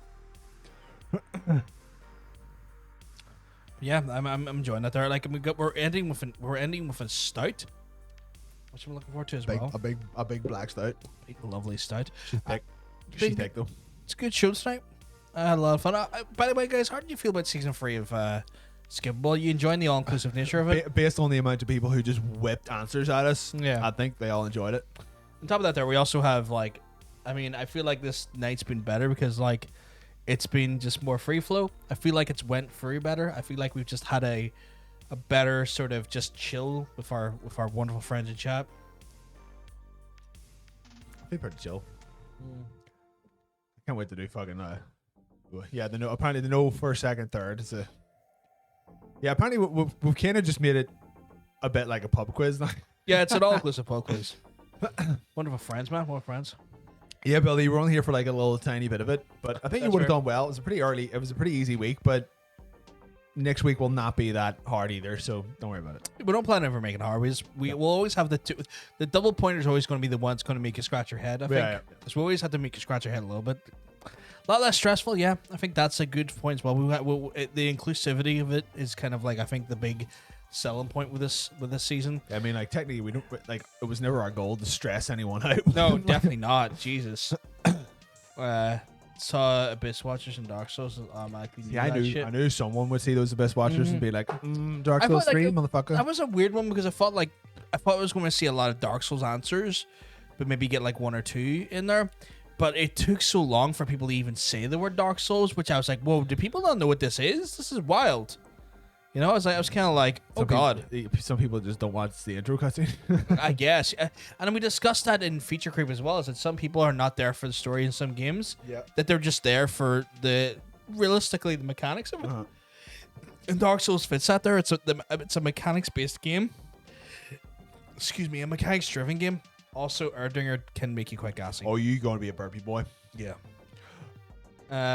Yeah, I'm enjoying that there. Like we're ending with a stout, which I'm looking forward to as well. A big black stout. Big lovely stout. She's thick. She's thick though. It's a good show tonight. I had a lot of fun. By the way, guys, how did you feel about season 3 of Skippable? Are you enjoying the all-inclusive nature of it? Based on the amount of people who just whipped answers at us, Yeah. I think they all enjoyed it. On top of that, there we also have like, I mean, I feel like this night's been better because like, it's been just more free flow. I feel like it's went through better. I feel like we've just had a better sort of just chill with our wonderful friends in chat. I feel pretty chill. I can't wait to do fucking yeah, apparently the no first, second, third. It's a apparently we've kind of just made it a bit like a pub quiz now. Yeah, it's an all-inclusive pub quiz. Wonderful friends, man. What friends? Yeah, Billy, we're only here for like a little tiny bit of it, but I think you would have done well. It was a pretty easy week, but next week will not be that hard either, so don't worry about it. We don't plan on ever making hard. We will always have the double pointer is always going to be the one that's going to make you scratch your head. I think because we always have to make you scratch your head a little bit. A lot less stressful, yeah. I think that's a good point as well. The inclusivity of it is kind of like I think the big selling point with this season. I mean, like technically, we don't like it was never our goal to stress anyone out. No, definitely not. Jesus. Saw Abyss Watchers and Dark Souls. Yeah, I knew someone would see those Abyss Watchers and be like, Dark Souls 3, motherfucker. That was a weird one because I thought I was going to see a lot of Dark Souls answers, but maybe get like 1 or 2 in there. But it took so long for people to even say the word Dark Souls, which I was like, whoa, do people not know what this is? This is wild. You know, I was kind of like, oh god. Some people just don't watch the intro cutscene. I guess. And then we discussed that in Feature Creep as well, is that some people are not there for the story in some games. Yeah. That they're just there for realistically the mechanics of it. And Dark Souls fits that there. It's a mechanics-based game. Excuse me, a mechanics-driven game. Also, Erdinger can make you quite gassy. Oh, you going to be a burpee boy? Yeah.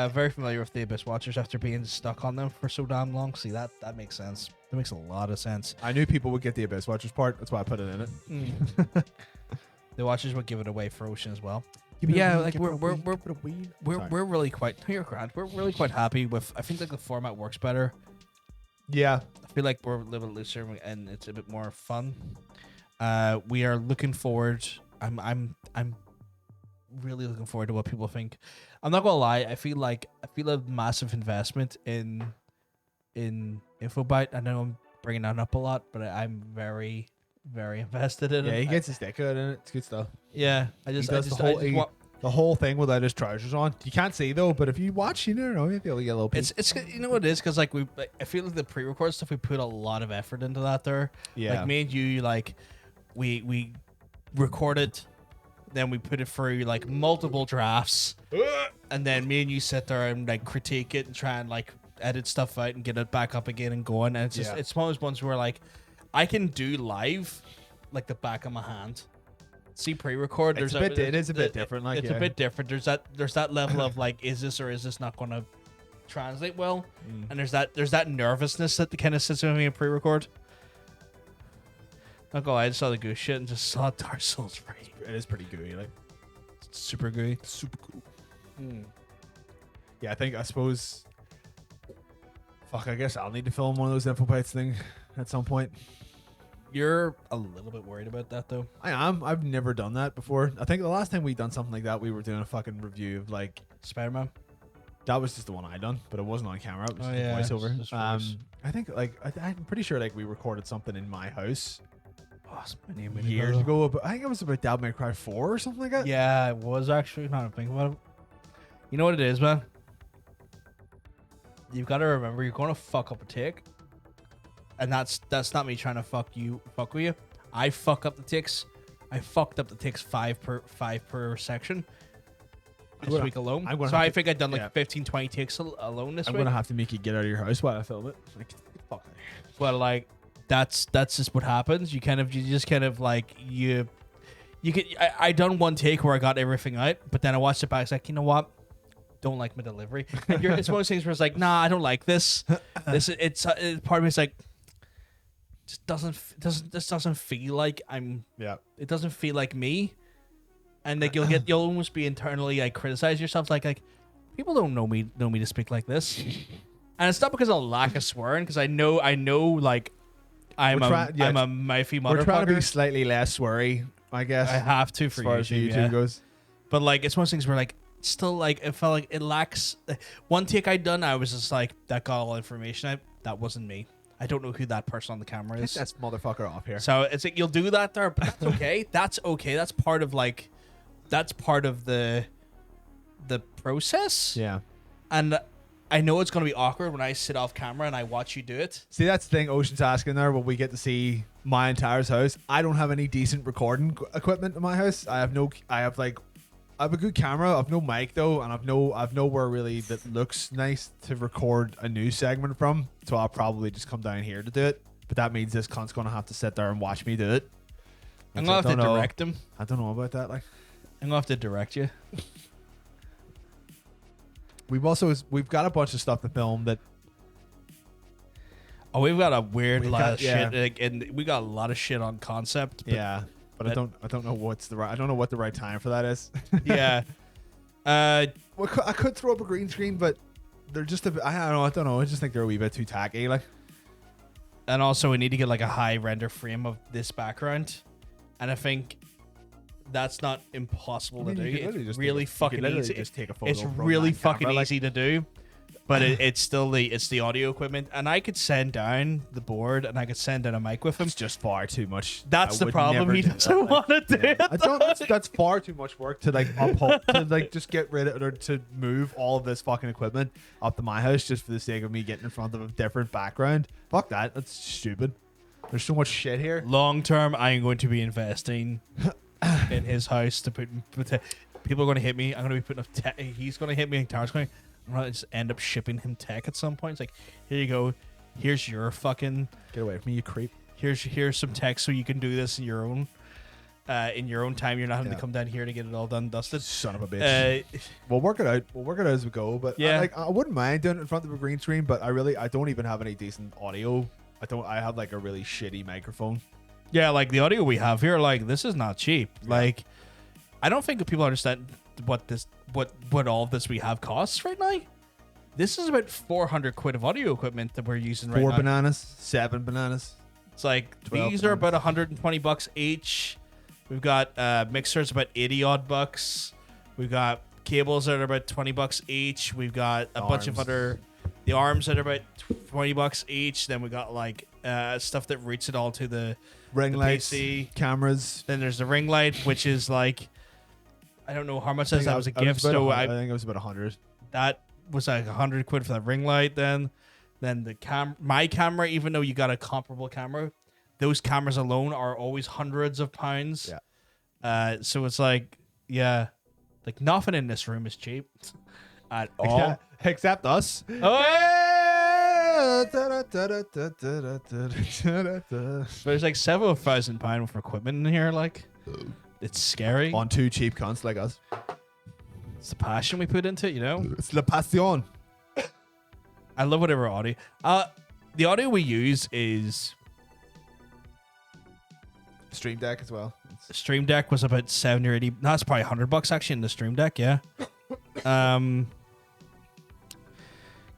Very familiar with the Abyss Watchers after being stuck on them for so damn long. See, that makes sense. That makes a lot of sense. I knew people would get the Abyss Watchers part. That's why I put it in it. The Watchers would give it away for Ocean as well. Yeah, like we're really quite. You're grand. We're really quite happy with. I think like the format works better. Yeah, I feel like we're a little bit looser and it's a bit more fun. We are looking forward. I'm really looking forward to what people think. I'm not gonna lie. I feel a massive investment in Infobyte. I know I'm bringing that up a lot, but I'm very, very invested in it. Yeah, he gets his dick out in it. It's good stuff. Yeah, the whole thing without his trousers on. You can't see though, but if you watch, you never know, you'll be able to get a little peek. It's you know what it is, because like I feel like the pre-record stuff, we put a lot of effort into that there. Yeah, like me and you, like we record it, then we put it through like multiple drafts, and then me and you sit there and like critique it and try and like edit stuff out and get it back up again and going. And it's just it's one of those ones where like I can do live like the back of my hand. See pre-record. It is a bit different. Like it's a bit different. There's that level of like, is this or is this not going to translate well? And there's that nervousness that kind of sits with me in pre-record. Not gonna lie, I just saw the goose shit and just saw Dark Souls 3. It is pretty gooey, like it's super gooey. Super cool. Yeah, I suppose. Fuck, I guess I'll need to film one of those Infobytes thing at some point. You're a little bit worried about that, though. I am. I've never done that before. I think the last time we done something like that, we were doing a fucking review of like Spider-Man. That was just the one I done, but it wasn't on camera. It was voiceover. I think like I'm pretty sure like we recorded something in my house. Years ago, but I think it was about Devil May Cry 4 or something like that. Yeah, it was actually. Not think about it. You know what it is, man. You've got to remember, you're going to fuck up a take. And that's not me trying to fuck with you. I fuck up the ticks. I fucked up the ticks 5 per section. this week alone. So I think I've done like 15, 20 takes alone this week. I'm gonna have to make you get out of your house while I film it. Like, fuck. Well, like that's just what happens. You just kind of like you could. I done one take where I got everything out, but then I watched it back. It's like, you know what? Don't like my delivery. And it's one of those things where it's like, nah, I don't like this. It's part of me is like, this doesn't feel like I'm. Yeah. It doesn't feel like me. And like you'll almost be internally like criticize yourself like people don't know me to speak like this, and it's not because of lack of swearing, because I know like I'm a mouthy motherfucker. We're trying to be slightly less sweary, I guess. I have to for as far as YouTube, YouTube goes. But like it's one of those things where like still like it felt like it lacks. One take I'd done, I was just like, that got all information. That wasn't me. I don't know who that person on the camera is. Take that motherfucker off here. So it's like you'll do that there, but that's okay. That's okay. That's part of like. That's part of the process. Yeah. And I know it's going to be awkward when I sit off camera and I watch you do it. See, that's the thing Ocean's asking there, when we get to see my entire house. I don't have any decent recording equipment in my house. I have a good camera. I've no mic though, and I've nowhere really that looks nice to record a news segment from. So I'll probably just come down here to do it. But that means this cunt's going to have to sit there and watch me do it. I'm going to have to direct him. I don't know about that, like. I'm gonna have to direct you. We've got a bunch of stuff to film that. Oh, we've got a weird lot of shit, like, and we got a lot of shit on concept. But I don't know what the right time for that is. Yeah. I could throw up a green screen, but they're just I don't know. I just think they're a wee bit too tacky, like. And also, we need to get like a high render frame of this background, and I think. That's not impossible to do. It's really fucking easy. Just take a photo. It's really fucking easy to do, but it's still the audio equipment. And I could send down the board and I could send down a mic with him. It's just far too much. That's the problem. He doesn't want to do it. That's far too much work to like to like just get rid of, or to move all of this fucking equipment up to my house just for the sake of me getting in front of a different background. Fuck that. That's stupid. There's so much shit here. Long term, I'm going to be investing. In his house to put people are going to hit me. I'm going to be putting up tech. He's going to hit me and Tara's going. I'm going to just end up shipping him tech at some point. It's like, here you go. Here's your fucking. Get away from me, you creep. Here's some tech so you can do this in your own time. You're not having to come down here to get it all done, dusted. Son of a bitch. We'll work it out. We'll work it out as we go. But yeah, I wouldn't mind doing it in front of a green screen. But I don't even have any decent audio. I have like a really shitty microphone. Yeah, like the audio we have here, like this is not cheap. Yeah. Like, I don't think people understand what all of this we have costs right now. This is about 400 quid of audio equipment that we're using right now. 4 bananas, 7 bananas. It's like these are about $120 each. We've got mixers about 80 odd bucks. We've got cables that are about $20 each. We've got a bunch of other the arms that are about $20 each. Then we got like stuff that routes it all to the ring lights, PC. Cameras. Then there's the ring light, which is like, I don't know how much that was a gift. So I think it was about 100. That was like 100 quid for that ring light. Then the my camera, even though you got a comparable camera, those cameras alone are always hundreds of pounds. Yeah. So it's like, yeah, like nothing in this room is cheap at all, except us. There's like several £1,000 worth of equipment in here. Like, it's scary. On 2 cheap cunts like us. It's the passion we put into it, you know. It's la passion. I love whatever audio. The audio we use is Stream Deck as well. Stream Deck was about 70 or 80. No, it's probably $100 actually in the Stream Deck. Yeah.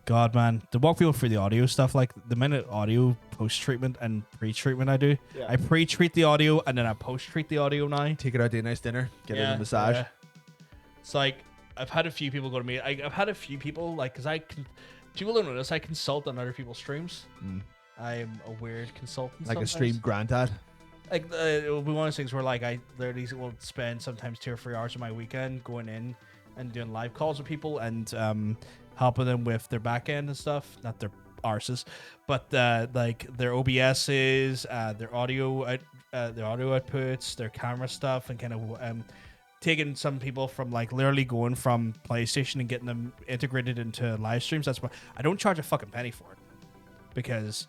God, man, to walk people through the audio stuff, like the minute audio post-treatment and pre-treatment I do, I pre-treat the audio and then I post-treat the audio now. Take it out to a nice dinner, get it a massage. Yeah. It's like, I've had a few people go to me. I've had a few people, like, because people don't know this, I consult on other people's streams. I'm a weird consultant. Like sometimes. A stream granddad. Like, it will be one of those things where, like, I literally will spend sometimes 2 or 3 hours of my weekend going in and doing live calls with people and helping them with their back end and stuff. Not their arses, but like their OBSs, their audio outputs, their camera stuff, and kind of taking some people from like literally going from PlayStation and getting them integrated into live streams. That's why I don't charge a fucking penny for it, because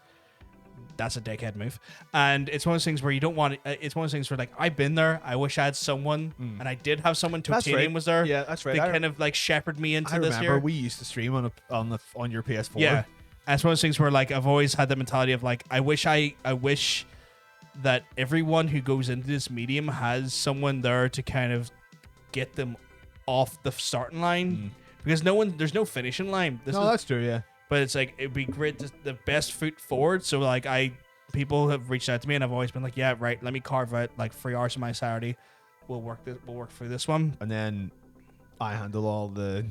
that's a dickhead move. And it's one of those things where you don't want it's one of those things where like I've been there. I wish I had someone, and I did have someone. Totanium was there. Yeah, that's right. They kind of like shepherd me into this here. We used to stream on your PS4. Yeah. And it's one of those things where like I've always had the mentality of like I wish that everyone who goes into this medium has someone there to kind of get them off the starting line, because there's no finishing line. That's true, yeah. But it's like it'd be great to the best foot forward. So like people have reached out to me and I've always been like, yeah, right, let me carve out like 3 hours of my Saturday. We'll work through this one. And then I handle all the.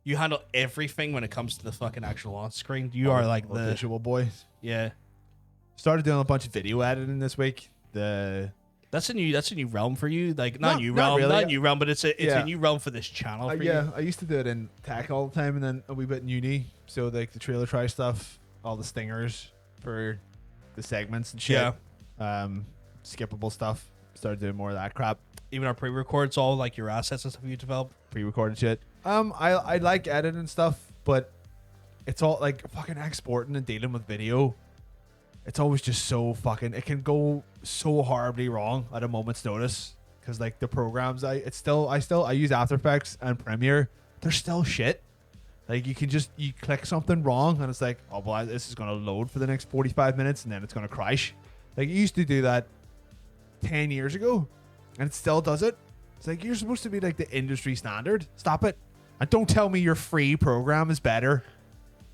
You handle everything when it comes to the fucking actual on screen. You are like the visual boy. Yeah. Started doing a bunch of video editing this week. That's a new realm for you. Like not new realm, but it's a new realm for this channel. For you. I used to do it in tech all the time, and then a wee bit in uni. So like the trailer try stuff, all the stingers for the segments and shit. Yeah. Skippable stuff. Started doing more of that crap. Even our pre-records, all like your assets and stuff you develop. Pre-recorded shit. I like editing stuff, but it's all like fucking exporting and dealing with video. It's always just so fucking. It can go so horribly wrong at a moment's notice, because like the programs I use After Effects and Premiere. They're still shit. Like you click something wrong and it's like, oh well, this is gonna load for the next 45 minutes and then it's gonna crash. Like you used to do that 10 years ago, and it still does it. It's like you're supposed to be like the industry standard. Stop it, and don't tell me your free program is better.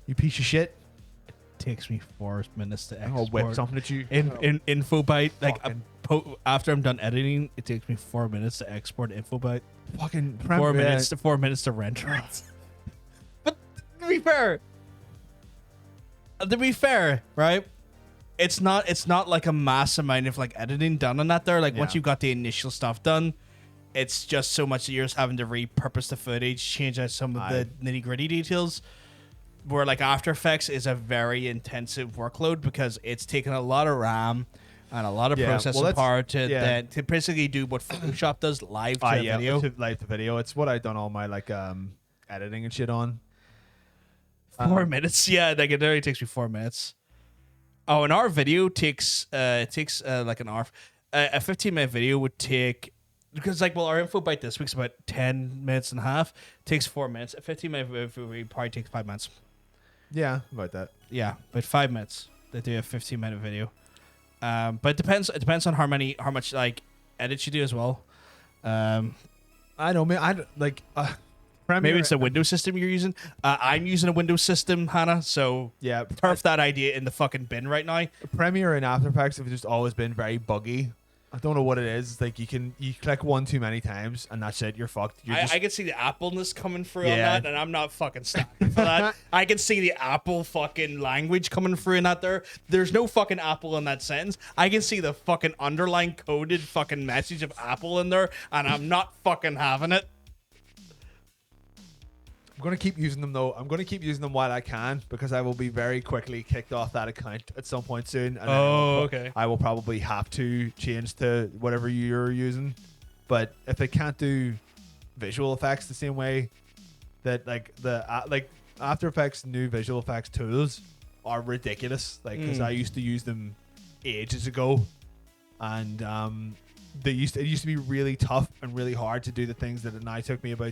You piece of shit. Takes me 4 minutes to export. I'll whip something at you. In InfoByte, like after I'm done editing, it takes me 4 minutes to export InfoByte. Fucking 4 minutes to render it. But to be fair, right? It's not like a mass amount of like editing done on that there. Like once you've got the initial stuff done, it's just so much that you're just having to repurpose the footage, change out some of the nitty gritty details. Where like After Effects is a very intensive workload, because it's taking a lot of RAM and a lot of processing power to basically do what Photoshop does live to video. Live to video. It's what I've done all my like editing and shit on. 4 minutes, yeah. Like it only takes me 4 minutes. Oh, and our video takes like an hour. A 15-minute video would take. Because like, well, our InfoByte this week's about 10 minutes and a half. Takes 4 minutes. A 15-minute video probably takes 5 minutes. Yeah, about that. Yeah, but 5 minutes. They do a 15-minute video. But it depends on how much like edits you do as well. I know, man. Maybe it's a Windows system you're using. I'm using a Windows system, Hannah. So yeah, turf that idea in the fucking bin right now. Premiere and After Effects have just always been very buggy. I don't know what it is. It's like you click one too many times and that's it. You're fucked. I can see the Appleness coming through on that, and I'm not fucking standing for that. I can see the Apple fucking language coming through in that there. There's no fucking Apple in that sentence. I can see the fucking underline coded fucking message of Apple in there, and I'm not fucking having it. I'm going to keep using them though. I'm going to keep using them while I can, because I will be very quickly kicked off that account at some point soon. And okay. I will probably have to change to whatever you're using. But if they can't do visual effects the same way that like like After Effects new visual effects tools are ridiculous. Like, because I used to use them ages ago, and it used to be really tough and really hard to do the things that it now took me about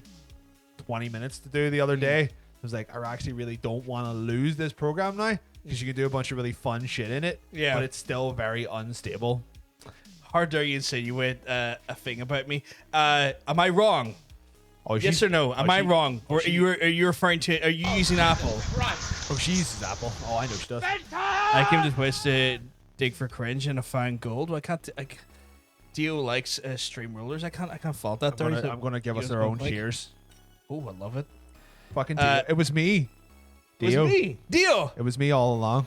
20 minutes to do the other day. I was like, I actually really don't want to lose this program now, because you can do a bunch of really fun shit in it. Yeah, but it's still very unstable. How dare you insinuate a thing about me? Am I wrong? Oh, yes or no? Am I wrong? Or are you referring to? Are you using Apple? Oh, she uses Apple. Oh, I know she does. I came to this place to dig for cringe and I found gold. I can't. Dio likes stream rulers. I can't fault that. I'm gonna give us our own cheers. Oh, I love it. Fucking Dio. It was me. Dio. It was me. Dio. It was me all along.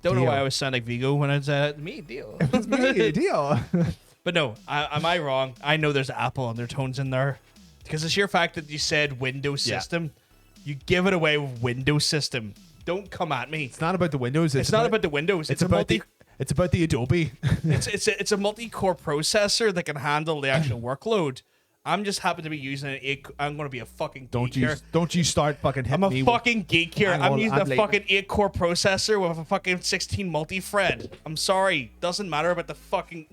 Don't know why I always sound like Vigo when it's me, Dio. It was me, Dio. But no, am I wrong? I know there's Apple undertones in there. Because the sheer fact that you said Windows system, you give it away with Windows system. Don't come at me. It's not about the Windows. It's not about the Windows. It's about It's about the Adobe. It's a multi-core processor that can handle the actual workload. I'm just happen to be using it. I'm going to be a fucking geek here. Don't you start fucking hitting I'm me a fucking geek here. I'm using a late. fucking 8-core processor with a fucking 16 multi-thread. I'm sorry. Doesn't matter about the fucking...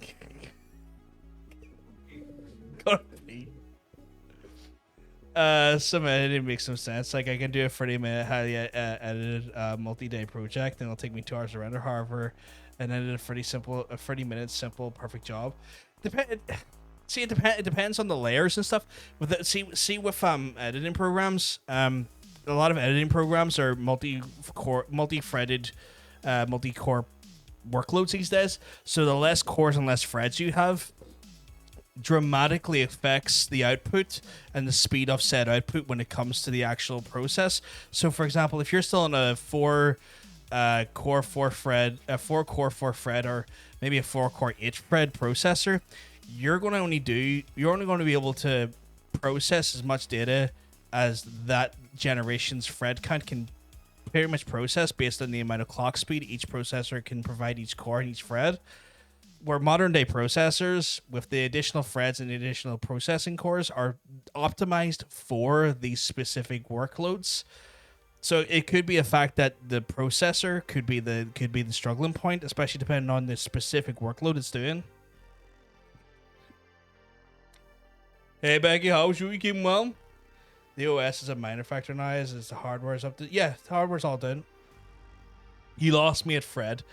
Some editing makes some sense. Like I can do a 30-minute highly edited multi-day project, and it'll take me 2 hours to render. However, and edit a 30-minute simple perfect job. It depends on the layers and stuff. With with editing programs, a lot of editing programs are multi-threaded, multi-core workloads these days. So the less cores and less threads you have, dramatically affects the output and the speed of said output when it comes to the actual process. So, for example, if you're still in a 4-core 4-thread, or maybe a 4-core 8-thread processor, you're only going to be able to process as much data as that generation's thread count can pretty much process based on the amount of clock speed each processor can provide each core and each thread. Where modern day processors with the additional threads and the additional processing cores are optimized for these specific workloads. So it could be a fact that the processor could be the struggling point, especially depending on the specific workload it's doing. Hey Becky, how's you? You keeping well? The OS is a minor factor now, as the hardware's up to... Yeah, the hardware's all done. You lost me at Fred.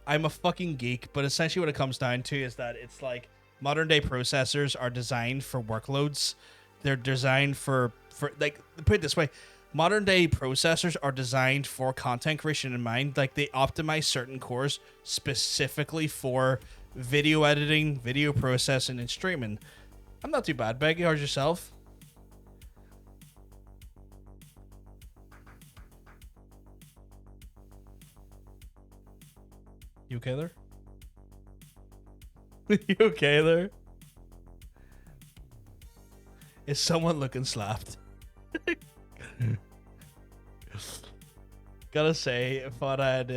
I'm a fucking geek, but essentially what it comes down to is that it's like modern day processors are designed for workloads. They're designed for like, put it this way, modern day processors are designed for content creation in mind. Like they optimize certain cores specifically for video editing, video processing, and streaming. I'm not too bad, Becky. How's yourself? You okay there? You okay there? Is someone looking slapped? Gotta say, I thought I had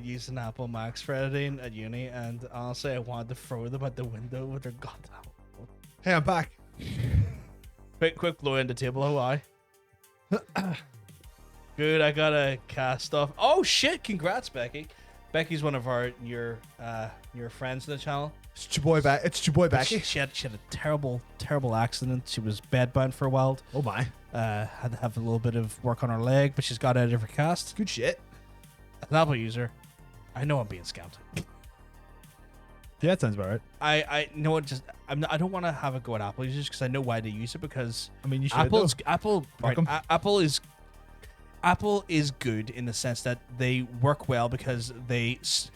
used an Apple Max for editing at uni, and honestly, I wanted to throw them out the window with their goddamn. Hey, I'm back. Quick blow in the table. How I? Good. I got a cast off. Oh shit! Congrats, Becky. Becky's one of your friends in the channel. It's your boy back. It's your boy Becky. She had a terrible accident. She was bedbound for a while. Oh my. Had to have a little bit of work on her leg, but she's got out of her cast. Good shit. An Apple user. I know I'm being scammed. Yeah, that sounds about right. I know it. I don't want to have a go at Apple users because I know why they use it. Because I mean, you should. Apple is good in the sense that they work well because it's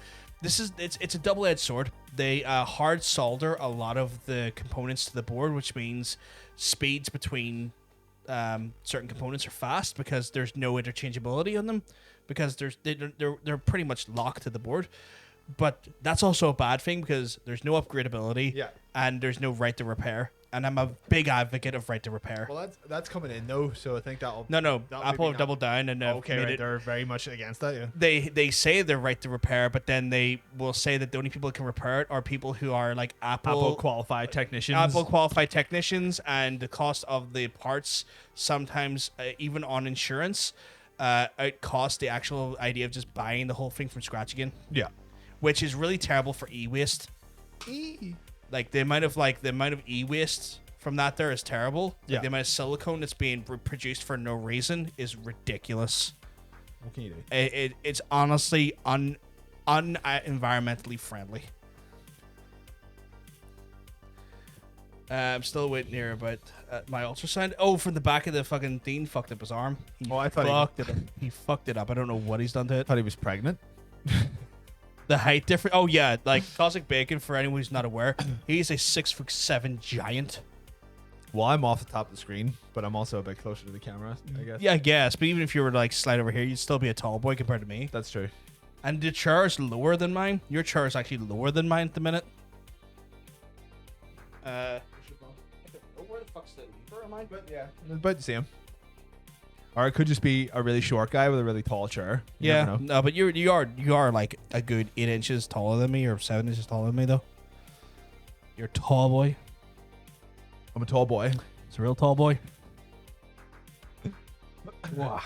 a double-edged sword. They hard solder a lot of the components to the board, which means speeds between certain components are fast because there's no interchangeability on them, because they're pretty much locked to the board. But that's also a bad thing because there's no upgradability, and there's no right to repair. And I'm a big advocate of right to repair. Well, that's coming in though, so I think that'll. No. Apple have doubled down and they're very much against that. Yeah. They say they're right to repair, but then they will say that the only people who can repair it are people who are like Apple qualified technicians. Apple qualified technicians, and the cost of the parts sometimes even on insurance, it costs the actual idea of just buying the whole thing from scratch again. Yeah. Which is really terrible for e-waste. Like the amount of e-waste from that there is terrible. Yeah. Like, the amount of silicone that's being produced for no reason is ridiculous. What can you do? It's honestly environmentally friendly. I'm still waiting here about my ultrasound. Oh, from the back of the fucking Dean fucked up his arm. I thought he fucked it up. I don't know what he's done to it. I thought he was pregnant. The height difference. Oh yeah, like Cosmic Bacon. For anyone who's not aware, he's a 6'7" giant. Well, I'm off the top of the screen, but I'm also a bit closer to the camera, I guess. Yeah, I guess. But even if you were to like slide over here, you'd still be a tall boy compared to me. That's true. And the chair is lower than mine. Your chair is actually lower than mine at the minute. Where the fuck's the lever of mine? But yeah, about the same. Or it could just be a really short guy with a really tall chair. You Yeah, never know. no, but you are like a good 8 inches taller than me, or 7 inches taller than me, though. You're a tall boy. I'm a tall boy. It's a real tall boy. Wow.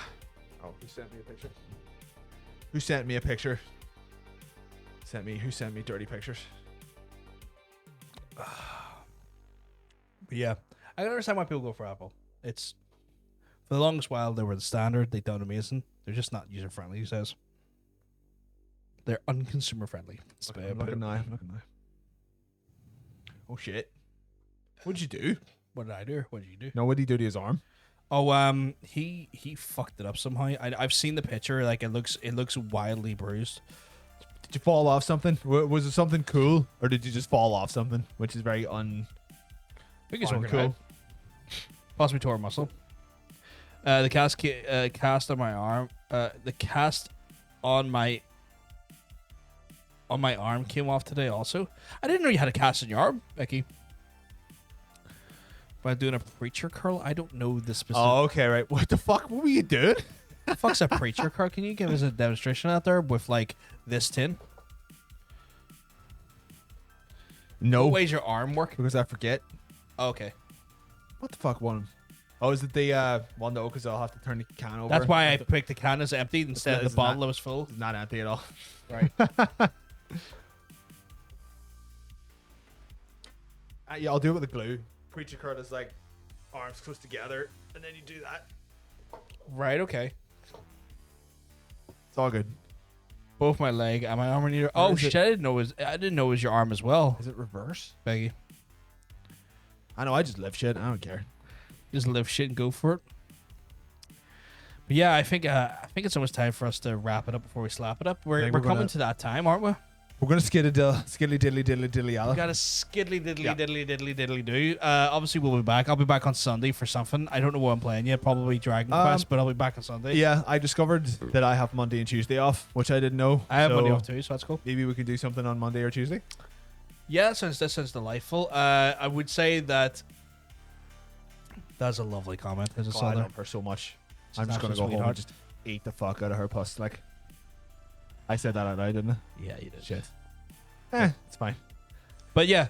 Oh, who sent me a picture? Who sent me a picture? Who sent me dirty pictures? But yeah, I can understand why people go for Apple. It's for the longest while they were the standard. They've done amazing. They're just not user friendly. He says they're unconsumer friendly. I'm looking now. Oh shit! What'd you do? What did I do? What did you do? No, what did he do to his arm? Oh, he fucked it up somehow. I've seen the picture. Like it looks wildly bruised. Did you fall off something? Was it something cool, or did you just fall off something, which is very I think it's uncool? working. Possibly tore a muscle. The cast on my arm. The cast on my arm came off today. Also, I didn't know you had a cast on your arm, Becky. By doing a preacher curl, I don't know the specific. Oh, okay, right. What the fuck? What were you doing? The fuck's a preacher curl? Can you give us a demonstration out there with like this tin? No. What way's your arm work? Because I forget. Oh, okay. What the fuck one? Oh, is it the one? No, because I'll have to turn the can over. That's why I picked the can as empty instead of the It's bottle not- that was full. It's not empty at all. Right. Yeah, I'll do it with the glue. Preacher curl is like arms close together, and then you do that. Right. Okay. It's all good. Both my leg and my arm are neither. Oh is shit! it? I didn't know it was your arm as well. Is it reverse? Beggy, I know. I just live shit. I don't care. just live shit and go for it. But yeah, I think it's almost time for us to wrap it up before we slap it up. We're think we're coming gonna- to that time, aren't we? We're gonna skiddly diddly diddly We yalla. got a skiddly diddly Yeah. diddly diddly diddly do. Obviously we'll be back. I'll be back on Sunday for something. I don't know what I'm playing yet. Probably Dragon Quest, but I'll be back on Sunday. Yeah, I discovered that I have Monday and Tuesday off, which I didn't know. I have so Monday off too, so that's cool. Maybe we can do something on Monday or Tuesday. Yeah, that sounds delightful. I would say that that's a lovely comment. I just God, saw I there. love her so much. She's I'm just an gonna absolute go home sweetheart. and just eat the fuck out of her puss. Like, I said that out loud, didn't I? Yeah, you did. Shit. It's fine. But yeah,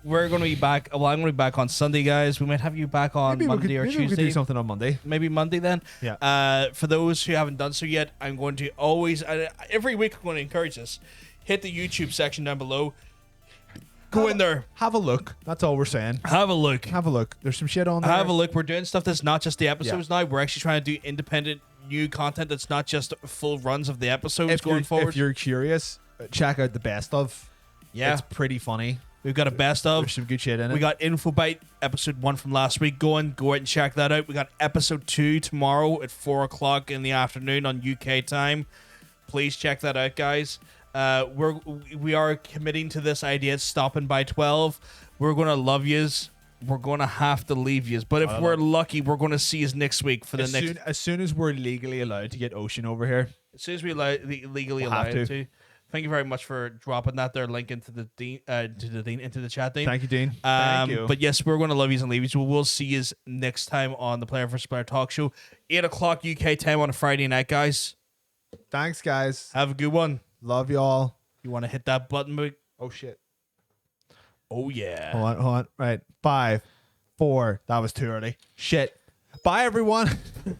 we're going to be back. Well, I'm going to be back on Sunday, guys. We might have you back on Monday or maybe we could Tuesday. do something on Monday. Maybe Monday then. Yeah. For those who haven't done so yet, I'm going to always, every week, I'm going to encourage this. Hit the YouTube section down below. Go in there. Have a look. That's all we're saying. Have a look. Have a look. There's some shit on there. Have a look. We're doing stuff that's not just the episodes now. We're actually trying to do independent new content that's not just full runs of the episodes going forward. If you're curious, check out the best of. Yeah. It's pretty funny. We've got a best of. There's some good shit in it. We got Infobite episode 1 from last week going. Go out and check that out. We got episode 2 tomorrow at 4 o'clock in the afternoon on UK time. Please check that out, guys. We are committing to this idea of stopping by 12. We're gonna love yous. We're gonna have to leave yous. But if we're lucky, we're gonna see yous next week for the next. As soon as we're legally allowed to get Ocean over here. As soon as we legally We'll allow have it to. to. Thank you very much for dropping that there link into the into the chat, Dean. Thank you, Dean. Thank you. But yes, we're going to love yous and leave yous. We'll see yous next time on the Player vs. Player Talk Show, 8 o'clock UK time on a Friday night, guys. Thanks, guys. Have a good one. Love y'all. You want to hit that button, Mook? Oh shit. Oh yeah. Hold on. Right. 5, 4. That was too early. Shit. Bye, everyone.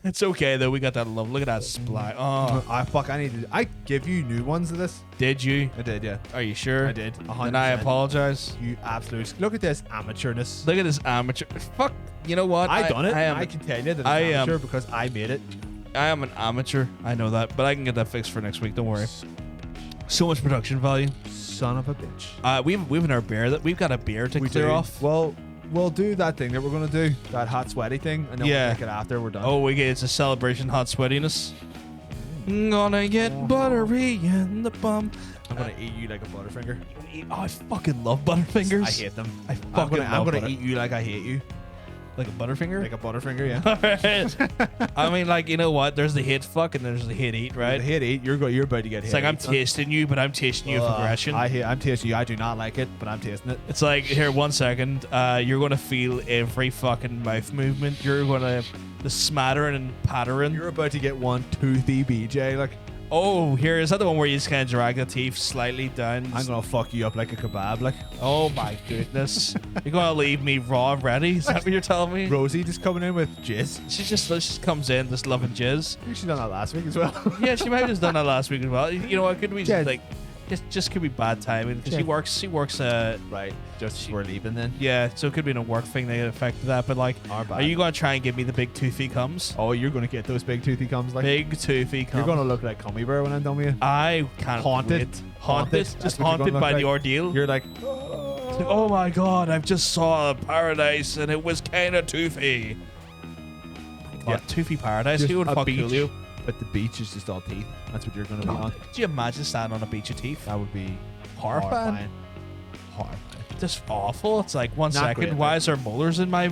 It's okay though. We got that love. Look at that splat. Oh, I give you new ones of this. did you? I did, yeah. Are you sure? I did. 100%. Then I apologize. You absolute. Look at this amateurness. Look at this amateur. Fuck. You know what? I done it. I am. I can tell you that it's I am- amateur because I made it. I am an amateur. I know that, but I can get that fixed for next week. Don't worry. So much production value. Son of a bitch. We've our beer that we've got a beer to clear do. off. Well, we'll do that thing that we're gonna do, that hot sweaty thing, and then Yeah. we'll take it after we're done. Oh, it's a celebration hot sweatiness. Gonna get buttery in the bum. I'm gonna eat you like a Butterfinger. Oh, I fucking love Butterfingers. I hate them. I I'm fucking gonna, love butter. eat you like I hate you. Like a Butterfinger? Like a Butterfinger, yeah. I mean, like, you know what? There's the hate fuck and there's the hate eat, right? The hate eat. You're about to get hate. It's like I'm tasting you, but I'm tasting you with aggression. I'm tasting you. I do not like it, but I'm tasting it. It's like, here, 1 second. You're going to feel every fucking mouth movement. You're going to the smattering and pattering. You're about to get one toothy BJ. Like, Oh, here is that the one where you just kind of drag the teeth slightly down? I'm gonna fuck you up like a kebab. Like, Oh my goodness, you're gonna leave me raw and ready? Is that what you're telling me? Rosie just coming in with jizz. She just comes in just loving jizz. I think she done that last week as well. Yeah, she might have just done that last week as well. You know what? Could be Yeah. like, just could be bad timing because Yeah. she works. Right, just we're leaving then. Yeah, so it could be a work thing that affected that. But like, Our bad. are you gonna try and give me the big toothy comes? Oh, you're gonna get those big toothy comes. Like, Big toothy comes. you're gonna look like Cummy Bear when I'm done with you. I can't Haunted. wait. Haunted. Just That's what you're haunted gonna look by the like. ordeal. You're like, Oh my god, I've just saw a paradise and it was kind of toothy. Yeah. Toothy paradise. just Who would a fuck beach, you? but the beach is just all teeth. That's what you're gonna be on. Could you imagine standing on a beach of teeth? That would be Horrifying. Horrifying. Just awful. It's like one Not second. great, Why like- is there molars in my?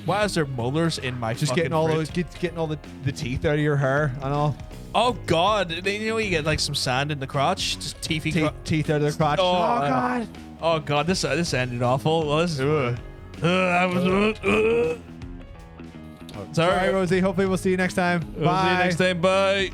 Why is there molars in my? Just fucking getting all fruit? those, getting all the teeth out of your hair and all. Oh god! You know you get like some sand in the crotch, just teethy. Teeth out of their crotch. Oh, God. Oh god! This ended awful. Well, this is. I was. Sorry, Rosie. Hopefully we'll see you next time. We'll see you next time. Bye.